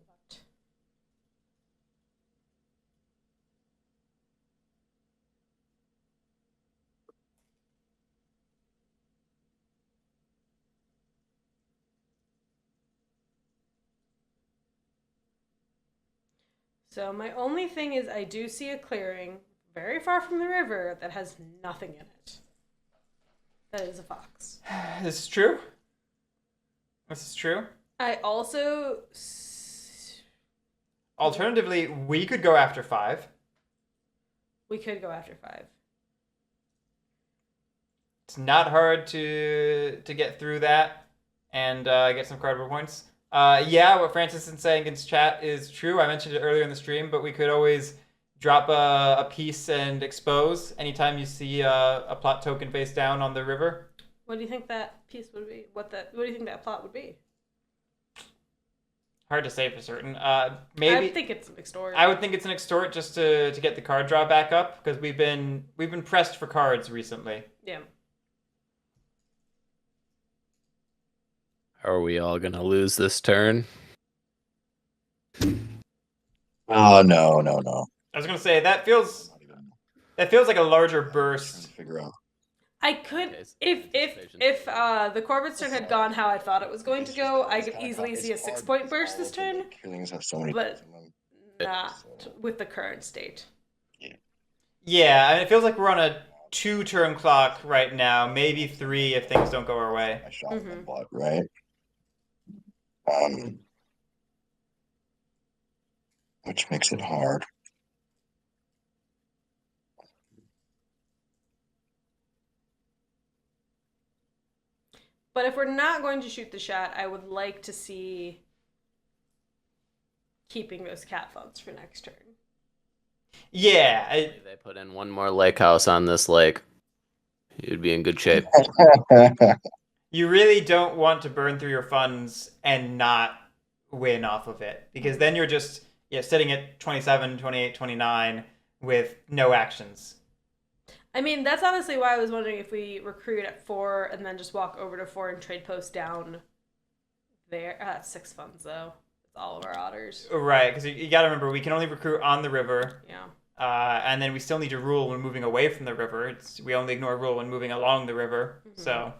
Speaker 2: So my only thing is I do see a clearing very far from the river that has nothing in it. That is a fox.
Speaker 1: This is true. This is true.
Speaker 2: I also...
Speaker 1: Alternatively, we could go after 5.
Speaker 2: We could go after 5.
Speaker 1: It's not hard to get through that and get some cardboard points. Yeah, what Francis is saying in chat is true. I mentioned it earlier in the stream, but we could always drop a piece and expose anytime you see a plot token face down on the river.
Speaker 2: What do you think that piece would be? What do you think that plot would be?
Speaker 1: Hard to say for certain. Maybe
Speaker 2: I think it's an extort.
Speaker 1: I would think it's an extort just to get the card draw back up because we've been pressed for cards recently.
Speaker 2: Yeah.
Speaker 5: Are we all gonna lose this turn?
Speaker 4: Oh no.
Speaker 1: I was gonna say that feels like a larger burst.
Speaker 4: Figure out.
Speaker 2: I could
Speaker 5: Okay,
Speaker 2: if the Corvid's turn had gone how I thought it was going to go, I could easily see a 6-point burst this turn,
Speaker 4: Killings have so many
Speaker 2: but
Speaker 4: points in them.
Speaker 2: not with the current state.
Speaker 1: Yeah, I mean, it feels like we're on a 2-turn clock right now, maybe 3 if things don't go our way.
Speaker 4: I shot in the butt, right? Which makes it hard.
Speaker 2: But if we're not going to shoot the shot, I would like to see keeping those cat funds for next turn.
Speaker 1: Yeah,
Speaker 5: If they put in one more lake house on this lake, you'd be in good shape.
Speaker 1: you really don't want to burn through your funds and not win off of it because then you're just sitting at 27, 28, 29 with no actions.
Speaker 2: I mean, that's honestly why I was wondering if we recruit at 4 and then just walk over to 4 and trade post down there. That's 6 funds, though. It's all of our otters.
Speaker 1: Right, because you got to remember, we can only recruit on the river.
Speaker 2: Yeah.
Speaker 1: And then we still need to rule when moving away from the river. We only ignore rule when moving along the river.
Speaker 2: Mm-hmm.
Speaker 1: So.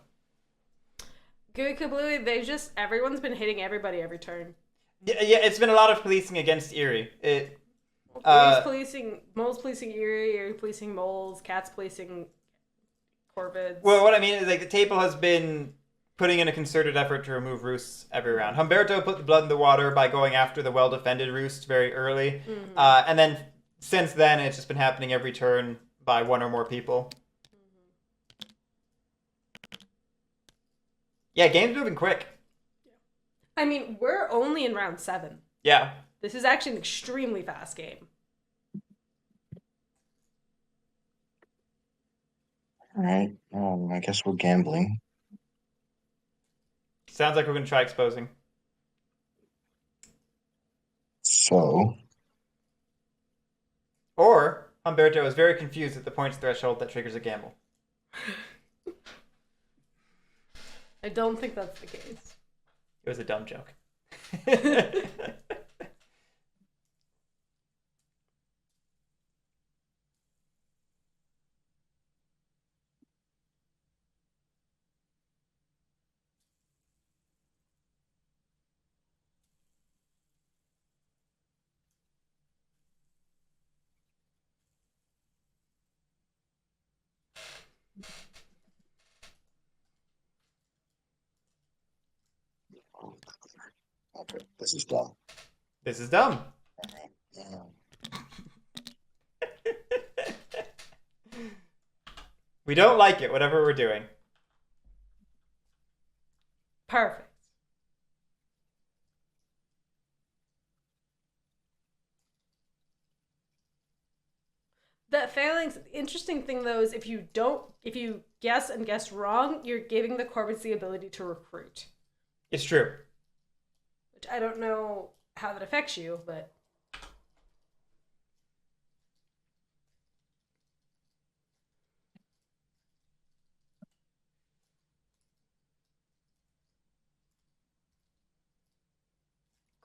Speaker 2: Gooey Kablooey, everyone's been hitting everybody every turn.
Speaker 1: Yeah, it's been a lot of policing against Erie.
Speaker 2: Moles policing Erie, Erie policing moles, cats policing corvids.
Speaker 1: Well, what I mean is like the table has been putting in a concerted effort to remove roosts every round. Humberto put the blood in the water by going after the well-defended roost very early.
Speaker 2: Mm-hmm.
Speaker 1: And then since then, it's just been happening every turn by 1 or more people. Mm-hmm. Yeah, game's moving quick.
Speaker 2: I mean, we're only in round 7.
Speaker 1: Yeah.
Speaker 2: This is actually an extremely fast game.
Speaker 4: All right. I guess we're gambling.
Speaker 1: Sounds like we're going to try exposing.
Speaker 4: So
Speaker 1: Or Humberto is very confused at the points threshold that triggers a gamble.
Speaker 2: I don't think that's the case.
Speaker 1: It was a dumb joke.
Speaker 4: okay, this is dumb.
Speaker 1: This is dumb.
Speaker 4: All right.
Speaker 1: We don't like it, whatever we're doing.
Speaker 2: Perfect. That failing's interesting thing though is if you guess and guess wrong, you're giving the Corvids the ability to recruit.
Speaker 1: It's true.
Speaker 2: Which I don't know how that affects you, but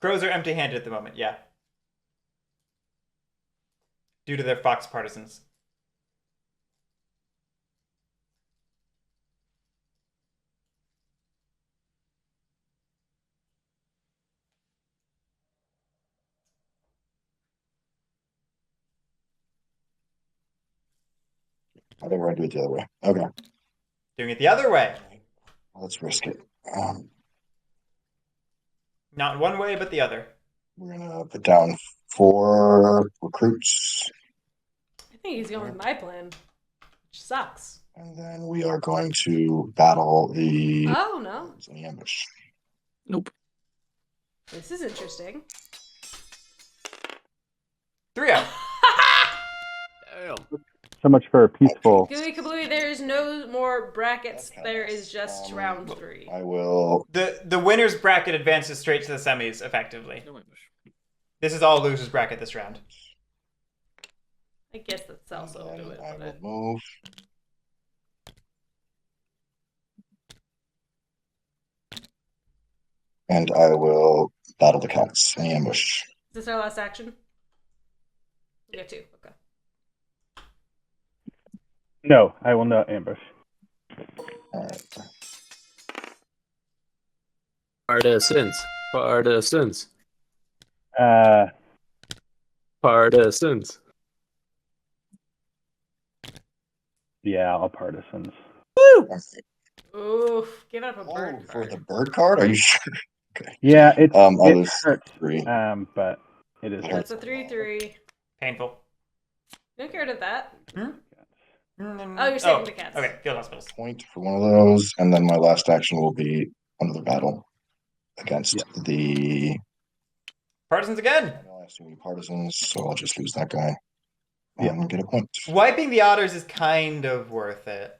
Speaker 1: Crows are empty-handed at the moment, yeah. Due to their fox partisans.
Speaker 4: I think we're gonna do it the other way. Okay.
Speaker 1: Doing it the other way.
Speaker 4: Let's risk it.
Speaker 1: Not one way, but the other.
Speaker 4: We're gonna put down 4 recruits,
Speaker 2: I think he's going with my plan, which sucks.
Speaker 4: and then we are going to battle the
Speaker 2: Oh no,
Speaker 4: in the ambush.
Speaker 7: Nope.
Speaker 2: this is interesting.
Speaker 1: 3-0.
Speaker 5: Damn.
Speaker 3: So much for a peaceful.
Speaker 2: Gooey Kablooey, there is no more brackets.
Speaker 4: Okay.
Speaker 2: There is just round 3.
Speaker 4: I will.
Speaker 1: The winner's bracket advances straight to the semis, effectively.
Speaker 7: No ambush.
Speaker 1: This is all loser's bracket this round.
Speaker 2: I guess that's also
Speaker 4: and
Speaker 2: do it.
Speaker 4: I
Speaker 2: But
Speaker 4: will move. And I will battle the cats in the ambush.
Speaker 2: is this our last action? We got 2. Okay.
Speaker 3: No, I will not ambush.
Speaker 4: All right.
Speaker 5: Partisans. Partisans.
Speaker 3: Uh,
Speaker 5: Partisans.
Speaker 3: yeah, all partisans.
Speaker 2: Oof, give up a
Speaker 4: Oh,
Speaker 2: bird
Speaker 4: for
Speaker 2: card.
Speaker 4: the bird card? Are you sure? Okay.
Speaker 3: Yeah, it
Speaker 4: Others
Speaker 3: hurts.
Speaker 4: 3.
Speaker 3: But it is.
Speaker 2: That's a 3/3.
Speaker 1: Painful.
Speaker 2: Don't care about that.
Speaker 1: Oh,
Speaker 2: you're saving the cats.
Speaker 1: Okay, field hospitals.
Speaker 4: Point for one of those, and then my last action will be another battle against the
Speaker 1: Partisans again.
Speaker 4: I don't have too many partisans, so I'll just lose that guy
Speaker 3: Yeah.
Speaker 4: and get a point.
Speaker 1: Wiping the otters is kind of worth it.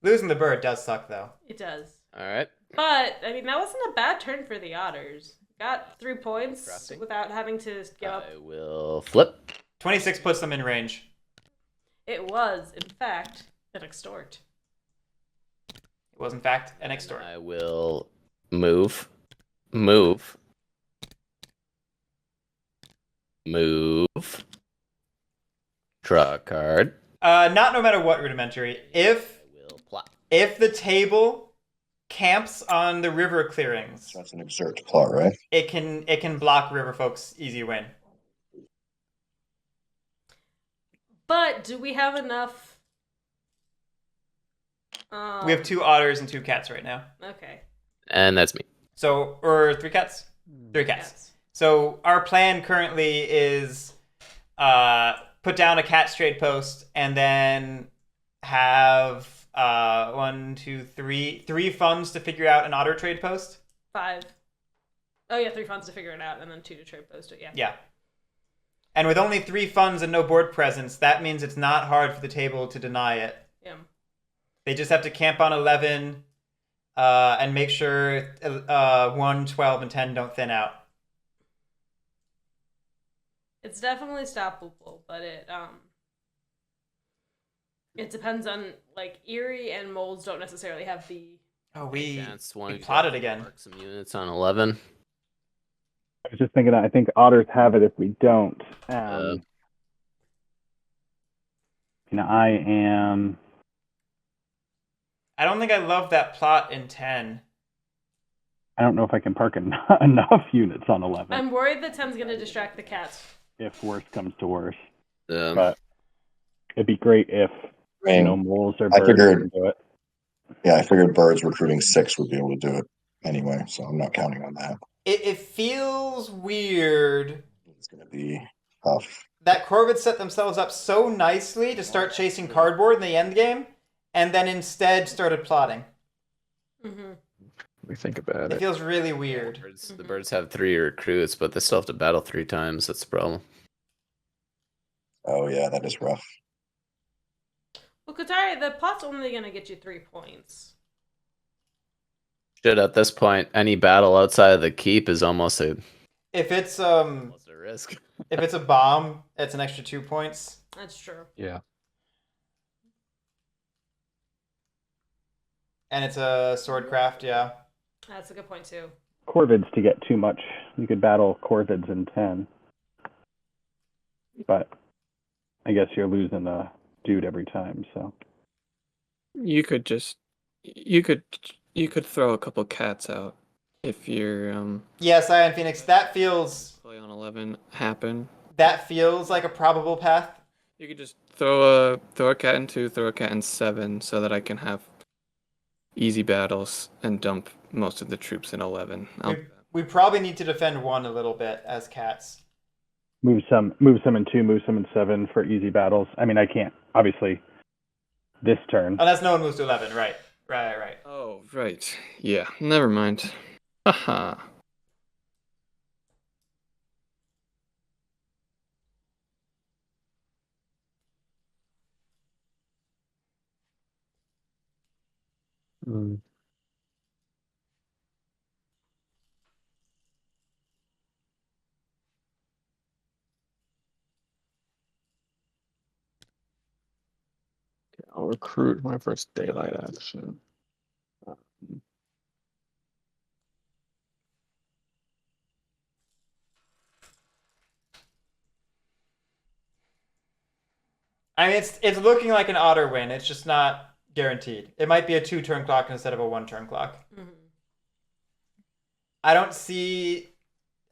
Speaker 1: Losing the bird does suck, though.
Speaker 2: It does.
Speaker 5: All right.
Speaker 2: But, I mean, that wasn't a bad turn for the Otters. Got 3 points
Speaker 5: Crafting.
Speaker 2: without having to give up.
Speaker 5: I will flip.
Speaker 1: 26 puts them in range.
Speaker 2: It was, in fact, an extort.
Speaker 1: It was, in fact, an extort.
Speaker 5: I will move. Move. Move. Draw a card.
Speaker 1: Not no matter what rudimentary.
Speaker 5: I will plot.
Speaker 1: If the table camps on the river clearings,
Speaker 4: So that's an exert plot, right?
Speaker 1: it can block Riverfolk's easy win.
Speaker 2: But do we have enough?
Speaker 1: We have 2 otters and 2 cats right now.
Speaker 2: Okay.
Speaker 5: And that's me.
Speaker 1: So, or 3 cats? 3 cats.
Speaker 2: Cats.
Speaker 1: So our plan currently is put down a cat trade post and then have 3 funds to figure out an otter trade post.
Speaker 2: 5. Oh yeah, 3 funds to figure it out, and then 2 to trade post it. Yeah.
Speaker 1: Yeah. And with only 3 funds and no board presence, that means it's not hard for the table to deny it.
Speaker 2: Yeah.
Speaker 1: They just have to camp on 11 and make sure 1, 12, and 10 don't thin out.
Speaker 2: It's definitely stoppable, but it depends on, like, Erie and Moles don't necessarily have the...
Speaker 1: Oh,
Speaker 5: Any chance one
Speaker 1: we
Speaker 5: of you
Speaker 1: plotted
Speaker 5: guys
Speaker 1: again.
Speaker 5: mark some units on 11.
Speaker 3: I was just thinking that I think otters have it if we don't. I am.
Speaker 1: I don't think I love that plot in 10.
Speaker 3: I don't know if I can park enough units on 11.
Speaker 2: I'm worried that 10's going to distract the cats.
Speaker 3: If worse comes to worse.
Speaker 5: Yeah.
Speaker 3: But it'd be great if moles or
Speaker 4: I
Speaker 3: birds
Speaker 4: figured-
Speaker 3: can do it.
Speaker 4: Yeah, I figured birds recruiting 6 would be able to do it anyway, so I'm not counting on that.
Speaker 1: It feels weird
Speaker 4: It's going to be tough.
Speaker 1: that Corvid set themselves up so nicely to start chasing cardboard in the end game, and then instead started plotting.
Speaker 2: Mm-hmm.
Speaker 6: We think about
Speaker 1: It
Speaker 6: it.
Speaker 1: feels really weird.
Speaker 5: The birds have 3 recruits, but they still have to battle 3 times. That's the problem.
Speaker 4: Oh yeah, that is rough.
Speaker 2: Well, Katari, the plot's only going to get you 3 points.
Speaker 5: Shit, at this point, any battle outside of the keep is almost a
Speaker 1: If
Speaker 5: risk.
Speaker 1: if it's a bomb, it's an extra 2 points.
Speaker 2: That's true.
Speaker 6: Yeah.
Speaker 1: And it's a swordcraft, yeah.
Speaker 2: That's a good point, too.
Speaker 3: Corvids to get too much. You could battle Corvids in 10. But I guess you're losing a dude every time, so.
Speaker 7: You could throw a couple cats out if you're
Speaker 1: Yeah, Cyan Phoenix, that feels
Speaker 7: play on 11 happen.
Speaker 1: like a probable path.
Speaker 7: You could just throw a cat in 2, throw a cat in 7, so that I can have easy battles and dump most of the troops in 11.
Speaker 1: We probably need to defend 1 a little bit as cats.
Speaker 3: Move some in 2, move some in 7 for easy battles. I mean, I can't, obviously, this turn.
Speaker 1: Unless no one moves to 11, right. Right.
Speaker 7: Oh, right. Yeah, never mind. Haha.
Speaker 6: Mm. Okay, I'll recruit my first daylight action.
Speaker 1: I mean, it's looking like an otter win. It's just not guaranteed. It might be a 2-turn clock instead of a 1-turn clock.
Speaker 2: Mm-hmm.
Speaker 1: I don't see.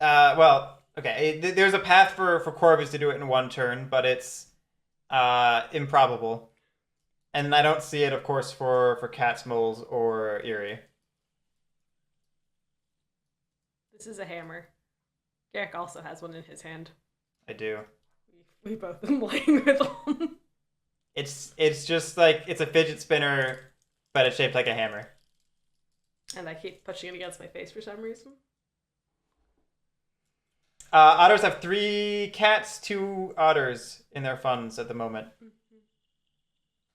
Speaker 1: Okay. There's a path for Corvus to do it in 1 turn, but it's improbable. And I don't see it, of course, for cats, moles, or Erie.
Speaker 2: This is a hammer. Guerric also has one in his hand.
Speaker 1: I do.
Speaker 2: We both been playing with them.
Speaker 1: It's just like it's a fidget spinner, but it's shaped like a hammer.
Speaker 2: And I keep pushing it against my face for some reason.
Speaker 1: Otters have 3 cats, 2 otters in their funds at the moment.
Speaker 2: Mm-hmm.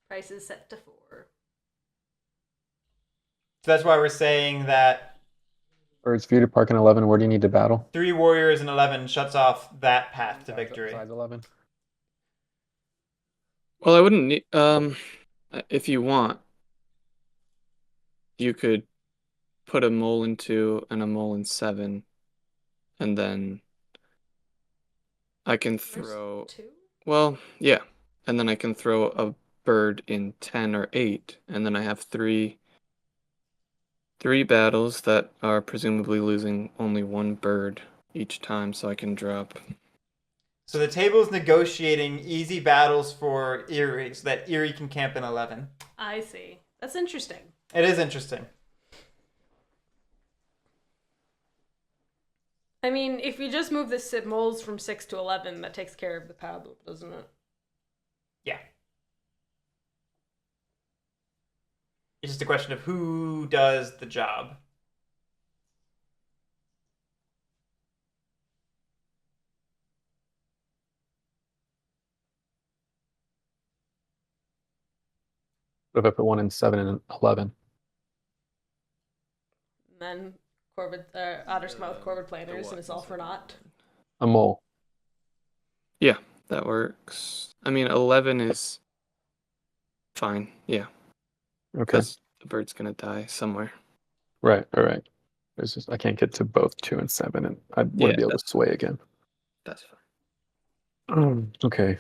Speaker 2: Price is set to 4.
Speaker 1: So that's why we're saying that
Speaker 6: Birds for you to park in 11. Where do you need to battle?
Speaker 1: 3 warriors and 11 shuts off that path to victory.
Speaker 6: Size 11.
Speaker 7: Well, I wouldn't need. If you want, you could put a mole in 2 and a mole in 7, and then I can throw.
Speaker 2: 2?
Speaker 7: Well, yeah, and then I can throw a bird in 10 or 8, and then I have 3 battles that are presumably losing only 1 bird each time, so I can drop.
Speaker 1: So the table is negotiating easy battles for Erie so that Erie can camp in 11.
Speaker 2: I see. That's interesting.
Speaker 1: It is interesting.
Speaker 2: I mean, if you just move the moles from 6 to 11, that takes care of the problem, doesn't it?
Speaker 1: Yeah. It's just a question of who does the job.
Speaker 6: What if I put 1 in 7 and 11?
Speaker 2: And then otters come out with Corvid planners, and it's all for naught.
Speaker 6: A mole.
Speaker 7: Yeah, that works. I mean, 11 is fine. Yeah,
Speaker 6: Okay.
Speaker 7: because the bird's gonna die somewhere.
Speaker 6: Right. All right. There's just I can't get to both 2 and 7, and I want to be able to sway again.
Speaker 7: That's fine.
Speaker 6: Okay.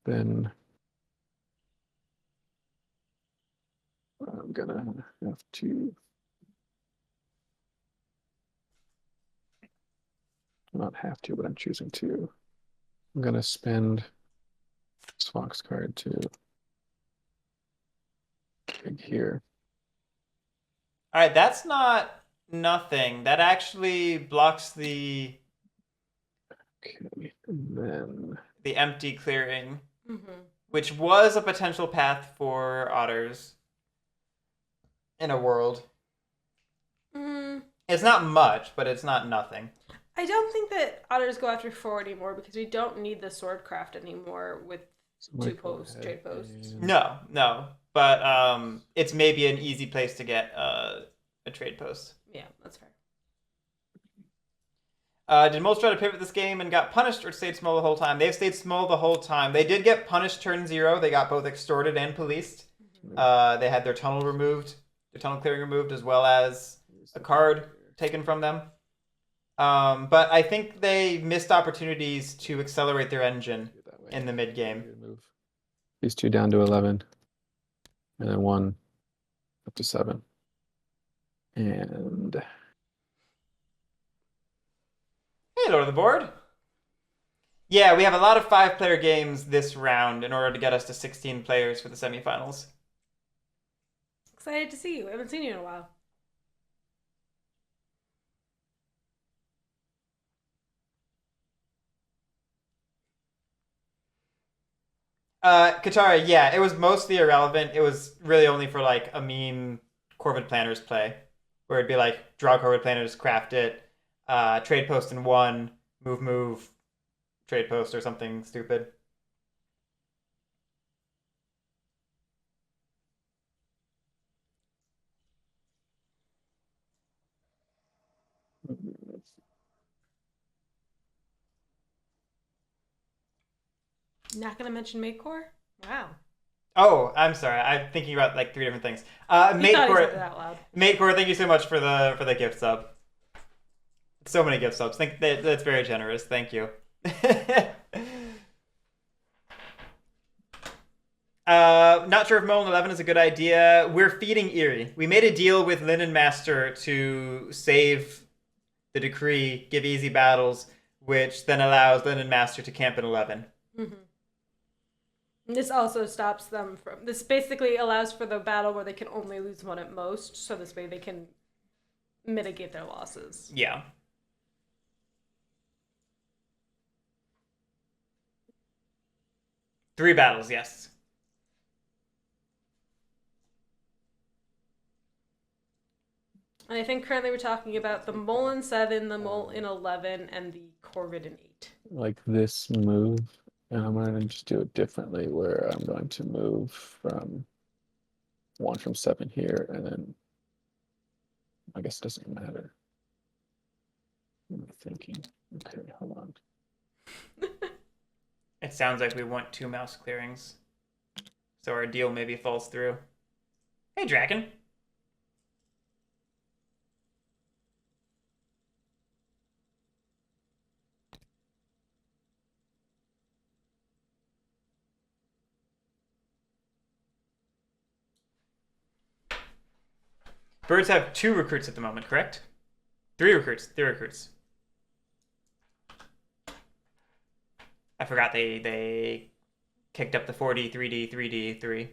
Speaker 6: Then I'm gonna have to not have to, but I'm choosing to. I'm gonna spend this fox card to dig here.
Speaker 1: All right, that's not nothing. That actually blocks the
Speaker 6: Okay, and then
Speaker 1: empty clearing,
Speaker 2: Mm-hmm.
Speaker 1: which was a potential path for otters in a world. It's not much, but it's not nothing.
Speaker 2: I don't think that otters go after 4 anymore because we don't need the swordcraft anymore with
Speaker 6: somebody
Speaker 2: 2
Speaker 6: go
Speaker 2: posts,
Speaker 6: ahead
Speaker 2: trade posts.
Speaker 6: and-
Speaker 1: No, but it's maybe an easy place to get a trade post.
Speaker 2: Yeah, that's fair.
Speaker 1: Did most try to pivot this game and got punished or stayed small the whole time? They've stayed small the whole time. They did get punished turn 0. They got both extorted and policed. They had their tunnel removed, their tunnel clearing removed, as well as a card taken from them. But I think they missed opportunities to accelerate their engine
Speaker 6: Do it that way.
Speaker 1: in the mid game.
Speaker 6: Move these 2 down to 11, and then 1 up to 7, and
Speaker 1: Hey, Lord of the Board. Yeah, we have a lot of 5-player games this round in order to get us to 16 players for the semifinals.
Speaker 2: Excited to see you. I haven't seen you in a while.
Speaker 1: Katara, yeah, it was mostly irrelevant. It was really only for like a meme Corvid planners play, where it'd be like draw Corvid planners, craft it, trade post in 1, move, trade post or something stupid.
Speaker 2: Not gonna mention Maycore? Wow.
Speaker 1: Oh, I'm sorry. I'm thinking about like 3 different things.
Speaker 2: He thought he said
Speaker 1: Matecore,
Speaker 2: that out loud.
Speaker 1: Matecore, thank you so much for the gift sub. So many gift subs. That's very generous. Thank you. Not sure if Mullen 11 is a good idea. We're feeding Erie. We made a deal with LinenMaster to save the decree, give easy battles, which then allows LinenMaster to camp in 11.
Speaker 2: Mm-hmm. This also stops them from. This basically allows for the battle where they can only lose 1 at most, so this way they can mitigate their losses.
Speaker 1: Yeah. Three battles, yes.
Speaker 2: And I think currently we're talking about the mole in 7, the mole in 11, and the Corvid in 8.
Speaker 6: like this move, and I'm going to just do it differently, where I'm going to move from 1 from 7 here, and then I guess it doesn't matter. I'm thinking. Okay, hold on.
Speaker 1: It sounds like we want 2 mouse clearings. So our deal maybe falls through. Hey, Draken. Birds have 2 recruits at the moment, correct? 3 recruits. 3 recruits. I forgot they kicked up the 4D, 3D, 3D, 3.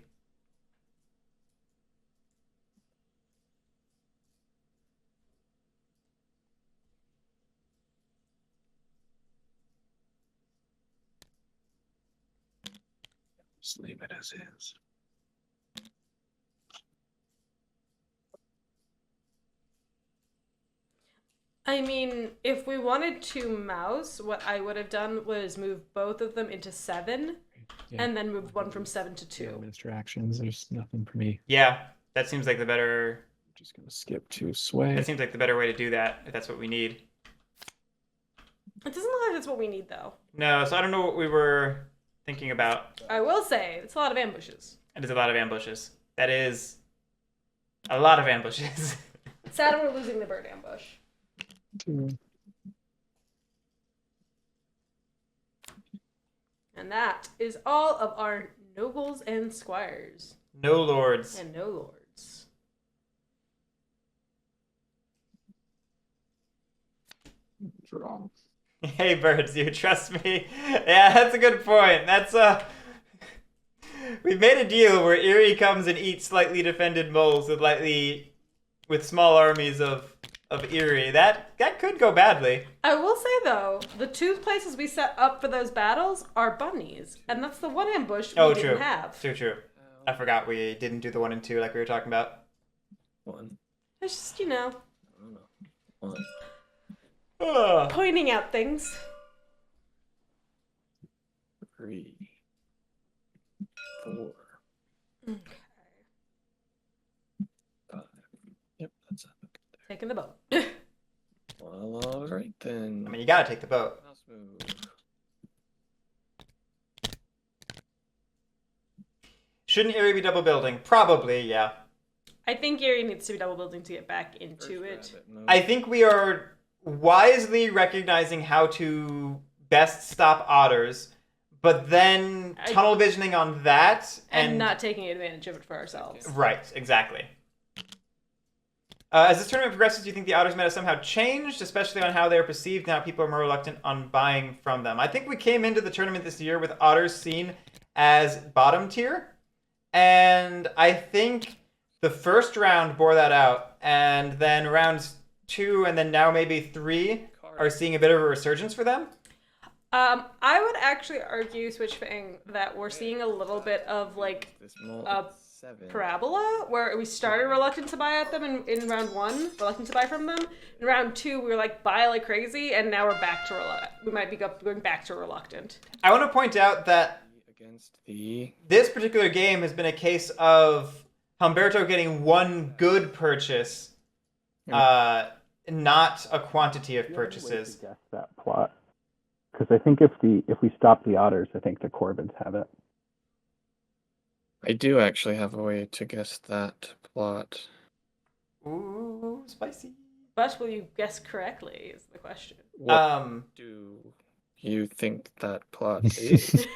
Speaker 6: Just leave it as is.
Speaker 2: I mean, if we wanted to mouse, what I would have done was move both of them into 7
Speaker 6: Yeah.
Speaker 2: And then move one from 7 to 2.
Speaker 6: Master actions. There's nothing for me.
Speaker 1: Yeah, that seems like the better.
Speaker 6: Just gonna skip to sway.
Speaker 1: That seems like the better way to do that if that's what we need.
Speaker 2: It doesn't look like that's what we need, though.
Speaker 1: No, so I don't know what we were thinking about.
Speaker 2: I will say, it's a lot of ambushes.
Speaker 1: It is a lot of ambushes. That is a lot of ambushes.
Speaker 2: Sad we're losing the bird ambush. And that is all of our nobles and squires.
Speaker 1: No lords.
Speaker 2: And no lords.
Speaker 6: Draw.
Speaker 1: Hey birds, you trust me? Yeah, that's a good point. That's we've made a deal where Erie comes and eats slightly defended moles with small armies of Erie. That could go badly.
Speaker 2: I will say, though, the 2 places we set up for those battles are bunnies. And that's the one ambush we didn't have.
Speaker 1: True. I forgot we didn't do the 1 and 2 like we were talking about.
Speaker 7: 1.
Speaker 2: It's just, you know,
Speaker 7: I don't know. 1,
Speaker 2: pointing out things.
Speaker 7: 3, 4,
Speaker 2: Okay.
Speaker 7: 5. Yep, that's it.
Speaker 2: Taking the boat.
Speaker 7: Well, all right then.
Speaker 1: I mean, you gotta take the boat.
Speaker 7: Mouse move.
Speaker 1: Shouldn't Erie be double building? Probably, yeah.
Speaker 2: I think Erie needs to be double building to get back into
Speaker 7: First
Speaker 2: it.
Speaker 7: rabbit move.
Speaker 1: I think we are wisely recognizing how to best stop otters, but then tunnel visioning on that
Speaker 2: And not taking advantage of it for ourselves.
Speaker 1: Right, exactly. As this tournament progresses, do you think the otters meta somehow changed, especially on how they're perceived and how people are more reluctant on buying from them? I think we came into the tournament this year with otters seen as bottom tier, and I think the first round bore that out, and then rounds 2 and then now maybe 3 are seeing a bit of a resurgence for them.
Speaker 2: I would actually argue, Switchfang, that we're seeing a little bit of like
Speaker 7: This mole
Speaker 2: a
Speaker 7: is 7.
Speaker 2: parabola where we started reluctant to buy at them in round 1, reluctant to buy from them. In round 2, we were like buy like crazy, and now we're back to reluctant. We might be going back to reluctant.
Speaker 1: I want to point out that
Speaker 7: Against the
Speaker 1: this particular game has been a case of Humberto getting one good purchase, not a quantity of purchases.
Speaker 3: Guess that plot, because I think if we stop the otters, I think the Corvids have it.
Speaker 7: I do actually have a way to guess that plot.
Speaker 1: Ooh, spicy.
Speaker 2: But will you guess correctly is the question.
Speaker 7: What do you think that plot is?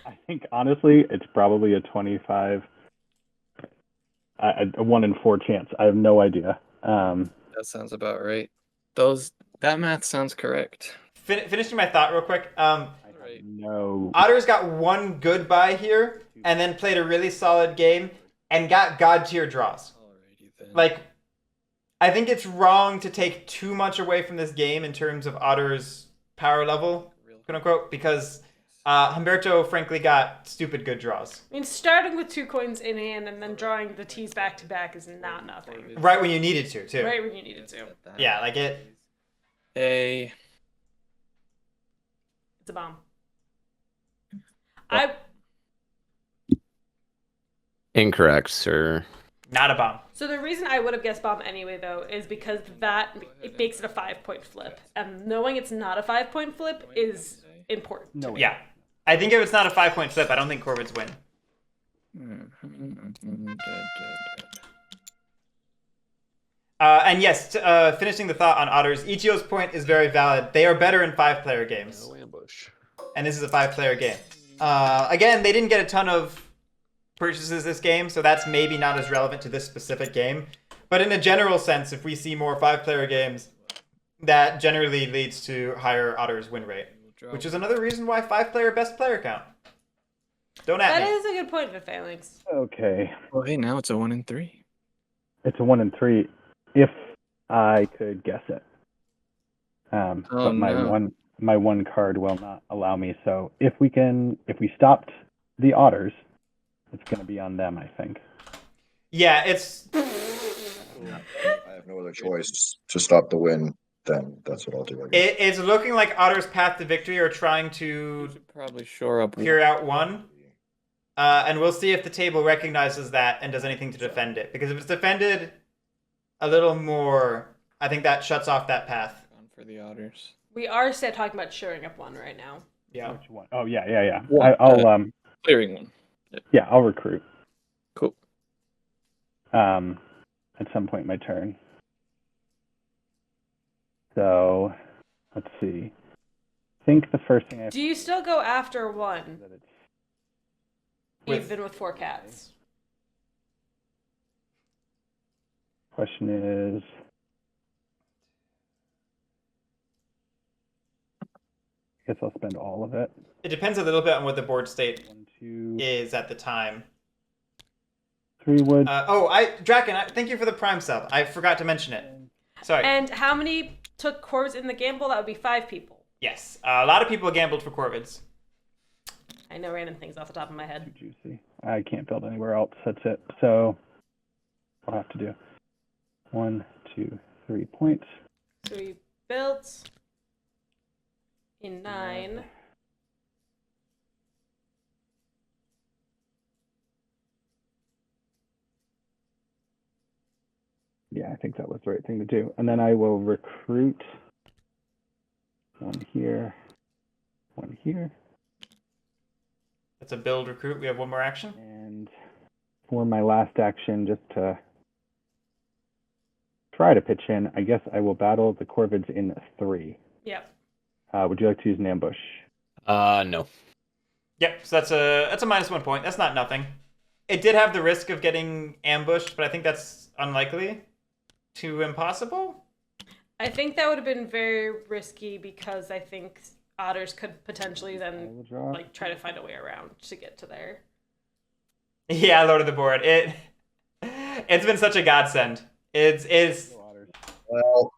Speaker 3: I think honestly, it's probably a 25, a 1 in 4 chance. I have no idea.
Speaker 7: That sounds about right. That math sounds correct.
Speaker 1: Finishing my thought real quick.
Speaker 7: Right.
Speaker 3: No.
Speaker 1: Otters got one good buy here, and then played a really solid game, and got god tier draws.
Speaker 7: Alrighty then.
Speaker 1: Like, I think it's wrong to take too much away from this game in terms of Otter's power level, quote unquote, because Humberto frankly got stupid good draws.
Speaker 2: I mean, starting with 2 coins in hand and then drawing the T's back to back is not nothing.
Speaker 1: Right when you needed to, too.
Speaker 2: Right when you needed to.
Speaker 1: Yeah, like it.
Speaker 7: A.
Speaker 2: It's a bomb.
Speaker 5: Incorrect, sir.
Speaker 1: Not a bomb.
Speaker 2: So the reason I would have guessed bomb anyway, though, is because it makes it a 5-point flip. And knowing it's not a 5-point flip is important.
Speaker 3: No.
Speaker 1: Yeah. I think if it's not a 5-point flip, I don't think Corvids win. And yes, finishing the thought on Otters, Ichio's point is very valid. They are better in 5-player games.
Speaker 6: No ambush.
Speaker 1: And this is a 5-player game. Again, they didn't get a ton of purchases this game, so that's maybe not as relevant to this specific game. But in a general sense, if we see more 5-player games, that generally leads to higher Otters win rate. Which is another reason why 5-player best player count. Don't at
Speaker 2: That
Speaker 1: me.
Speaker 2: is a good point, Phalanx.
Speaker 3: Okay.
Speaker 7: Well, hey, now it's a 1 in 3.
Speaker 3: It's a 1 in 3. If I could guess it. But my one card will not allow me. So if we stopped the Otters, it's going to be on them, I think.
Speaker 1: Yeah, it's...
Speaker 4: I have no other choice to stop the win. then that's what I'll do. I guess.
Speaker 1: It is looking like Otter's path to victory are trying to
Speaker 7: You should probably shore up.
Speaker 1: clear out one. And we'll see if the table recognizes that and does anything to defend it. Because if it's defended a little more, I think that shuts off that path.
Speaker 7: Going for the otters.
Speaker 2: We are still talking about shoring up one right now.
Speaker 1: Yeah.
Speaker 3: Which one? Oh yeah.
Speaker 7: One,
Speaker 3: I'll
Speaker 7: Clearing one.
Speaker 3: yeah, I'll recruit.
Speaker 7: Cool.
Speaker 3: At some point in my turn. So, let's see. I think the first thing I have
Speaker 2: Do you still go after one,
Speaker 3: is that it's
Speaker 2: even with 4 cats?
Speaker 3: question is I guess I'll spend all of it.
Speaker 1: It depends a little bit on what the board state
Speaker 3: 1, 2,
Speaker 1: is at the time.
Speaker 3: 3 wood.
Speaker 1: Draken, thank you for the Prime sub. I forgot to mention it. Sorry.
Speaker 2: And how many took Corvs in the gamble? That would be 5 people.
Speaker 1: Yes, a lot of people gambled for Corvids.
Speaker 2: I know random things off the top of my head.
Speaker 3: Too juicy. I can't build anywhere else. That's it. So I'll have to do 1, 2, 3 points.
Speaker 2: So we built in 9.
Speaker 3: Yeah, I think that was the right thing to do. And then I will recruit 1 here, 1 here.
Speaker 1: That's a build recruit. We have one more action.
Speaker 3: And for my last action, just to try to pitch in, I guess I will battle the Corvids in 3.
Speaker 2: Yep.
Speaker 3: Would you like to use an ambush?
Speaker 5: No.
Speaker 1: Yep, so that's a -1 point. That's not nothing. It did have the risk of getting ambushed, but I think that's unlikely to impossible.
Speaker 2: I think that would have been very risky because I think otters could potentially
Speaker 3: I
Speaker 2: then
Speaker 3: will draw.
Speaker 2: like try to find a way around to get to there.
Speaker 1: Yeah, load of the board. It's been such a godsend. It's
Speaker 4: Well,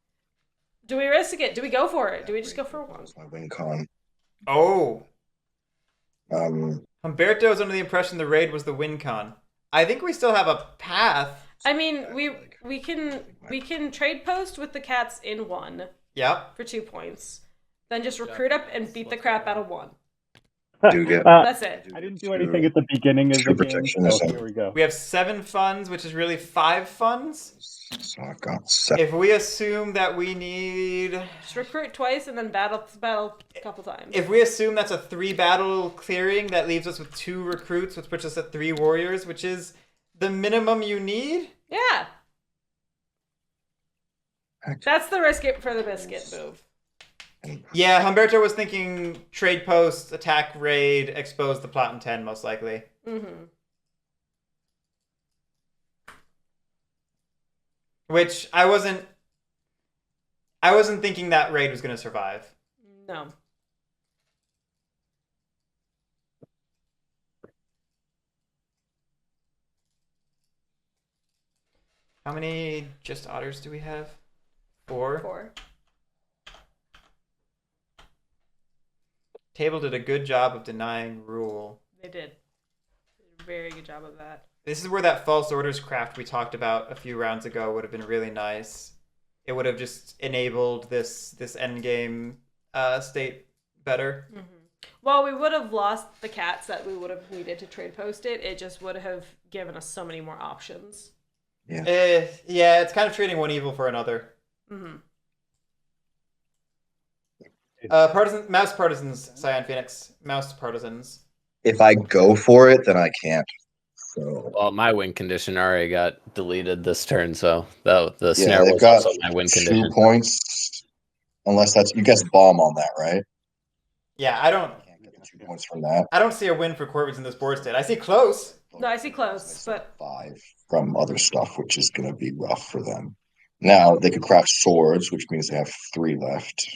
Speaker 2: Do we risk it? Do we go for it? Do we just go for one?
Speaker 4: that's my win con.
Speaker 1: oh.
Speaker 4: Um,
Speaker 1: Humberto was under the impression the raid was the win con. I think we still have a path.
Speaker 2: I mean, we can trade post with the cats in 1
Speaker 1: Yep.
Speaker 2: for 2 points. Then just recruit up and beat the crap out of 1.
Speaker 4: do get.
Speaker 2: That's it.
Speaker 3: I didn't do anything at the beginning of the
Speaker 4: True
Speaker 3: game,
Speaker 4: protection
Speaker 3: so
Speaker 4: is
Speaker 3: here we go.
Speaker 1: We have 7 funds, which is really 5 funds.
Speaker 4: So I've got 7.
Speaker 1: If we assume that we need...
Speaker 2: Just recruit twice and then battle a couple times.
Speaker 1: If we assume that's a 3 battle clearing, that leaves us with 2 recruits, which puts us at 3 warriors, which is the minimum you need.
Speaker 2: Yeah. That's the risk it for the biscuit move.
Speaker 1: Yeah, Humberto was thinking trade post, attack raid, expose the plot in 10, most likely.
Speaker 2: Mm-hmm.
Speaker 1: Which I wasn't thinking that raid was going to survive.
Speaker 2: No.
Speaker 1: How many just otters do we have? 4?
Speaker 2: 4.
Speaker 1: Table did a good job of denying rule.
Speaker 2: They did. A very good job of that.
Speaker 1: This is where that false orders craft we talked about a few rounds ago would have been really nice. It would have just enabled this endgame state better.
Speaker 2: Mm-hmm. While we would have lost the cats that we would have needed to trade post it just would have given us so many more options.
Speaker 4: Yeah.
Speaker 1: Yeah, it's kind of trading one evil for another.
Speaker 2: Mm-hmm.
Speaker 1: Mouse partisans, Cyan Phoenix. Mouse partisans.
Speaker 4: If I go for it, then I can't. So
Speaker 5: Well, my win condition already got deleted this turn, so the
Speaker 4: yeah,
Speaker 5: snare
Speaker 4: they've
Speaker 5: was
Speaker 4: got
Speaker 5: also my win
Speaker 4: 2
Speaker 5: condition.
Speaker 4: points. Unless that's you guys bomb on that, right?
Speaker 1: Yeah, I don't
Speaker 4: Can't get the 2 points from that.
Speaker 1: I don't see a win for Corvids in this board state. I see close.
Speaker 2: No, I see close, but
Speaker 4: 5 from other stuff, which is going to be rough for them. Now they could craft swords, which means they have 3 left.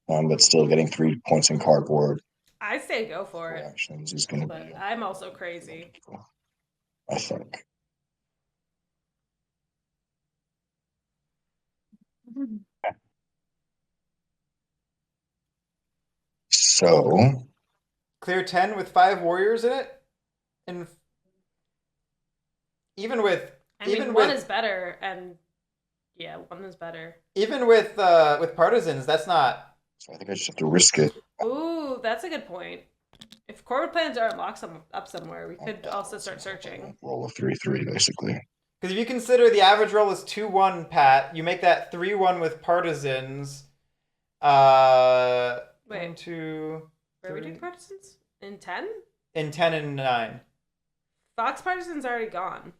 Speaker 4: But still getting 3 points in cardboard
Speaker 2: I say go for it.
Speaker 4: actions is going to
Speaker 2: But
Speaker 4: be.
Speaker 2: I'm also crazy.
Speaker 4: I think. So
Speaker 1: Clear 10 with 5 warriors in it? And even with
Speaker 2: I mean, 1 is better, and Yeah, 1 is better.
Speaker 1: Even with partisans, that's not.
Speaker 4: So I think I just have to risk it.
Speaker 2: Ooh, that's a good point. If Corvid plans aren't locked up somewhere, we could also start searching.
Speaker 4: Roll a 3-3, basically.
Speaker 1: Because if you consider the average roll is 2-1, Pat, you make that 3-1 with partisans.
Speaker 2: Wait.
Speaker 1: 1, 2.
Speaker 2: Where are we doing partisans? In 10?
Speaker 1: In 10 and 9.
Speaker 2: Fox partisans already gone.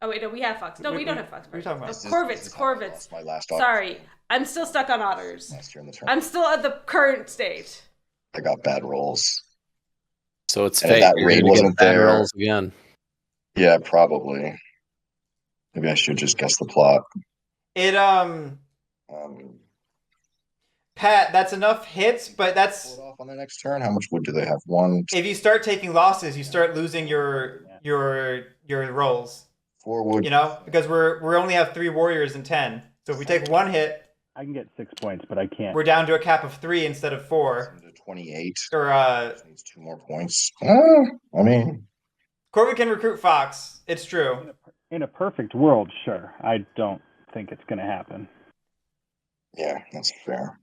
Speaker 2: Oh wait, no, we have Fox. No, we don't have Fox
Speaker 1: What are you
Speaker 2: partisans.
Speaker 1: talking about?
Speaker 2: Corvids.
Speaker 4: My last
Speaker 2: Sorry, I'm still stuck on otters.
Speaker 4: last year in the turn.
Speaker 2: I'm still at the current state.
Speaker 4: I got bad rolls.
Speaker 5: So it's
Speaker 4: And
Speaker 5: fake.
Speaker 4: that
Speaker 5: You're
Speaker 4: raid
Speaker 5: gonna get
Speaker 4: wasn't
Speaker 5: bad
Speaker 4: there.
Speaker 5: rolls again.
Speaker 4: Yeah, probably. Maybe I should just guess the plot.
Speaker 1: It
Speaker 4: Um,
Speaker 1: Pat, that's enough hits, but that's
Speaker 4: pull it off on the next turn. How much wood do they have? 1, 2,
Speaker 1: if you start taking losses, you start losing your rolls.
Speaker 4: 4 wood.
Speaker 1: You know, because we only have 3 warriors and 10. So if we take 1 hit,
Speaker 3: I can get 6 points, but I can't.
Speaker 1: we're down to a cap of 3 instead of 4.
Speaker 4: To 28.
Speaker 1: Or
Speaker 4: Needs 2 more points. I mean,
Speaker 1: Corvid can recruit Fox. It's true.
Speaker 3: In a perfect world, sure. I don't think it's going to happen.
Speaker 4: yeah, that's fair.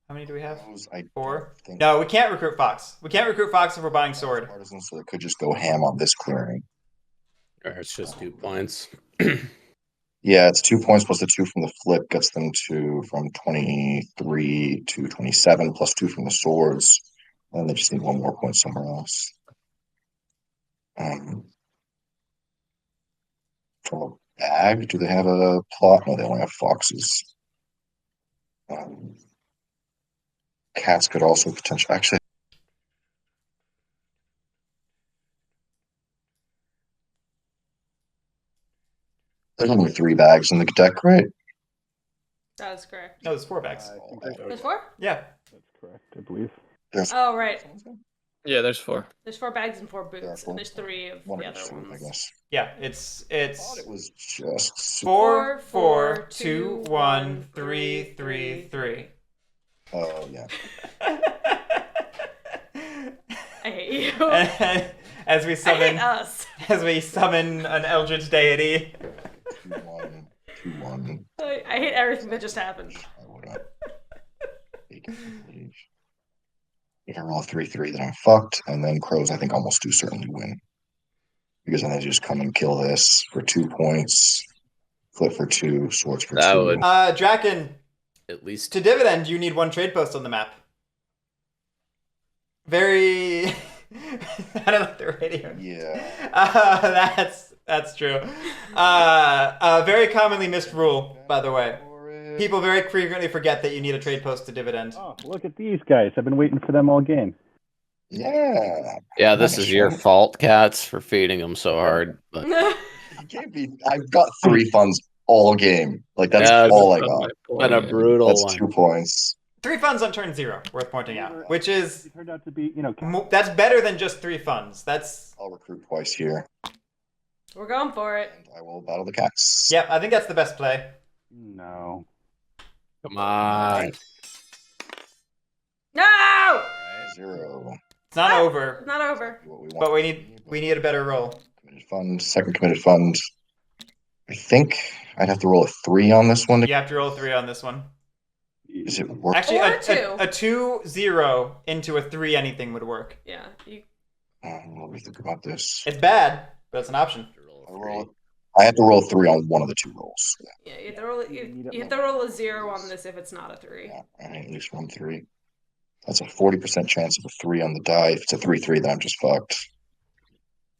Speaker 1: How many do we have?
Speaker 4: Those I
Speaker 1: 4?
Speaker 4: don't think-
Speaker 1: No, we can't recruit Fox. We can't recruit Fox if we're buying sword.
Speaker 4: Partisans, so they could just go ham on this clearing.
Speaker 5: Or it's just 2 points.
Speaker 4: Yeah, it's 2 points plus the 2 from the flip gets them to from 23 to 27 plus 2 from the swords. And they just need 1 more point somewhere else. From a bag, do they have a plot? No, they only have foxes. Cats could also potentially actually. There's only 3 bags in the deck, right?
Speaker 2: That is correct.
Speaker 1: No, there's 4 bags.
Speaker 2: There's 4?
Speaker 1: Yeah.
Speaker 3: That's correct, I believe.
Speaker 4: There's
Speaker 2: Oh, right.
Speaker 7: Yeah, there's 4.
Speaker 2: There's 4 bags and 4 boots,
Speaker 4: Yeah, 4.
Speaker 2: and there's 3 of
Speaker 4: one
Speaker 2: the
Speaker 4: or
Speaker 2: other
Speaker 4: 2, I
Speaker 2: ones.
Speaker 4: guess.
Speaker 1: Yeah, it's
Speaker 4: I thought it was just
Speaker 1: 4, 4, 2, 1, 3, 3, 3.
Speaker 4: Oh yeah.
Speaker 2: I hate you.
Speaker 1: And as we
Speaker 2: I
Speaker 1: summon,
Speaker 2: hate us.
Speaker 1: as we summon an eldritch deity.
Speaker 4: 2-1, 2-1.
Speaker 2: I hate everything that just happened.
Speaker 4: I would leave. If I roll a 3-3, then I'm fucked, and then crows I think almost do certainly win. Because then they just come and kill this for 2 points, flip for 2, swords for
Speaker 5: That
Speaker 4: 2.
Speaker 5: would-
Speaker 1: Draken,
Speaker 5: At least
Speaker 1: to dividend, you need 1 trade post on the map. Very. I don't know if they're radio.
Speaker 4: Yeah.
Speaker 1: That's true. Very commonly missed rule, by the way. People very frequently forget that you need a trade post to dividend.
Speaker 3: Oh, look at these guys. I've been waiting for them all game.
Speaker 4: Yeah.
Speaker 5: Yeah, this is your fault, Cats, for feeding them so hard. But
Speaker 4: You can't be. I've got 3 funds all game. Like that's
Speaker 5: Yeah,
Speaker 4: all I
Speaker 7: That's
Speaker 4: got.
Speaker 7: my point.
Speaker 5: been a brutal
Speaker 4: That's
Speaker 5: one.
Speaker 4: 2 points.
Speaker 1: 3 funds on turn 0, worth pointing out, which is
Speaker 3: It turned out to be,
Speaker 1: that's better than just 3 funds. That's
Speaker 4: I'll recruit twice here,
Speaker 2: We're going for it.
Speaker 4: and I will battle the cats.
Speaker 1: yeah. I think that's the best play.
Speaker 3: no.
Speaker 5: come on.
Speaker 2: No!
Speaker 4: 0.
Speaker 1: It's not
Speaker 2: Ah!
Speaker 1: over,
Speaker 2: It's not over.
Speaker 4: What we want.
Speaker 1: but we need a better roll.
Speaker 4: Committed fund, second committed fund. I think I'd have to roll a 3 on this one.
Speaker 1: You have to roll 3 on this one.
Speaker 4: Is it worth?
Speaker 1: Actually,
Speaker 2: Or
Speaker 1: a
Speaker 2: two.
Speaker 1: 2-0 into a 3 anything would work.
Speaker 2: Yeah. You...
Speaker 4: Let me think about this.
Speaker 1: It's bad, but it's an option.
Speaker 4: I have to roll 3 on one of the 2 rolls.
Speaker 2: Yeah, you have to roll. You have to roll a 0 on this if it's not a 3.
Speaker 4: Yeah, I need at least 1 3. That's a 40% chance of a 3 on the die. If it's a 3-3, then I'm just fucked.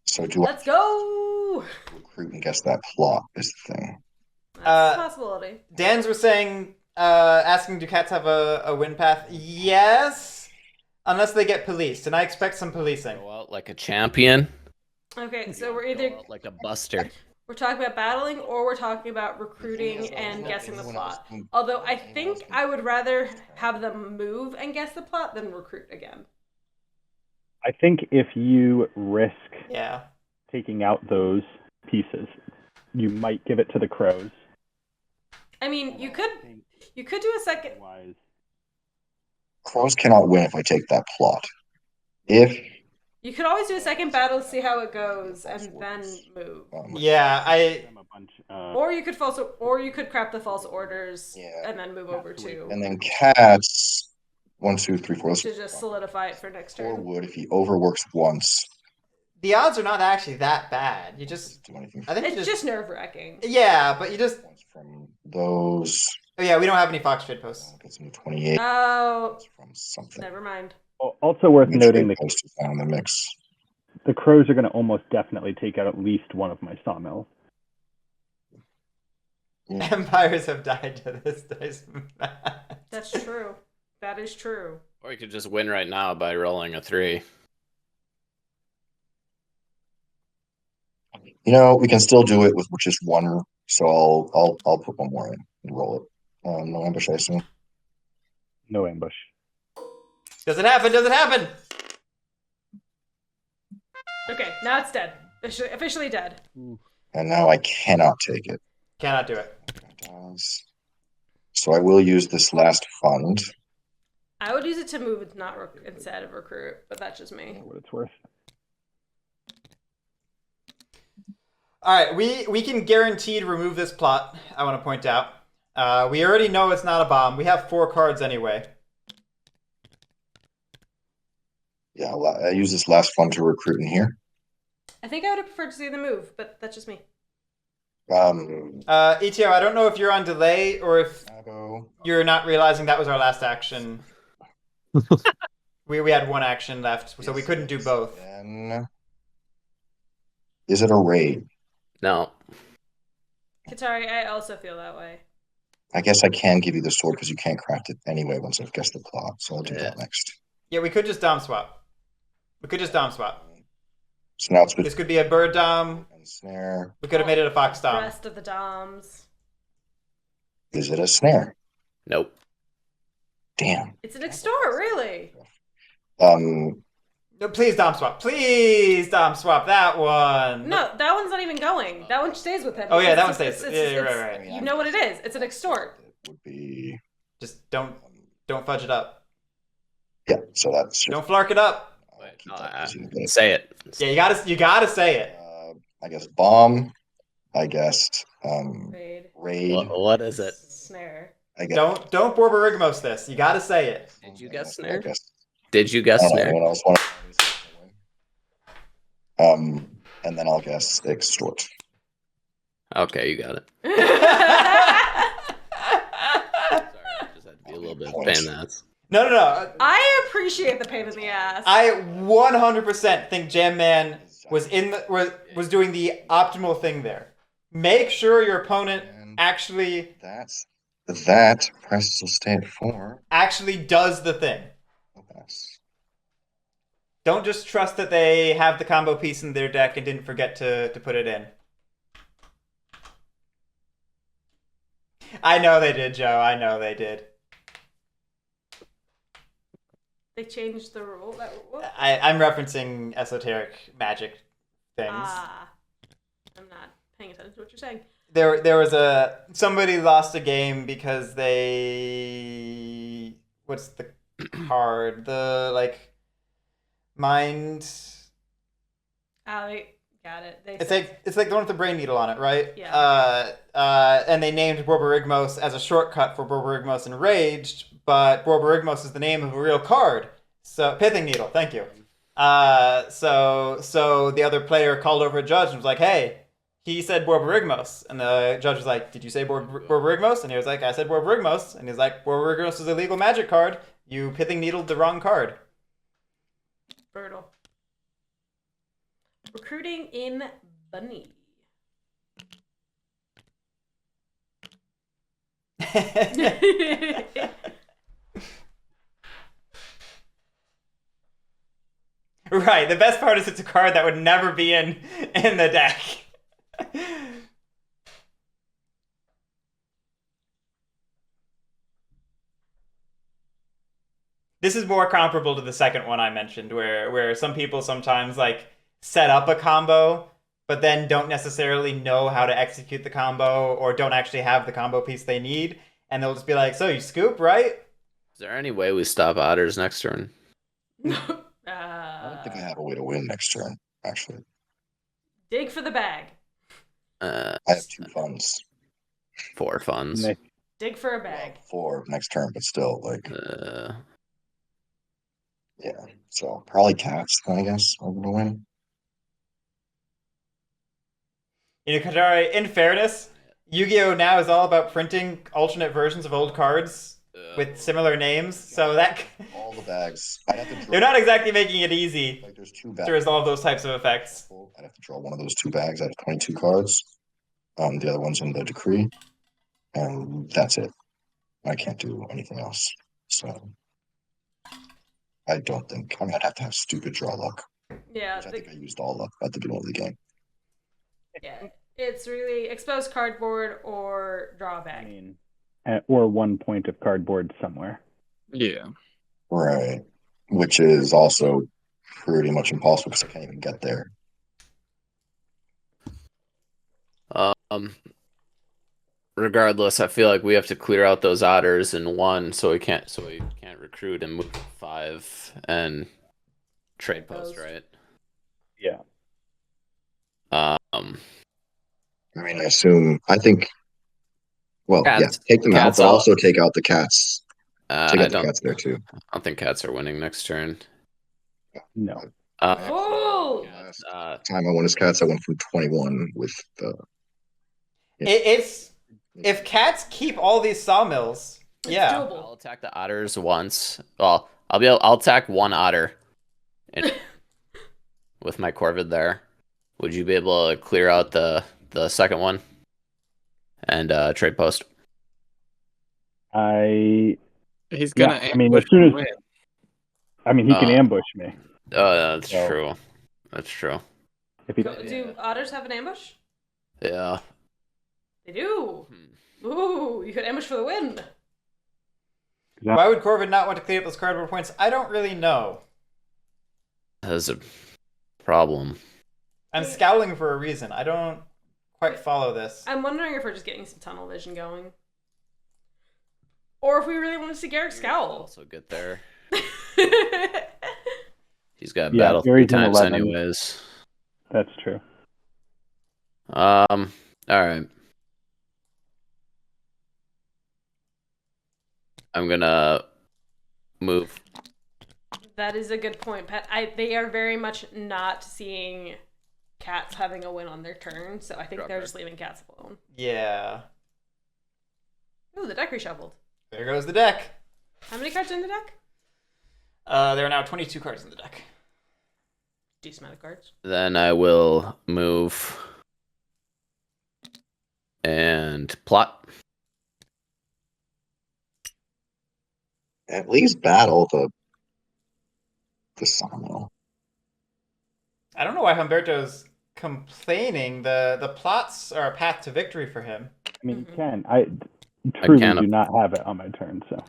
Speaker 4: So do
Speaker 2: Let's go!
Speaker 4: I recruit and guess that plot is the thing?
Speaker 2: That's a possibility.
Speaker 1: Dan's was saying, asking, do cats have a win path? Yes, unless they get policed, and I expect some policing.
Speaker 5: Go out like a champion.
Speaker 2: Okay, so we're
Speaker 5: Go
Speaker 2: either
Speaker 5: out like a buster.
Speaker 2: we're talking about battling or we're talking about recruiting and guessing the plot. Although I think I would rather have them move and guess the plot than recruit again.
Speaker 3: I think if you risk
Speaker 1: Yeah.
Speaker 3: taking out those pieces, you might give it to the crows.
Speaker 2: I mean, you could do a second.
Speaker 3: Otherwise,
Speaker 4: Crows cannot win if I take that plot. If
Speaker 2: You could always do a second battle, see how it goes, and then move.
Speaker 1: Yeah,
Speaker 3: I'm a bunch.
Speaker 2: Or you could craft the false orders and then move over to.
Speaker 4: And then cats, 1, 2, 3, 4.
Speaker 2: To just solidify it for next
Speaker 4: 4
Speaker 2: turn.
Speaker 4: wood if he overworks once.
Speaker 1: the odds are not actually that bad. You just,
Speaker 4: Do anything
Speaker 1: I think
Speaker 2: It's just nerve-wracking.
Speaker 1: yeah, but you just,
Speaker 4: from those.
Speaker 1: oh yeah, we don't have any Fox trade posts.
Speaker 4: Gets me 28
Speaker 2: Oh,
Speaker 4: from something.
Speaker 2: never mind.
Speaker 3: Also worth
Speaker 4: Which
Speaker 3: noting,
Speaker 4: trade post is now in the mix.
Speaker 3: the crows are going to almost definitely take out at least one of my sawmills.
Speaker 1: Empires have died to this dice match.
Speaker 2: That's true. That is true.
Speaker 5: Or you could just win right now by rolling a 3.
Speaker 4: You know, we can still do it with just 1. So I'll put 1 more in and roll it. No ambush, I assume.
Speaker 3: No ambush.
Speaker 1: Does it happen? Does it happen?
Speaker 2: Okay, now it's dead. Officially dead.
Speaker 4: And now I cannot take it.
Speaker 1: Cannot do it.
Speaker 4: So I will use this last fund.
Speaker 2: I would use it to move instead of recruit, but that's just me.
Speaker 3: What it's worth.
Speaker 1: All right, we can guaranteed remove this plot. I want to point out. We already know it's not a bomb. We have 4 cards anyway.
Speaker 4: Yeah, I use this last fund to recruit in here.
Speaker 2: I think I would have preferred to see the move, but that's just me.
Speaker 1: ETO, I don't know if you're on delay or if
Speaker 4: Shadow.
Speaker 1: you're not realizing that was our last action. we had 1 action left, so we couldn't do both.
Speaker 4: Then... Is it a raid?
Speaker 5: No.
Speaker 2: Katari, I also feel that way.
Speaker 4: I guess I can give you the sword because you can't craft it anyway once I've guessed the plot. So I'll do that next.
Speaker 1: Yeah, we could just dom swap. We could just dom swap.
Speaker 4: So now it's
Speaker 1: This could be a bird dom.
Speaker 4: and snare.
Speaker 1: We could have made it a fox dom.
Speaker 2: Rest of the doms.
Speaker 4: Is it a snare?
Speaker 5: Nope.
Speaker 4: Damn.
Speaker 2: It's an extort, really.
Speaker 1: No, please dom swap. Please dom swap that one.
Speaker 2: No, that one's not even going. That one stays with him.
Speaker 1: Oh yeah, that one
Speaker 2: It's-
Speaker 1: stays.
Speaker 2: it's-
Speaker 1: Yeah,
Speaker 2: it's-
Speaker 1: right.
Speaker 2: You know what it is. It's an extort.
Speaker 4: It would be.
Speaker 1: Just don't fudge it up.
Speaker 4: Yeah, so that's.
Speaker 1: Don't flark it up.
Speaker 5: Wait,
Speaker 4: keep that easy to get.
Speaker 5: say it.
Speaker 1: Yeah, you gotta say it.
Speaker 4: I guess bomb. I guess
Speaker 2: Raid.
Speaker 4: raid.
Speaker 5: What is it?
Speaker 2: Snare.
Speaker 4: I guess.
Speaker 1: Don't Borborigmos this. You gotta say it.
Speaker 5: Did you guess
Speaker 4: I
Speaker 5: snare?
Speaker 4: guess.
Speaker 5: Did you guess
Speaker 4: I don't know,
Speaker 5: snare?
Speaker 4: anyone else want to- and then I'll guess extort.
Speaker 5: Okay, you got it. Sorry, I just had to be a little bit
Speaker 4: Point.
Speaker 5: pain in the ass.
Speaker 1: No.
Speaker 2: I appreciate the pain in the ass.
Speaker 1: I 100% think JAMman was doing the optimal thing there. Make sure your opponent actually
Speaker 4: That press will stay at 4.
Speaker 1: does the thing.
Speaker 4: Yes.
Speaker 1: Don't just trust that they have the combo piece in their deck and didn't forget to put it in. I know they did, Joe. I know they did.
Speaker 2: They changed the rule.
Speaker 1: I'm referencing esoteric magic things.
Speaker 2: I'm not paying attention to what you're saying.
Speaker 1: There was somebody lost a game because what's the card? The mind.
Speaker 2: They got it.
Speaker 1: It's like the one with the brain needle on it, right?
Speaker 2: Yeah.
Speaker 1: And they named Borborigmos as a shortcut for Borborigmos Enraged, but Borborigmos is the name of a real card. So Pithing Needle, thank you. So the other player called over a judge and was like, "Hey, he said Borborigmos," and the judge was like, "Did you say Borborigmos?" And he was like, "I said Borborigmos," and he's like, "Borborigmos is a legal magic card. You Pithing Needled the wrong card."
Speaker 2: Brutal. Recruiting in Bunny.
Speaker 1: Right. The best part is it's a card that would never be in the deck. This is more comparable to the second one I mentioned, where some people sometimes set up a combo, but then don't necessarily know how to execute the combo or don't actually have the combo piece they need, and they'll just be like, "So you scoop, right?"
Speaker 5: Is there any way we stop otters next turn?
Speaker 2: No,
Speaker 4: I don't think I have a way to win next turn, actually.
Speaker 2: Dig for the bag.
Speaker 4: I have 2 funds.
Speaker 5: 4 funds.
Speaker 3: Nick,
Speaker 2: Dig for a bag.
Speaker 4: Well, 4 next turn, but still, like,
Speaker 5: Uh,
Speaker 4: yeah. So probably cats, I guess, are gonna win.
Speaker 1: You know, Kadari, in fairness, Yu-Gi-Oh! Now is all about printing alternate versions of old cards with similar names, so that
Speaker 4: All the bags. I'd have to draw.
Speaker 1: they're not exactly making it easy
Speaker 4: Like, there's 2
Speaker 1: to
Speaker 4: bags.
Speaker 1: resolve those types of effects.
Speaker 4: I'd have to draw one of those 2 bags out of 22 cards. The other one's in the decree, and that's it. I can't do anything else. So I don't think. I mean, I'd have to have stupid draw luck,
Speaker 2: Yeah,
Speaker 4: which I think I used all luck at the beginning of the game.
Speaker 2: yeah. It's really expose cardboard or draw a
Speaker 3: I
Speaker 2: bag.
Speaker 3: mean, or 1 point of cardboard somewhere.
Speaker 7: Yeah.
Speaker 4: Right. Which is also pretty much impossible because I can't even get there.
Speaker 5: Regardless, I feel like we have to clear out those otters in 1, so we can't recruit and move to 5 and trade post, right?
Speaker 3: Yeah.
Speaker 4: I mean, I think. Well,
Speaker 5: Cats-
Speaker 4: take them out,
Speaker 5: cats
Speaker 4: but
Speaker 5: all-
Speaker 4: also take out the cats. Take
Speaker 5: I
Speaker 4: out the
Speaker 5: don't
Speaker 4: cats there too.
Speaker 5: I don't think cats are winning next turn.
Speaker 3: No.
Speaker 2: Oh!
Speaker 4: Last
Speaker 5: Uh,
Speaker 4: time I won as cats, I went from 21 with the.
Speaker 1: It's if cats keep all these sawmills,
Speaker 2: It's
Speaker 1: yeah.
Speaker 2: doable.
Speaker 5: I'll attack the otters once. Well, I'll attack 1 otter with my Corvid there. Would you be able to clear out the second one and trade post?
Speaker 7: He's gonna
Speaker 3: I mean,
Speaker 7: ambush
Speaker 3: as soon
Speaker 7: and
Speaker 3: as-
Speaker 7: win.
Speaker 3: I mean, he can ambush me.
Speaker 5: That's
Speaker 3: So-
Speaker 5: true. That's true.
Speaker 3: If he
Speaker 2: Do otters have an ambush?
Speaker 5: Yeah.
Speaker 2: They do. Ooh, you could ambush for the win.
Speaker 1: Why would Corvid not want to clear up those cardboard points? I don't really know.
Speaker 5: That's a problem.
Speaker 1: I'm scowling for a reason. I don't quite follow this.
Speaker 2: I'm wondering if we're just getting some tunnel vision going. Or if we really want to see Guerric scowl.
Speaker 5: Also get there. He's got
Speaker 3: Yeah,
Speaker 5: battle 3
Speaker 3: Gary's in
Speaker 5: times
Speaker 3: 11.
Speaker 5: anyways.
Speaker 3: That's true.
Speaker 5: All right. I'm gonna move.
Speaker 2: That is a good point, Pat. They are very much not seeing cats having a win on their turn, so I think
Speaker 5: Drop
Speaker 2: they're
Speaker 5: card.
Speaker 2: just leaving cats alone.
Speaker 1: Yeah.
Speaker 2: Ooh, the deck reshuffled.
Speaker 1: There goes the deck.
Speaker 2: How many cards are in the deck?
Speaker 1: There are now 22 cards in the deck.
Speaker 2: Decent amount of cards.
Speaker 5: Then I will move and plot.
Speaker 4: At least battle the sawmill.
Speaker 1: I don't know why Humberto's complaining. The plots are a path to victory for him.
Speaker 3: I mean,
Speaker 2: Mhm.
Speaker 3: you can. I truly
Speaker 5: can-
Speaker 3: do not have it on my turn, so.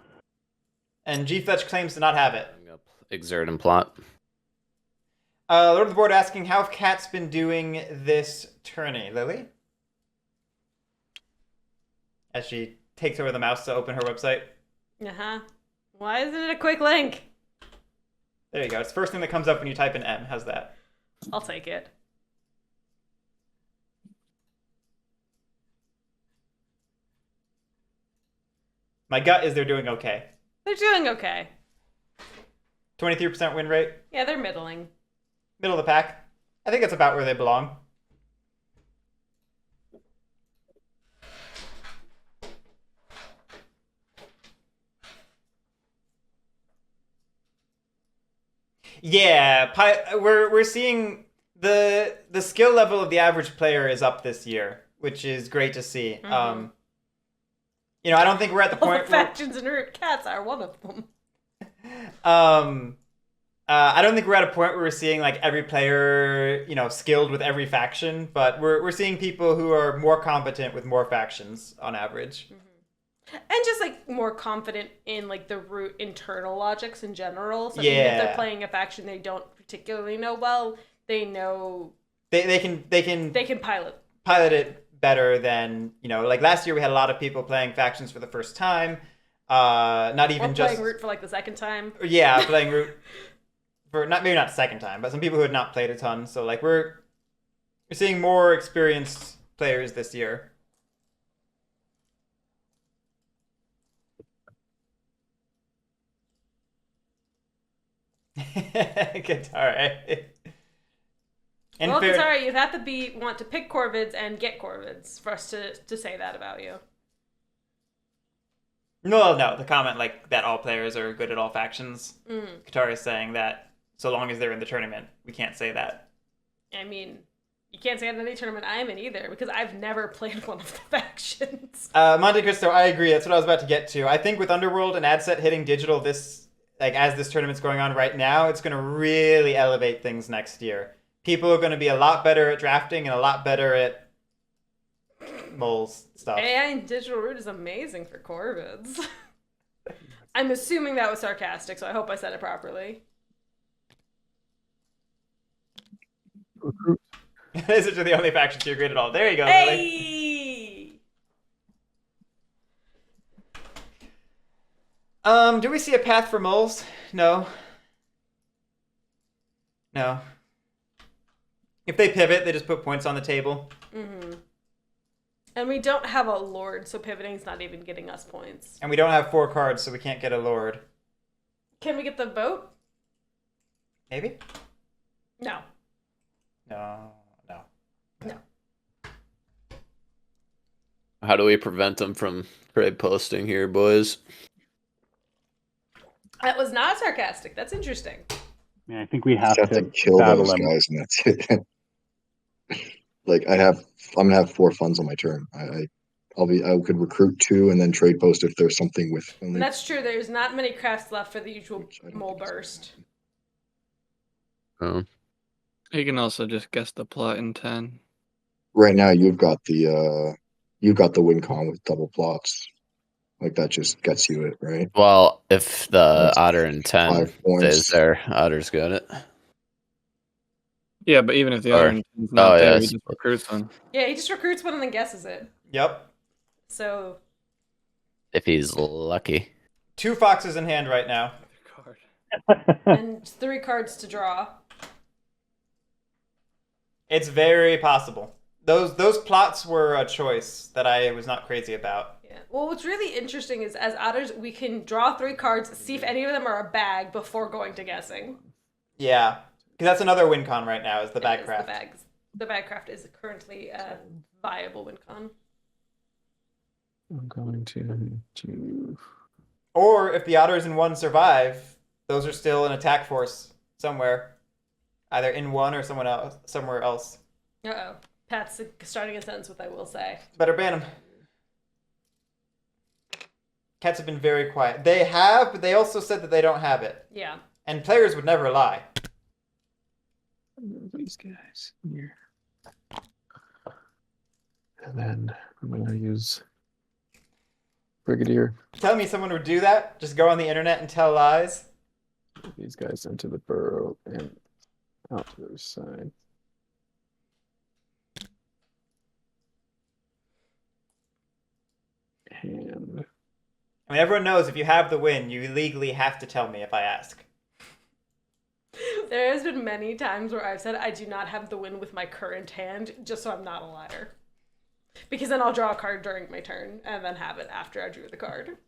Speaker 1: And GFletch claims to not have it.
Speaker 5: I'm gonna exert and plot.
Speaker 1: Lord of the Board asking, how have cats been doing this tourney? Lily? As she takes over the mouse to open her website.
Speaker 2: Uh-huh. Why isn't it a quick link?
Speaker 1: There you go. It's the first thing that comes up when you type in M. How's that?
Speaker 2: I'll take it.
Speaker 1: My gut is they're doing okay.
Speaker 2: They're doing okay.
Speaker 1: 23% win rate.
Speaker 2: Yeah, they're middling.
Speaker 1: Middle of the pack. I think that's about where they belong. Yeah, we're seeing the skill level of the average player is up this year, which is great to see.
Speaker 2: Mhm.
Speaker 1: You know, I don't think we're at the
Speaker 2: All the
Speaker 1: point where,
Speaker 2: factions and root cats are one of them.
Speaker 1: I don't think we're at a point where we're seeing like every player, you know, skilled with every faction, but we're seeing people who are more competent with more factions on average.
Speaker 2: And just like more confident in like the root internal logics in general. So even if
Speaker 1: Yeah.
Speaker 2: they're playing a faction they don't particularly know well, they know
Speaker 1: They can
Speaker 2: pilot.
Speaker 1: pilot it better than, you know, like last year we had a lot of people playing factions for the first time. Not even
Speaker 2: Or
Speaker 1: just
Speaker 2: playing root for like the second time.
Speaker 1: yeah, playing root for maybe not second time, but some people who had not played a ton. So like we're seeing more experienced players this year. Guitar.
Speaker 2: Well, Katara, you'd have to want to pick Corvids and get Corvids for us to say that about you.
Speaker 1: No, the comment like that all players are good at all factions. Katara is saying that so long as they're in the tournament, we can't say that.
Speaker 2: I mean, you can't say it in any tournament I'm in either, because I've never played one of the factions.
Speaker 1: Monte Cristo, I agree. That's what I was about to get to. I think with Underworld and ad set hitting digital as this tournament's going on right now, it's going to really elevate things next year. People are going to be a lot better at drafting and a lot better at moles stuff.
Speaker 2: AI and digital root is amazing for Corvids. I'm assuming that was sarcastic, so I hope I said it properly.
Speaker 1: These are the only factions you're great at all. There you go.
Speaker 2: Hey!
Speaker 1: Lily. Do we see a path for moles? No. If they pivot, they just put points on the table.
Speaker 2: Mm-hmm. And we don't have a lord, so pivoting's not even getting us points.
Speaker 1: And we don't have 4 cards, so we can't get a lord.
Speaker 2: Can we get the vote?
Speaker 1: Maybe?
Speaker 2: No.
Speaker 1: No.
Speaker 5: How do we prevent them from trade posting here, boys?
Speaker 2: That was not sarcastic. That's interesting.
Speaker 3: Yeah, I think we have
Speaker 4: to kill those guys, and that's it. Like I'm gonna have 4 funds on my turn. I could recruit 2 and then trade post if there's something with.
Speaker 2: And that's true. There's not many crafts left for the usual mole burst.
Speaker 5: Oh.
Speaker 7: You can also just guess the plot in 10.
Speaker 4: Right now, you've got the win con with double plots. Like that just gets you it, right?
Speaker 5: Well, if the
Speaker 4: That's
Speaker 5: otter in 10
Speaker 4: 5 points.
Speaker 5: stays there, otter's got it.
Speaker 7: Yeah, but even if the other intention's not there,
Speaker 5: yes.
Speaker 7: he just recruits one.
Speaker 2: Yeah, he just recruits one and then guesses it.
Speaker 1: Yep.
Speaker 2: So.
Speaker 5: If he's lucky.
Speaker 1: 2 foxes in hand right now.
Speaker 2: And 3 cards to draw.
Speaker 1: It's very possible. Those plots were a choice that I was not crazy about.
Speaker 2: Yeah. Well, what's really interesting is as otters, we can draw 3 cards, see if any of them are a bag before going to guessing.
Speaker 1: Yeah. Because that's another win con right now, is the bag craft.
Speaker 2: The bag craft is currently a viable win con.
Speaker 6: I'm going to
Speaker 1: Or if the otters in 1 survive, those are still an attack force somewhere. Either in 1 or somewhere else.
Speaker 2: Uh-oh. Pat's starting a sentence with I will say.
Speaker 1: Better ban them. Cats have been very quiet. They have, but they also said that they don't have it.
Speaker 2: Yeah.
Speaker 1: And players would never lie.
Speaker 6: these guys here. And then I'm going to use Brigadier.
Speaker 1: Tell me someone would do that? Just go on the internet and tell lies?
Speaker 6: These guys into the burrow and out to the other side. And
Speaker 1: I mean, everyone knows if you have the win, you legally have to tell me if I ask.
Speaker 2: There has been many times where I've said I do not have the win with my current hand, just so I'm not a liar. Because then I'll draw a card during my turn, and then have it after I drew the card.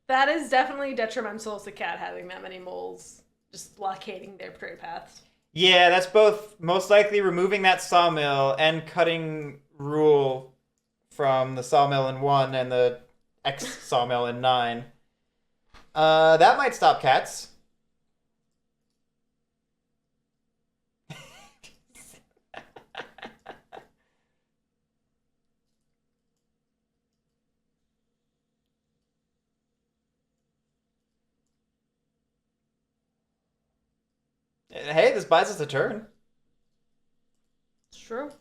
Speaker 2: That is definitely detrimental to Cat having that many moles just blockading their trade paths.
Speaker 1: Yeah, that's both most likely removing that sawmill and cutting rule from the sawmill in 1 and the X sawmill in 9. That might stop cats. Hey, this buys us a turn.
Speaker 2: It's true.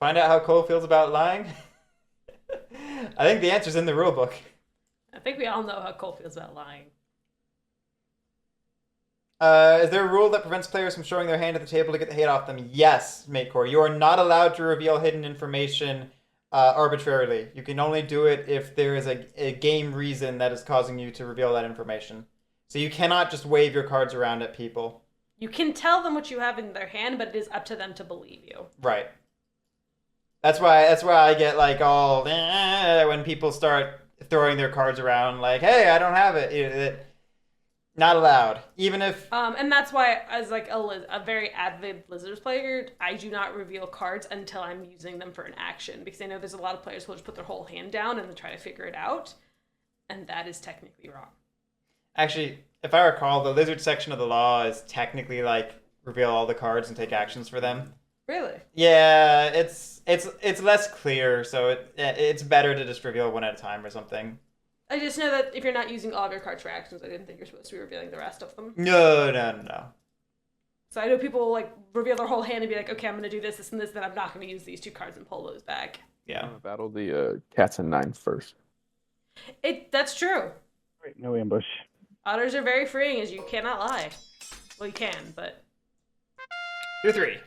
Speaker 1: Find out how Cole feels about lying? I think the answer's in the rule book.
Speaker 2: I think we all know how Cole feels about lying.
Speaker 1: Is there a rule that prevents players from showing their hand at the table to get the hate off them? Yes, Matecore. You are not allowed to reveal hidden information arbitrarily. You can only do it if there is a game reason that is causing you to reveal that information. So you cannot just wave your cards around at people.
Speaker 2: You can tell them what you have in their hand, but it is up to them to believe you.
Speaker 1: Right. That's why I get like all when people start throwing their cards around like, hey, I don't have it. Not allowed. Even if
Speaker 2: and that's why, as like a very avid Blizzards player, I do not reveal cards until I'm using them for an action, because I know there's a lot of players who will just put their whole hand down and then try to figure it out, and that is technically wrong.
Speaker 1: Actually, if I recall, the lizard section of the law is technically like reveal all the cards and take actions for them.
Speaker 2: Really?
Speaker 1: Yeah, it's less clear, so it's better to just reveal one at a time or something.
Speaker 2: I just know that if you're not using all of your cards for actions, I didn't think you're supposed to be revealing the rest of them.
Speaker 1: No.
Speaker 2: So I know people will like reveal their whole hand and be like, okay, I'm going to do this, and this, then I'm not going to use these 2 cards and pull those back.
Speaker 1: Yeah.
Speaker 6: I'm gonna battle the cats and 9 first.
Speaker 2: That's true.
Speaker 3: Right, no ambush.
Speaker 2: Otters are very freeing, as you cannot lie. Well, you can, but...
Speaker 1: Do 3.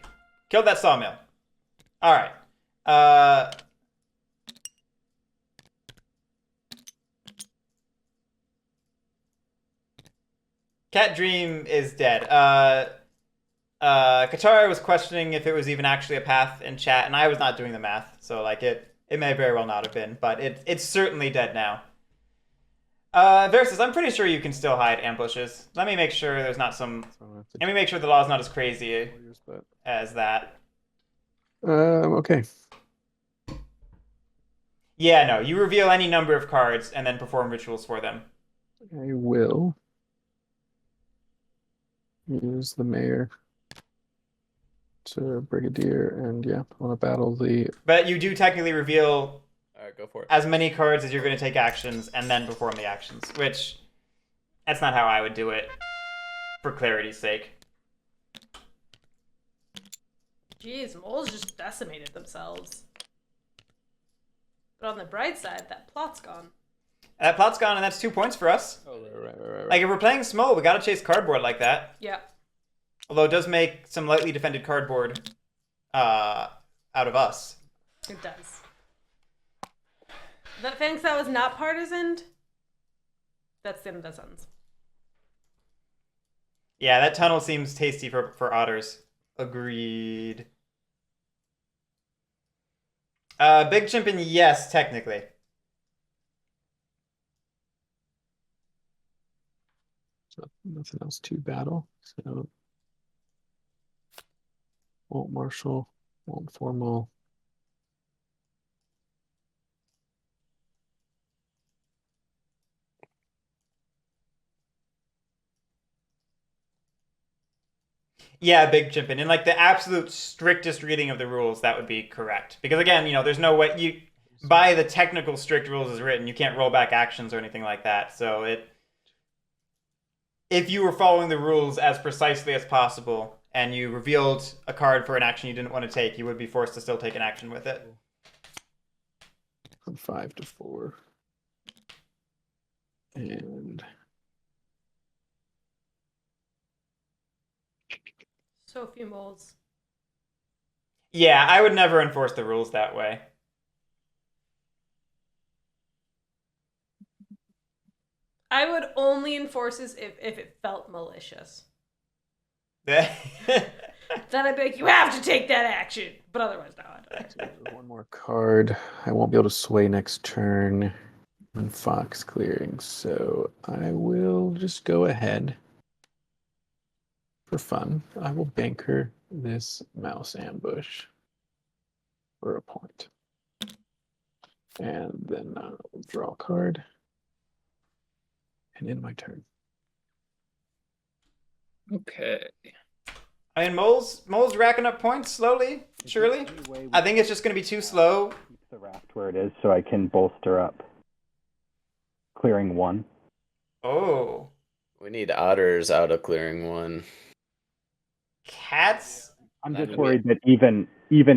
Speaker 1: Killed that sawmill. Alright. Cat Dream is dead. Katara was questioning if it was even actually a path in chat, and I was not doing the math, so like it may very well not have been, but it's certainly dead now. Versus, I'm pretty sure you can still hide ambushes. Let me make sure there's not some. Let me make sure the law's not as crazy as that.
Speaker 6: Okay.
Speaker 1: Yeah, no, you reveal any number of cards and then perform rituals for them.
Speaker 6: I will use the mayor to brigadier, and yeah, I want to battle the.
Speaker 1: But you do technically reveal.
Speaker 5: All right, go for it.
Speaker 1: As many cards as you're going to take actions and then perform the actions, which that's not how I would do it, for clarity's sake.
Speaker 2: Jeez, moles just decimated themselves. But on the bright side, that plot's gone.
Speaker 1: That plot's gone, and that's 2 points for us.
Speaker 6: Oh, right.
Speaker 1: Like, if we're playing small, we gotta chase cardboard like that.
Speaker 2: Yeah.
Speaker 1: Although it does make some lightly defended cardboard out of us.
Speaker 2: It does. That thinks that was not partisaned? That's the end of the sentence.
Speaker 1: Yeah, that tunnel seems tasty for otters. Agreed. Big Chimpin, yes, technically.
Speaker 6: So nothing else to battle. So won't marshal, won't formal.
Speaker 1: Yeah, Big Chimpin. In like the absolute strictest reading of the rules, that would be correct. Because again, there's no way you, by the technical strict rules as written, you can't roll back actions or anything like that. So if you were following the rules as precisely as possible and you revealed a card for an action you didn't want to take, you would be forced to still take an action with it.
Speaker 6: From 5 to 4. And
Speaker 2: So few moles.
Speaker 1: Yeah, I would never enforce the rules that way.
Speaker 2: I would only enforce this if it felt malicious. Then I'd be like, you have to take that action. But otherwise, no.
Speaker 6: one more card. I won't be able to sway next turn on Fox clearing, so I will just go ahead. For fun, I will banker this mouse ambush for a point. And then I'll draw a card. And end my turn.
Speaker 7: Okay.
Speaker 1: I mean, Mole's racking up points slowly, surely. I think it's just going to be too slow.
Speaker 3: Keep the raft where it is so I can bolster up. Clearing 1.
Speaker 5: We need otters out of clearing 1.
Speaker 1: Cats
Speaker 3: I'm
Speaker 7: That
Speaker 3: just
Speaker 7: would be-
Speaker 3: worried that even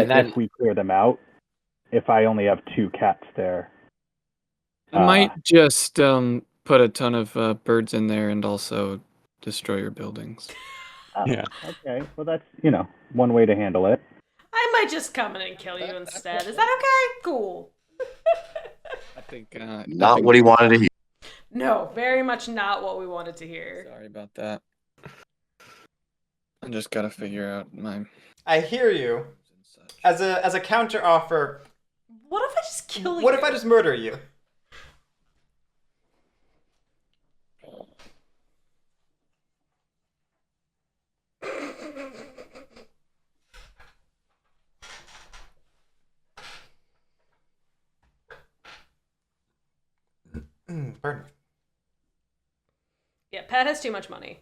Speaker 5: And then-
Speaker 3: if we clear them out, if I only have 2 cats there.
Speaker 7: I might just put a ton of birds in there and also destroy your buildings.
Speaker 5: Yeah.
Speaker 3: Okay, well that's one way to handle it.
Speaker 2: I might just come in and kill you instead. Is that okay? Cool.
Speaker 7: I think
Speaker 4: Not what he wanted to hear.
Speaker 2: No, very much not what we wanted to hear.
Speaker 7: Sorry about that. I just gotta figure out my
Speaker 1: I hear you. As a counter offer,
Speaker 2: What if I just kill you?
Speaker 1: what if I just murder you? Burn.
Speaker 2: Yeah, Pat has too much money.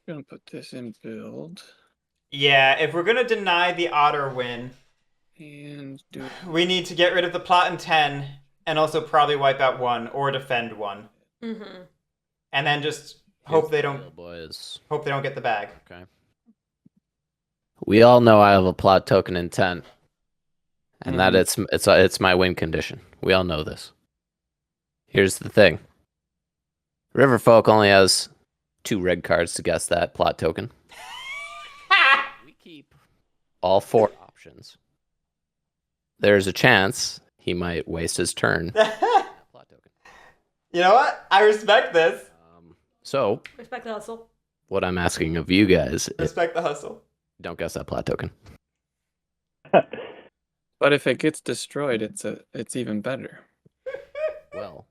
Speaker 7: gonna put this in build
Speaker 1: Yeah, if we're gonna deny the otter win,
Speaker 7: and do
Speaker 1: we need to get rid of the plot in 10 and also probably wipe out 1 or defend 1.
Speaker 2: Mm-hmm.
Speaker 1: And then just hope they don't
Speaker 5: boys.
Speaker 1: hope they don't get the bag.
Speaker 5: Okay. We all know I have a plot token intent, and that it's my win condition. We all know this. Here's the thing. Riverfolk only has 2 red cards to guess that plot token. We keep all 4 options. There's a chance he might waste his turn. Plot token.
Speaker 1: You know what? I respect this.
Speaker 5: So,
Speaker 2: Respect the hustle.
Speaker 5: what I'm asking of you guys is
Speaker 1: Respect the hustle.
Speaker 5: don't guess that plot token.
Speaker 7: But if it gets destroyed, it's even better.
Speaker 5: Well,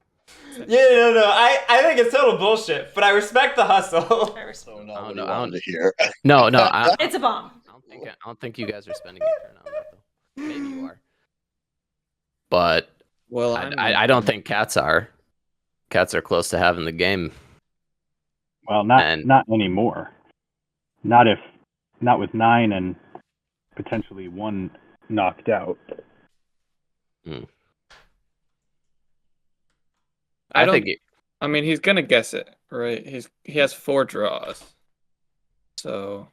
Speaker 1: Yeah, no. I think it's total bullshit, but I respect the hustle.
Speaker 2: I respect.
Speaker 4: So not
Speaker 5: I
Speaker 4: what
Speaker 5: don't
Speaker 4: he
Speaker 5: know, I
Speaker 4: wanted
Speaker 5: don't-
Speaker 4: to hear.
Speaker 5: no,
Speaker 2: It's a bomb.
Speaker 5: I don't think you guys are spending your turn on that though. Maybe you are, but
Speaker 7: Well,
Speaker 5: I don't think cats are. Cats are close to having the game.
Speaker 3: Well, not
Speaker 5: And-
Speaker 3: not anymore. Not with 9 and potentially 1 knocked out.
Speaker 7: I don't-
Speaker 5: think
Speaker 7: I mean, he's gonna guess it, right? He has 4 draws, so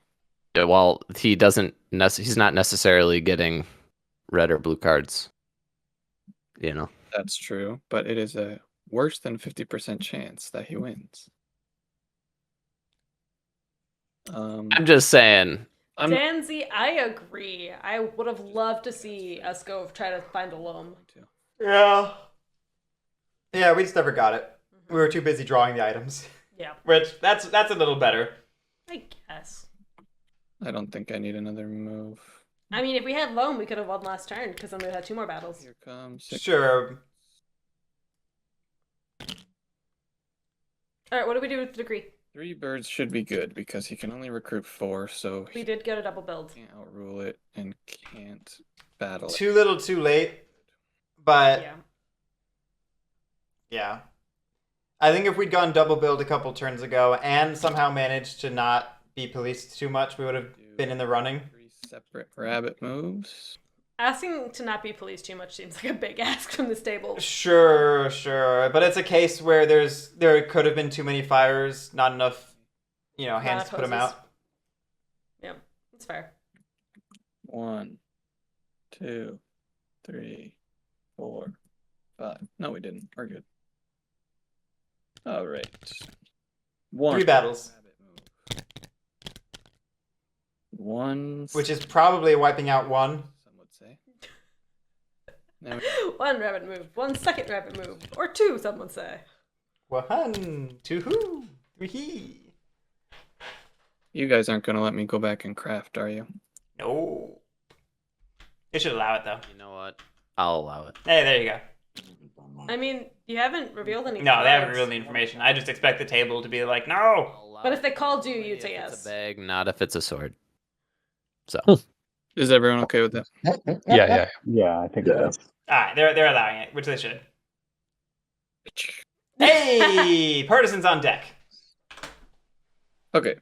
Speaker 5: well, he doesn't. He's not necessarily getting red or blue cards. You know.
Speaker 7: that's true. But it is a worse than 50% chance that he wins.
Speaker 5: I'm just saying.
Speaker 2: Danzy, I agree. I would have loved to see us go try to find a loam.
Speaker 1: Yeah. Yeah, we just never got it. We were too busy drawing the items.
Speaker 2: Yeah,
Speaker 1: Which that's a little better.
Speaker 2: I guess.
Speaker 7: I don't think I need another move.
Speaker 2: I mean, if we had loam, we could have won last turn because then we had 2 more battles.
Speaker 7: Here comes 6.
Speaker 1: Sure.
Speaker 2: All right, what do we do with the decree?
Speaker 7: 3 birds should be good because he can only recruit 4, so
Speaker 2: We
Speaker 7: he
Speaker 2: did get a double build.
Speaker 7: can't outrule it and can't battle
Speaker 1: Too little, too late. But
Speaker 2: Yeah.
Speaker 1: yeah. I think if we'd gone double build a couple turns ago and somehow managed to not be policed too much, we would have been in the running.
Speaker 7: 3 separate rabbit moves.
Speaker 2: Asking to not be policed too much seems like a big ask from this table.
Speaker 1: Sure. But it's a case where there could have been too many fires, not enough, hands
Speaker 2: Not
Speaker 1: to put them
Speaker 2: hoses.
Speaker 1: out.
Speaker 2: Yeah, that's fair.
Speaker 7: 1, 2, 3, 4, 5. No, we didn't. We're good. All right. 1
Speaker 1: 3 battles,
Speaker 7: rabbit move. 1,
Speaker 1: which is probably wiping out 1.
Speaker 7: some would say. Now
Speaker 2: 1 rabbit move, 1 second rabbit move, or 2, some would say.
Speaker 1: 1, 2, 3.
Speaker 7: you guys aren't gonna let me go back and craft, are you?
Speaker 1: No. You should allow it though.
Speaker 5: You know what? I'll allow it.
Speaker 1: Hey, there you go.
Speaker 2: I mean, you haven't revealed any.
Speaker 1: No, they haven't
Speaker 2: cards.
Speaker 1: revealed the information. I just expect the table to be like, no.
Speaker 5: I'll allow
Speaker 2: But if
Speaker 5: it
Speaker 2: they called you,
Speaker 5: only
Speaker 2: you'd say
Speaker 5: if
Speaker 2: yes.
Speaker 5: It's a bag, not if it's a sword. So
Speaker 7: Is everyone okay with that?
Speaker 6: Yeah.
Speaker 3: Yeah, I think
Speaker 4: Yeah.
Speaker 3: so.
Speaker 1: Alright, they're allowing it, which they should. Hey! Partisans on deck.
Speaker 7: Okay.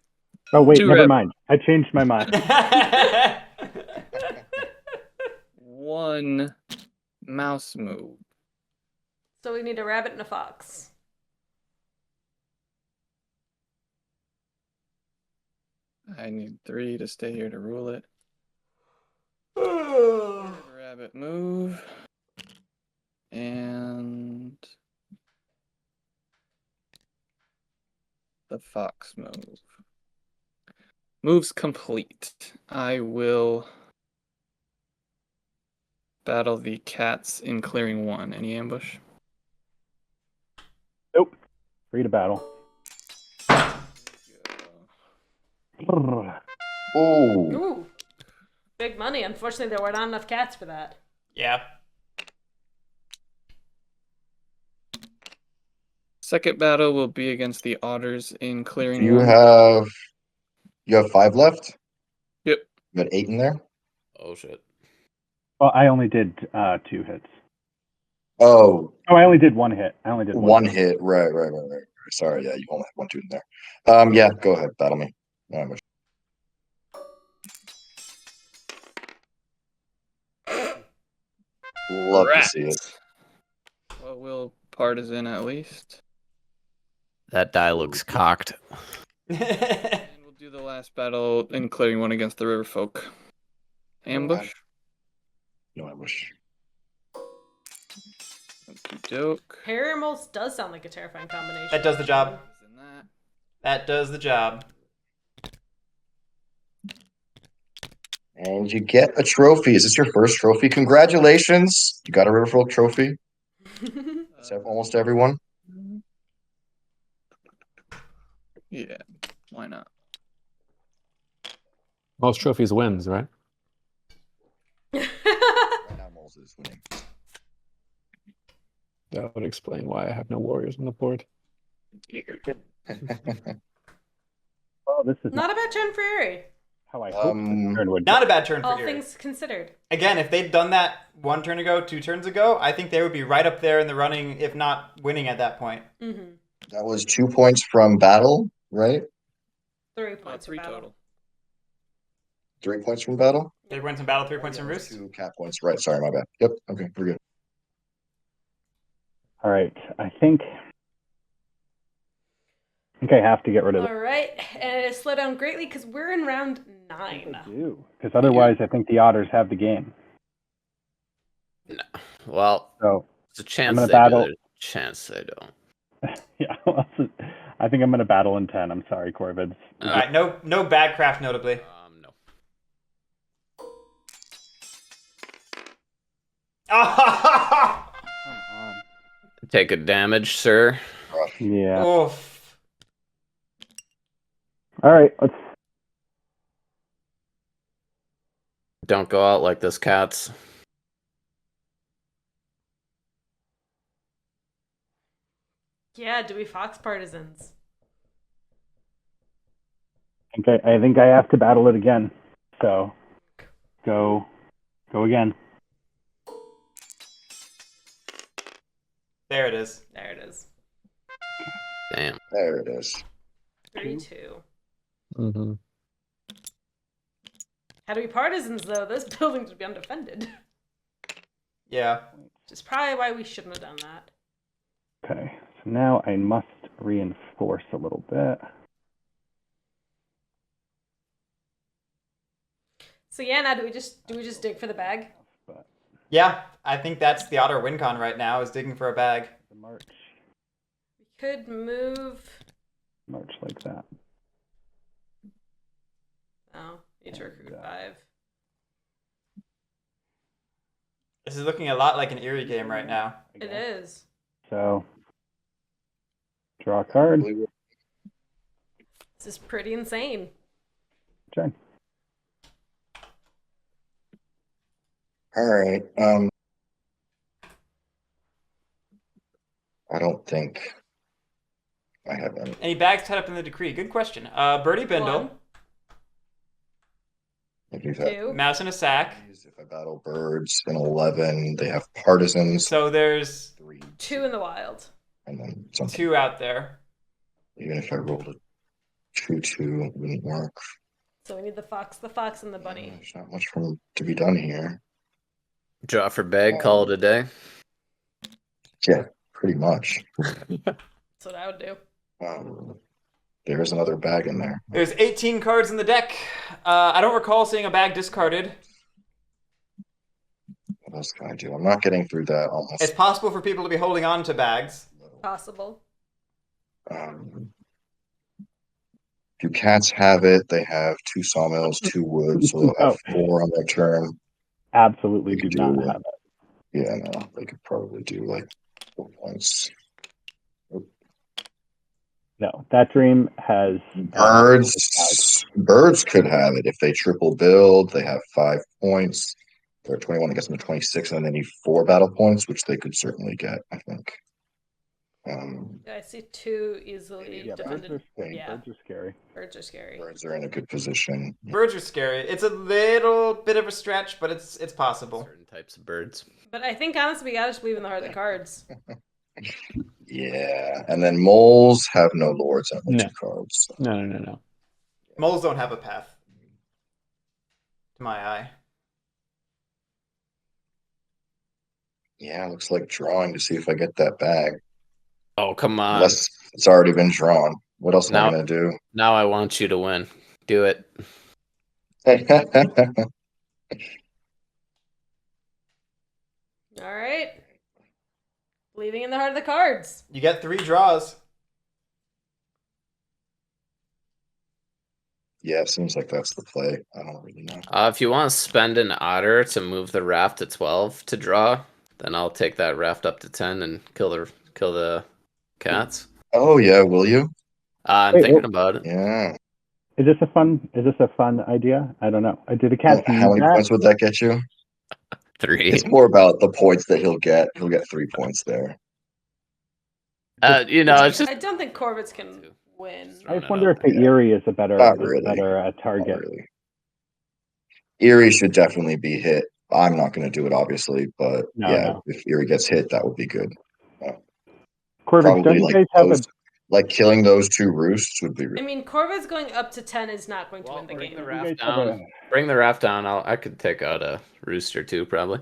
Speaker 3: Oh wait,
Speaker 7: 2
Speaker 3: never
Speaker 7: rabbit.
Speaker 3: mind. I changed my mind.
Speaker 7: 1 mouse move.
Speaker 2: So we need a rabbit and a fox.
Speaker 7: I need 3 to stay here to rule it. Rabbit move. And the fox move. Moves complete. I will battle the cats in clearing 1. Any ambush?
Speaker 3: Nope. Free to battle.
Speaker 4: Ooh.
Speaker 2: Ooh. Big money. Unfortunately, there were not enough cats for that.
Speaker 1: Yeah.
Speaker 7: Second battle will be against the otters in clearing
Speaker 4: Do you
Speaker 7: 1.
Speaker 4: have 5 left?
Speaker 7: Yep.
Speaker 4: You got 8 in there?
Speaker 5: Oh shit.
Speaker 3: Well, I only did 2 hits.
Speaker 4: Oh,
Speaker 3: Oh, I only did 1 hit. I only did
Speaker 4: one hit. Right. Sorry, yeah, you only have 1 2 in there. Yeah, go ahead, battle me. Ambush. Love to see it.
Speaker 7: What will partisan at least?
Speaker 5: That die looks cocked.
Speaker 7: And we'll do the last battle in clearing 1 against the Riverfolk. Ambush.
Speaker 4: No ambush.
Speaker 7: Doke.
Speaker 2: Harry almost does sound like a terrifying combination.
Speaker 1: That does the job.
Speaker 7: That.
Speaker 1: That does the job.
Speaker 4: And you get a trophy. Is this your first trophy? Congratulations. You got a Riverfolk trophy. Almost everyone.
Speaker 7: Yeah, why not?
Speaker 6: Most trophies wins, right?
Speaker 4: Right now, Moles is winning.
Speaker 6: That would explain why I have no warriors on the board.
Speaker 3: Oh, this is
Speaker 2: Not a bad turn for Harry.
Speaker 3: how I hoped this turn would
Speaker 1: Not a bad turn for
Speaker 2: All
Speaker 1: Erie.
Speaker 2: things considered.
Speaker 1: Again, if they'd done that 1 turn ago, 2 turns ago, I think they would be right up there in the running, if not winning at that point.
Speaker 2: Mm-hmm.
Speaker 4: That was 2 points from battle, right?
Speaker 2: 3 points
Speaker 7: 3
Speaker 2: for battle.
Speaker 7: total.
Speaker 4: 3 points from battle?
Speaker 1: 3 points in battle, 3 points in roost.
Speaker 4: 2 cat points. Right, sorry, my bad. Yep, okay, we're good.
Speaker 3: All right, I think I have to get rid of it.
Speaker 2: All right, and it slowed down greatly because we're in round 9.
Speaker 3: I do, because otherwise I think the Otters have the game.
Speaker 5: No. Well,
Speaker 3: So
Speaker 5: there's a chance
Speaker 3: gonna
Speaker 5: they
Speaker 3: battle-
Speaker 5: do. There's a chance they don't.
Speaker 3: yeah, I think I'm going to battle in 10. I'm sorry, Corvids.
Speaker 1: All right, no bad craft, notably.
Speaker 5: No.
Speaker 1: Ah!
Speaker 3: Come on.
Speaker 5: Take a damage, sir.
Speaker 3: Yeah.
Speaker 1: Oof.
Speaker 3: All right, let's.
Speaker 5: Don't go out like this, cats.
Speaker 2: Yeah, do we fox partisans?
Speaker 3: Okay, I think I have to battle it again. So, go again.
Speaker 1: There it is.
Speaker 2: There it is.
Speaker 5: Damn.
Speaker 4: There it is.
Speaker 2: 3-2.
Speaker 6: Mm-hmm.
Speaker 2: Had we partisans, though, those buildings would be undefended.
Speaker 1: Yeah.
Speaker 2: Which is probably why we shouldn't have done that.
Speaker 3: Okay, so now I must reinforce a little bit.
Speaker 2: So yeah, now do we just dig for the bag?
Speaker 3: But
Speaker 1: Yeah, I think that's the Otter win con right now, is digging for a bag.
Speaker 3: the march
Speaker 2: We could move.
Speaker 3: like that.
Speaker 2: Oh, need to recruit
Speaker 3: Yeah.
Speaker 2: 5.
Speaker 1: This is looking a lot like an Erie game right now.
Speaker 2: It is.
Speaker 3: So, draw a card.
Speaker 2: This is pretty insane.
Speaker 3: Turn.
Speaker 4: All right. I don't think I have any.
Speaker 1: Any bags tied up in the decree? Good question. Birdie Bindle,
Speaker 2: 1,
Speaker 4: If you've had
Speaker 2: 2.
Speaker 1: mouse in a sack.
Speaker 4: if I battle birds in 11, they have partisans.
Speaker 1: So there's
Speaker 4: 3,
Speaker 2: 2 in the wild.
Speaker 4: and then something.
Speaker 1: 2 out there.
Speaker 4: Even if I rolled a 2-2, it wouldn't work.
Speaker 2: So we need the fox, and the bunny.
Speaker 4: There's not much to be done here.
Speaker 5: Draw for bag, call it a day.
Speaker 4: Yeah, pretty much.
Speaker 2: That's what I would do.
Speaker 4: There's another bag in there.
Speaker 1: There's 18 cards in the deck. I don't recall seeing a bag discarded.
Speaker 4: What else can I do? I'm not getting through that almost.
Speaker 1: It's possible for people to be holding on to bags.
Speaker 2: Possible.
Speaker 4: Do cats have it? They have 2 sawmills, 2 wood, so they'll have 4 on their turn.
Speaker 3: Absolutely
Speaker 4: They
Speaker 3: do
Speaker 4: could
Speaker 3: not
Speaker 4: do,
Speaker 3: have it.
Speaker 4: Yeah, no, they could probably do like 4 points.
Speaker 3: No, that dream has
Speaker 4: Birds could have it if they triple build. They have 5 points. They're 21. I guess them to 26, and then they need 4 battle points, which they could certainly get. I think.
Speaker 2: I see 2 easily
Speaker 3: Yeah,
Speaker 2: defended.
Speaker 3: birds are scary.
Speaker 2: Birds are scary.
Speaker 4: Birds are in a good position.
Speaker 1: Birds are scary. It's a little bit of a stretch, but it's possible.
Speaker 5: Certain types of birds.
Speaker 2: But I think honestly, we gotta just believe in the heart of the cards.
Speaker 4: Yeah, and then moles have no lords and only
Speaker 6: No.
Speaker 4: 2 cards. So.
Speaker 6: No.
Speaker 1: Moles don't have a path. To my eye.
Speaker 4: Yeah, looks like drawing to see if I get that bag.
Speaker 5: Oh, come on.
Speaker 4: Unless it's already been drawn. What else am I gonna do?
Speaker 5: Now I want you to win. Do it.
Speaker 2: All right. Believing in the heart of the cards.
Speaker 1: You get 3 draws.
Speaker 4: Yeah, it seems like that's the play. I don't really know.
Speaker 5: If you want to spend an otter to move the raft to 12 to draw, then I'll take that raft up to 10 and kill the cats.
Speaker 4: Oh yeah, will you?
Speaker 5: I'm thinking about it.
Speaker 4: Yeah.
Speaker 3: Is this a fun idea? I don't know. Did the cat
Speaker 4: How many points would that get you?
Speaker 5: 3.
Speaker 4: It's more about the points that he'll get. He'll get 3 points there.
Speaker 5: It's just
Speaker 2: I don't think Corvids can win.
Speaker 3: I just wonder if the Eerie is a better target.
Speaker 4: Really. Eerie should definitely be hit. I'm not going to do it, obviously, but if Eerie gets hit, that would be good.
Speaker 3: Corvid, don't you guys have
Speaker 4: like killing those 2 roosts would be.
Speaker 2: I mean, Corvid's going up to 10 is not going to win the game.
Speaker 5: Bring the raft down. I could take out a roost or 2 probably.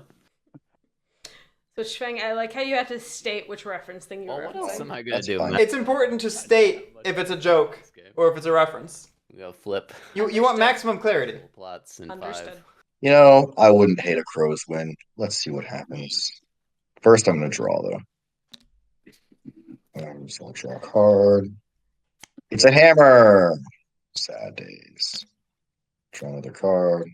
Speaker 2: So Shfeng, I like how you have to state which reference thing you're
Speaker 5: What else am
Speaker 2: referencing.
Speaker 5: I gonna do?
Speaker 1: It's important to state if it's a joke or if it's a reference.
Speaker 5: We go flip.
Speaker 1: You want maximum clarity.
Speaker 5: Plots in
Speaker 2: Understood.
Speaker 5: 5.
Speaker 4: I wouldn't hate a crow's win. Let's see what happens. First, I'm going to draw though. So I'll draw a card. It's a hammer. Sad days. Draw another card.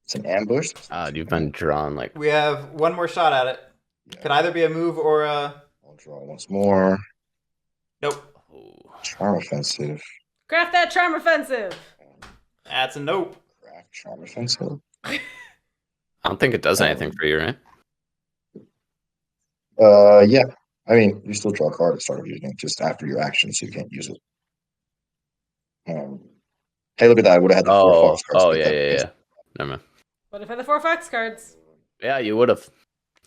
Speaker 4: It's an ambush.
Speaker 5: You've been drawn like.
Speaker 1: We have one more shot at it. Yeah. Could either be a move or a.
Speaker 4: I'll draw once more.
Speaker 1: Nope.
Speaker 4: Charm offensive.
Speaker 2: Craft that charm offensive.
Speaker 1: That's a nope.
Speaker 4: Craft charm offensive.
Speaker 5: I don't think it does anything for you, right?
Speaker 4: Yeah. I mean, you still draw a card at the start of using it, just after your action, so you can't use it. Hey, look at that! I would have had the 4 fox cards.
Speaker 5: Oh, yeah. Never mind.
Speaker 2: What if I had the 4 fox cards?
Speaker 5: Yeah, you would have.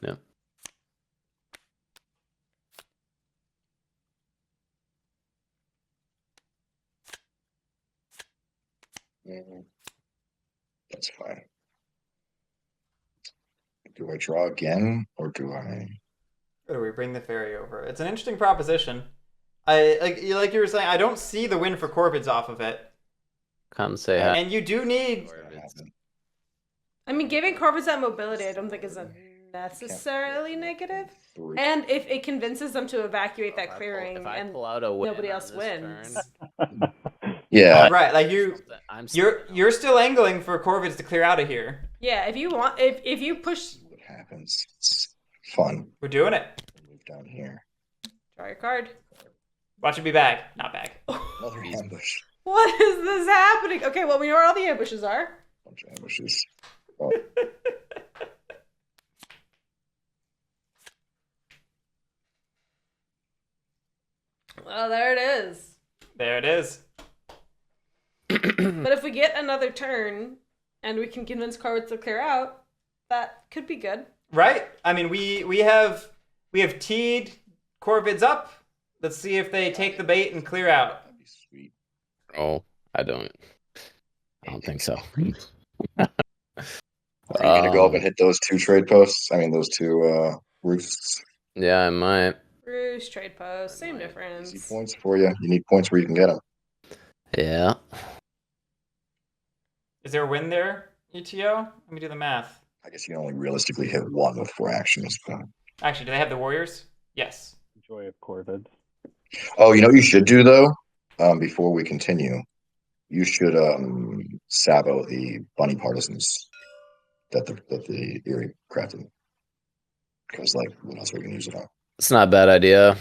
Speaker 5: Yeah.
Speaker 4: That's fine. Do I draw again, or do I?
Speaker 1: Or do we bring the fairy over? It's an interesting proposition. Like you were saying, I don't see the win for Corvids off of it.
Speaker 5: Come say hi.
Speaker 1: And you do need.
Speaker 2: I mean, giving Corvids that mobility, I don't think is necessarily negative. And if it convinces them to evacuate that clearing, and nobody else wins.
Speaker 4: Yeah.
Speaker 1: Right, like you're still angling for Corvids to clear out of here.
Speaker 2: Yeah, if you want, if you push.
Speaker 4: What happens? It's fun.
Speaker 1: We're doing it.
Speaker 4: Move down here.
Speaker 2: Draw your card.
Speaker 1: Watch it be bag, not bag.
Speaker 4: Another ambush.
Speaker 2: What is this happening? Okay, well, we know where all the ambushes are.
Speaker 4: Bunch of ambushes. Oh.
Speaker 2: Well, there it is.
Speaker 1: There it is.
Speaker 2: But if we get another turn and we can convince Corvids to clear out, that could be good.
Speaker 1: Right? I mean, we have teed Corvids up. Let's see if they take the bait and clear out.
Speaker 4: That'd be sweet.
Speaker 5: Oh, I don't think so.
Speaker 4: Are you gonna go up and hit those 2 trade posts? I mean, those 2 roosts.
Speaker 5: Yeah, I might.
Speaker 2: Rude. truce, trade post, same difference.
Speaker 4: Easy points for you. You need points where you can get them.
Speaker 5: Yeah.
Speaker 1: Is there a win there, ETO? Let me do the math.
Speaker 4: I guess you can only realistically hit one with 4 actions. But...
Speaker 1: Actually, do they have the warriors? Yes.
Speaker 3: Joy of Corvid.
Speaker 4: Oh, you know what you should do though? Before we continue, you should sabo the bunny partisans that the Eerie crafted. Because like, what else are we gonna use it on?
Speaker 5: It's not a bad idea.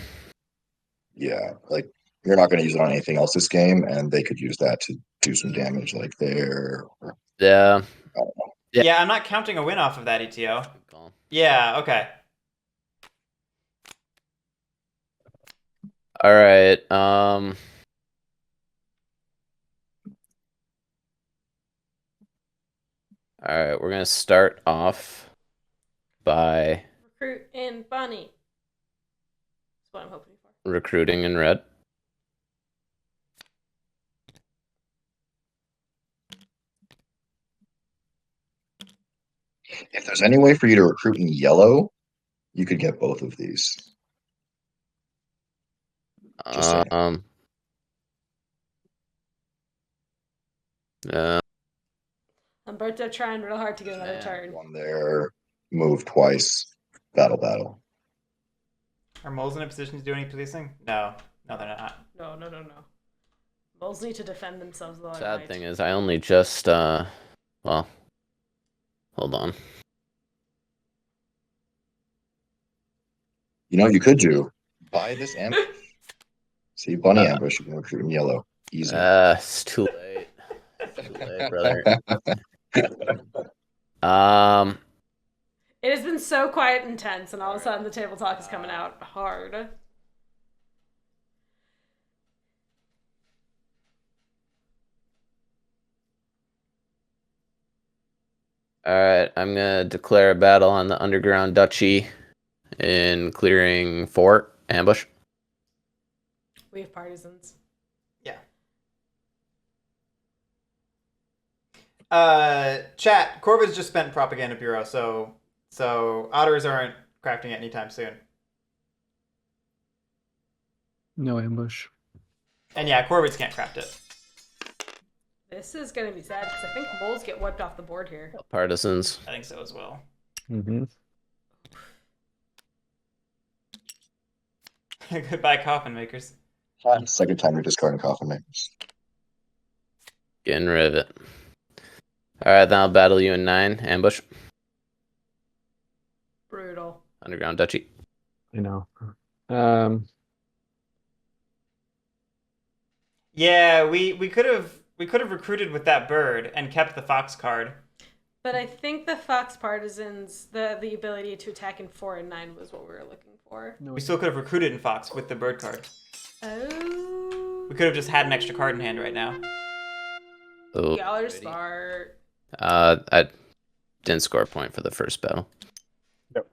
Speaker 4: Yeah, like you're not gonna use it on anything else this game, and they could use that to do some damage, like there. Or,
Speaker 5: Yeah.
Speaker 4: I don't know.
Speaker 1: Yeah, I'm not counting a win off of that, ETO.
Speaker 5: Good call.
Speaker 1: Yeah, okay.
Speaker 5: All right. All right, we're gonna start off by
Speaker 2: Recruit and bunny. That's what I'm hoping for.
Speaker 5: recruiting in red.
Speaker 4: If there's any way for you to recruit in yellow, you could get both of these. Just saying.
Speaker 2: Humberto trying real hard to get another turn.
Speaker 4: One there, move twice, battle.
Speaker 1: Are moles in a position to do any policing? No, they're not.
Speaker 2: No. Moles need to defend themselves though.
Speaker 5: Sad thing is, I only just well, hold on.
Speaker 4: You know what you could do? Buy this ambush. See, bunny ambush, you can recruit in yellow. Easy.
Speaker 5: It's too late. Too late, brother.
Speaker 2: It has been so quiet and tense, and all of a sudden the table talk is coming out hard.
Speaker 5: All right, I'm gonna declare a battle on the underground duchy in clearing fort ambush.
Speaker 2: We have partisans.
Speaker 1: Yeah. Chat. Corvid's just spent propaganda bureau, so otters aren't crafting it anytime soon.
Speaker 6: No ambush.
Speaker 1: And yeah, Corvids can't craft it.
Speaker 2: This is gonna be sad because I think moles get wiped off the board here.
Speaker 5: Partisans.
Speaker 1: I think so as well.
Speaker 6: Mm-hmm.
Speaker 1: Goodbye, coffin makers.
Speaker 4: Second time you're discarding coffin makers.
Speaker 5: Getting rid of it. All right, then I'll battle you in 9 ambush.
Speaker 2: Brutal.
Speaker 5: Underground duchy.
Speaker 6: I know.
Speaker 1: Yeah, we could have recruited with that bird and kept the fox card.
Speaker 2: But I think the fox partisans, the ability to attack in 4 and 9 was what we were looking for.
Speaker 1: We still could have recruited in fox with the bird card.
Speaker 2: Oh.
Speaker 1: We could have just had an extra card in hand right now.
Speaker 5: Oh,
Speaker 2: Y'all are smart.
Speaker 5: I didn't score a point for the first battle.
Speaker 3: Yep.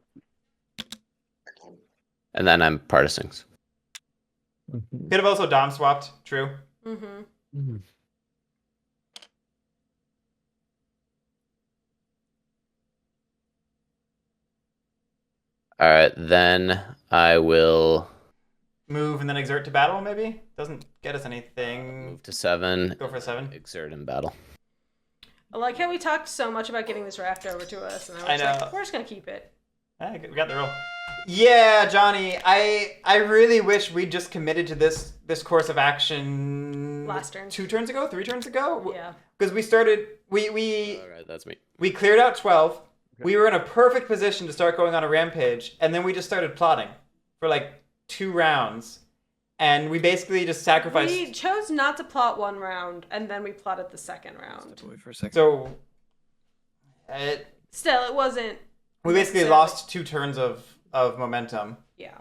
Speaker 5: And then I'm partisans.
Speaker 6: Mm-hmm.
Speaker 1: Could have also dom swapped. True.
Speaker 2: Mm-hmm.
Speaker 6: Mm-hmm.
Speaker 5: All right, then I will
Speaker 1: Move and then exert to battle, maybe? Doesn't get us anything.
Speaker 5: move to 7.
Speaker 1: Go for a 7.
Speaker 5: Exert in battle.
Speaker 2: I like how we talked so much about getting this raft over to us, and I was like, we're just gonna keep it.
Speaker 1: We got the roll. Yeah, Johnny, I really wish we just committed to this course of action
Speaker 2: Last turn.
Speaker 1: 2 turns ago, 3 turns ago.
Speaker 2: Yeah.
Speaker 1: Because we started, we
Speaker 5: All right, that's me.
Speaker 1: we cleared out 12. We were in a perfect position to start going on a rampage, and then we just started plotting for like 2 rounds, and we basically just sacrificed.
Speaker 2: We chose not to plot 1 round, and then we plotted the second round.
Speaker 7: Step away for a second.
Speaker 1: So,
Speaker 2: Still, it wasn't.
Speaker 1: we basically
Speaker 2: necessarily-
Speaker 1: lost 2 turns of momentum.
Speaker 2: Yeah.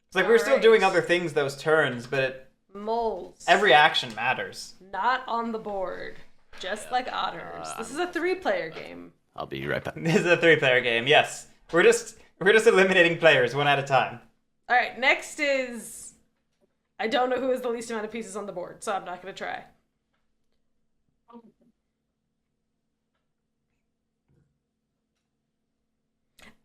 Speaker 1: It's like we were still doing
Speaker 2: Alright.
Speaker 1: other things those turns, but
Speaker 2: Moles.
Speaker 1: every action matters.
Speaker 2: Not on the board. Just like otters. This is a 3-player game.
Speaker 5: I'll be right back.
Speaker 1: This is a 3-player game. Yes, we're just eliminating players one at a time.
Speaker 2: All right, next is... I don't know who has the least amount of pieces on the board, so I'm not going to try.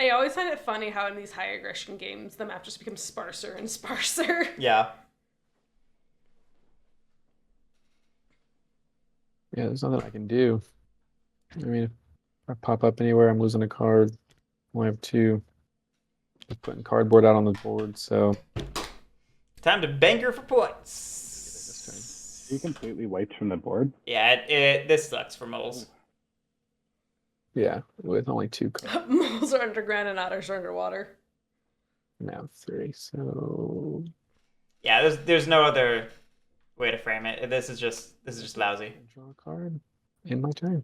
Speaker 2: I always find it funny how in these high aggression games, the map just becomes sparser and sparser.
Speaker 1: Yeah.
Speaker 6: Yeah, there's nothing I can do. I mean, if I pop up anywhere, I'm losing a card. I only have 2. I'm putting cardboard out on the board, so
Speaker 1: Time to banker for points.
Speaker 3: Are you completely wiped from the board?
Speaker 1: Yeah, this sucks for moles.
Speaker 6: yeah, with only 2 cards.
Speaker 2: Moles are underground and otters are underwater.
Speaker 6: Now 3, so
Speaker 1: Yeah, there's no other way to frame it. This is just lousy.
Speaker 6: draw a card. End my turn.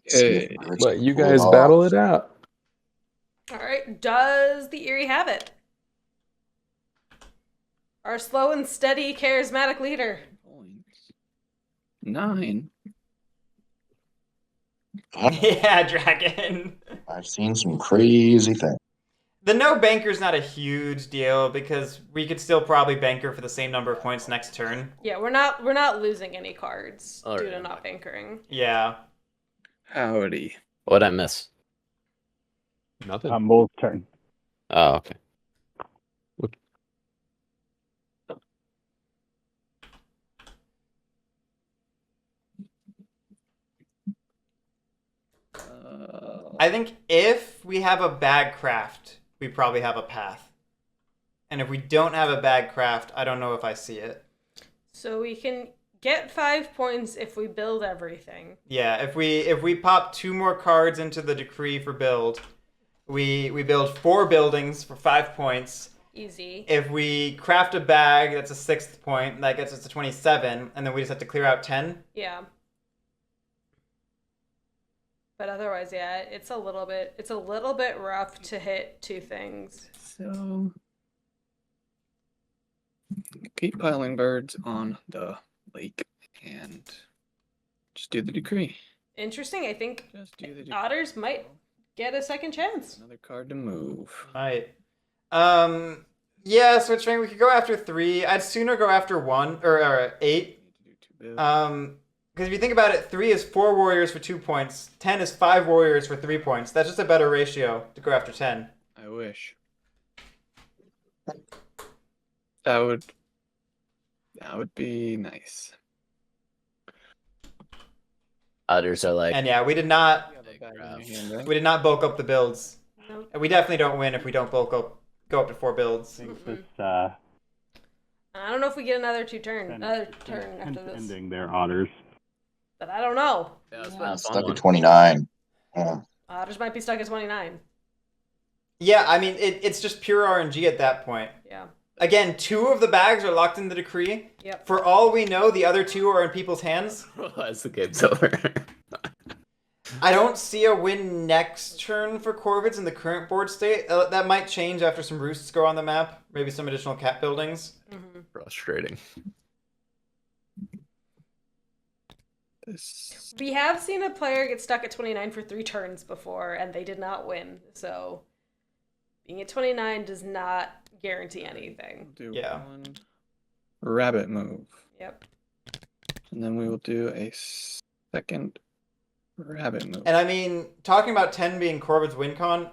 Speaker 4: See if
Speaker 7: Okay.
Speaker 4: Guerric
Speaker 6: But
Speaker 4: can
Speaker 6: you
Speaker 4: pull it
Speaker 6: guys
Speaker 4: off.
Speaker 6: battle it out.
Speaker 2: All right, does the Eerie have it? Our slow and steady, charismatic leader.
Speaker 7: Points. 9.
Speaker 1: Yeah, dragon.
Speaker 4: I've seen some crazy things.
Speaker 1: The no banker's not a huge deal because we could still probably banker for the same number of points next turn.
Speaker 2: Yeah, we're not losing any cards
Speaker 5: All
Speaker 2: due
Speaker 5: right.
Speaker 2: to not bankering.
Speaker 1: Yeah.
Speaker 7: Howdy.
Speaker 5: What'd I miss?
Speaker 6: Nothing.
Speaker 3: Mole's turn.
Speaker 5: Oh, okay.
Speaker 1: I think if we have a bag craft, we probably have a path. And if we don't have a bag craft, I don't know if I see it.
Speaker 2: So we can get 5 points if we build everything.
Speaker 1: Yeah, if we pop 2 more cards into the decree for build, we build 4 buildings for 5 points.
Speaker 2: Easy.
Speaker 1: If we craft a bag, that's a 6th point. That gets us to 27, and then we just have to clear out 10.
Speaker 2: Yeah. But otherwise, yeah, it's a little bit rough to hit 2 things.
Speaker 7: So keep piling birds on the lake and just do the decree.
Speaker 2: Interesting. I think
Speaker 7: Just do the decree.
Speaker 2: otters might get a second chance.
Speaker 7: Another card to move.
Speaker 1: Right. Yeah, so we could go after 3. I'd sooner go after 1 or 8.
Speaker 7: Need to do 2 builds.
Speaker 1: Because if you think about it, 3 is 4 warriors for 2 points. 10 is 5 warriors for 3 points. That's just a better ratio to go after 10.
Speaker 7: I wish. That would be nice.
Speaker 5: Others are like,
Speaker 1: And yeah, we did not
Speaker 7: You have a bag in your hand, right?
Speaker 1: bulk up the builds.
Speaker 2: Nope.
Speaker 1: And we definitely don't win if we don't go up to 4 builds.
Speaker 3: I think this
Speaker 2: I don't know if we get another turn after this.
Speaker 3: ending their otters.
Speaker 2: But I don't know.
Speaker 5: yeah, that's
Speaker 7: Yeah.
Speaker 5: been a fun
Speaker 4: Stuck
Speaker 5: one.
Speaker 4: at 29. Yeah.
Speaker 2: Otters might be stuck at 29.
Speaker 1: Yeah, I mean, it's just pure RNG at that point.
Speaker 2: Yeah.
Speaker 1: Again, 2 of the bags are locked in the decree.
Speaker 2: Yep.
Speaker 1: For all we know, the other 2 are in people's hands.
Speaker 5: As the game's over.
Speaker 1: I don't see a win next turn for Corvids in the current board state. That might change after some roosts go on the map. Maybe some additional cat buildings.
Speaker 2: Mm-hmm.
Speaker 5: Frustrating.
Speaker 2: We have seen a player get stuck at 29 for 3 turns before, and they did not win. So being at 29 does not guarantee anything.
Speaker 7: Do
Speaker 1: Yeah.
Speaker 7: 1 rabbit move.
Speaker 2: Yep.
Speaker 7: And then we will do a second rabbit move.
Speaker 1: And I mean, talking about 10 being Corvid's win con,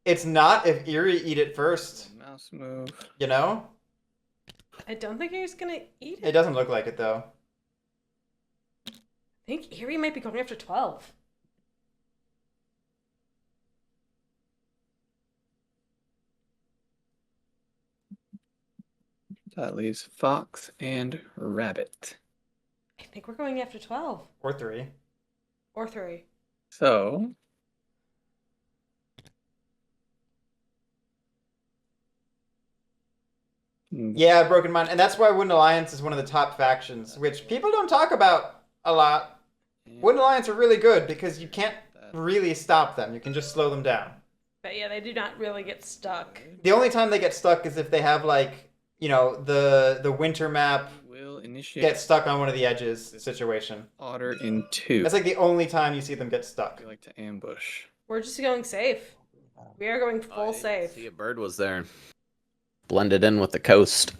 Speaker 1: it's not if Eerie eat it first,
Speaker 7: Mouse move.
Speaker 1: you know?
Speaker 2: I don't think he's gonna eat
Speaker 1: It
Speaker 2: it.
Speaker 1: doesn't look like it, though.
Speaker 2: I think Eerie might be going after 12.
Speaker 7: That leaves fox and rabbit.
Speaker 2: I think we're going after 12.
Speaker 1: Or 3.
Speaker 2: Or 3.
Speaker 7: So
Speaker 1: Yeah, Broken Mind. And that's why Wooden Alliance is one of the top factions, which people don't talk about a lot. Wooden Alliance are really good because you can't really stop them. You can just slow them down.
Speaker 2: But yeah, they do not really get stuck.
Speaker 1: The only time they get stuck is if they have, like, you know, the winter map
Speaker 7: will initiate
Speaker 1: get stuck on one of the edges situation.
Speaker 7: otter in 2.
Speaker 1: That's like the only time you see them get stuck.
Speaker 7: We like to ambush.
Speaker 2: We're just going safe. We are going
Speaker 5: Oh, I
Speaker 2: full
Speaker 5: didn't
Speaker 2: safe.
Speaker 5: See, a bird was there. Blended in with the coast.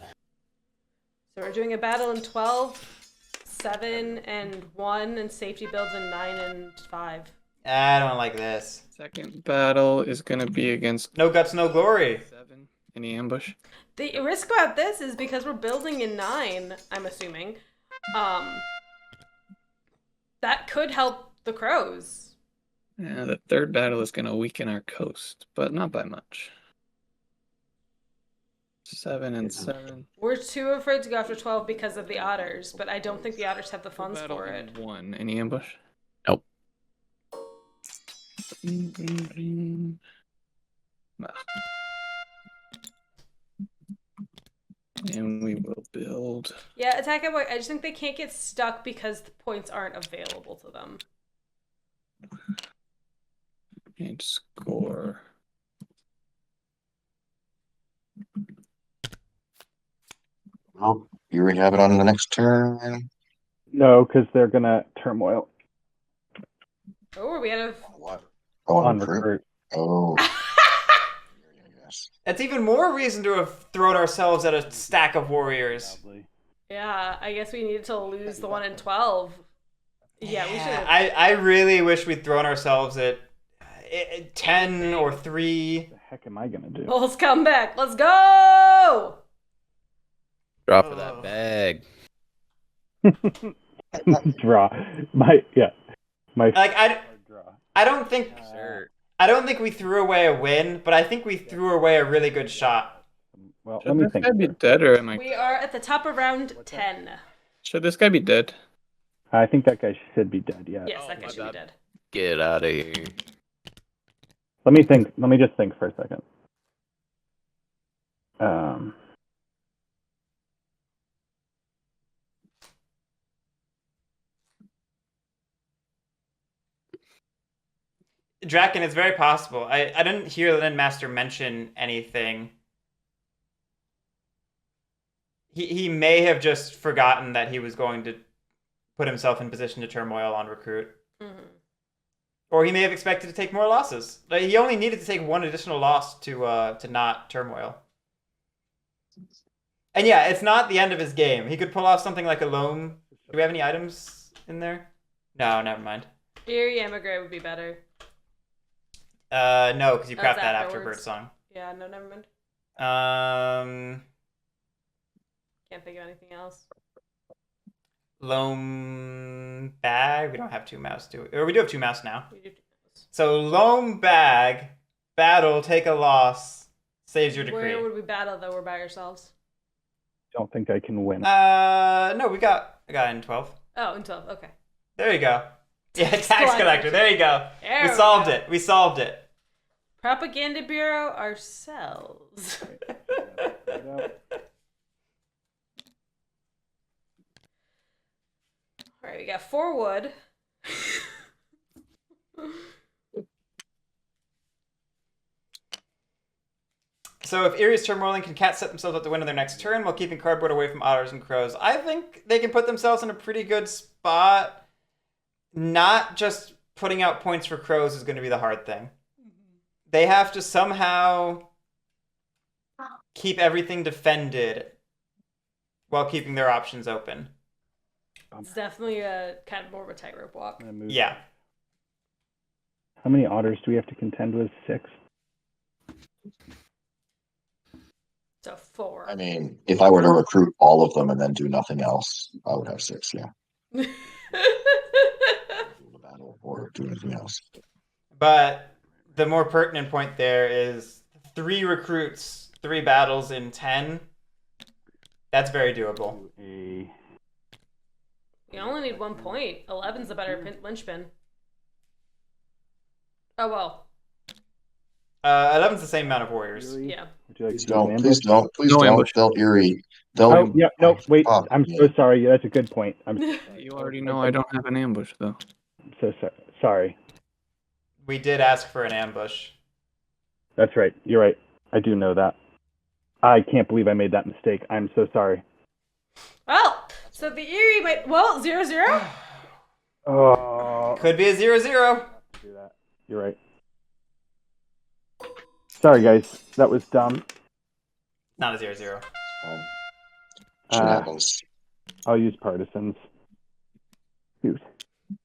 Speaker 2: So we're doing a battle in 12, 7, and 1, and safety builds in 9 and 5.
Speaker 1: I don't like this.
Speaker 7: Second battle is gonna be against
Speaker 1: No guts, no glory.
Speaker 7: 7 in the ambush.
Speaker 2: The risk about this is because we're building in 9, I'm assuming. That could help the crows.
Speaker 7: Yeah, the third battle is gonna weaken our coast, but not by much. 7 and 7.
Speaker 2: We're too afraid to go after 12 because of the otters, but I don't think the otters have the funds
Speaker 7: Battle
Speaker 2: for it.
Speaker 7: in 1 in the ambush.
Speaker 5: Nope.
Speaker 7: And we will build.
Speaker 2: Yeah, attack at. I just think they can't get stuck because the points aren't available to them.
Speaker 7: And score.
Speaker 4: Well, you already have it on the next turn.
Speaker 3: No, because they're gonna turmoil
Speaker 2: Oh, we had a.
Speaker 4: What? Oh,
Speaker 3: on
Speaker 4: recruit.
Speaker 3: recruit.
Speaker 4: Oh. Yes.
Speaker 1: That's even more reason to have thrown ourselves at a stack of warriors.
Speaker 3: Probably.
Speaker 2: Yeah, I guess we needed to lose the 1 in 12. Yeah, we should have.
Speaker 1: I really wish we'd thrown ourselves at 10 or 3.
Speaker 3: What the heck am I gonna do?
Speaker 2: Let's come back. Let's go!
Speaker 5: Drop for that bag.
Speaker 3: Draw. My
Speaker 1: Like
Speaker 3: draw.
Speaker 1: I don't think
Speaker 5: Sure.
Speaker 1: I don't think we threw away a win, but I think we threw away a really good shot.
Speaker 3: Well, let
Speaker 7: Should
Speaker 3: me
Speaker 7: this
Speaker 3: think.
Speaker 7: guy be dead or am I?
Speaker 2: We are at the top of round 10.
Speaker 7: Should this guy be dead?
Speaker 3: I think that guy should be dead. Yeah.
Speaker 2: Yes,
Speaker 5: Oh,
Speaker 2: that guy
Speaker 5: my
Speaker 2: should be
Speaker 5: bad.
Speaker 2: dead.
Speaker 5: Get out of here.
Speaker 3: Let me think. Let me just think for a second.
Speaker 1: Draken, it's very possible. I didn't hear LinenMaster mention anything. He may have just forgotten that he was going to put himself in position to turmoil on recruit.
Speaker 2: Mm-hmm.
Speaker 1: Or he may have expected to take more losses. Like, he only needed to take 1 additional loss to not turmoil. And yeah, it's not the end of his game. He could pull off something like a loam. Do we have any items in there? No, never mind.
Speaker 2: Eerie Emigrate would be better.
Speaker 1: No, because you
Speaker 2: Oh,
Speaker 1: craft
Speaker 2: it's
Speaker 1: that after
Speaker 2: afterwards.
Speaker 1: Birdsong.
Speaker 2: Yeah, no, never mind. Can't think of anything else.
Speaker 1: Loam bag. We don't have 2 mouse, do we? Or we do have 2 mouse now.
Speaker 2: We do
Speaker 1: So loam bag, battle, take a loss, saves your decree.
Speaker 2: Where would we battle though? We're by ourselves.
Speaker 3: Don't think I can win.
Speaker 1: No, I got in 12.
Speaker 2: Oh, in 12. Okay.
Speaker 1: There you go. Yeah,
Speaker 2: Tax
Speaker 1: tax collector. There you go.
Speaker 2: There
Speaker 1: We
Speaker 2: we
Speaker 1: solved
Speaker 2: go.
Speaker 1: it. We solved it.
Speaker 2: Propaganda Bureau ourselves. All right, we got 4 wood.
Speaker 1: So if Erie's turmoiling, can cats set themselves up to win on their next turn while keeping cardboard away from otters and crows? I think they can put themselves in a pretty good spot. Not just putting out points for crows is going to be the hard thing. They have to somehow keep everything defended while keeping their options open.
Speaker 2: It's definitely a kind of more of a tightrope walk.
Speaker 1: Yeah.
Speaker 3: How many otters do we have to contend with? 6?
Speaker 2: So 4.
Speaker 4: I mean, if I were to recruit all of them and then do nothing else, I would have 6, yeah. The battle or do anything else.
Speaker 1: But the more pertinent point there is 3 recruits, 3 battles in 10. That's very doable.
Speaker 2: You only need 1 point. 11's a better linchpin. Oh well.
Speaker 1: 11's the same amount of warriors.
Speaker 2: Yeah.
Speaker 3: Would you like
Speaker 4: Please
Speaker 3: to do an
Speaker 4: don't,
Speaker 3: ambush?
Speaker 4: please don't, please
Speaker 7: No
Speaker 4: don't.
Speaker 7: ambush.
Speaker 4: They'll Erie. They'll.
Speaker 3: Oh, yeah, no, wait.
Speaker 4: Oh,
Speaker 3: I'm
Speaker 4: yeah.
Speaker 3: so sorry. That's a good point. I'm
Speaker 7: You already know I don't have an ambush though.
Speaker 3: so sorry.
Speaker 1: We did ask for an ambush.
Speaker 3: That's right. You're right. I do know that. I can't believe I made that mistake. I'm so sorry.
Speaker 2: Well, so the Eerie might. Well, 0-0?
Speaker 3: Oh,
Speaker 1: Could be a 0-0.
Speaker 3: do that. You're right. Sorry, guys. That was dumb.
Speaker 1: Not a 0-0.
Speaker 4: Shit happens.
Speaker 3: I'll use partisans. Shoot.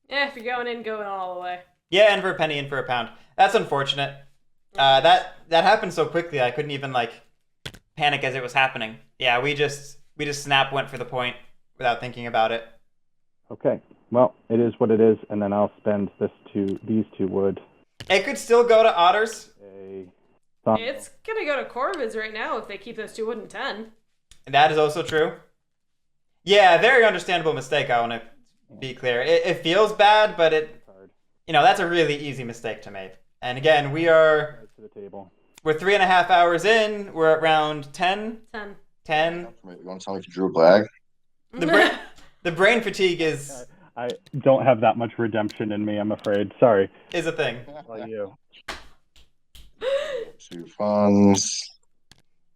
Speaker 2: Yeah, if you're going in, go in all the way.
Speaker 1: Yeah, and for a penny, and for a pound. That's unfortunate. That happened so quickly. I couldn't even like panic as it was happening. Yeah, we just snap went for the point without thinking about it.
Speaker 3: Okay. Well, it is what it is, and then I'll spend these 2 wood.
Speaker 1: It could still go to otters.
Speaker 2: It's gonna go to Corvids right now if they keep those 2 wood and 10.
Speaker 1: That is also true. Yeah, very understandable mistake. I want to be clear. It feels bad, but that's a really easy mistake to make. And again, we're 3.5 hours in. We're at round 10. 10.
Speaker 4: You want to tell me if you drew a bag?
Speaker 1: The brain fatigue is...
Speaker 3: I don't have that much redemption in me, I'm afraid. Sorry.
Speaker 1: Is a thing.
Speaker 3: Well, you.
Speaker 4: 2 funds.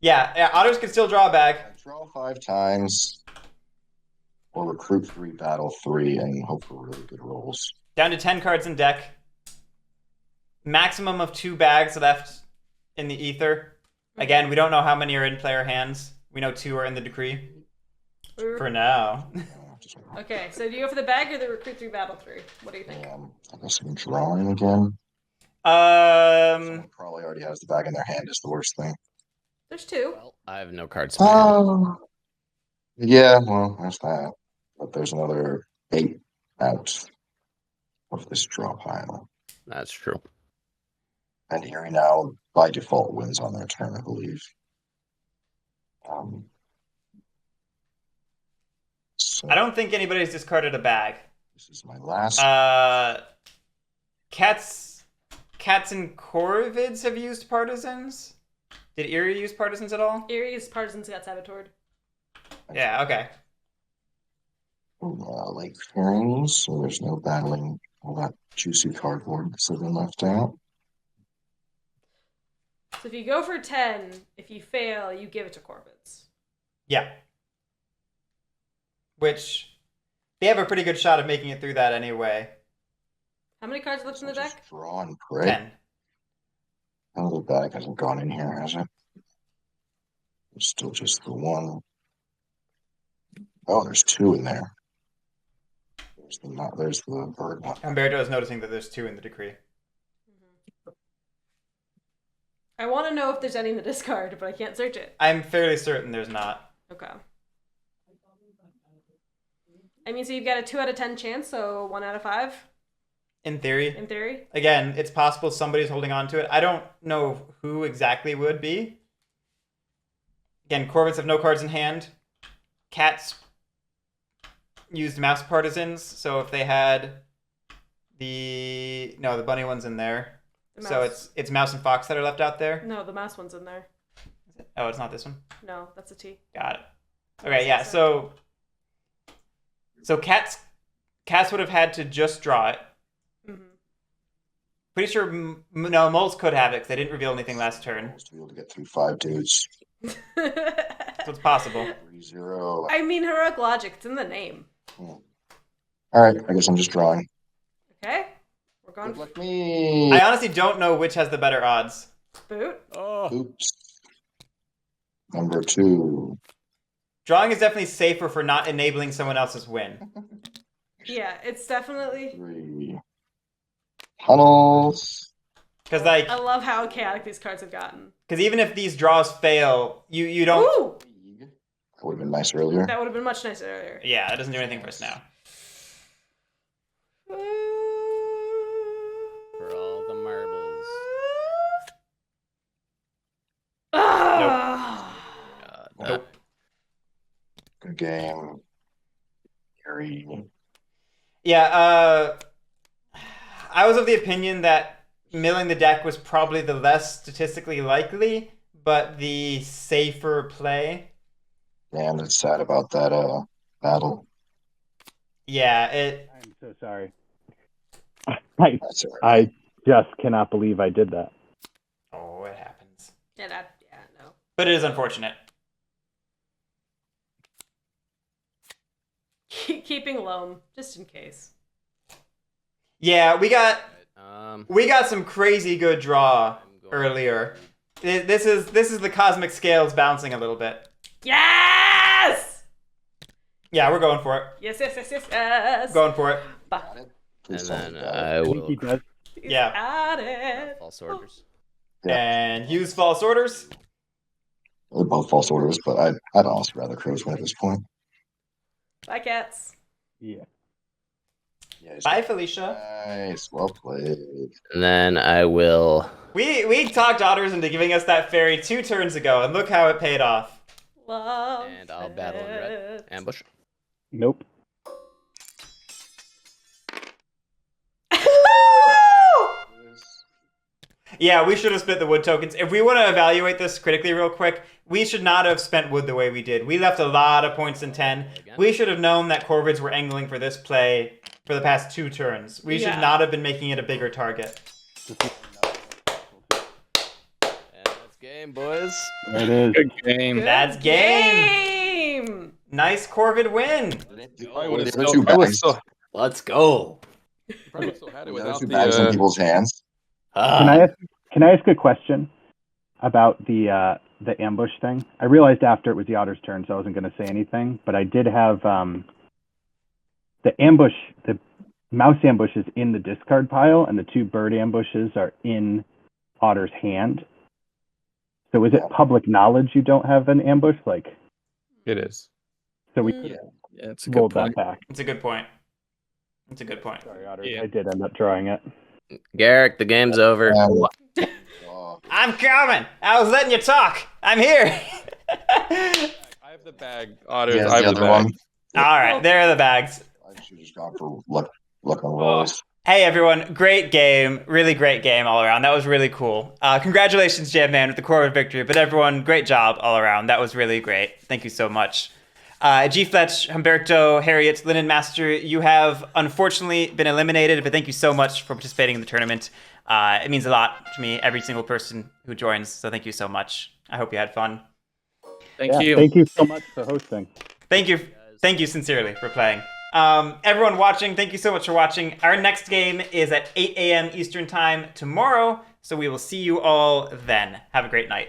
Speaker 1: Yeah, otters can still draw a bag.
Speaker 4: Draw 5 times. Or recruit 3, battle 3, and hope for really good rolls.
Speaker 1: Down to 10 cards in deck. Maximum of 2 bags left in the ether. Again, we don't know how many are in player hands. We know 2 are in the decree. For now.
Speaker 2: Okay, so do you go for the bag or the recruit 3, battle 3? What do you think?
Speaker 4: I guess I'm drawing again.
Speaker 1: Someone
Speaker 4: probably already has the bag in their hand is the worst thing.
Speaker 2: There's 2.
Speaker 5: Well, I have no cards in my hand.
Speaker 4: Yeah, well, there's that. But there's another 8 out of this draw pile.
Speaker 5: That's true.
Speaker 4: And Erie now, by default, wins on their turn, I believe. So
Speaker 1: I don't think anybody's discarded a bag.
Speaker 4: this is my last.
Speaker 1: Cats and Corvids have used partisans. Did Erie use partisans at all?
Speaker 2: Erie's partisans got saboteured.
Speaker 1: Yeah, okay.
Speaker 4: Lake Ferries, so there's no battling all that juicy cardboard that's been left out.
Speaker 2: So if you go for 10, if you fail, you give it to Corvids.
Speaker 1: Yeah. Which, they have a pretty good shot of making it through that anyway.
Speaker 2: How many cards left in the deck?
Speaker 4: Draw and pray.
Speaker 1: 10.
Speaker 4: Oh, the bag hasn't gone in here, has it? There's still just the 1. Oh, there's 2 in there. There's the bird one.
Speaker 1: Humberto is noticing that there's 2 in the decree.
Speaker 2: I want to know if there's any in the discard, but I can't search it.
Speaker 1: I'm fairly certain there's not.
Speaker 2: Okay. I mean, so you've got a 2 out of 10 chance, so 1 out of 5?
Speaker 1: In theory.
Speaker 2: In theory?
Speaker 1: Again, it's possible somebody's holding on to it. I don't know who exactly would be. Again, Corvids have no cards in hand. Cats used mouse partisans, so if they had the bunny one's in there. So it's mouse and fox that are left out there.
Speaker 2: No, the mouse one's in there.
Speaker 1: Oh, it's not this one?
Speaker 2: No, that's a T.
Speaker 1: Got it. Okay, yeah, so cats would have had to just draw it.
Speaker 2: Mm-hmm.
Speaker 1: Pretty sure, no, moles could have it because they didn't reveal anything last turn.
Speaker 4: To be able to get through 5 dudes.
Speaker 1: So it's possible.
Speaker 4: 3-0.
Speaker 2: I mean, heroic logic. It's in the name.
Speaker 4: All right, I guess I'm just drawing.
Speaker 2: Okay. We're going.
Speaker 4: Good luck me.
Speaker 1: I honestly don't know which has the better odds.
Speaker 2: Boot.
Speaker 5: Oh.
Speaker 4: Oops. Number 2.
Speaker 1: Drawing is definitely safer for not enabling someone else's win.
Speaker 2: Yeah, it's definitely.
Speaker 4: 3. Tunnels.
Speaker 1: Because like,
Speaker 2: I love how chaotic these cards have gotten.
Speaker 1: because even if these draws fail, you don't.
Speaker 2: Ooh!
Speaker 4: That would have been nice earlier.
Speaker 2: That would have been much nicer earlier.
Speaker 1: Yeah, it doesn't do anything for us now.
Speaker 5: For all the marbles.
Speaker 2: Ah!
Speaker 1: Nope.
Speaker 4: Good game. Gary.
Speaker 1: Yeah, I was of the opinion that milling the deck was probably the less statistically likely, but the safer play.
Speaker 4: Man, it's sad about that battle.
Speaker 1: Yeah,
Speaker 3: I'm so sorry.
Speaker 4: That's all right.
Speaker 3: I just cannot believe I did that.
Speaker 1: Oh, it happens.
Speaker 2: Yeah, no.
Speaker 1: But it is unfortunate.
Speaker 2: Keeping loam, just in case.
Speaker 1: Yeah, we got
Speaker 5: Um,
Speaker 1: some crazy good draw earlier. This is the cosmic scales bouncing a little bit.
Speaker 2: Yes!
Speaker 1: Yeah, we're going for it.
Speaker 2: Yes.
Speaker 1: Going for it.
Speaker 5: and
Speaker 4: Please
Speaker 5: then
Speaker 4: tell me
Speaker 5: I
Speaker 3: I think he
Speaker 5: will.
Speaker 3: does.
Speaker 1: Yeah.
Speaker 2: At it.
Speaker 5: False orders.
Speaker 4: Yeah.
Speaker 1: And use false orders.
Speaker 4: They're both false orders, but I'd honestly rather crows win at this point.
Speaker 2: Bye, cats.
Speaker 3: Yeah.
Speaker 4: Yeah,
Speaker 1: Bye, Felicia.
Speaker 4: nice, well played.
Speaker 5: And then I will.
Speaker 1: We talked otters into giving us that fairy 2 turns ago, and look how it paid off.
Speaker 2: Love
Speaker 5: And I'll battle in red.
Speaker 2: it.
Speaker 5: Ambush.
Speaker 3: Nope.
Speaker 1: Yeah, we should have split the wood tokens. If we want to evaluate this critically real quick, we should not have spent wood the way we did. We left a lot of points in 10. We should have known that Corvids were angling for this play for the past 2 turns. We should not have been making it a bigger target.
Speaker 5: And that's game, boys.
Speaker 3: There it is.
Speaker 7: Good game.
Speaker 2: Good
Speaker 1: That's game.
Speaker 2: game.
Speaker 1: Nice Corvid win.
Speaker 5: Let's go.
Speaker 6: Probably still had it
Speaker 4: The
Speaker 6: without
Speaker 4: two bags in
Speaker 6: the.
Speaker 4: people's hands.
Speaker 3: Can I ask a question about the ambush thing? I realized after it was the otter's turn, so I wasn't going to say anything. But I did have the mouse ambush is in the discard pile, and the 2 bird ambushes are in Otter's hand. So is it public knowledge you don't have an ambush? Like,
Speaker 6: It is.
Speaker 3: so we
Speaker 7: Yeah,
Speaker 3: could
Speaker 7: yeah, it's a good
Speaker 3: roll that
Speaker 7: point.
Speaker 3: back.
Speaker 1: It's a good point. It's a good point.
Speaker 3: Sorry, Otter.
Speaker 7: Yeah.
Speaker 3: I did end up drawing it.
Speaker 5: Garric, the game's over.
Speaker 4: Oh,
Speaker 1: I'm coming. I was letting you talk. I'm here.
Speaker 6: I have the bag. Otters.
Speaker 4: yeah,
Speaker 6: I have
Speaker 4: the
Speaker 6: the
Speaker 4: other
Speaker 6: bag.
Speaker 4: one.
Speaker 1: All right, there are the bags.
Speaker 4: I should have just gone for luck on rolls.
Speaker 1: Hey everyone, great game, really great game all around. That was really cool. Congratulations, JAMman, with the Corvid victory. But everyone, great job all around. That was really great. Thank you so much. GFletch, Humberto, Harriet, LinenMaster, you have unfortunately been eliminated, but thank you so much for participating in the tournament. It means a lot to me, every single person who joins, so thank you so much. I hope you had fun.
Speaker 7: Thank
Speaker 3: Yeah,
Speaker 7: you.
Speaker 3: Thank you so much for hosting.
Speaker 1: Thank you sincerely for playing. Everyone watching, thank you so much for watching. Our next game is at 8 a.m. Eastern Time tomorrow, so we will see you all then. Have a great night.